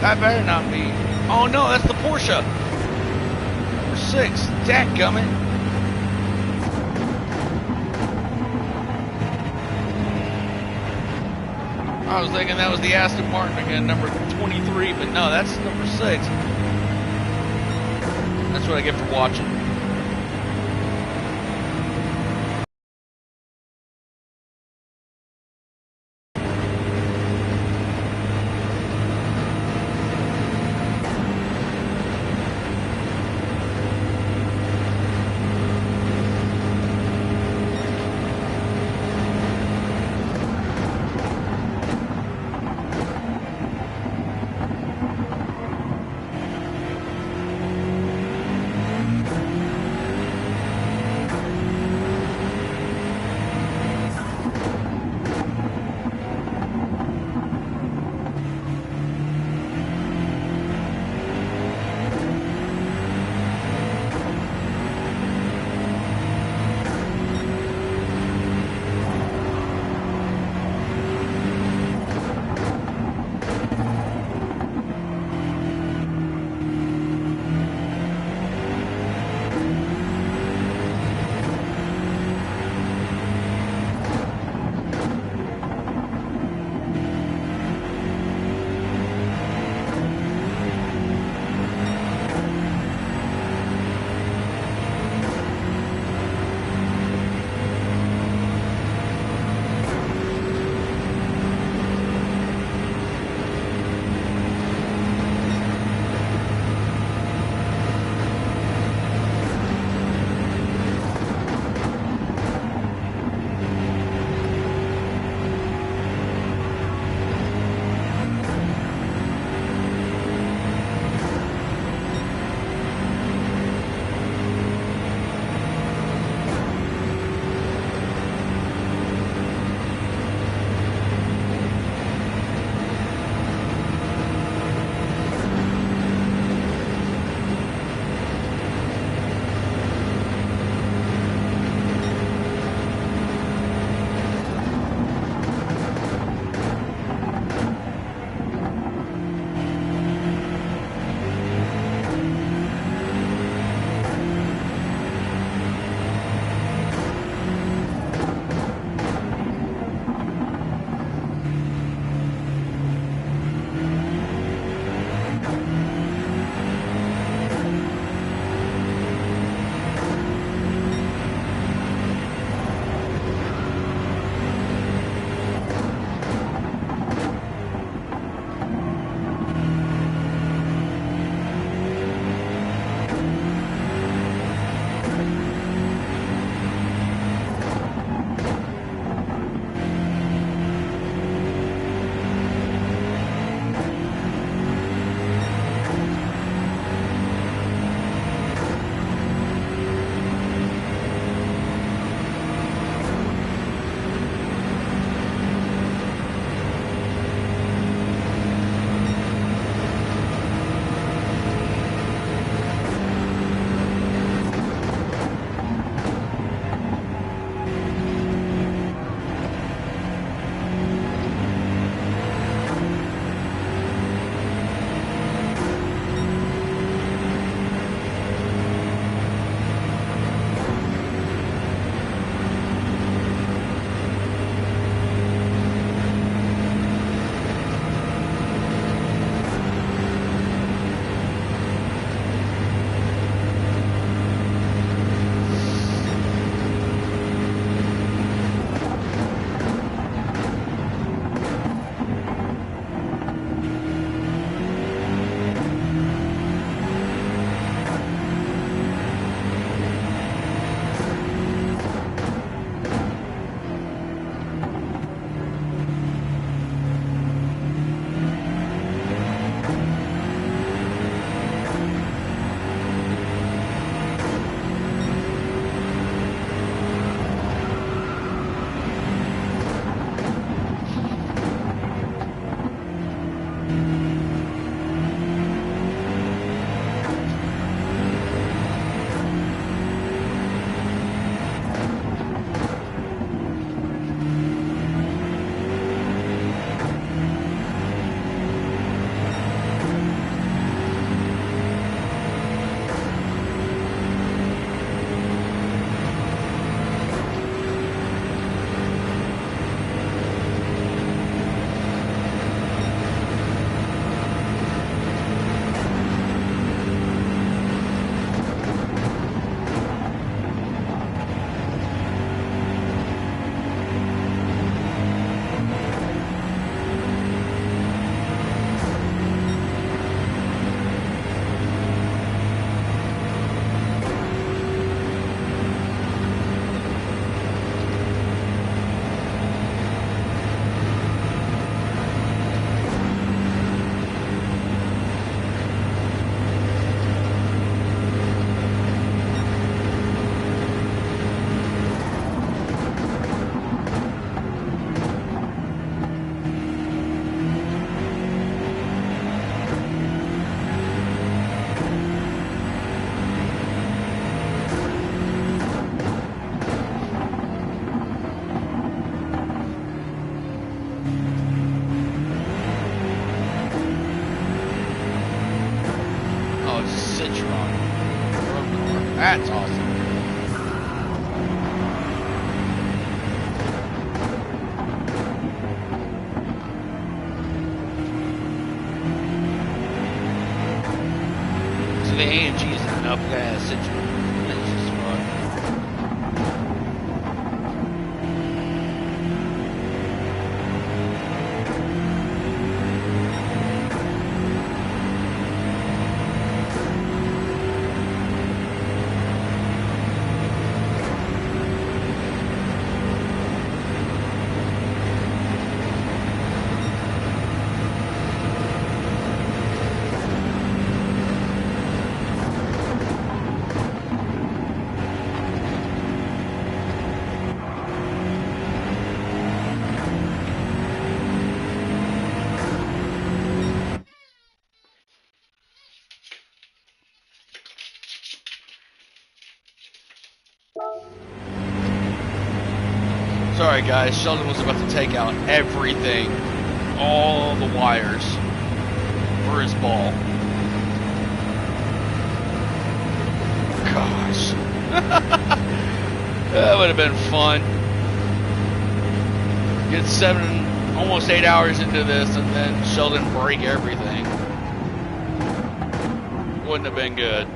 That better not be. Oh no, that's the Porsche. Number 6. Dadgummit. I was thinking that was the Aston Martin again, number 23, but no, that's number 6. That's what I get for watching. That's awesome. So the AMG is an up gas situation. It's just fun. Sorry guys, Sheldon was about to take out everything, all the wires for his ball. Gosh. That would have been fun. Get 7, almost 8 hours into this and then Sheldon break everything. Wouldn't have been good.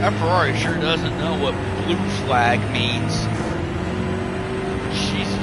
That Ferrari sure doesn't know what blue flag means. Jesus.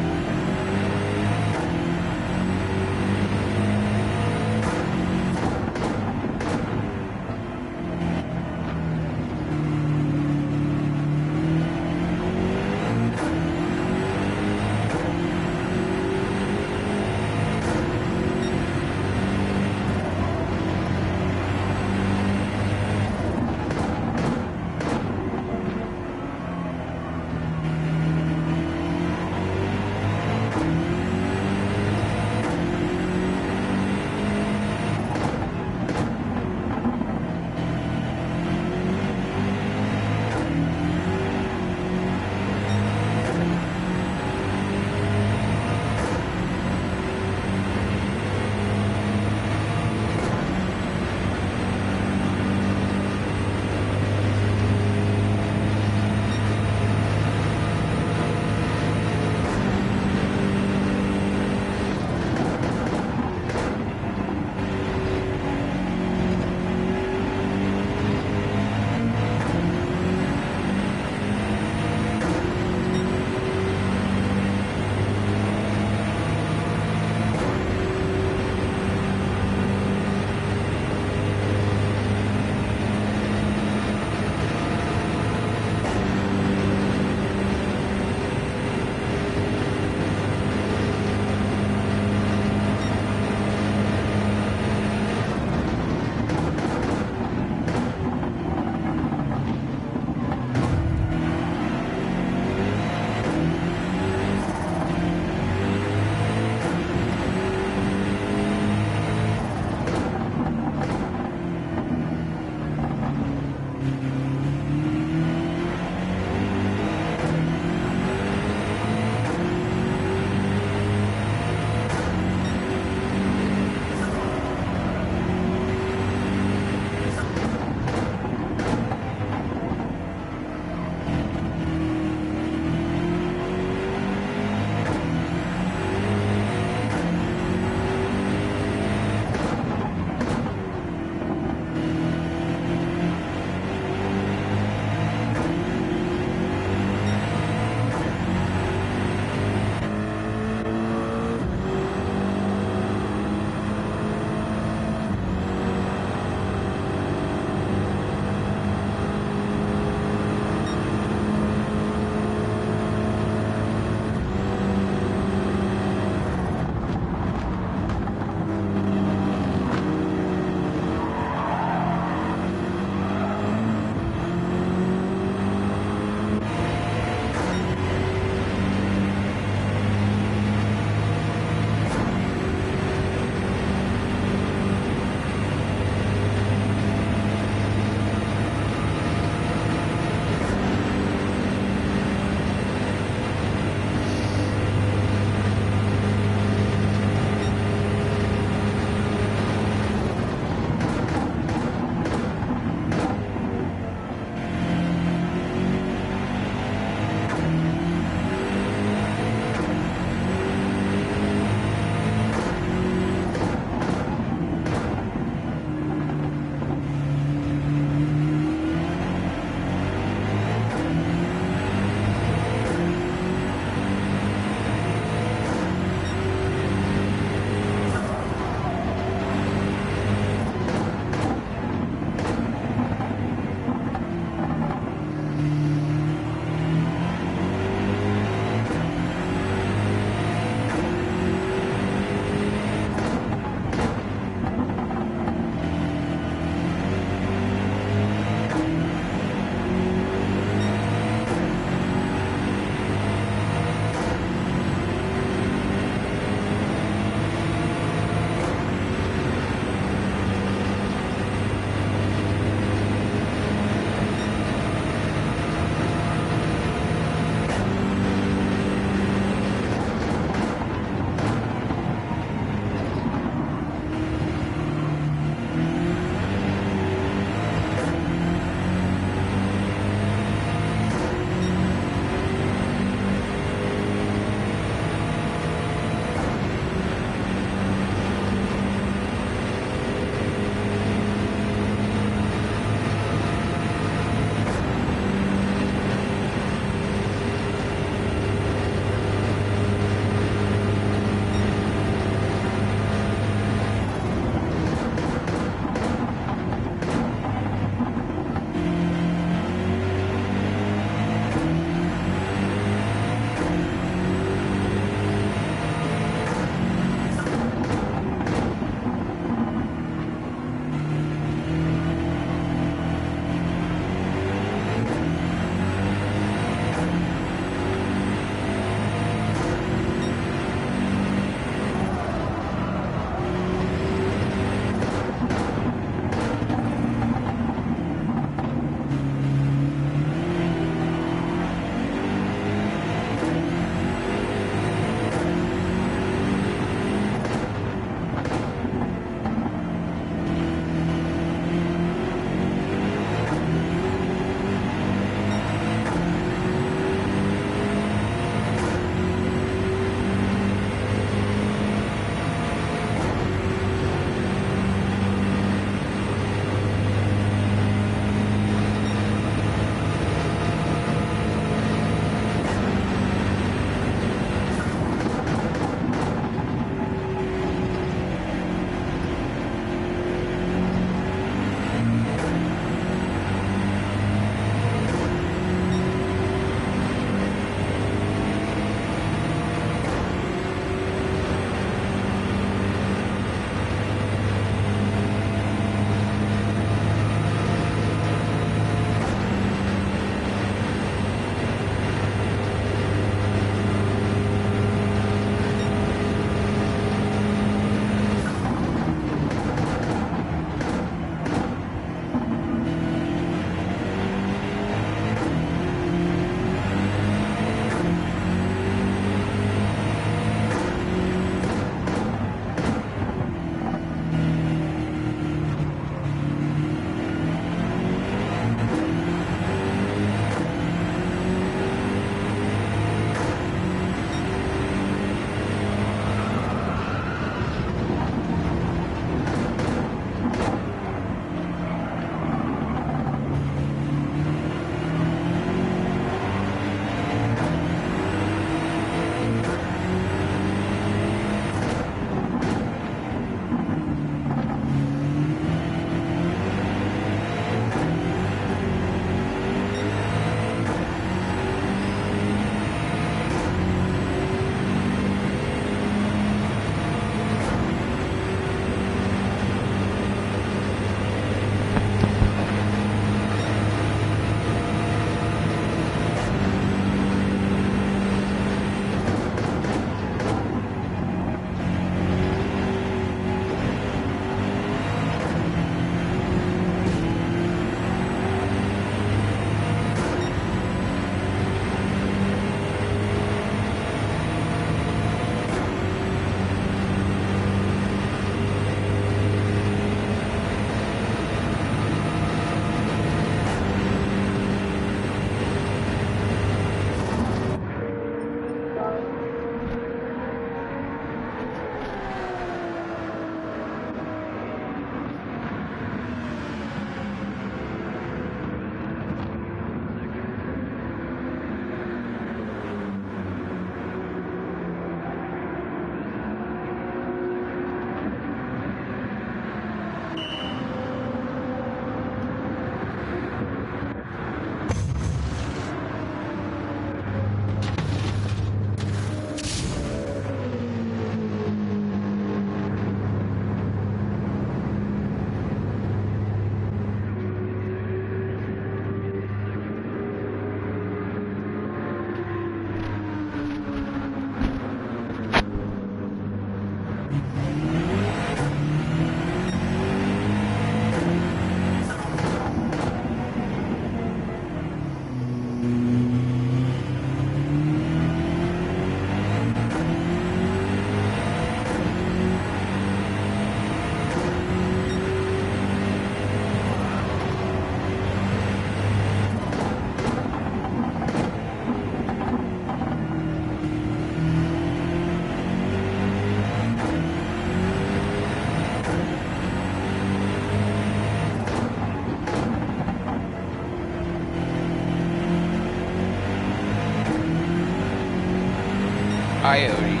Hi, Odie.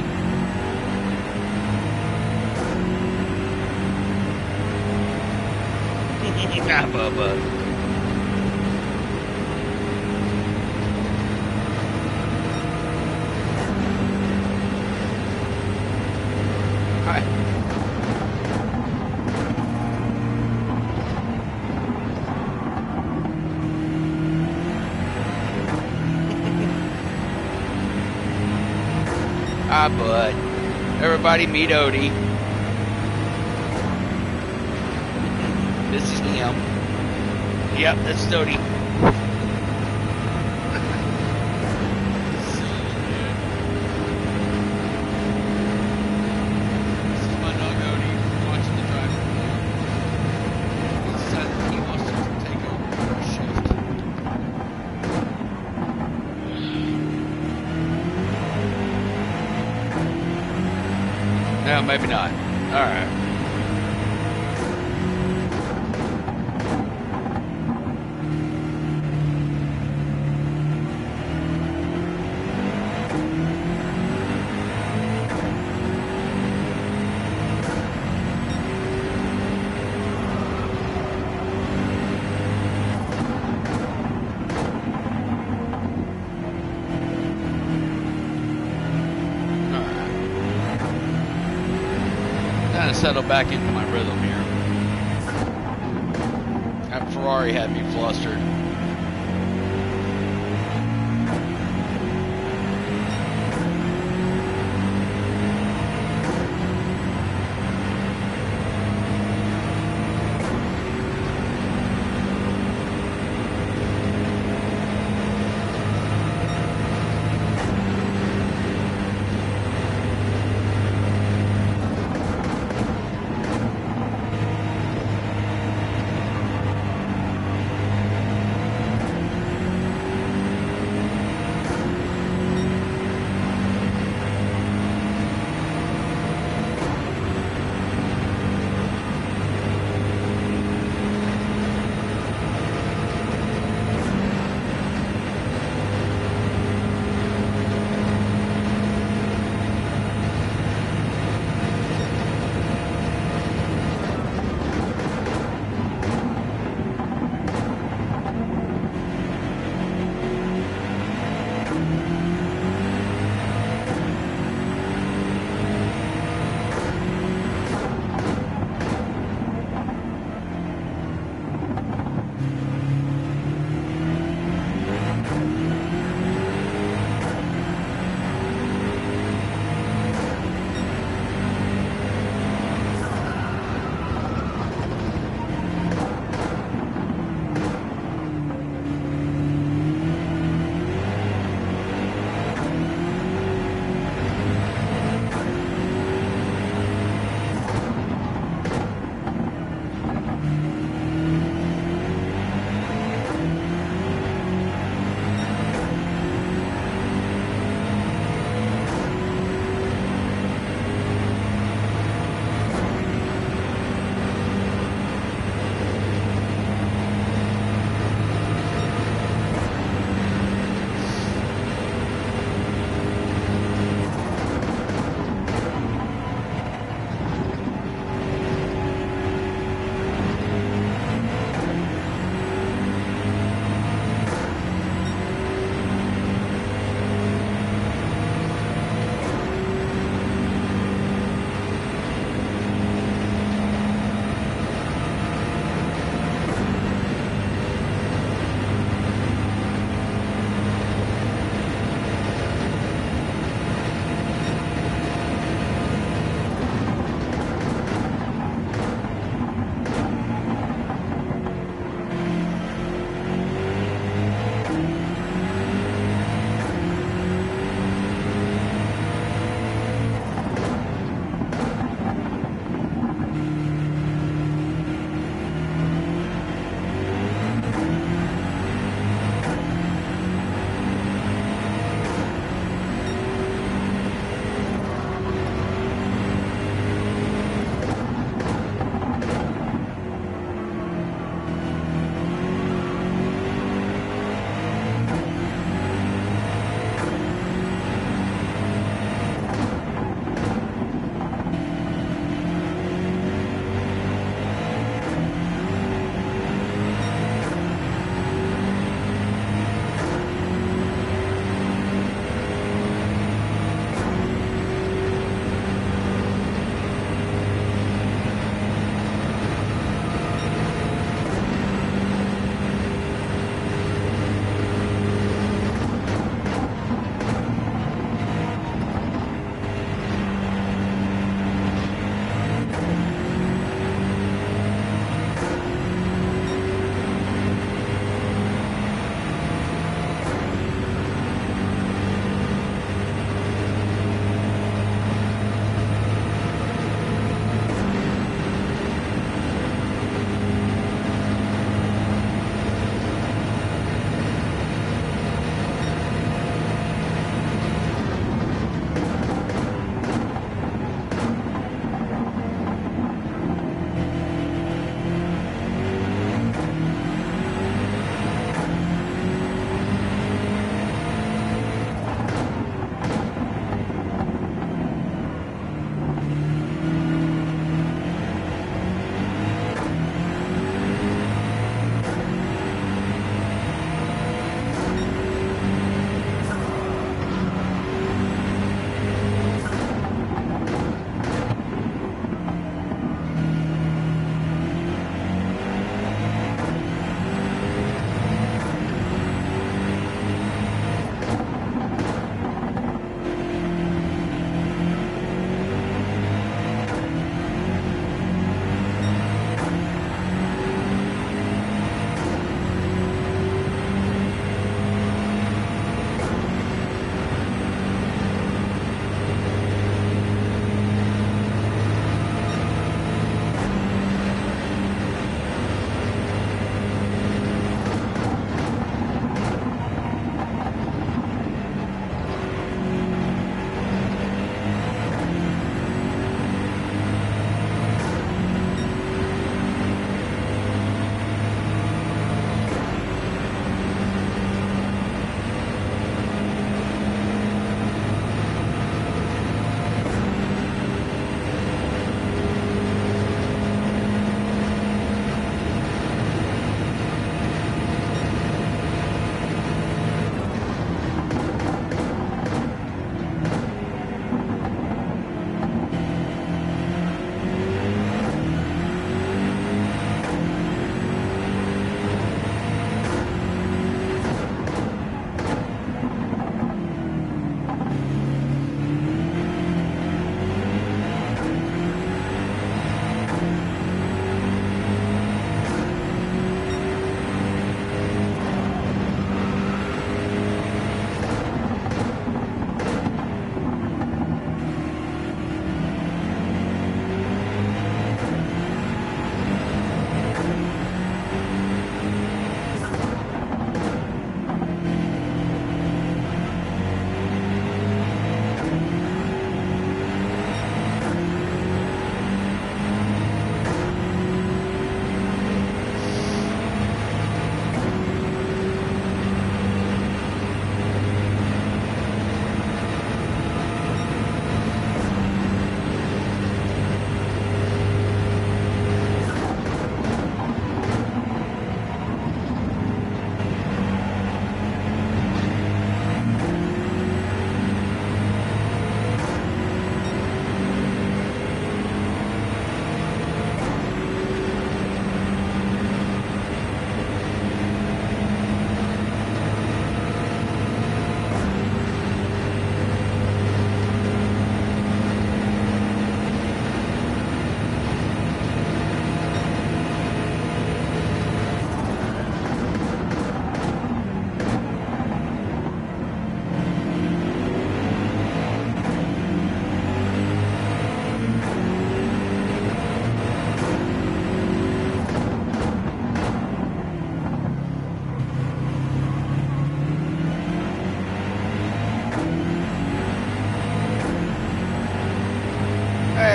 Yeah, Bubba. Hi. Hi, bud. Everybody meet Odie. This is him. Yep, that's Odie. This is my dog Odie watching the driver. He decided that he wants to take over for a shift. No, maybe not. Alright. Settle back into my rhythm here. That Ferrari had me flustered.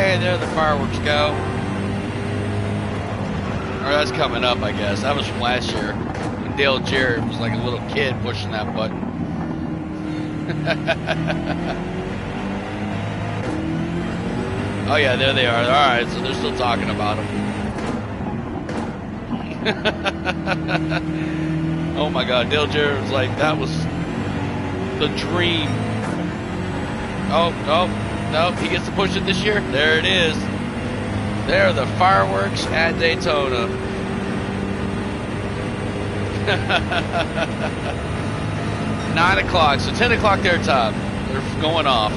Hey, there the fireworks go. Or that's coming up, I guess. That was from last year when Dale Jarrett was like a little kid pushing that button. Oh yeah, there they are. Alright, so they're still talking about them. Oh my god, Dale Jarrett was like, that was the dream. Oh, no, he gets to push it this year. There it is. There are the fireworks at Daytona. 9 o'clock, so 10 o'clock their time. They're going off.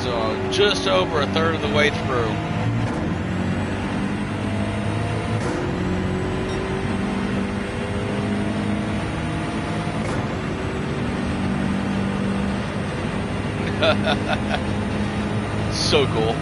So just over a third of the way through. So cool.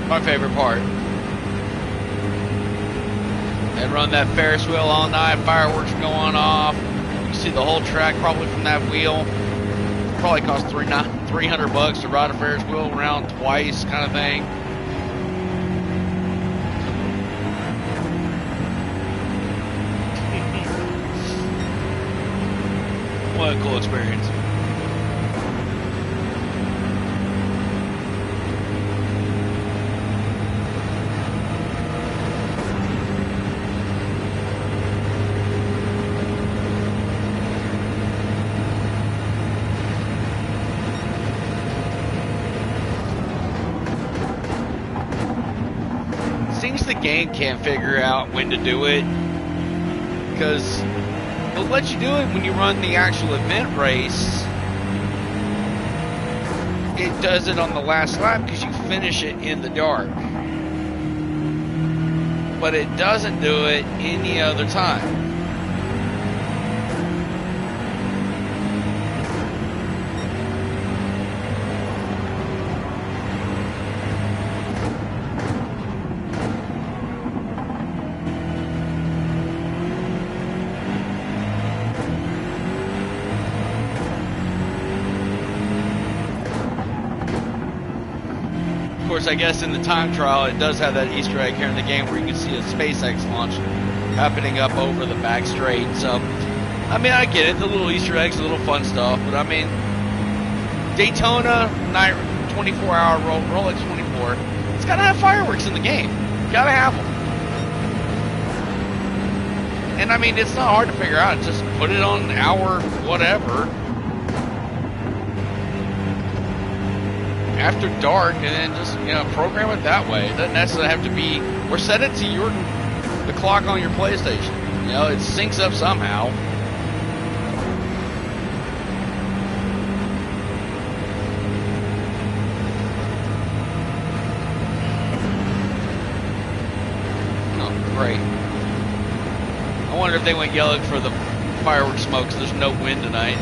My favorite part. And run that Ferris wheel all night, fireworks going off. You can see the whole track probably from that wheel. Probably cost $300 to ride a Ferris wheel around twice, kind of thing. What a cool experience. The game can't figure out when to do it, because it'll let you do it when you run the actual event race. It does it on the last lap because you finish it in the dark, but it doesn't do it any other time. I guess in the time trial it does have that Easter egg here in the game where you can see a SpaceX launch happening up over the back straight. So, I mean, I get it, the little Easter eggs, the little fun stuff, but I mean, Daytona night 24-hour Rolex 24, it's gotta have fireworks in the game. Gotta have them. And I mean, it's not hard to figure out. Just put it on hour whatever after dark, and then just, you know, program it that way. It doesn't necessarily have to be, or set it to the clock on your PlayStation. You know, it syncs up somehow. Oh, great. I wonder if they went yellow for the fireworks smoke because there's no wind tonight.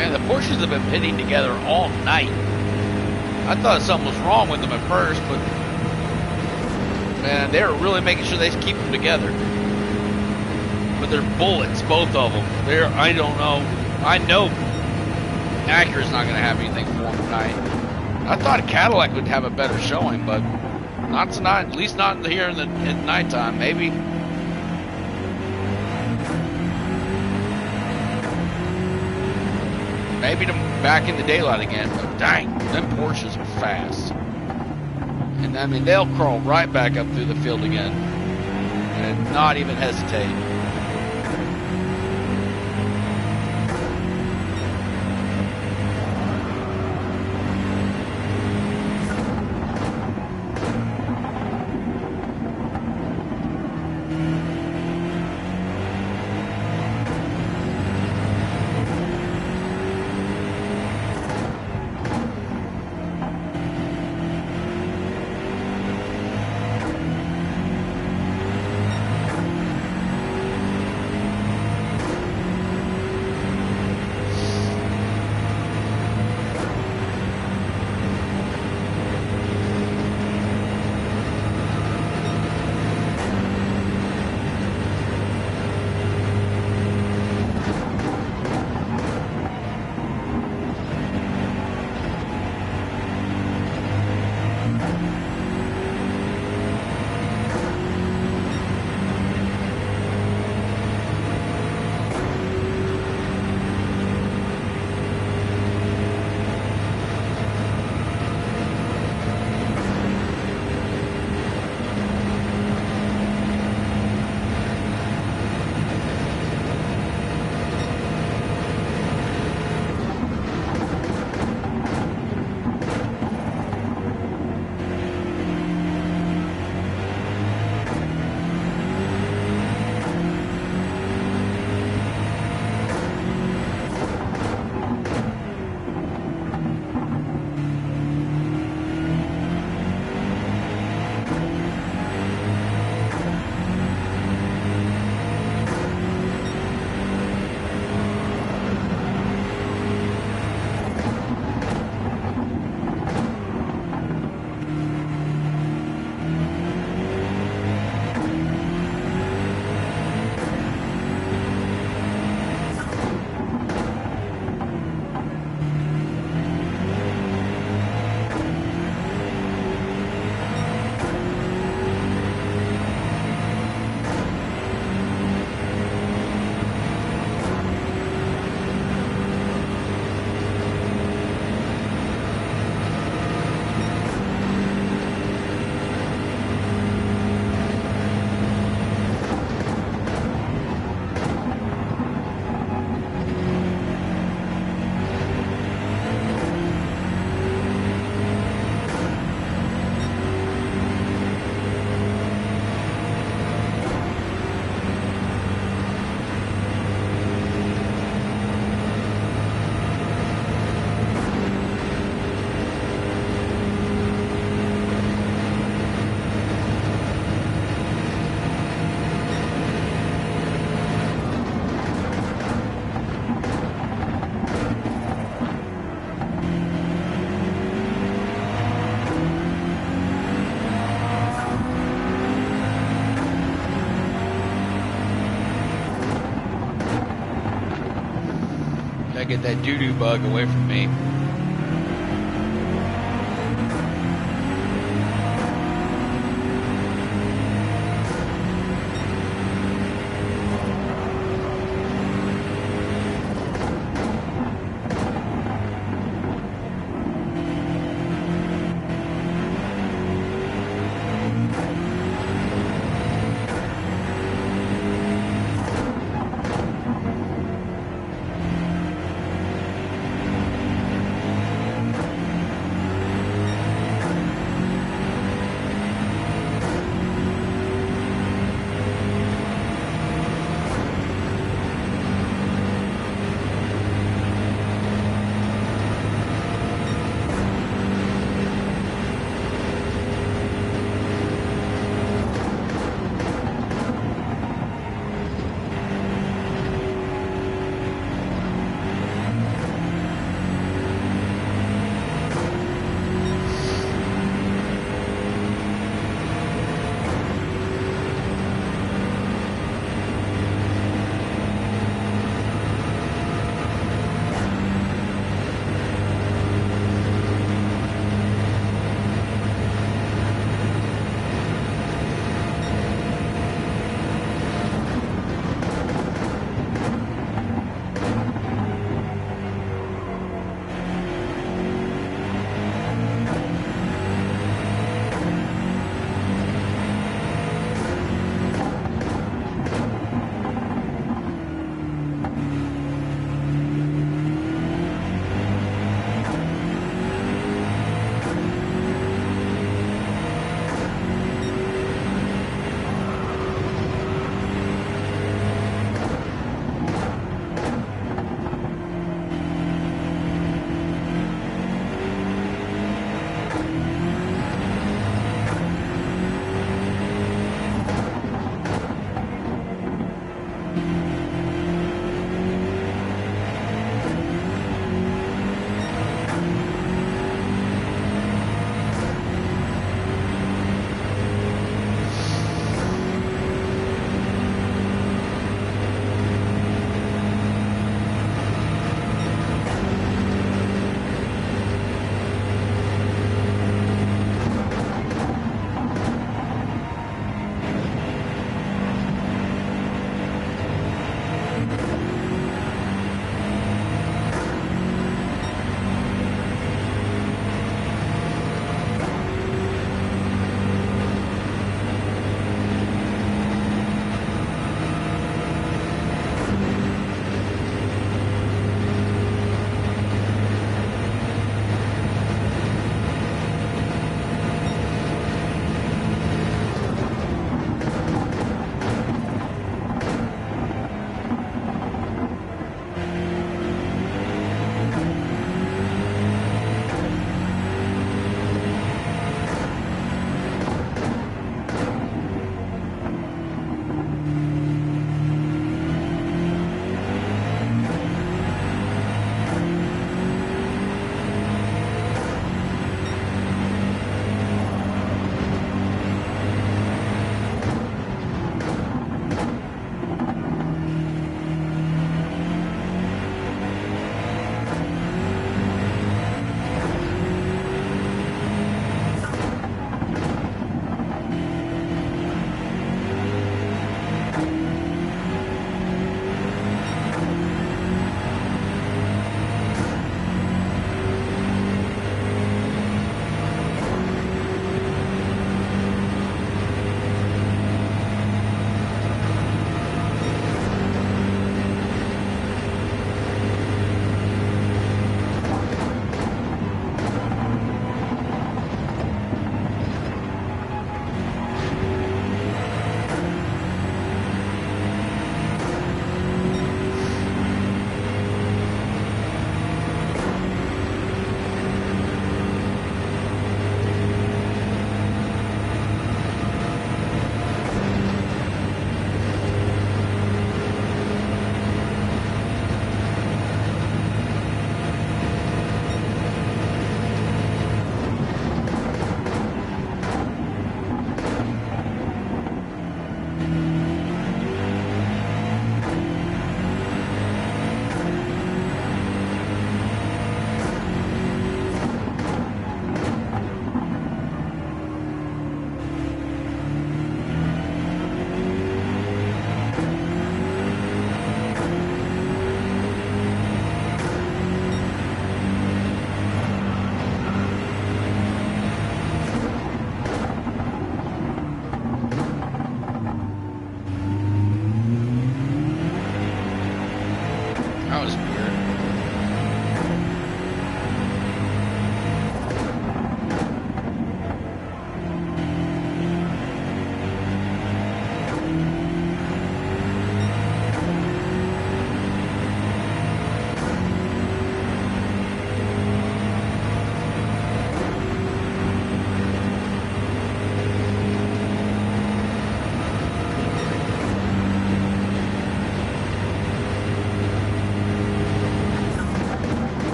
Man, the Porsches have been pitting together all night. I thought something was wrong with them at first, but man, they were really making sure they keep them together. But they're bullets, both of them. I don't know. I know Acura's not going to have anything for them tonight. I thought a Cadillac would have a better showing, but not tonight. At least not here in nighttime. Maybe. Maybe back in the daylight again. But dang, them Porsches are fast. And I mean, they'll crawl right back up through the field again and not even hesitate. Get that doo-doo bug away from me.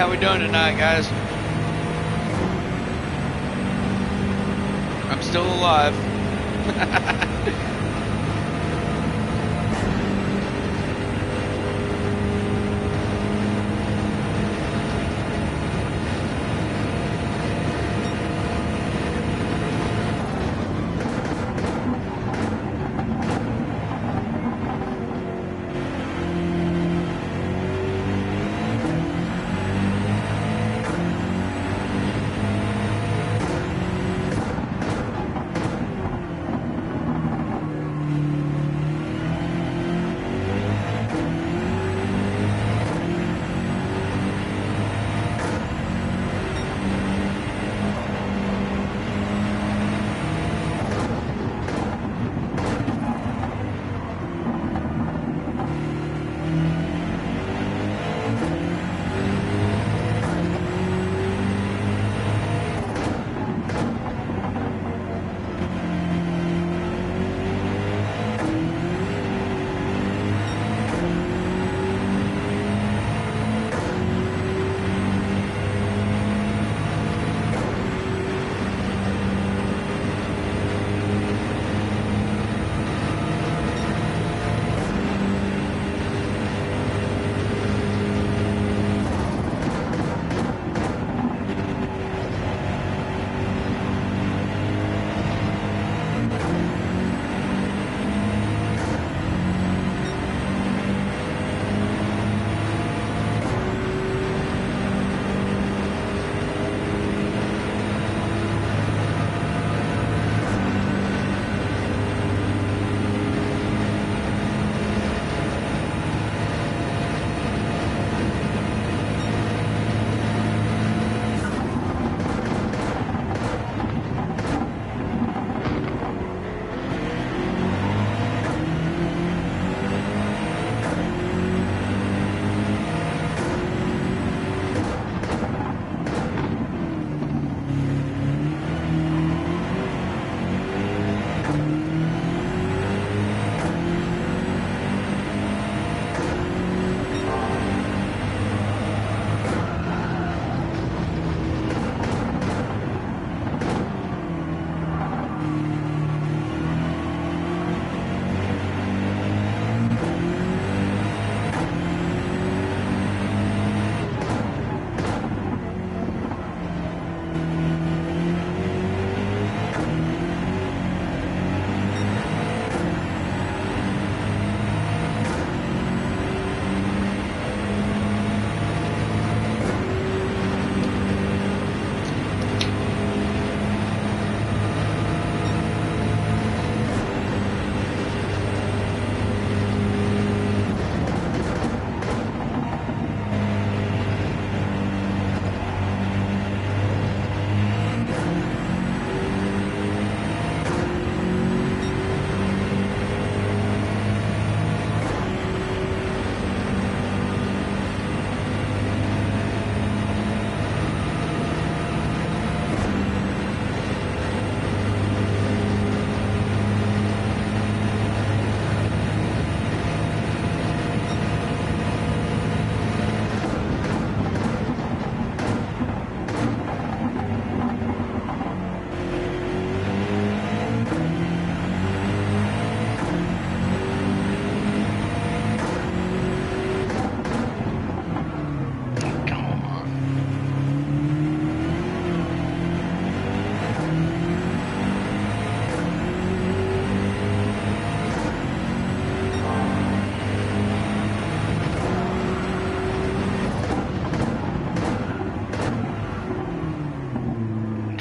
how we doing tonight, guys? I'm still alive.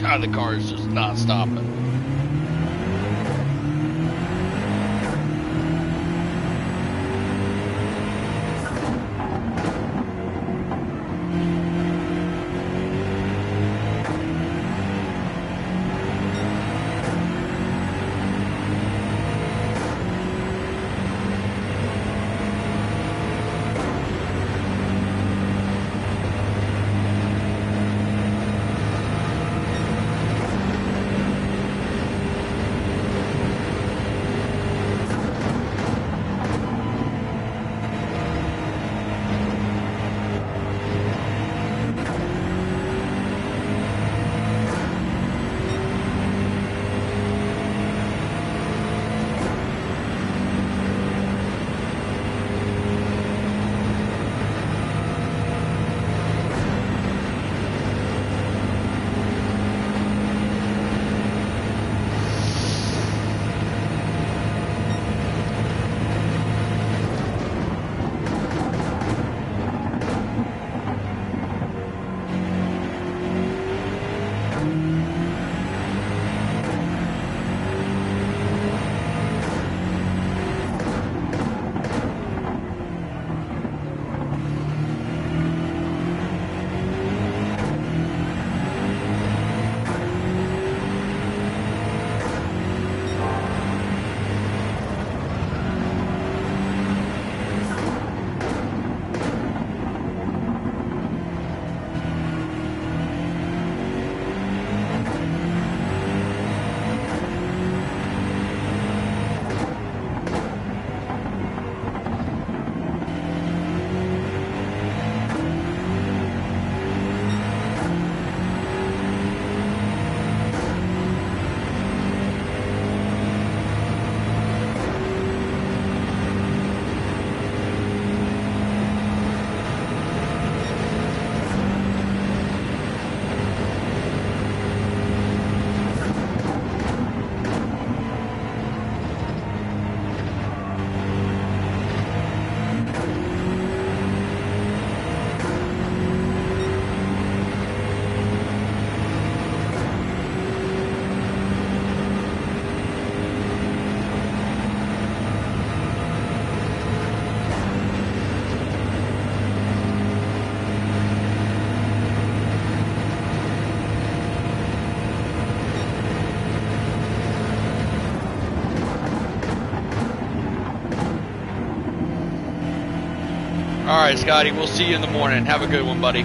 God, the car is just not stopping.
All right, Scotty, we'll see you in the morning. Have a good one, buddy.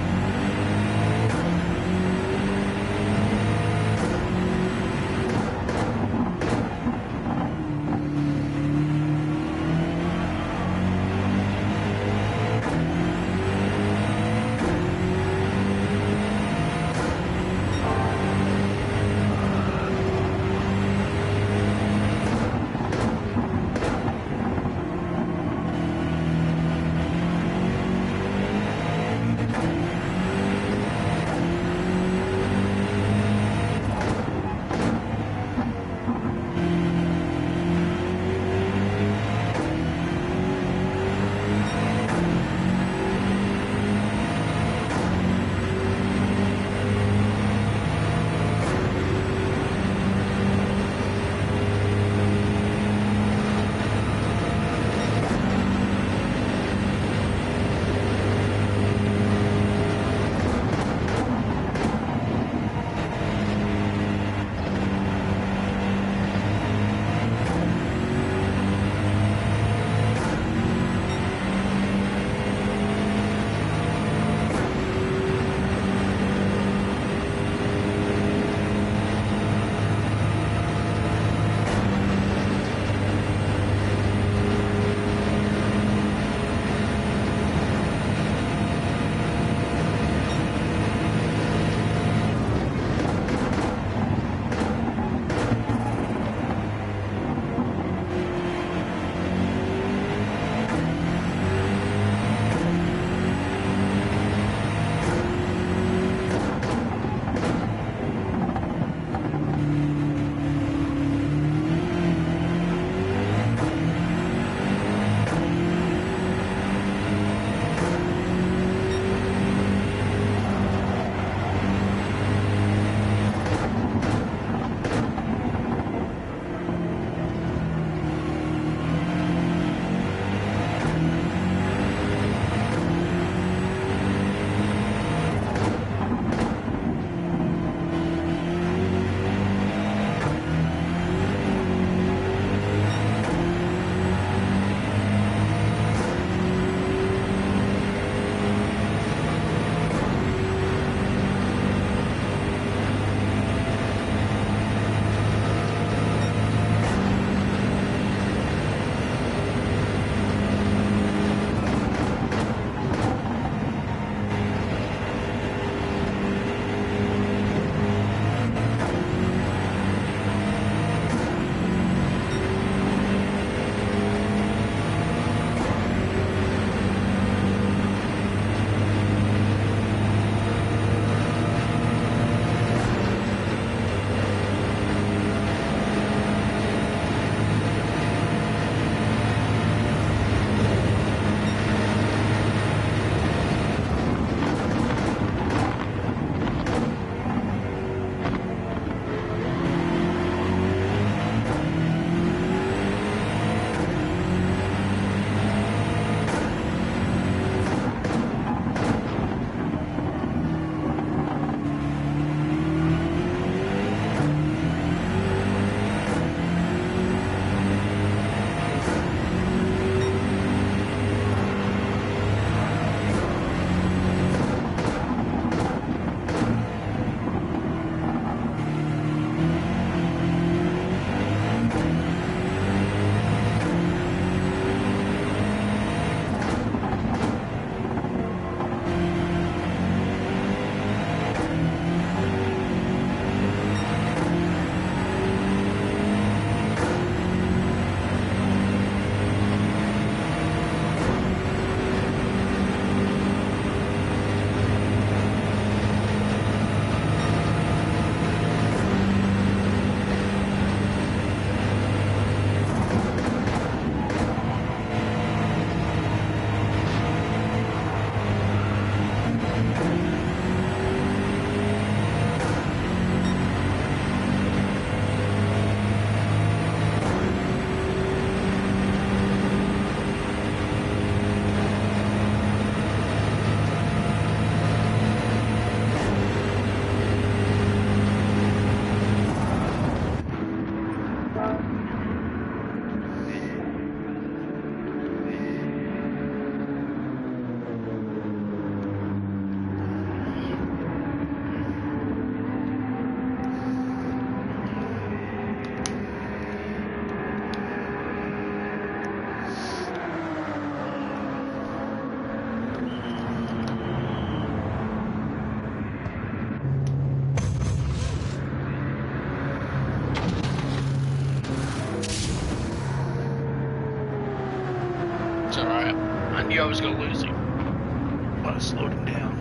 knew I was going to lose him. But I slowed him down.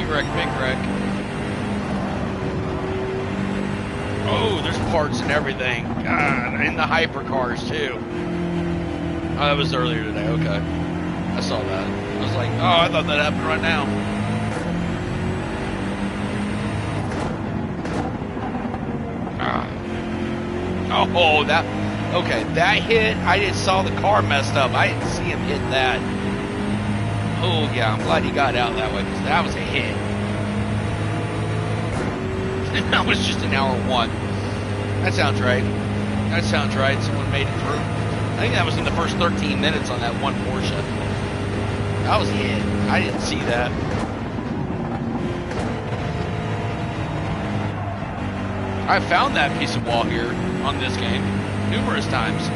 Big wreck, big wreck. Oh, there's parts and everything. God, and the hypercars too. Oh, that was earlier today. Okay, I saw that. I was like, oh, I thought that happened right now. Oh, that. Okay, that hit. I just saw the car messed up. I didn't see him hit that. Oh yeah, I'm glad he got out that way because that was a hit. And that was just an hour one. That sounds right. That sounds right. Someone made it through. I think that was in the first 13 minutes on that one Porsche. That was a hit. I didn't see that. I found that piece of wall here on this game numerous times.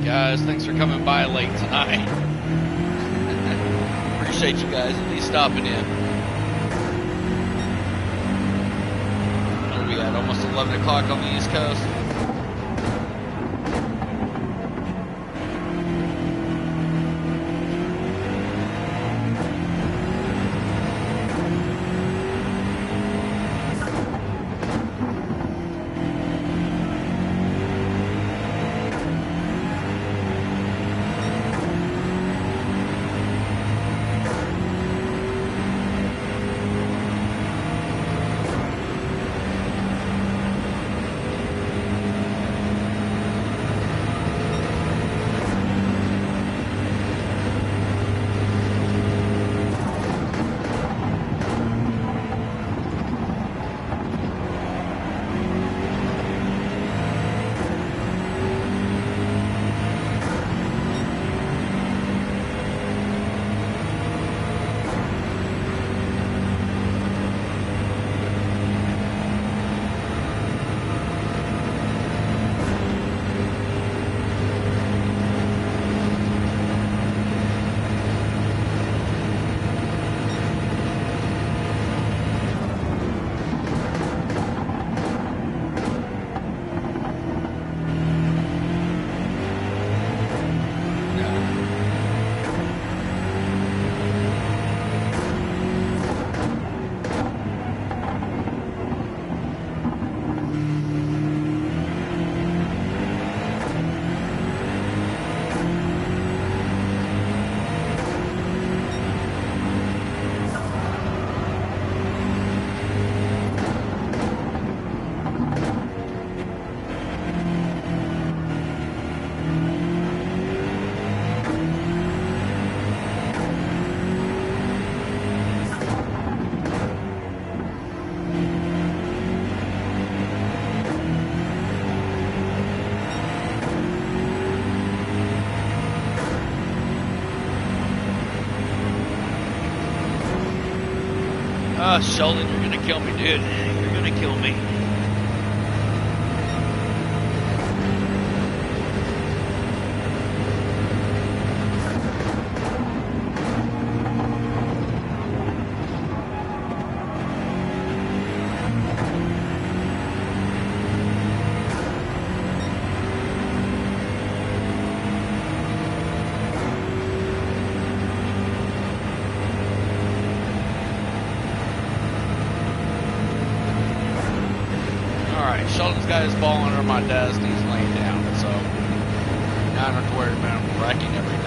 guys. Thanks for coming by late tonight. Appreciate you guys at least stopping in. What do we got? Almost 11 o'clock on the East Coast. Sheldon, you're gonna kill me, dude. You're gonna kill me. Sheldon's got his ball under my desk and he's laying down, so now I don't have to worry about him wrecking everything.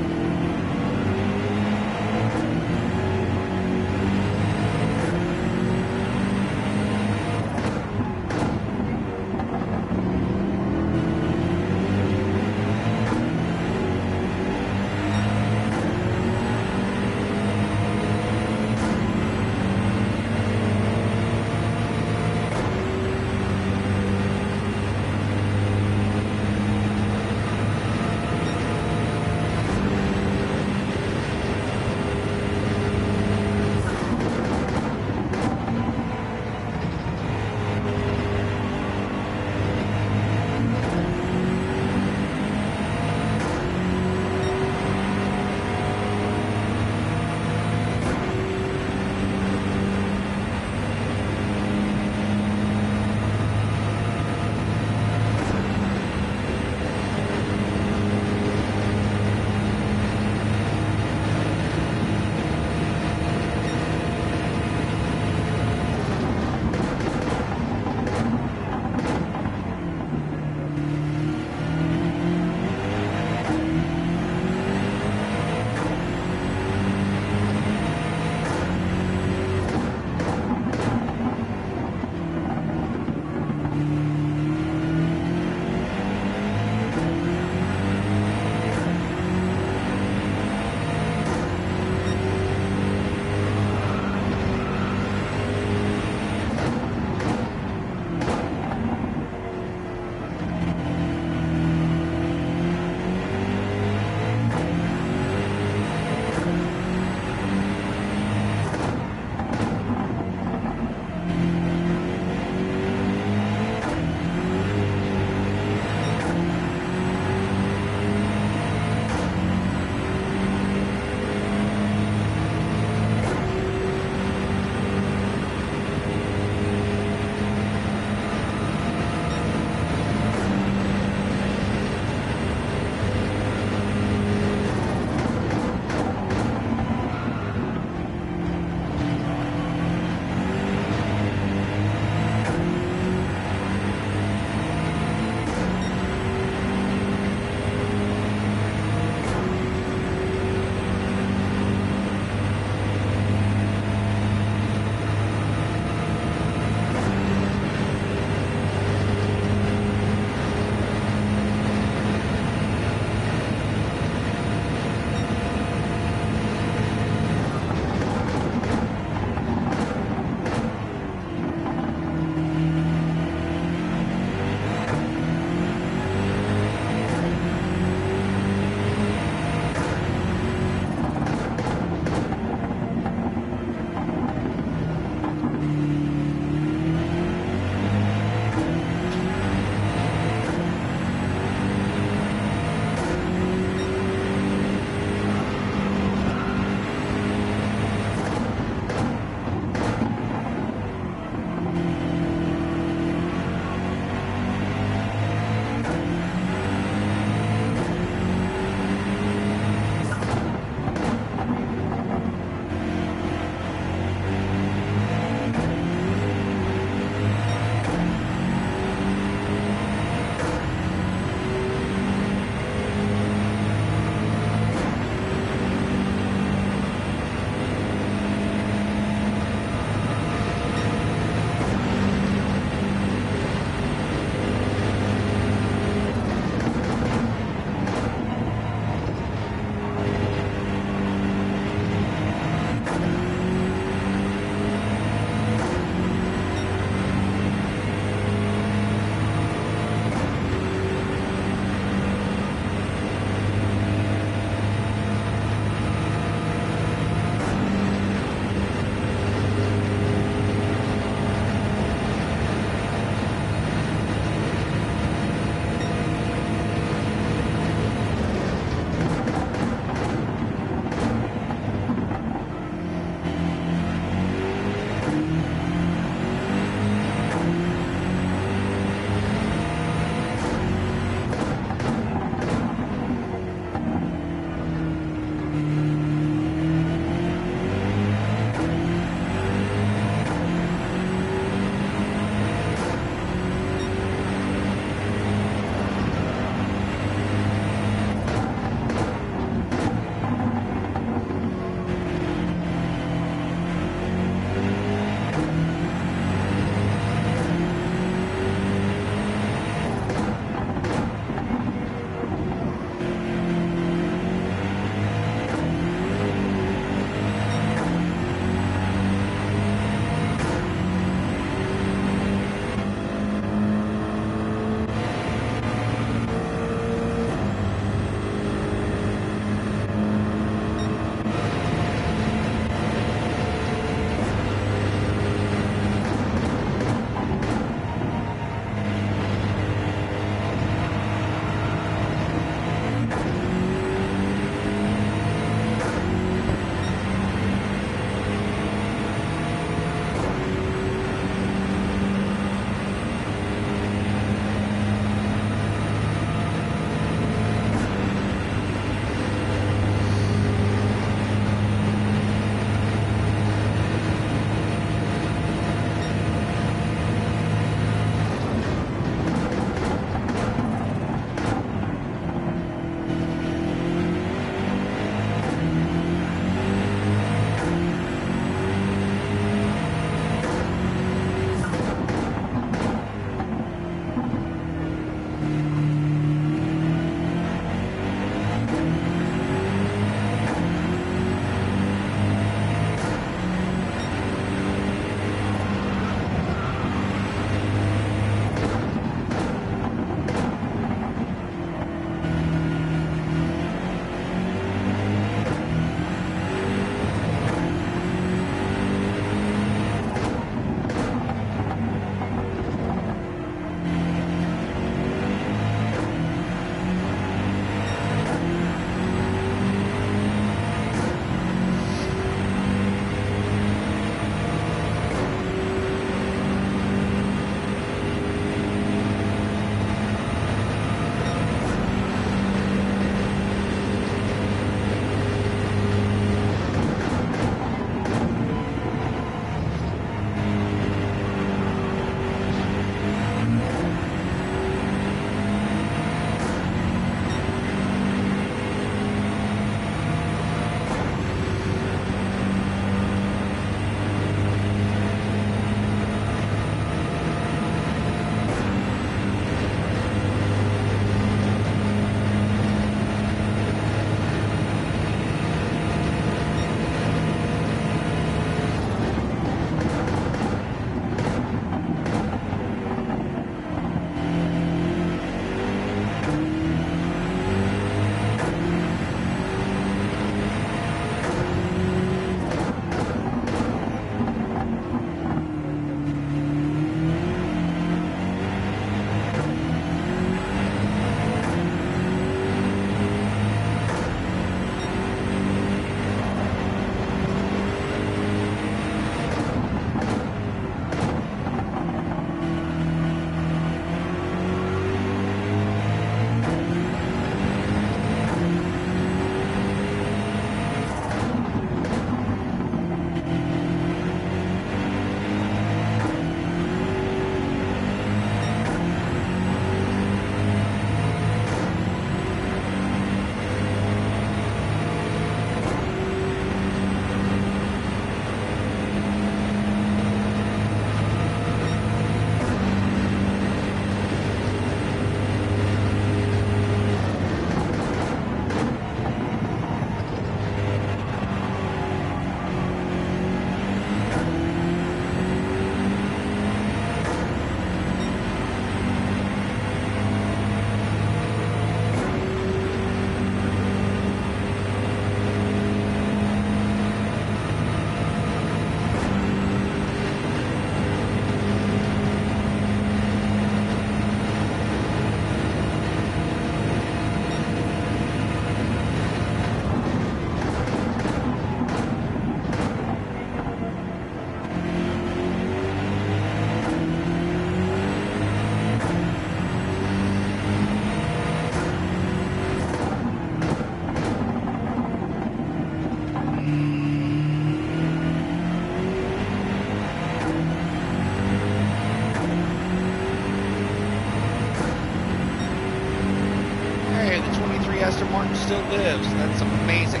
still lives. That's amazing.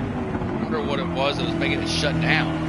I wonder what it was that was making it shut down.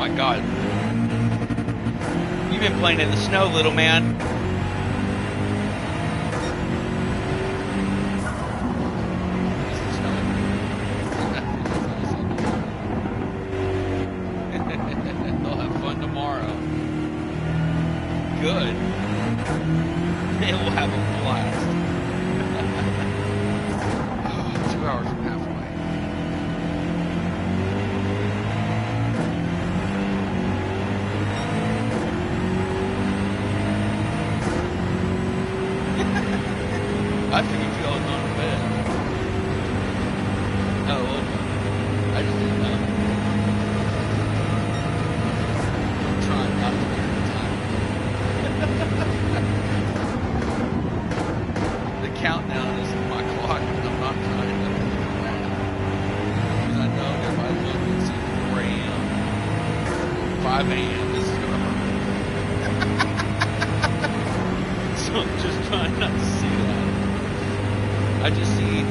my God. You've been playing in the snow, little man. They'll have fun tomorrow. Good. They will have a blast. 2 hours from halfway. I figured you all gone to bed. Oh, okay. I just didn't know. I'm trying not to be every time. The countdown is my clock, and I'm not trying to do that. Because I know that if I look and see 4 a.m., 5 a.m., this is going to hurt. So I'm just trying not to see that. I just see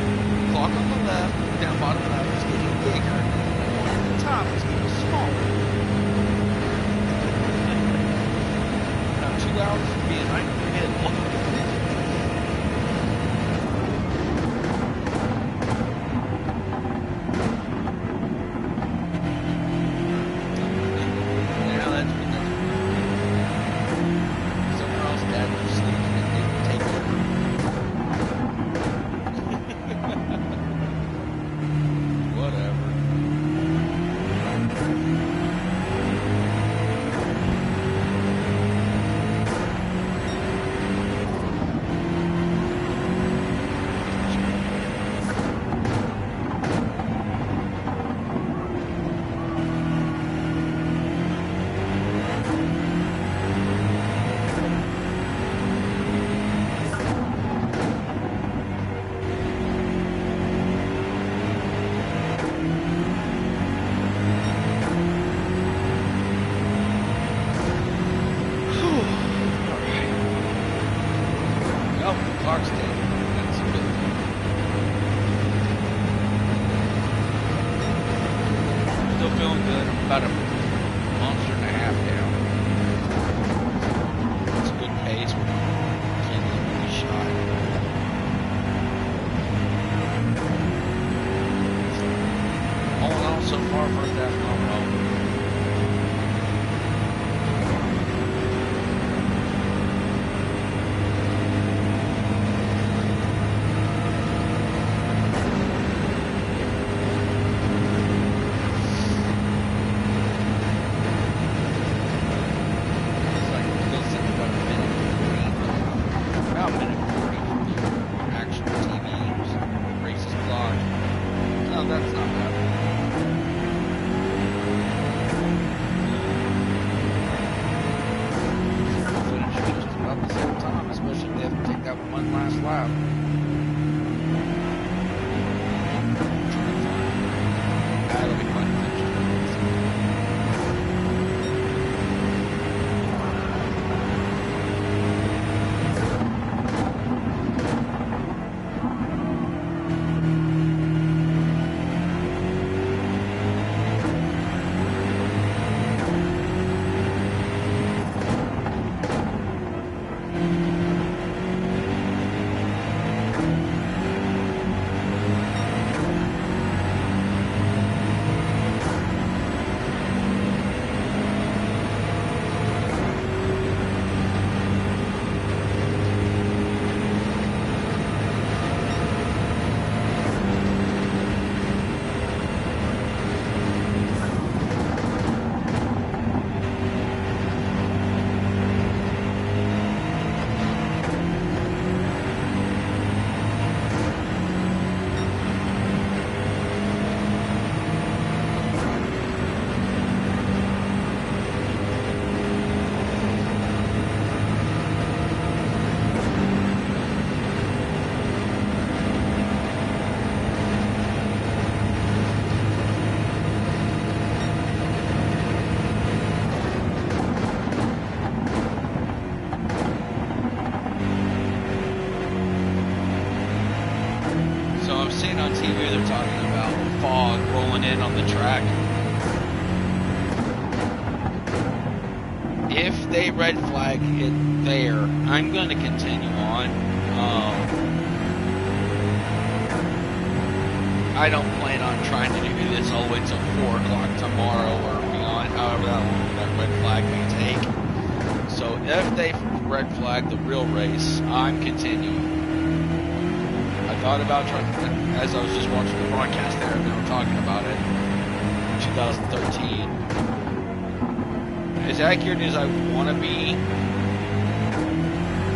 clock on the left, down bottom left is getting bigger, and at the top is getting smaller. Now 2 hours from being right in the middle. Now that's what that's somewhere else dad was sleeping and didn't take over. Whatever. Clark's Day. That's a good thing. Still feeling good. I'm about a monster and a half down. It's a good pace when you can't get really shot. All in all, so far, first half gone well. Seeing on TV they're talking about fog rolling in on the track. if they red flag it there, I'm going to continue on. I don't plan on trying to do this all the way till 4 o'clock tomorrow or beyond, however that long that red flag may take. So if they red flag the real race, I'm continuing. I thought about trying, as I was just watching the broadcast there, and they were talking about it, 2013. As accurate as I want to be,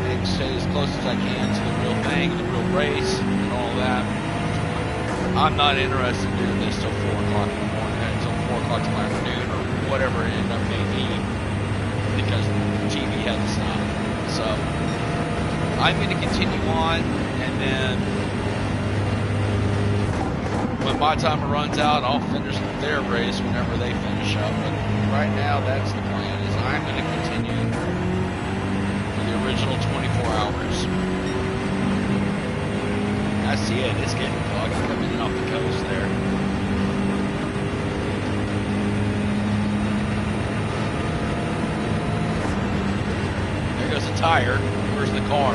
and stay as close as I can to the real thing, the real race, and all that, I'm not interested in doing this till 4 o'clock in the morning, until 4 o'clock in the afternoon, or whatever it end up may be, because the TV had to stop. So, I'm going to continue on, and then when my timer runs out, I'll finish their race whenever they finish up. But right now, that's the plan, is I'm going to continue for the original 24 hours. I see it. It's getting foggy coming in off the coast there. There goes a tire. Where's the car?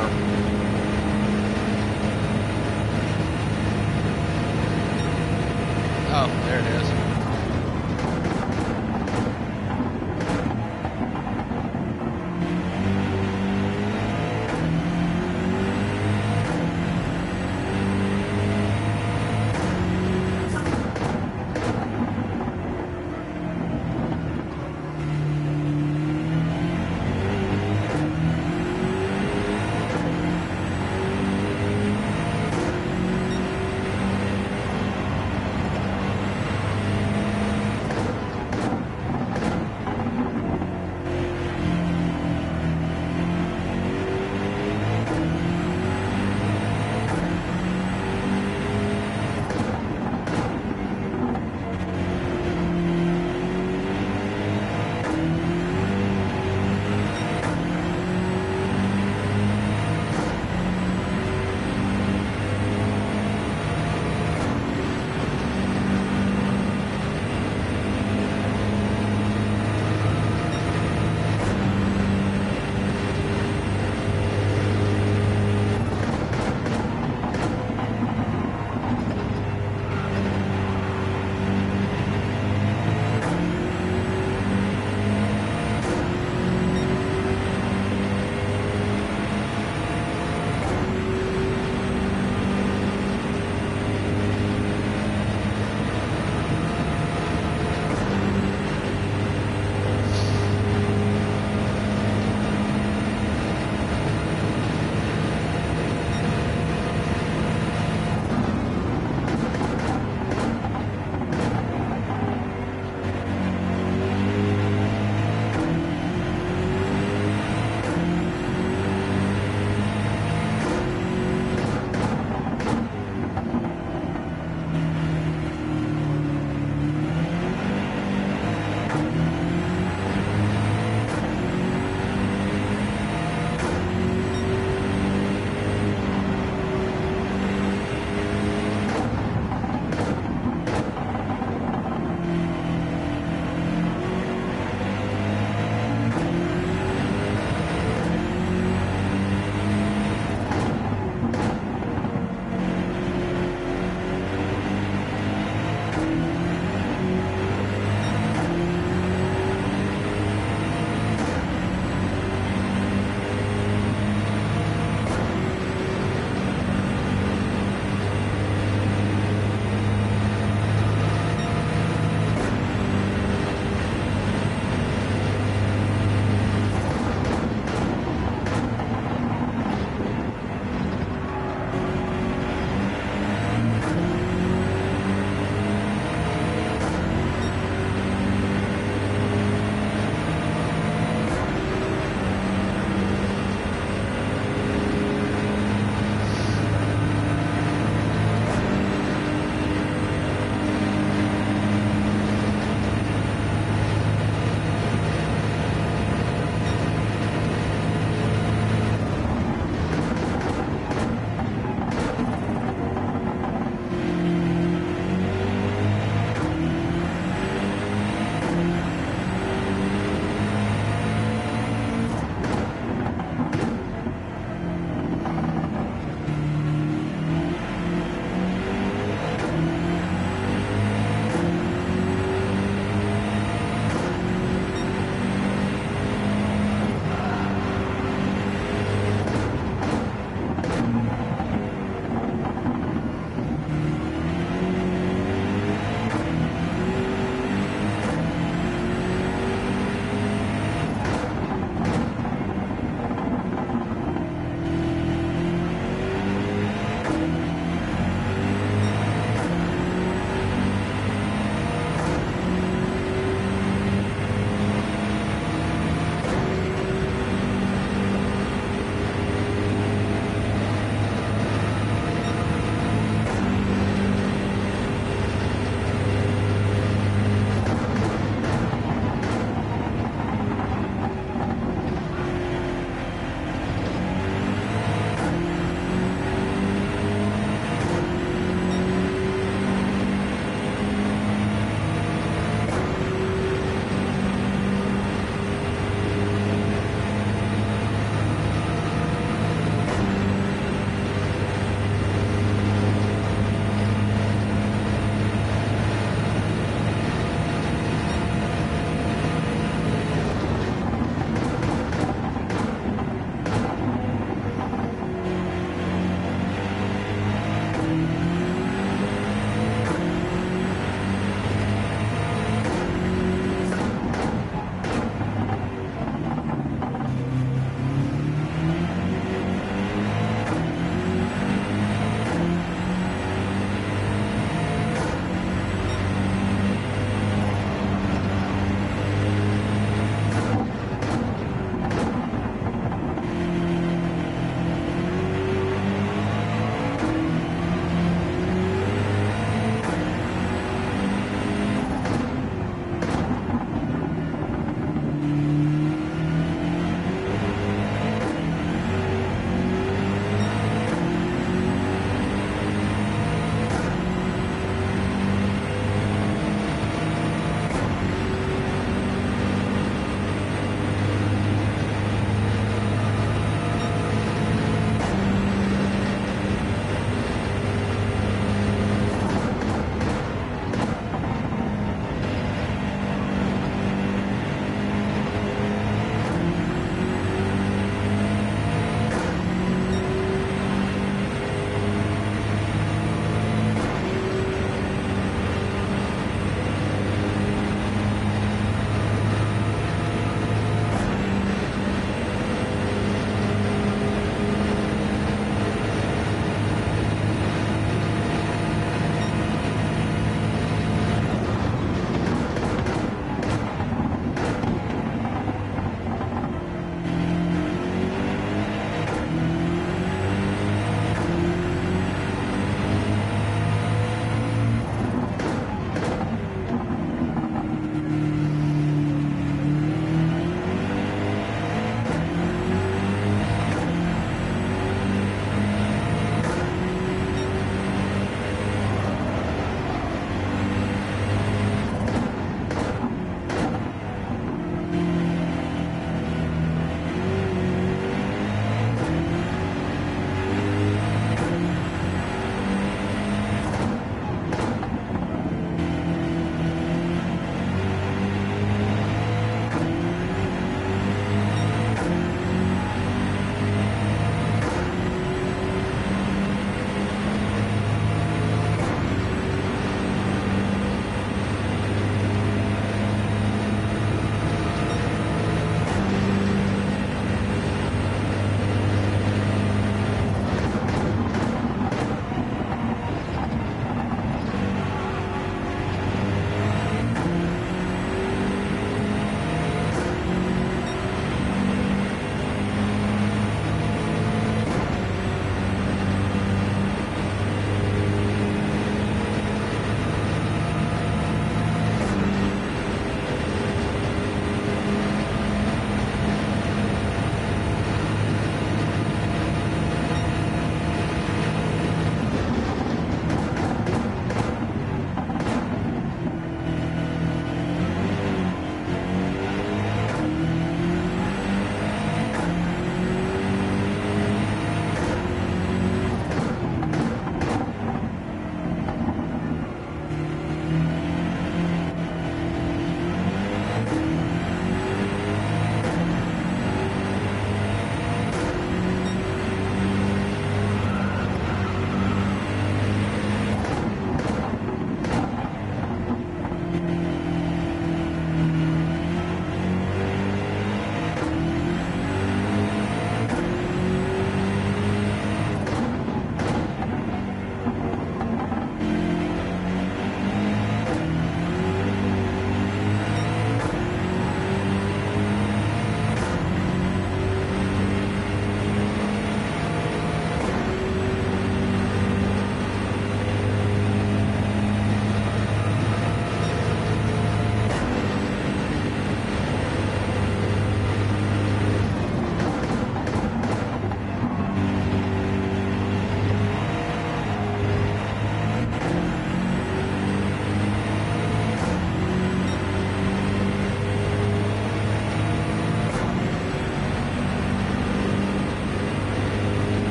Oh, there it is.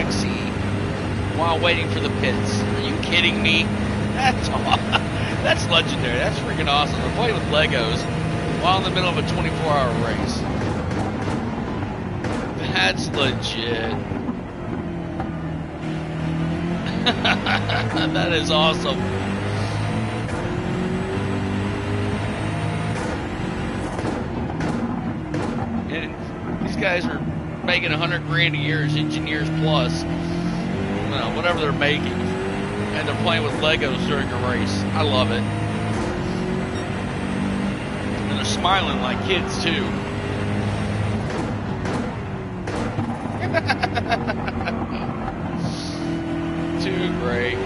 backseat while waiting for the pits. Are you kidding me? That's that's legendary. That's freaking awesome. We're playing with Legos while in the middle of a 24-hour race. That's legit. That is awesome. And these guys are making $100,000 a year as engineers plus, whatever they're making, and they're playing with Legos during a race. I love it. And they're smiling like kids too. Too great.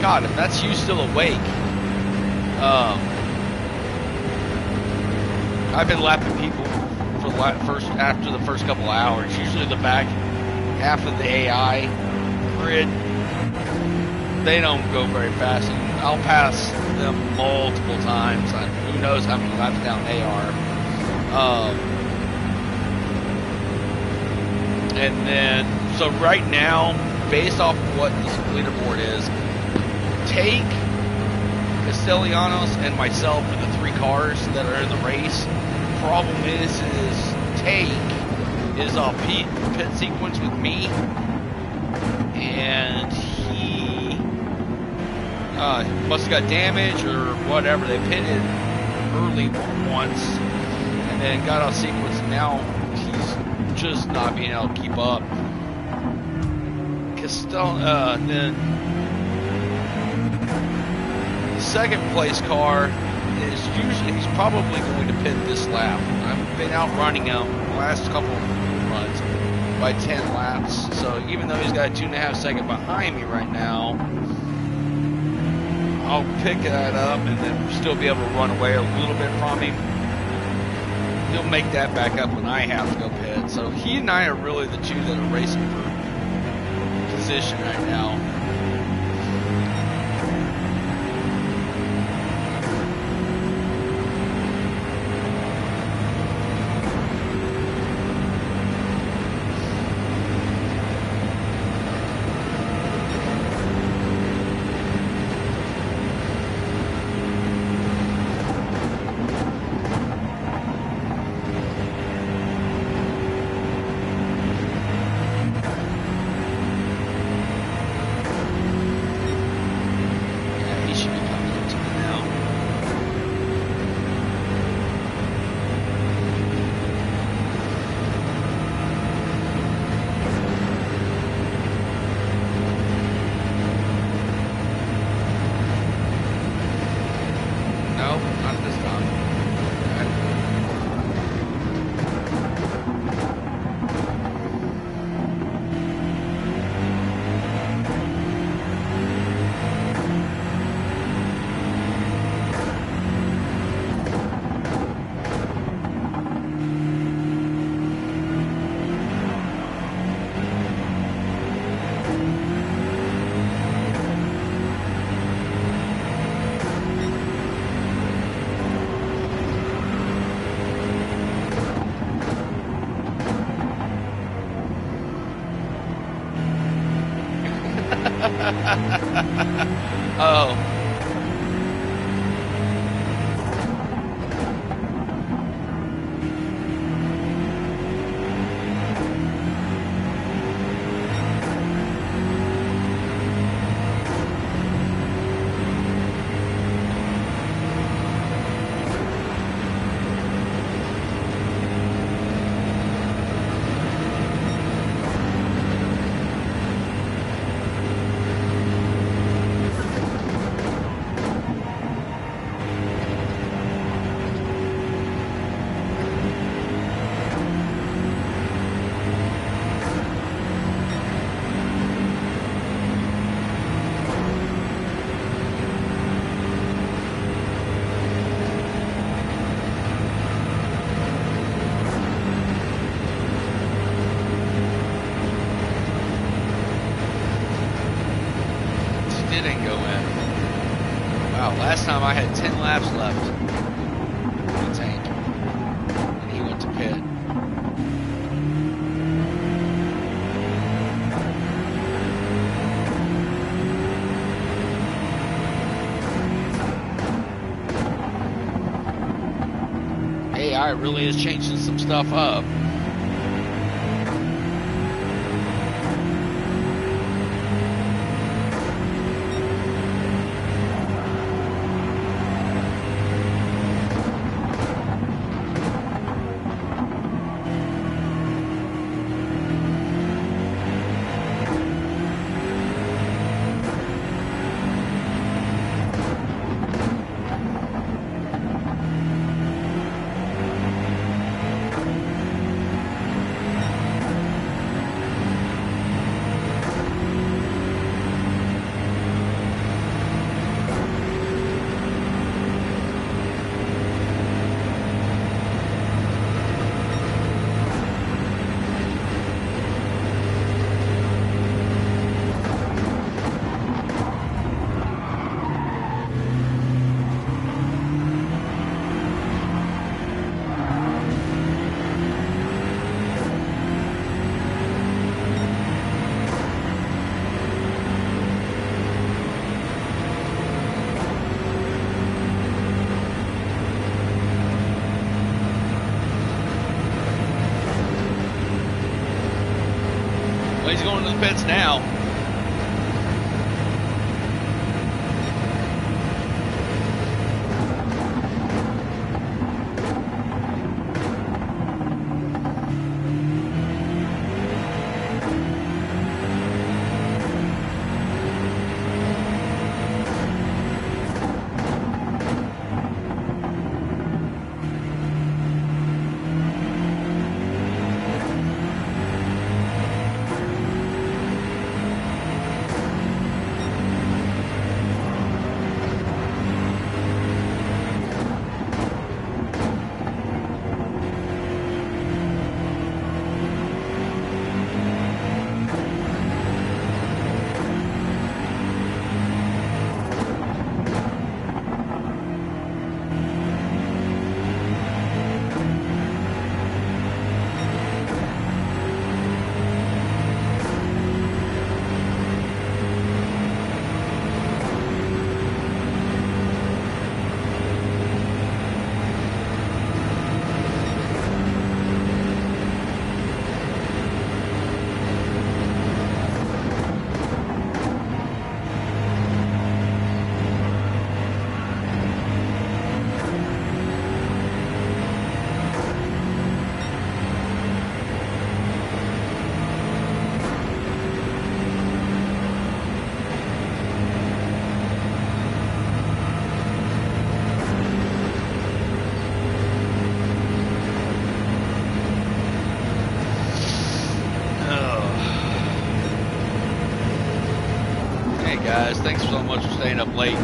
God, if that's you still awake, I've been lapping people for after the first couple of hours. Usually the back half of the AI grid, they don't go very fast, and I'll pass them multiple times. Who knows how many laps down they are. And then, so right now, based off of what this leaderboard is, take Castellanos and myself for the 3 cars that are in the race. Problem is Take is a pit sequence with me, and he must have got damaged or whatever. They pitted early once and then got out of sequence, and now he's just not being able to keep up. Then the second place car is usually, he's probably going to pit this lap. I've been out running him the last couple of runs by 10 laps, so even though he's got a 2.5 second behind me right now, I'll pick that up and then still be able to run away a little bit from him. He'll make that back up when I have to go pit. So he and I are really the 2 that are racing for position right now. Oh. Didn't go in. Wow, last time I had 10 laps left in the tank, and he went to pit. AI really is changing some stuff up. he's going to the pits now. Guys, thanks so much for staying up late.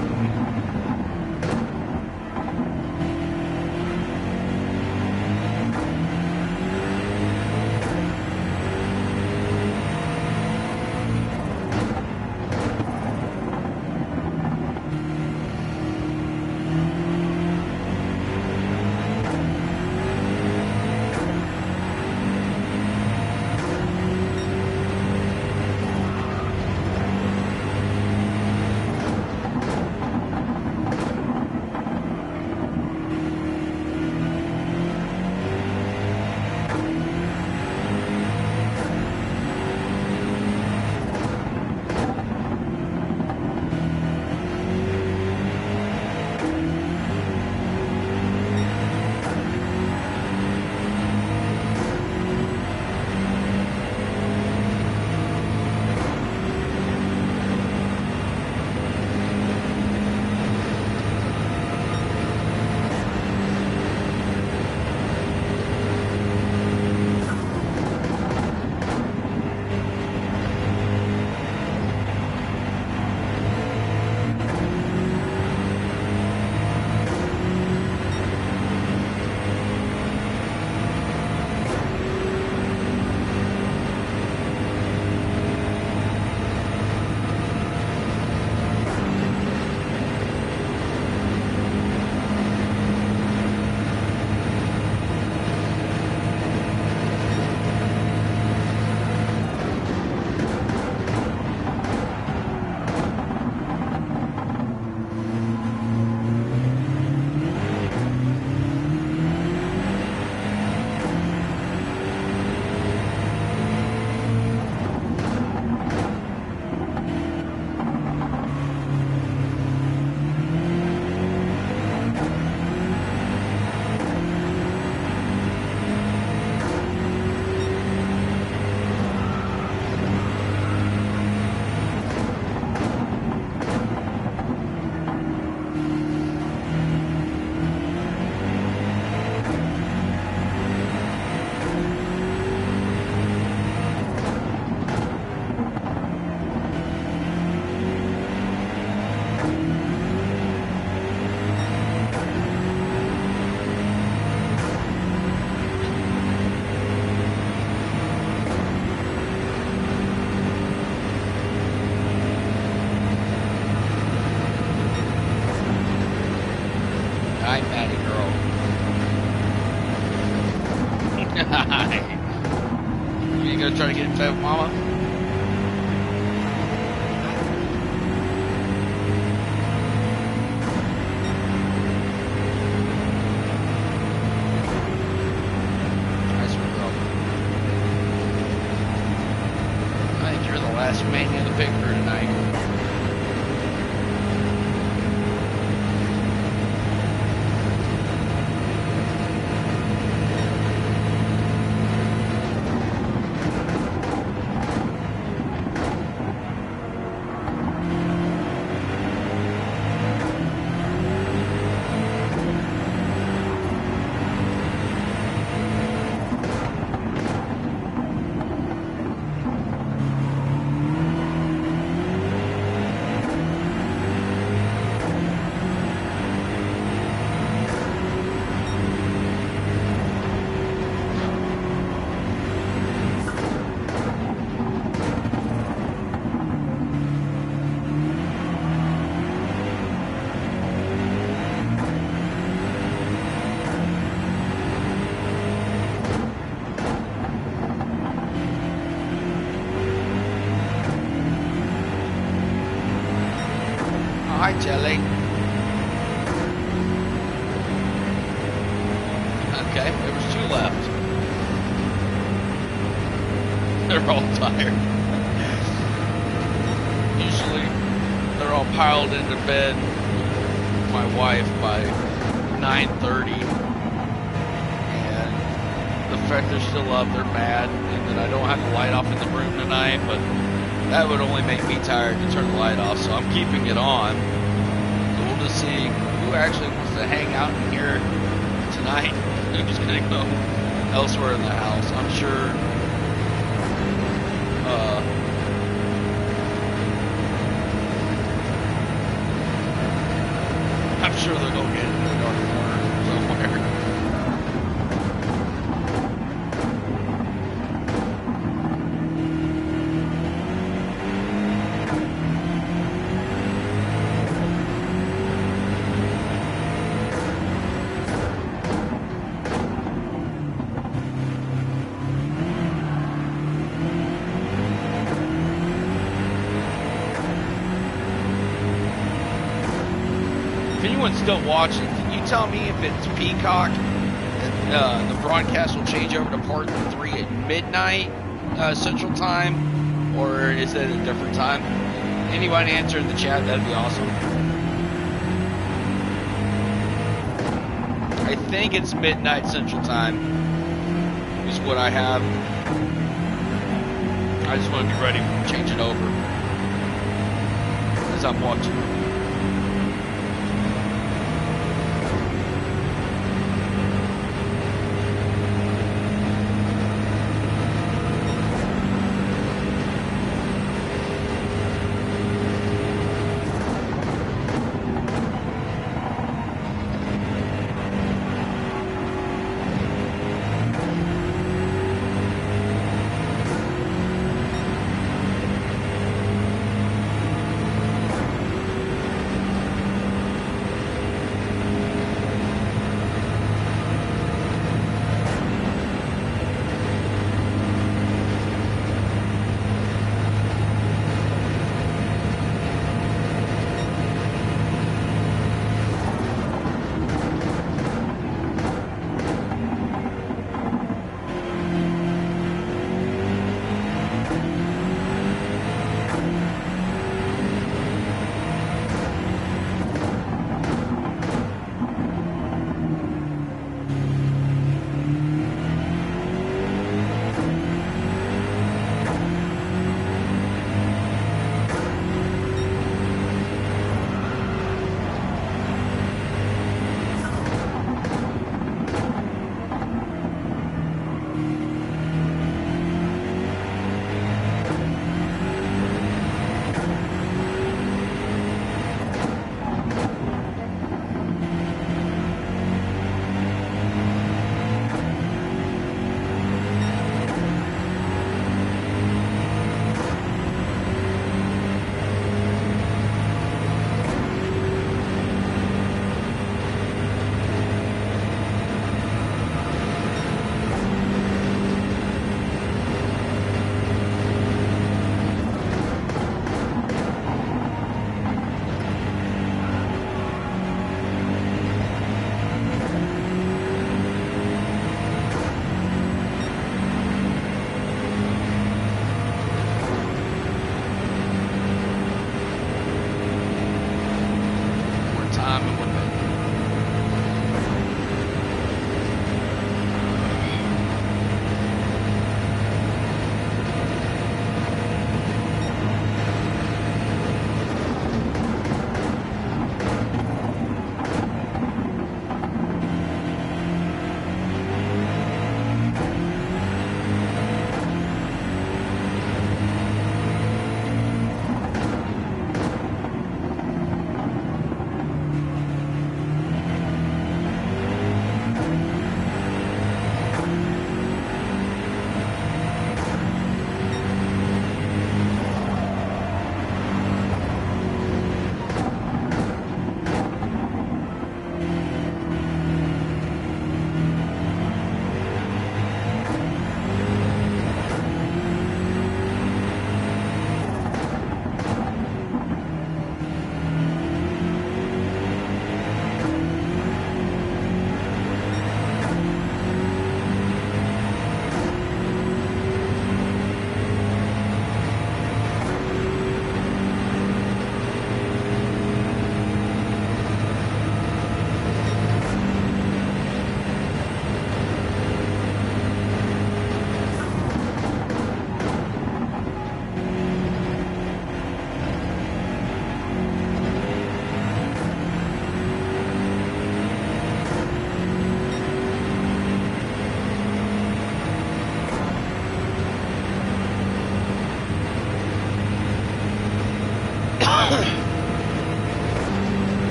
You gonna try to get in touch with Mama? Nice one, girl. That's Mania the Picker tonight. Hi, Jelly. Okay, there was 2 left. They're all tired. Usually, they're all piled into bed with my wife by 9:30, and the fact they're still up, they're mad, and that I don't have the light off in the room tonight, but that would only make me tired to turn the light off, so I'm keeping it on. So we'll just see who actually wants to hang out in here tonight. I'm just going to go elsewhere in the house. I'm sure they'll go get in the dark corner somewhere. If anyone's still watching, can you tell me if it's Peacock and the broadcast will change over to part 3 at midnight Central Time, or is it a different time? Anybody answer in the chat, that'd be awesome. I think it's midnight Central Time is what I have. I just want to be ready to change it over as I'm watching.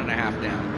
1.5 down.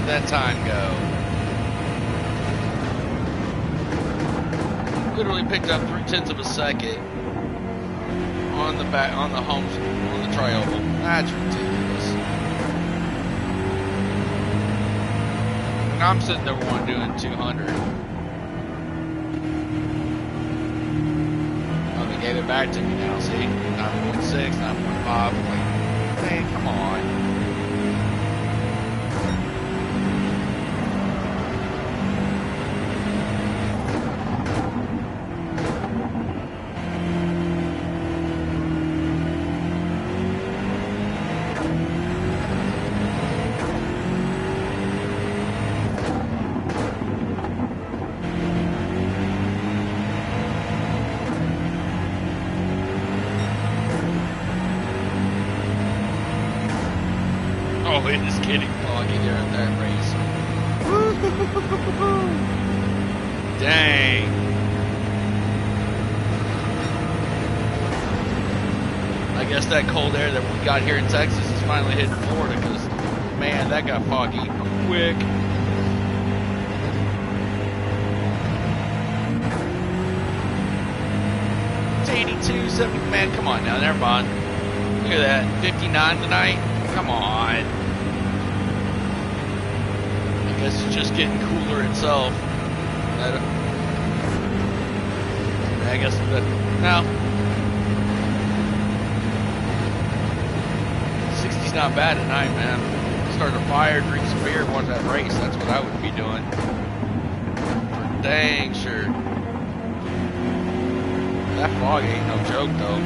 That time go. Literally picked up 0.3 of a second on the back on the trioval. That's ridiculous. And I'm sitting there one doing 200. Oh, they gave it back to me now. See, 9.6, 9.5. Like, hey, come on. Oh, it is getting foggy there at that race. Dang. I guess that cold air that we got here in Texas is finally hitting Florida because, man, man, that got foggy quick. It's 82, 70, man, come on now, never mind. Look at that, 59 tonight. Come on. I guess it's just getting cooler itself. I guess that, no. 60's not bad at night, man. Start a fire, drink some beer, watch that race. That's what I would be doing. For dang sure. That fog ain't no joke, though.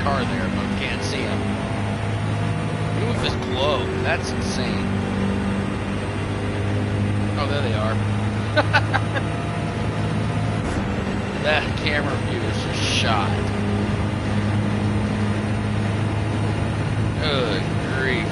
Car there, but we can't see him. Look at this glow. That's insane. Oh, there they are. That camera view is just shot. Good grief.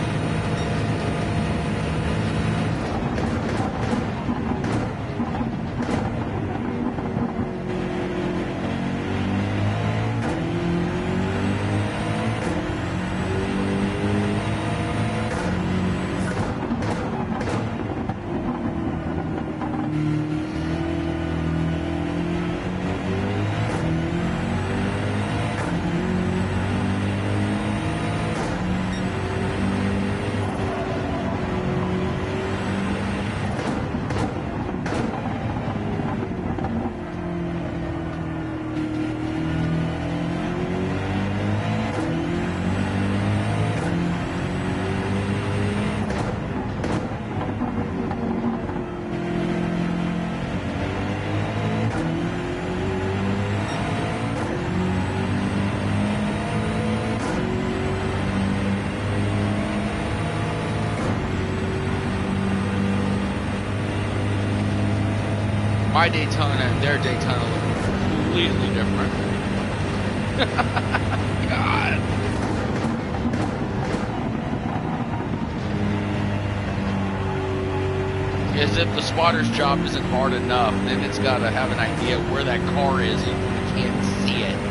My Daytona and their Daytona look completely different. God. As if the spotter's job isn't hard enough, then it's got to have an idea where that car is even if you can't see it.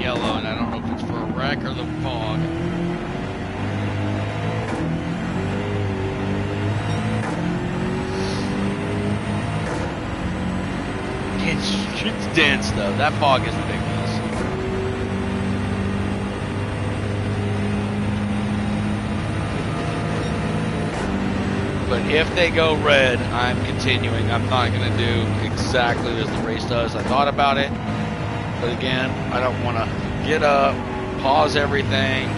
yellow, and I don't know if it's for a wreck or the fog. It's dense though. That fog is ridiculous. But if they go red, I'm continuing. I'm not going to do exactly as the race does. I thought about it, but again, I don't want to get up, pause everything,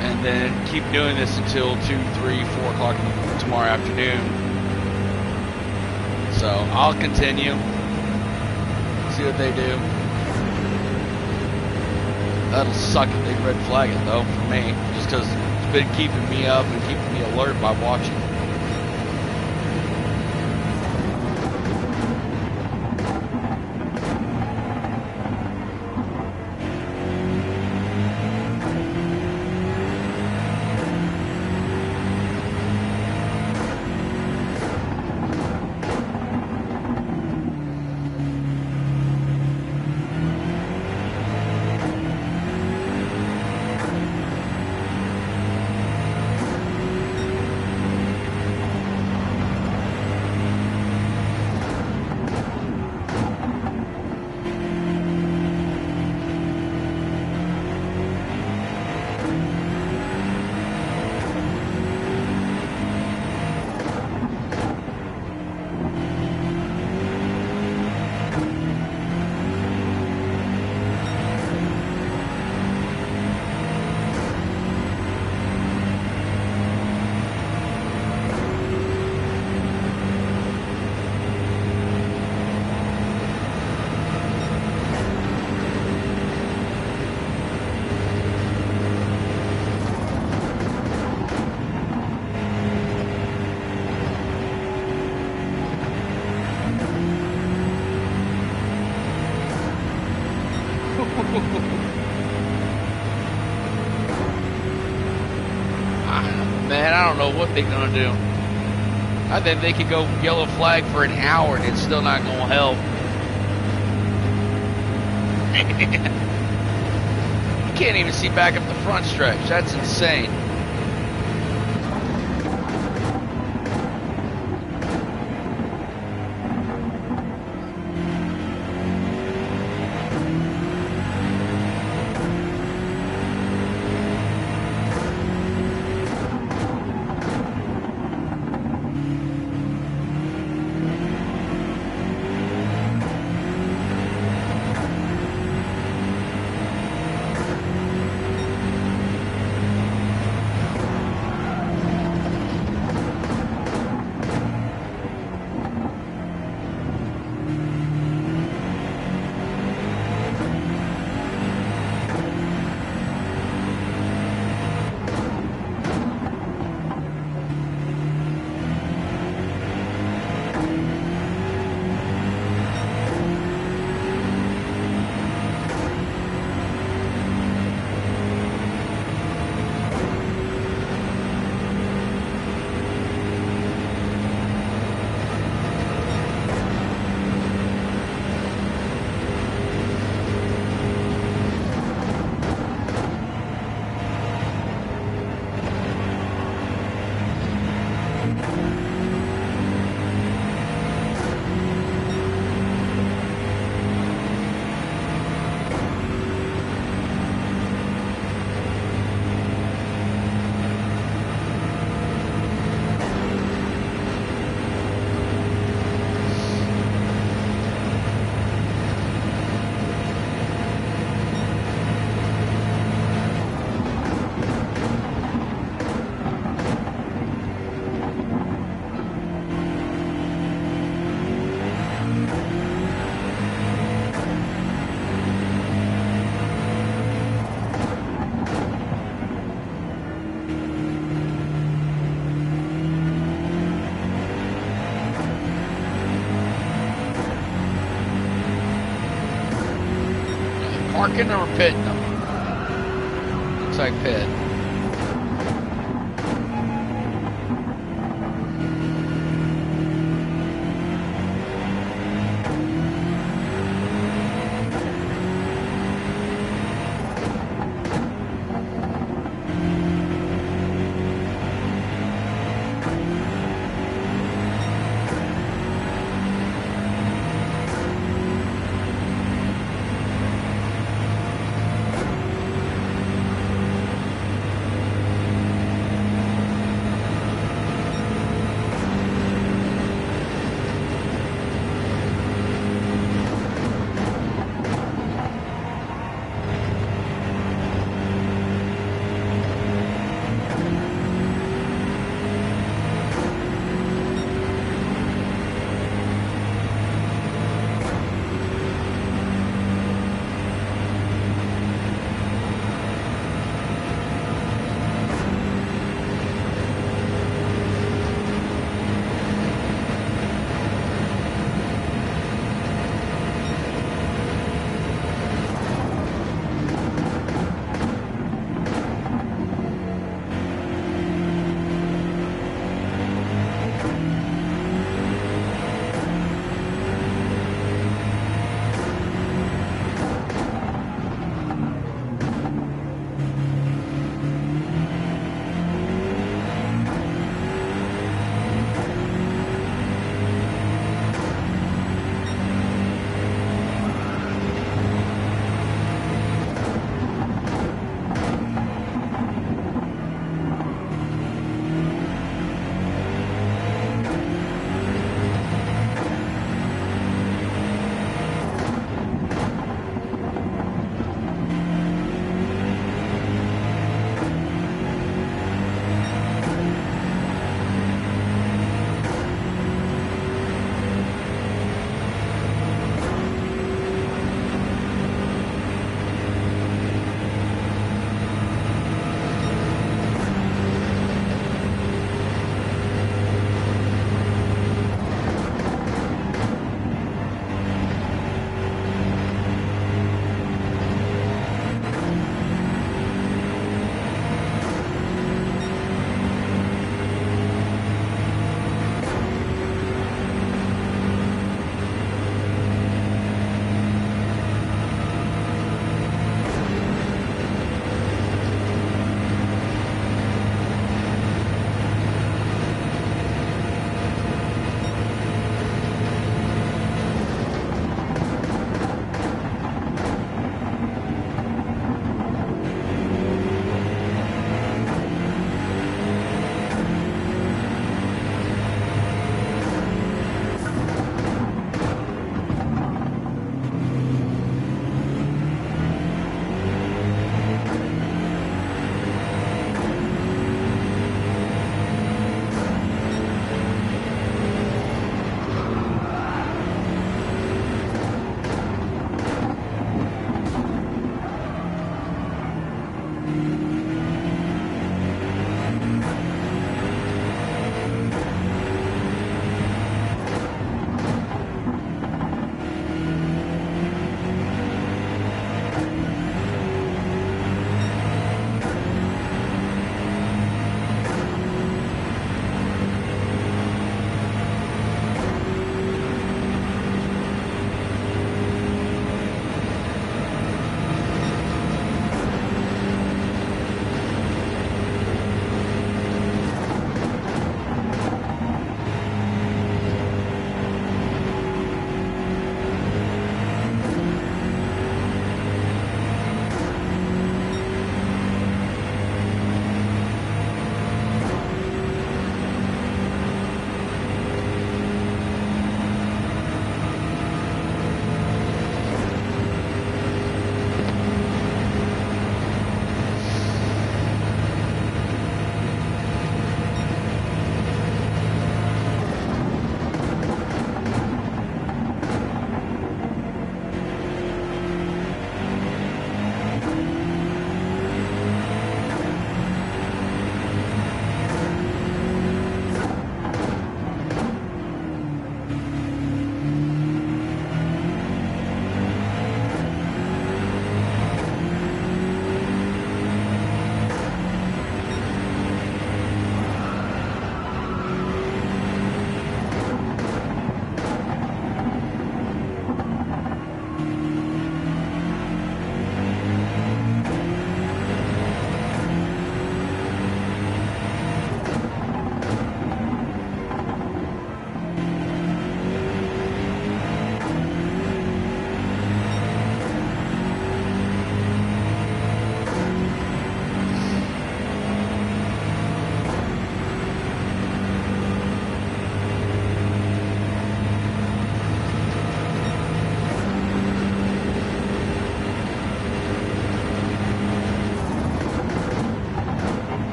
and then keep doing this until 2, 3, 4 o'clock tomorrow afternoon. So I'll continue, see what they do. That'll suck if they red flag it though for me, just because it's been keeping me up and keeping me alert by watching. Man, I don't know what they're gonna do. I think they could go yellow flag for an hour and it's still not gonna help. You can't even see back up the front stretch. That's insane. Parking or pitting them? Looks like pit.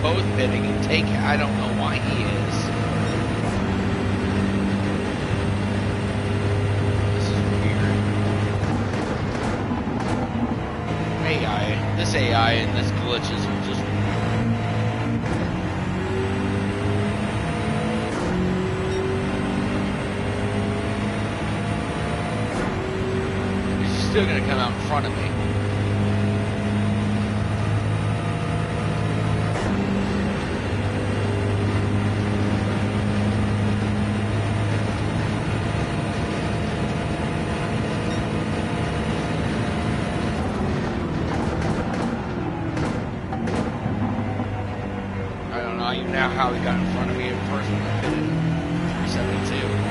both pitting and take. I don't know why he is. This is weird. This AI and this glitches are just. He's still gonna come out in front of me. Now how he got in front of me at first when I hit it 372.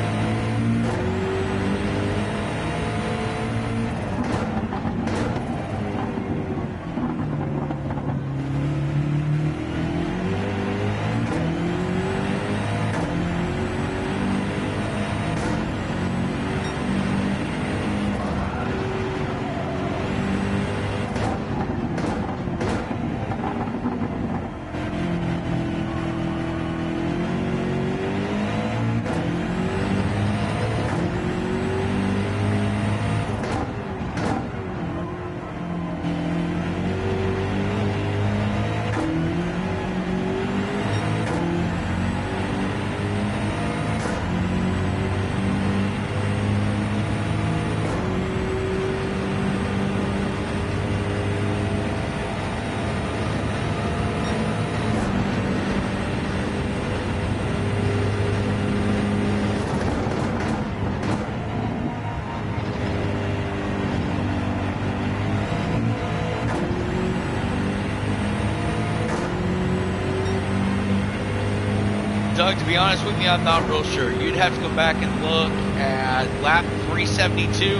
Doug, to be honest with you, I'm not real sure. You'd have to go back and look at lap 372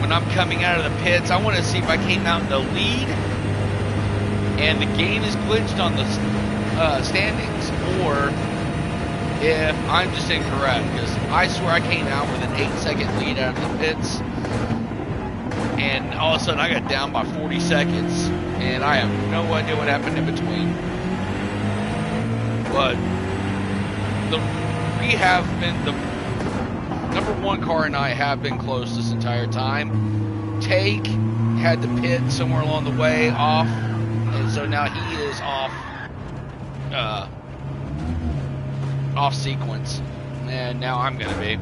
when I'm coming out of the pits. I want to see if I came out in the lead and the game is glitched on the standings, or if I'm just incorrect, because I swear I came out with an 8-second lead out of the pits, and all of a sudden I got down by 40 seconds, and I have no idea what happened in between. But we have been, the number one car and I have been close this entire time. Take had to pit somewhere along the way off, and so now he is off sequence, and now I'm gonna be.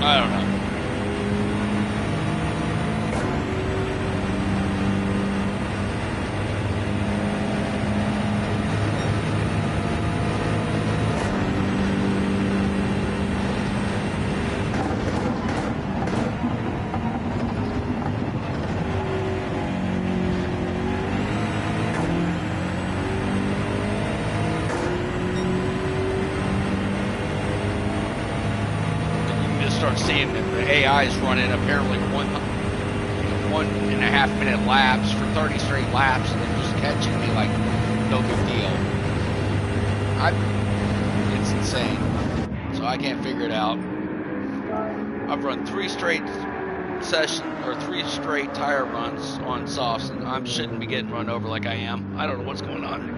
I don't know. Start seeing that the AI is running apparently 1.5 minute laps for 30 straight laps, and they're just catching me like no big deal. It's insane. So I can't figure it out. I've run 3 straight tire runs on softs, and I shouldn't be getting run over like I am. I don't know what's going on.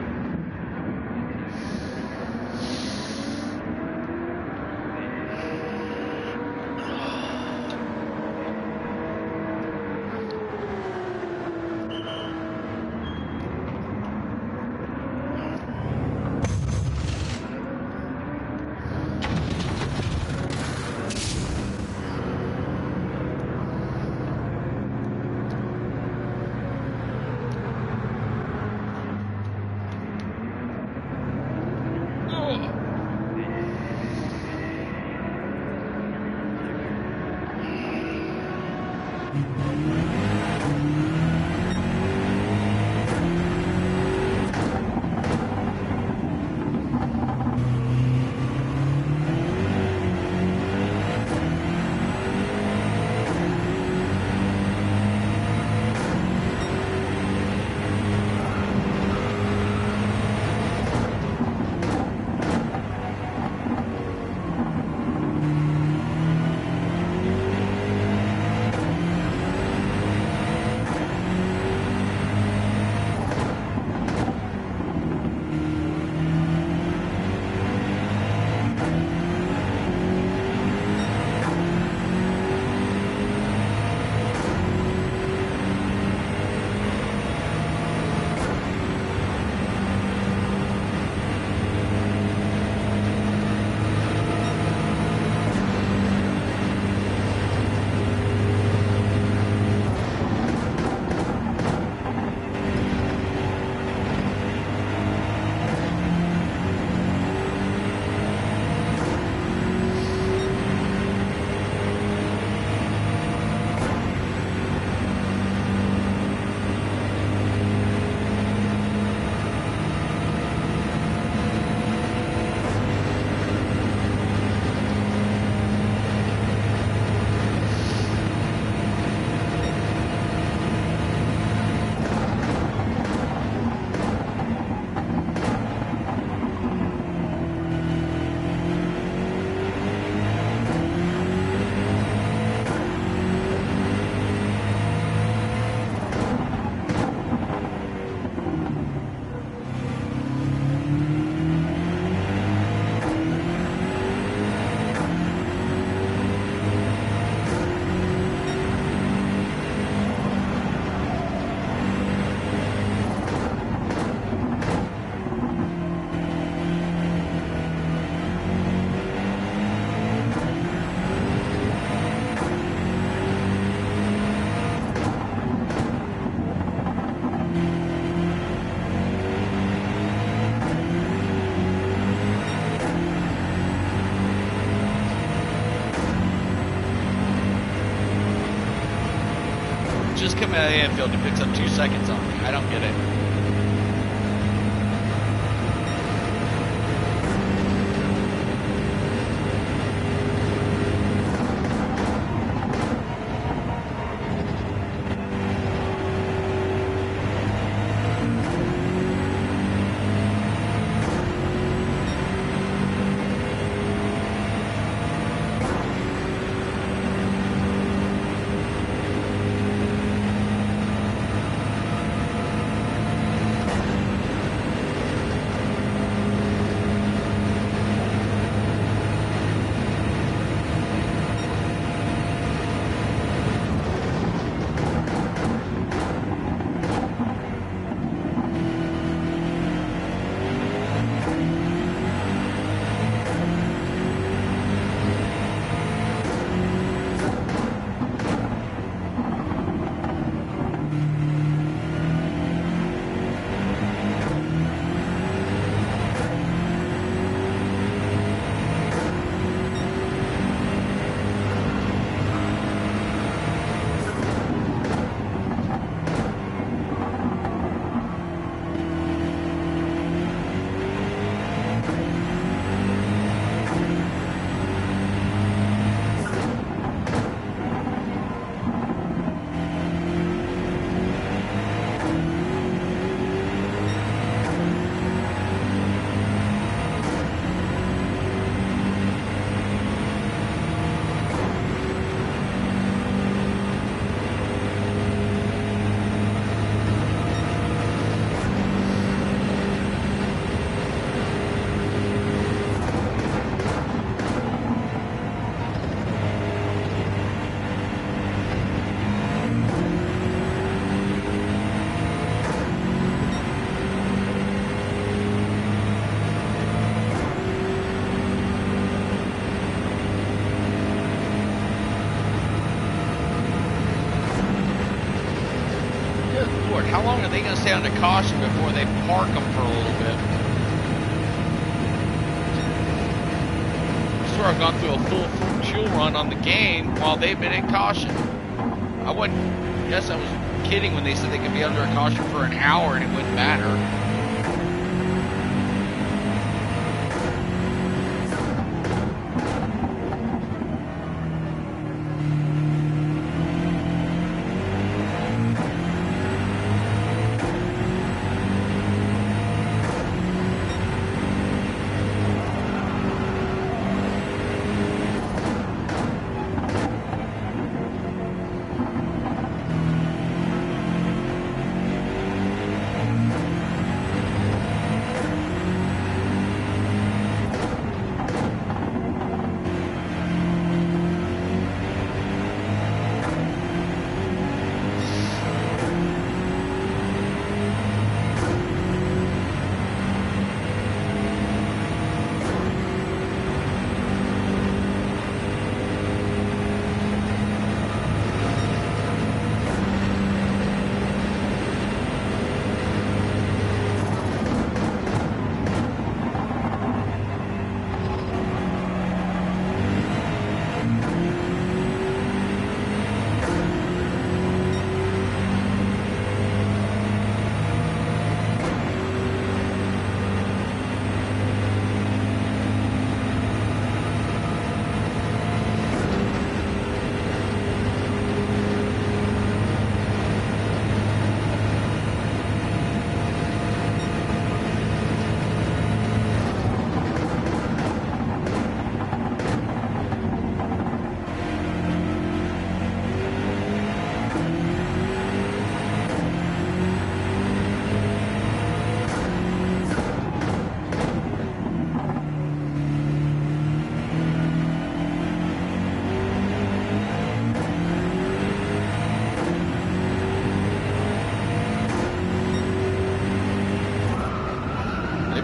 Banfield, he picks up 2 seconds on me. I don't get it. How long are they going to stay under caution before they park them for a little bit? I swear I've gone through a full fuel run on the game while they've been in caution. I guess I was kidding when they said they could be under a caution for an hour and it wouldn't matter.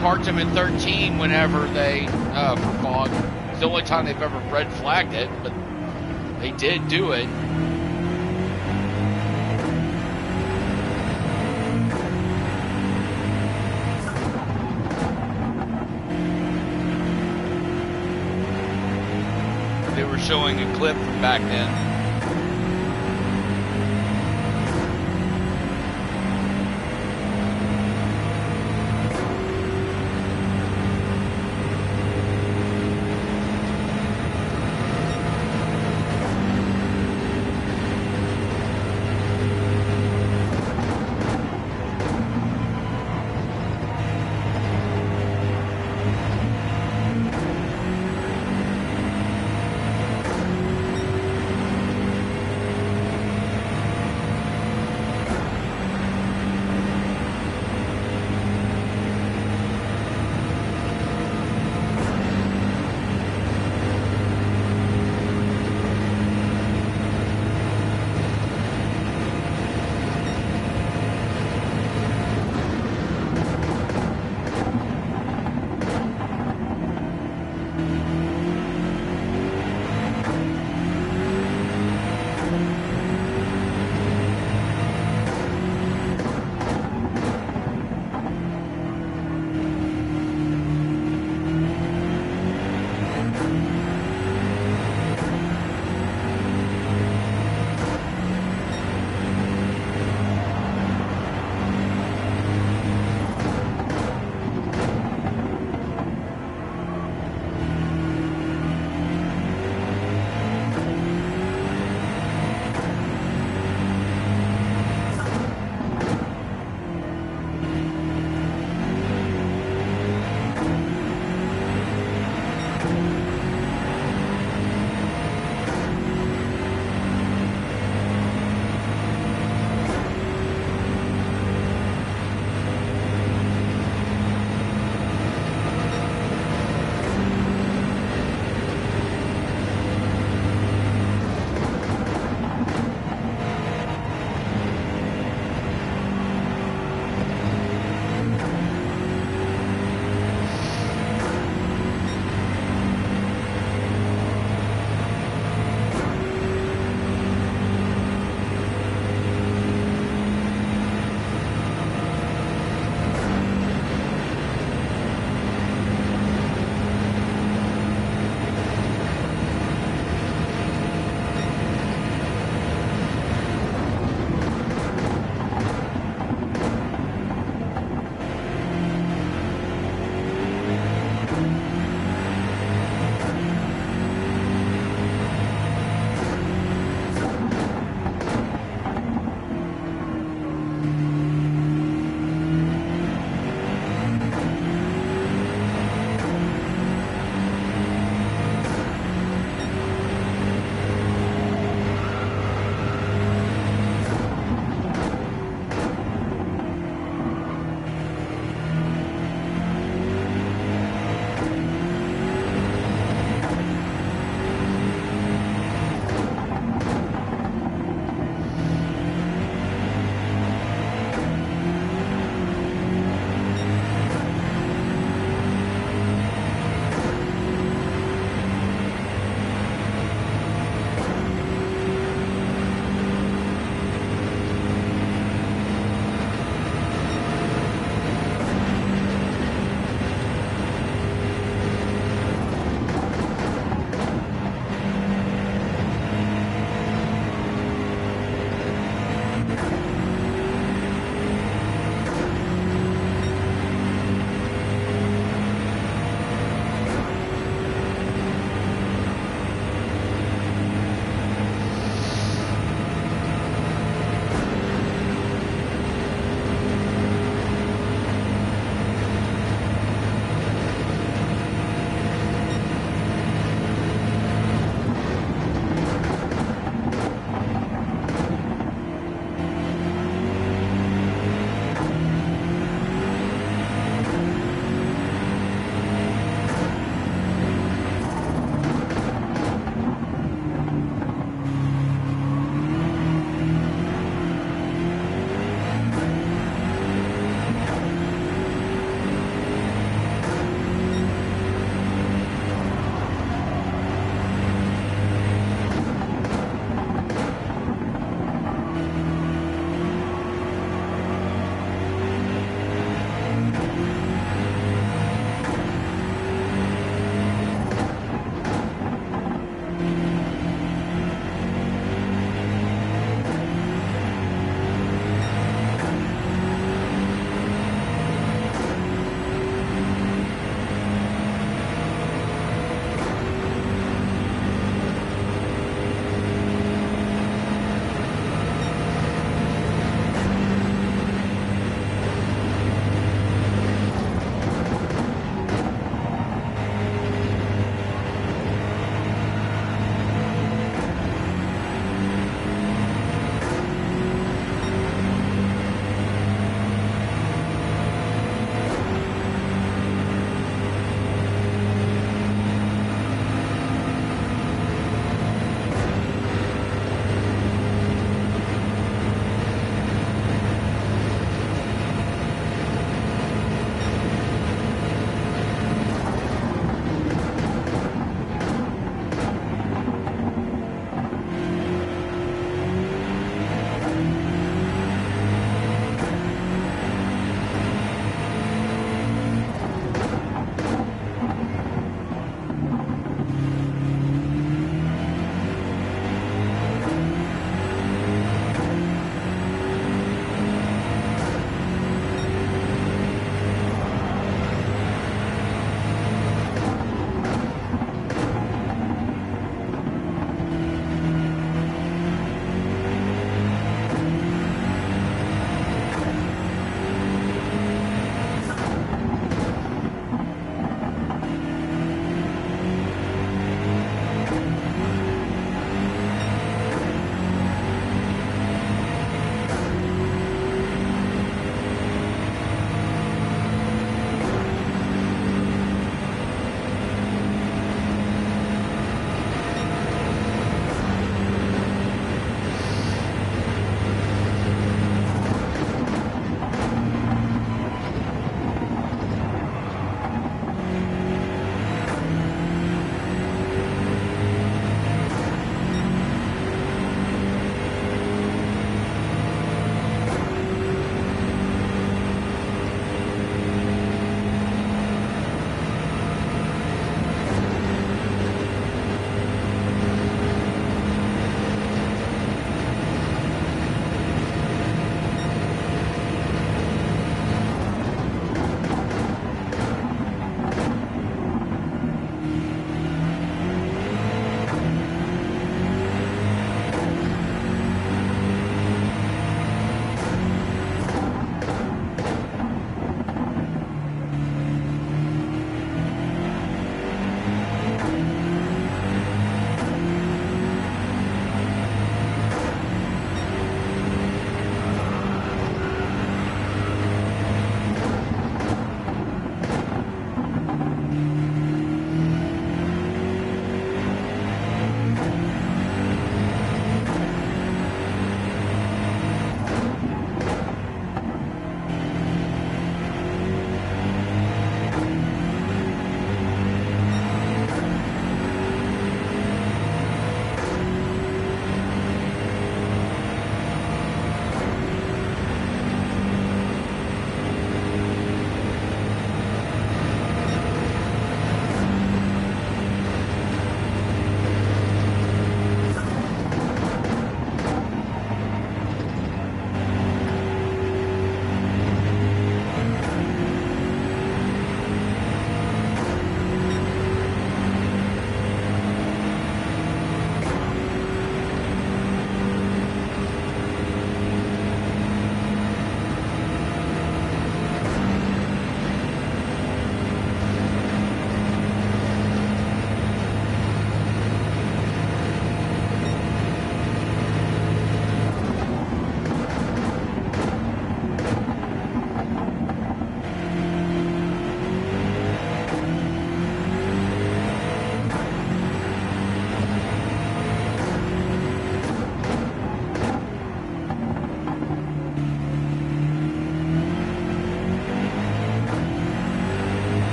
Parked them in 13 whenever they, for fog. It's the only time they've ever red flagged it, but they did do it. They were showing a clip from back then.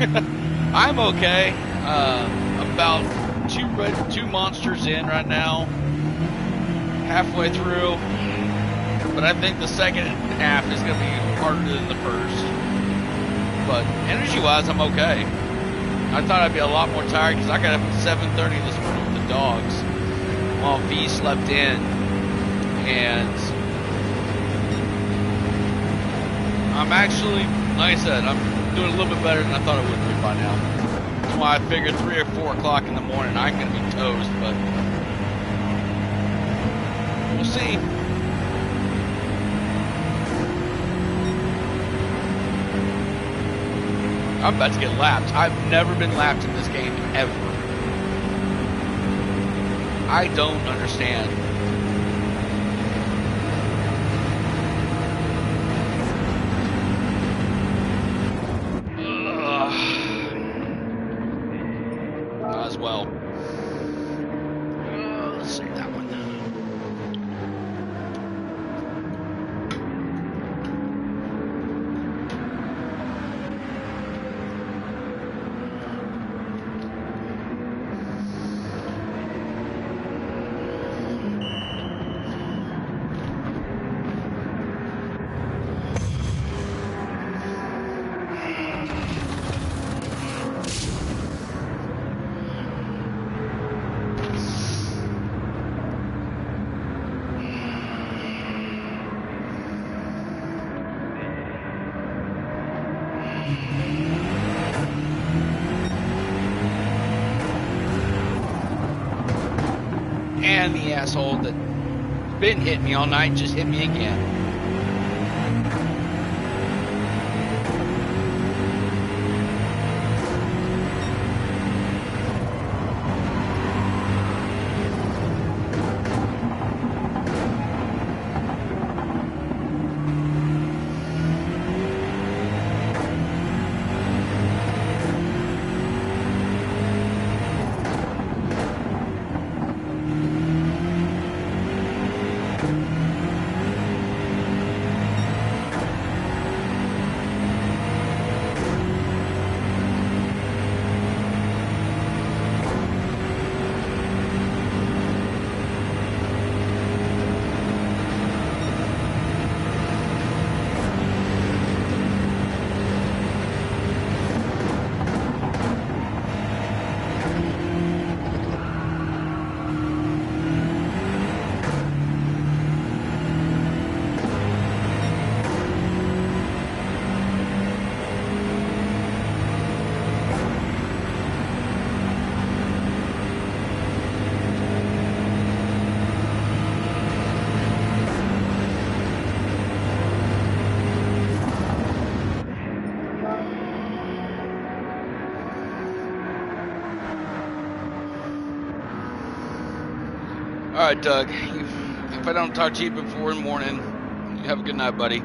I'm okay. About two monsters in right now. Halfway through. But I think the second half is going to be harder than the first. But energy-wise, I'm okay. I thought I'd be a lot more tired because I got up at 7:30 this morning with the dogs while V slept in. And I'm actually, like I said, I'm doing a little bit better than I thought I would be by now. That's why I figured 3 or 4 o'clock in the morning I'm going to be toast, but we'll see. I'm about to get lapped. I've never been lapped in this game, ever. I don't understand. Might as well. Let's see that one. And the asshole that been hitting me all night just hit me again. All right, Doug, if I don't talk to you before in the morning, you have a good night, buddy.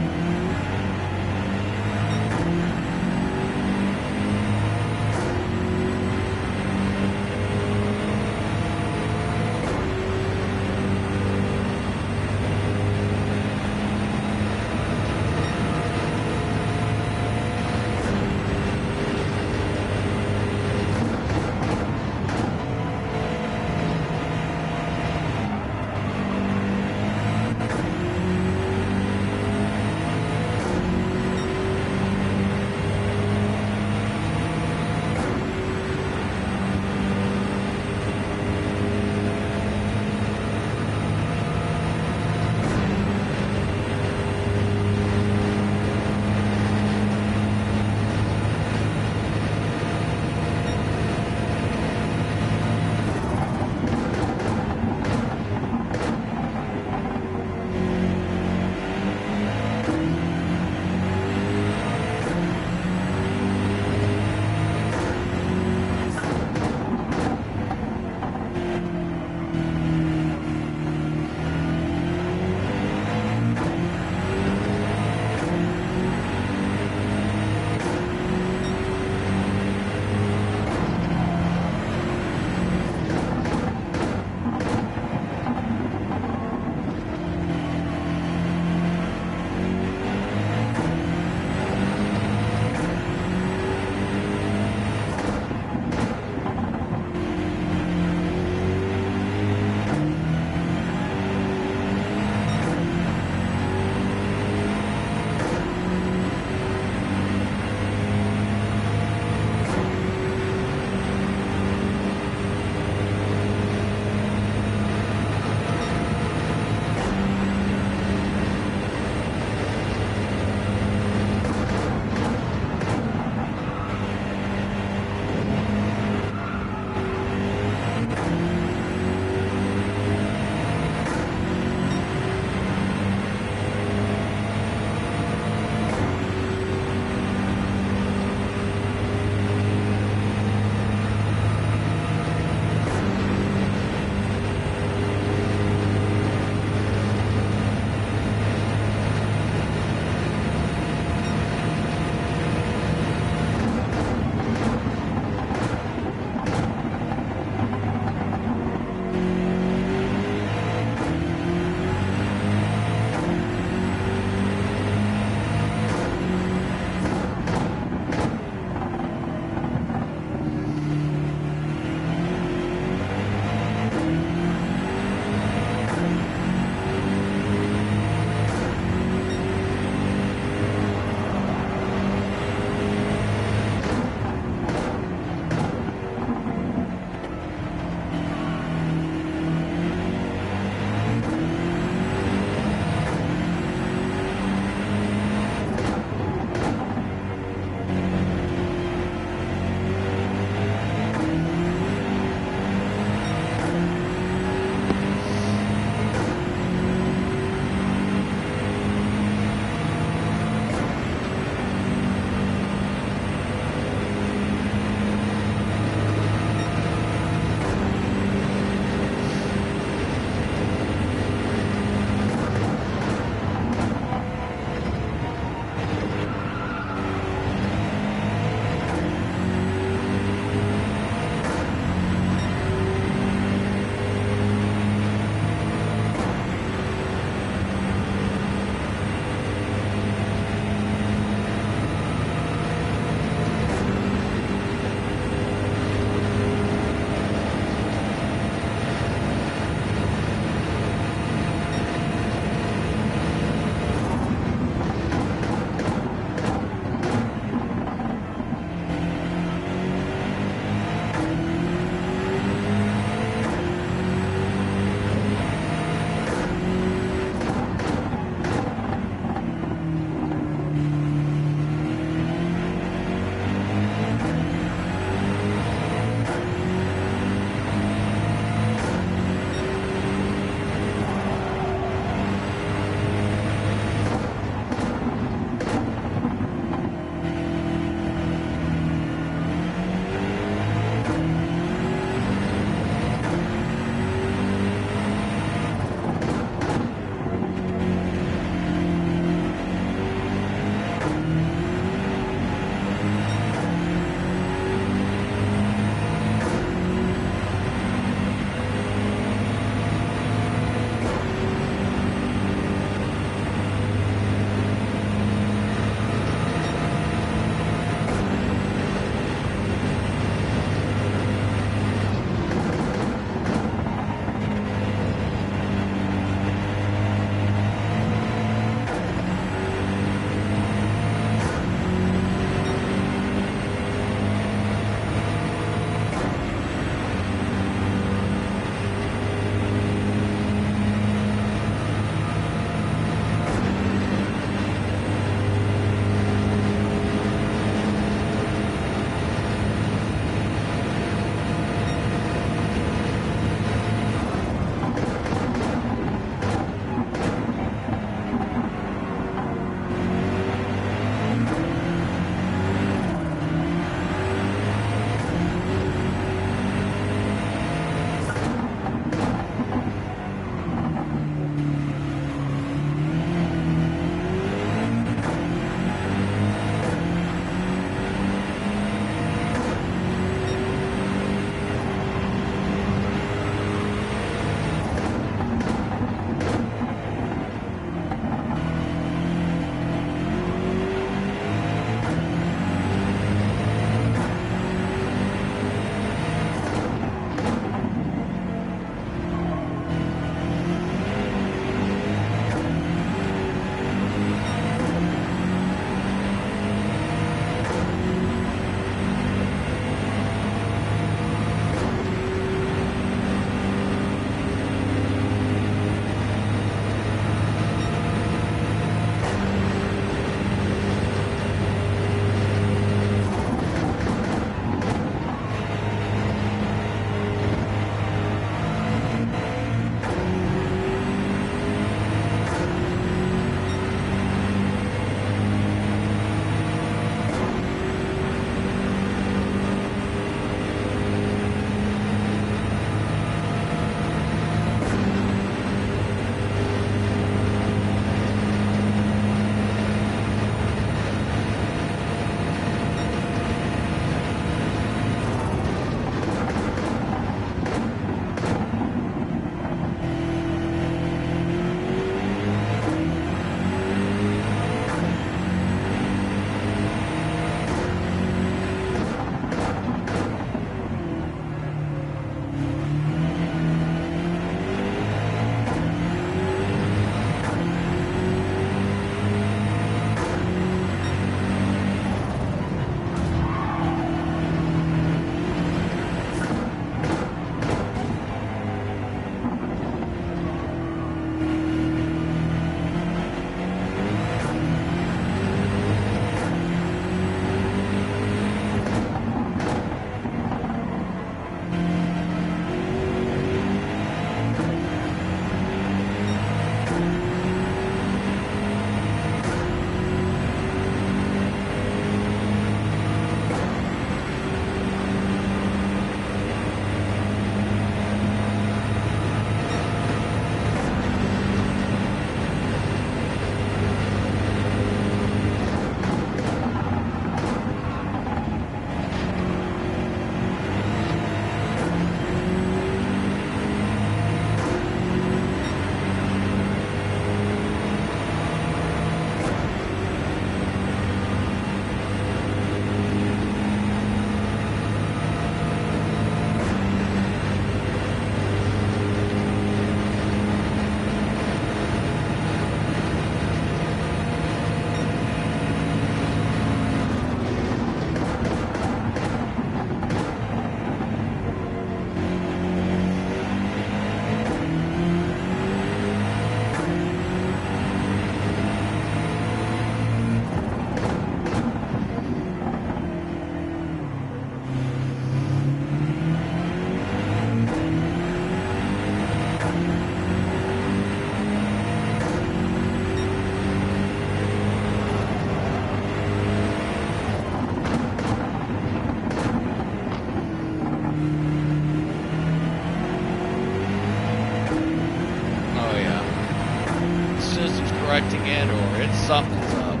correcting it or it's something's up.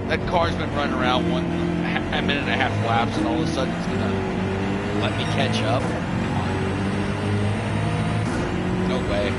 That car's been running around a minute and a half laps, and all of a sudden it's gonna let me catch up. Come on. No way.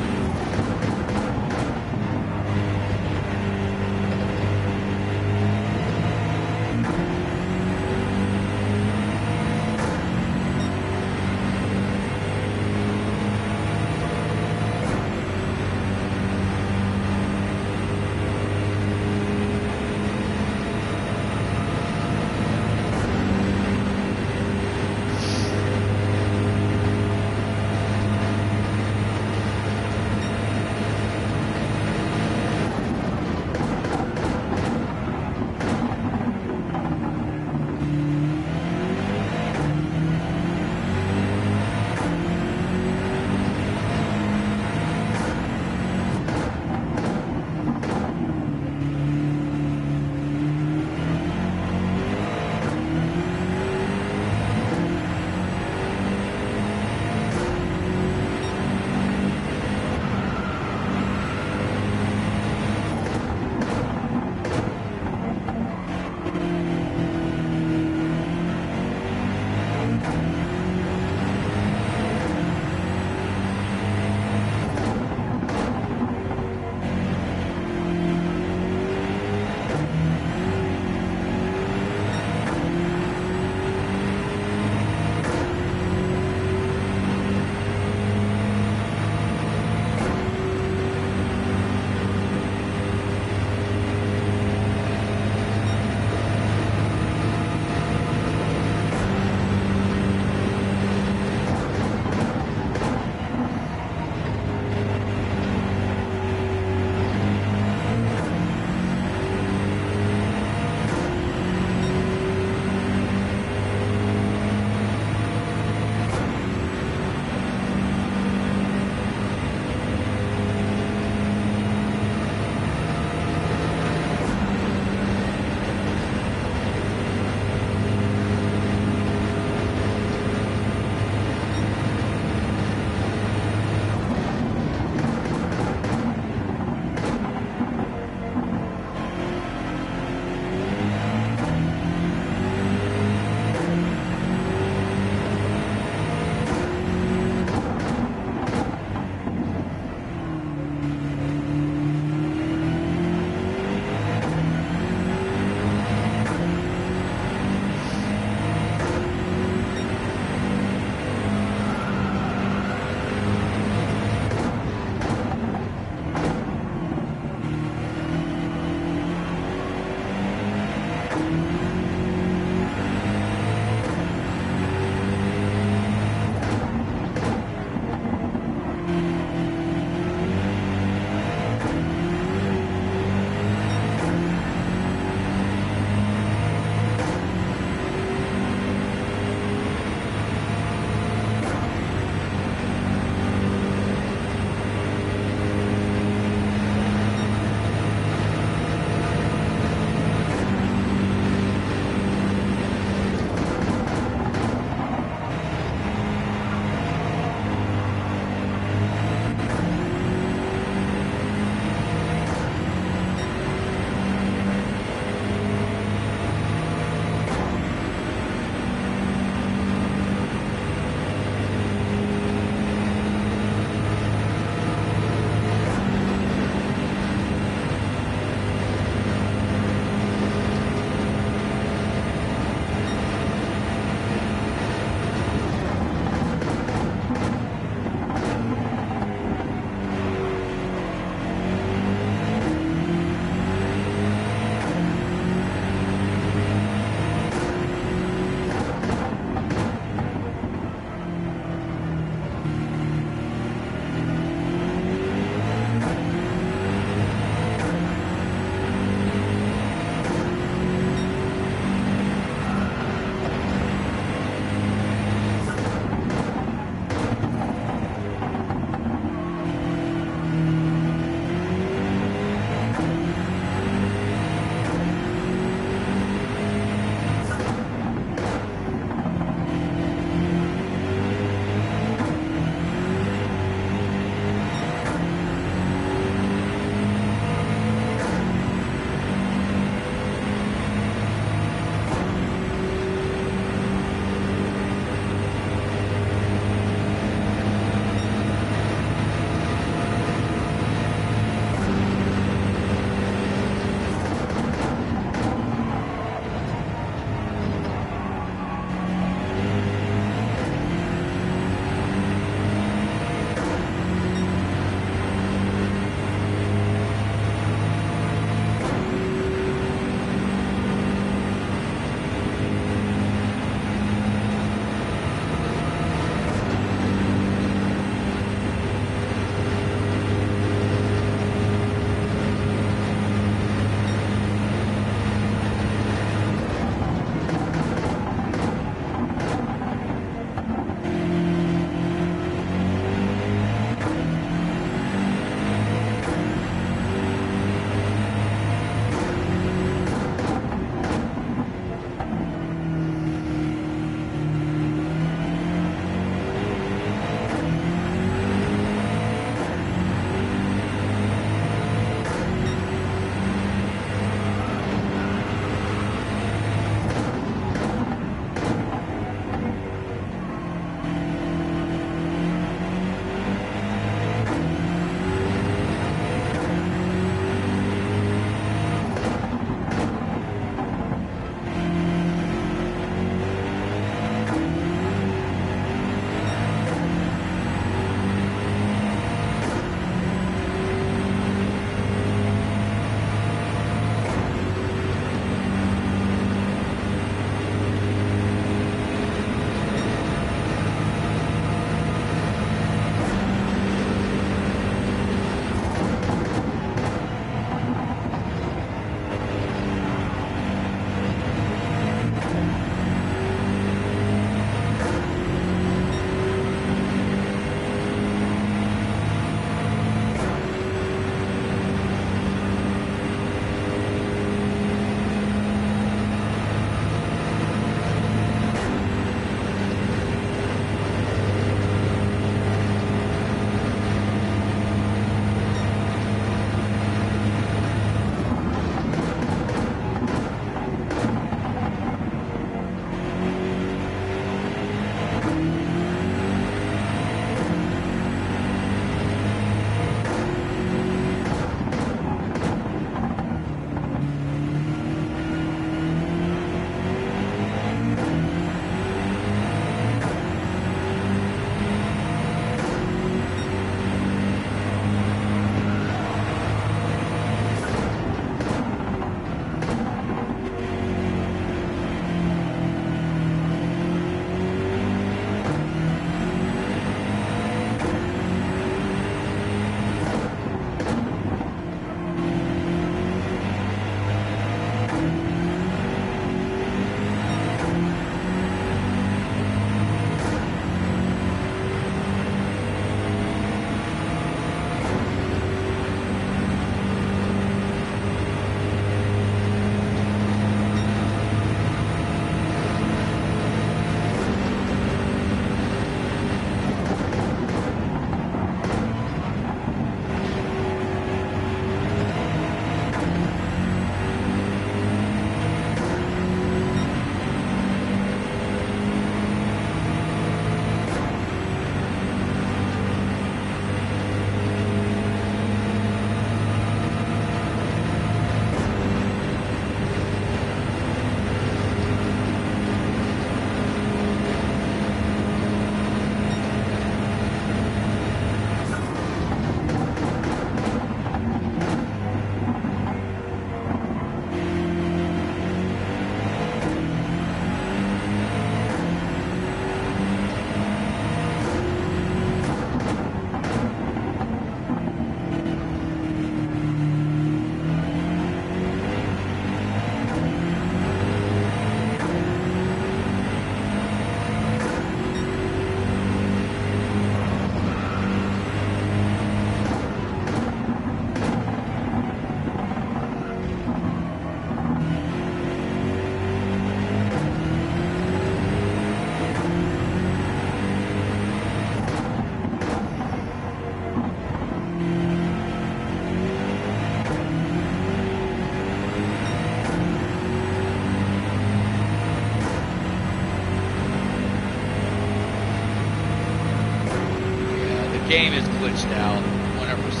game is glitched out, 100%.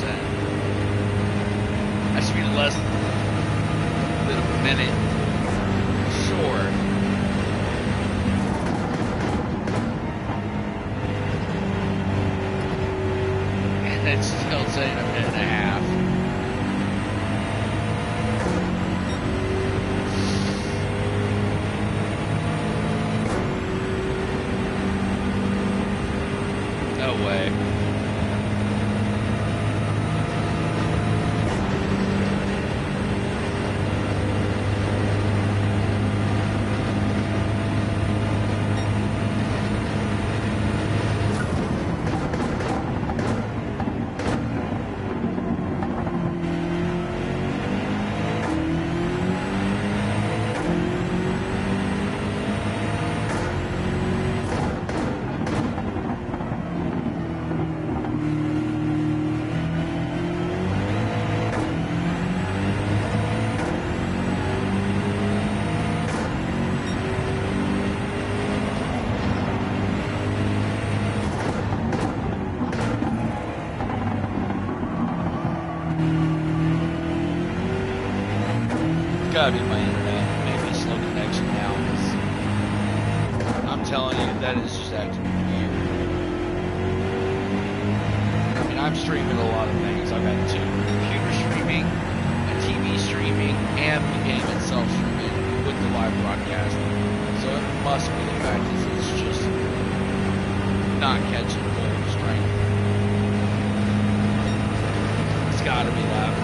That should be less than a minute. Sure. And it's still saying a minute and a half. No way. Gotta be my internet, maybe a slow connection now, 'cause I'm telling you, that is just acting weird. I mean, I'm streaming a lot of things. I've got 2 computer streaming, a TV streaming, and the game itself streaming with the live broadcast. So it must be the fact that it's just not catching full strength. It's gotta be that.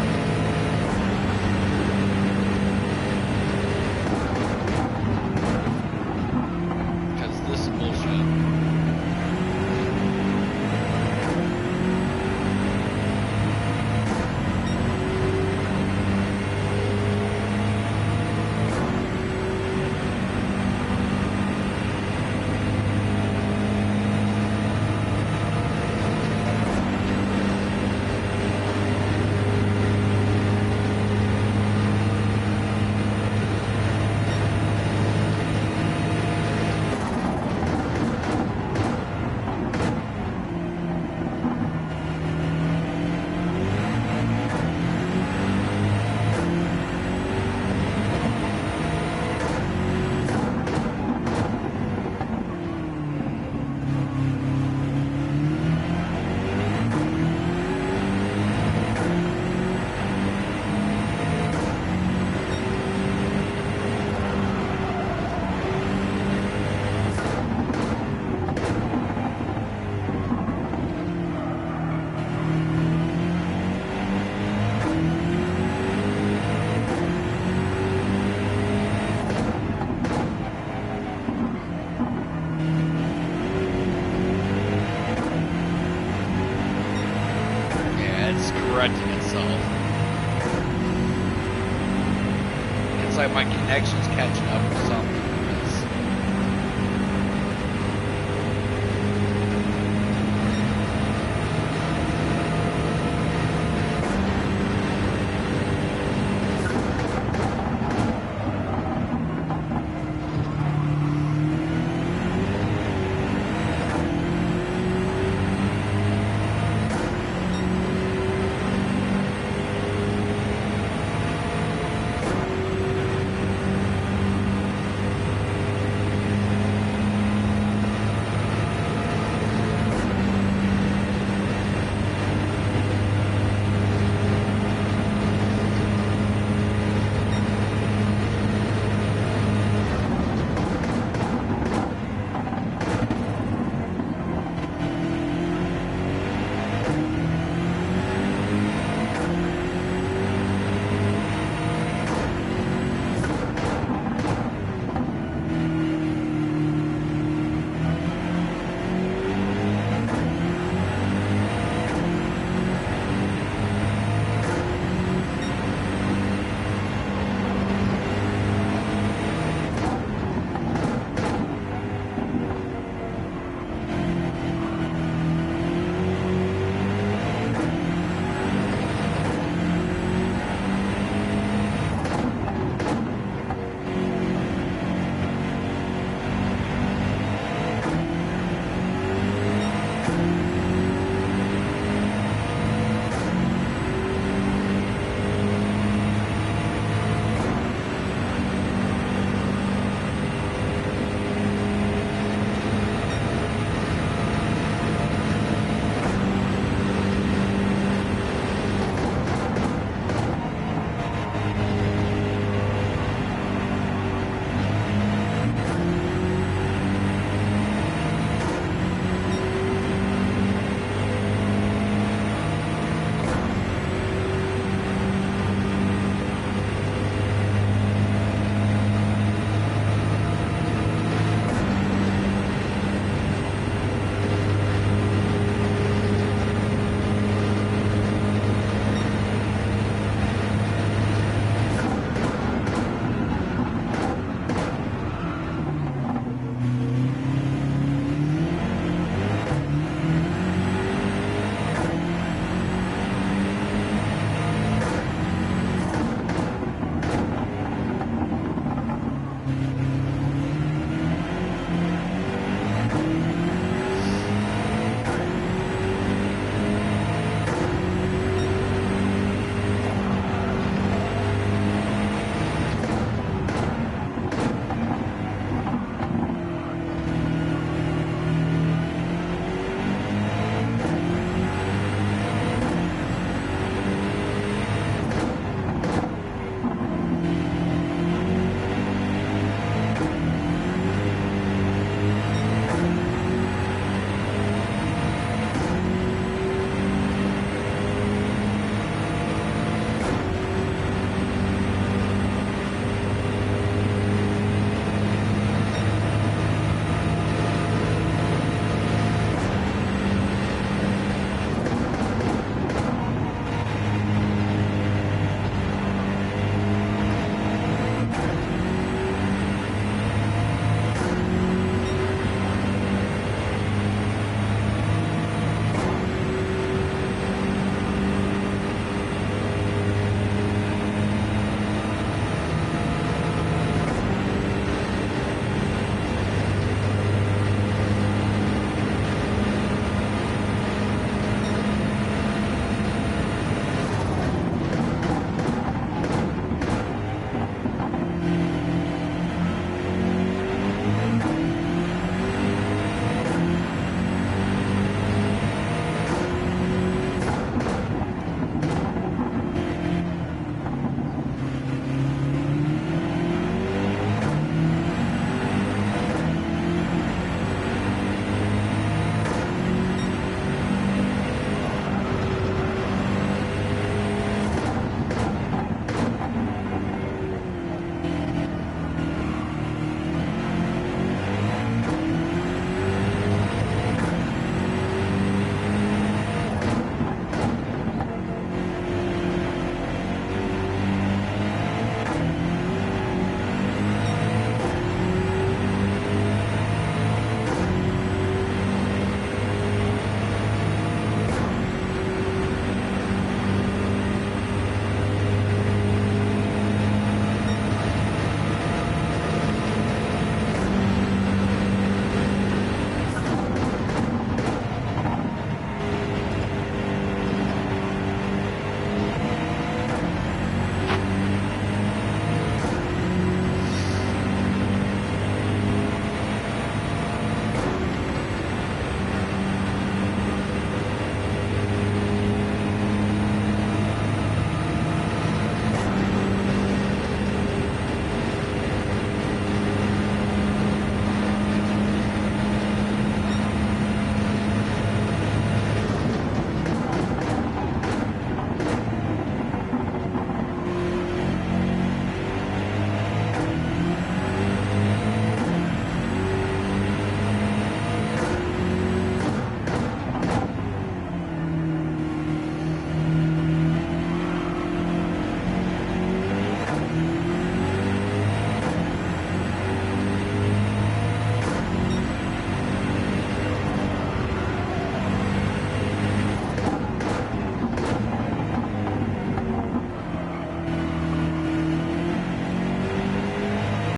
Correcting itself. It's like my connection's catching up or something.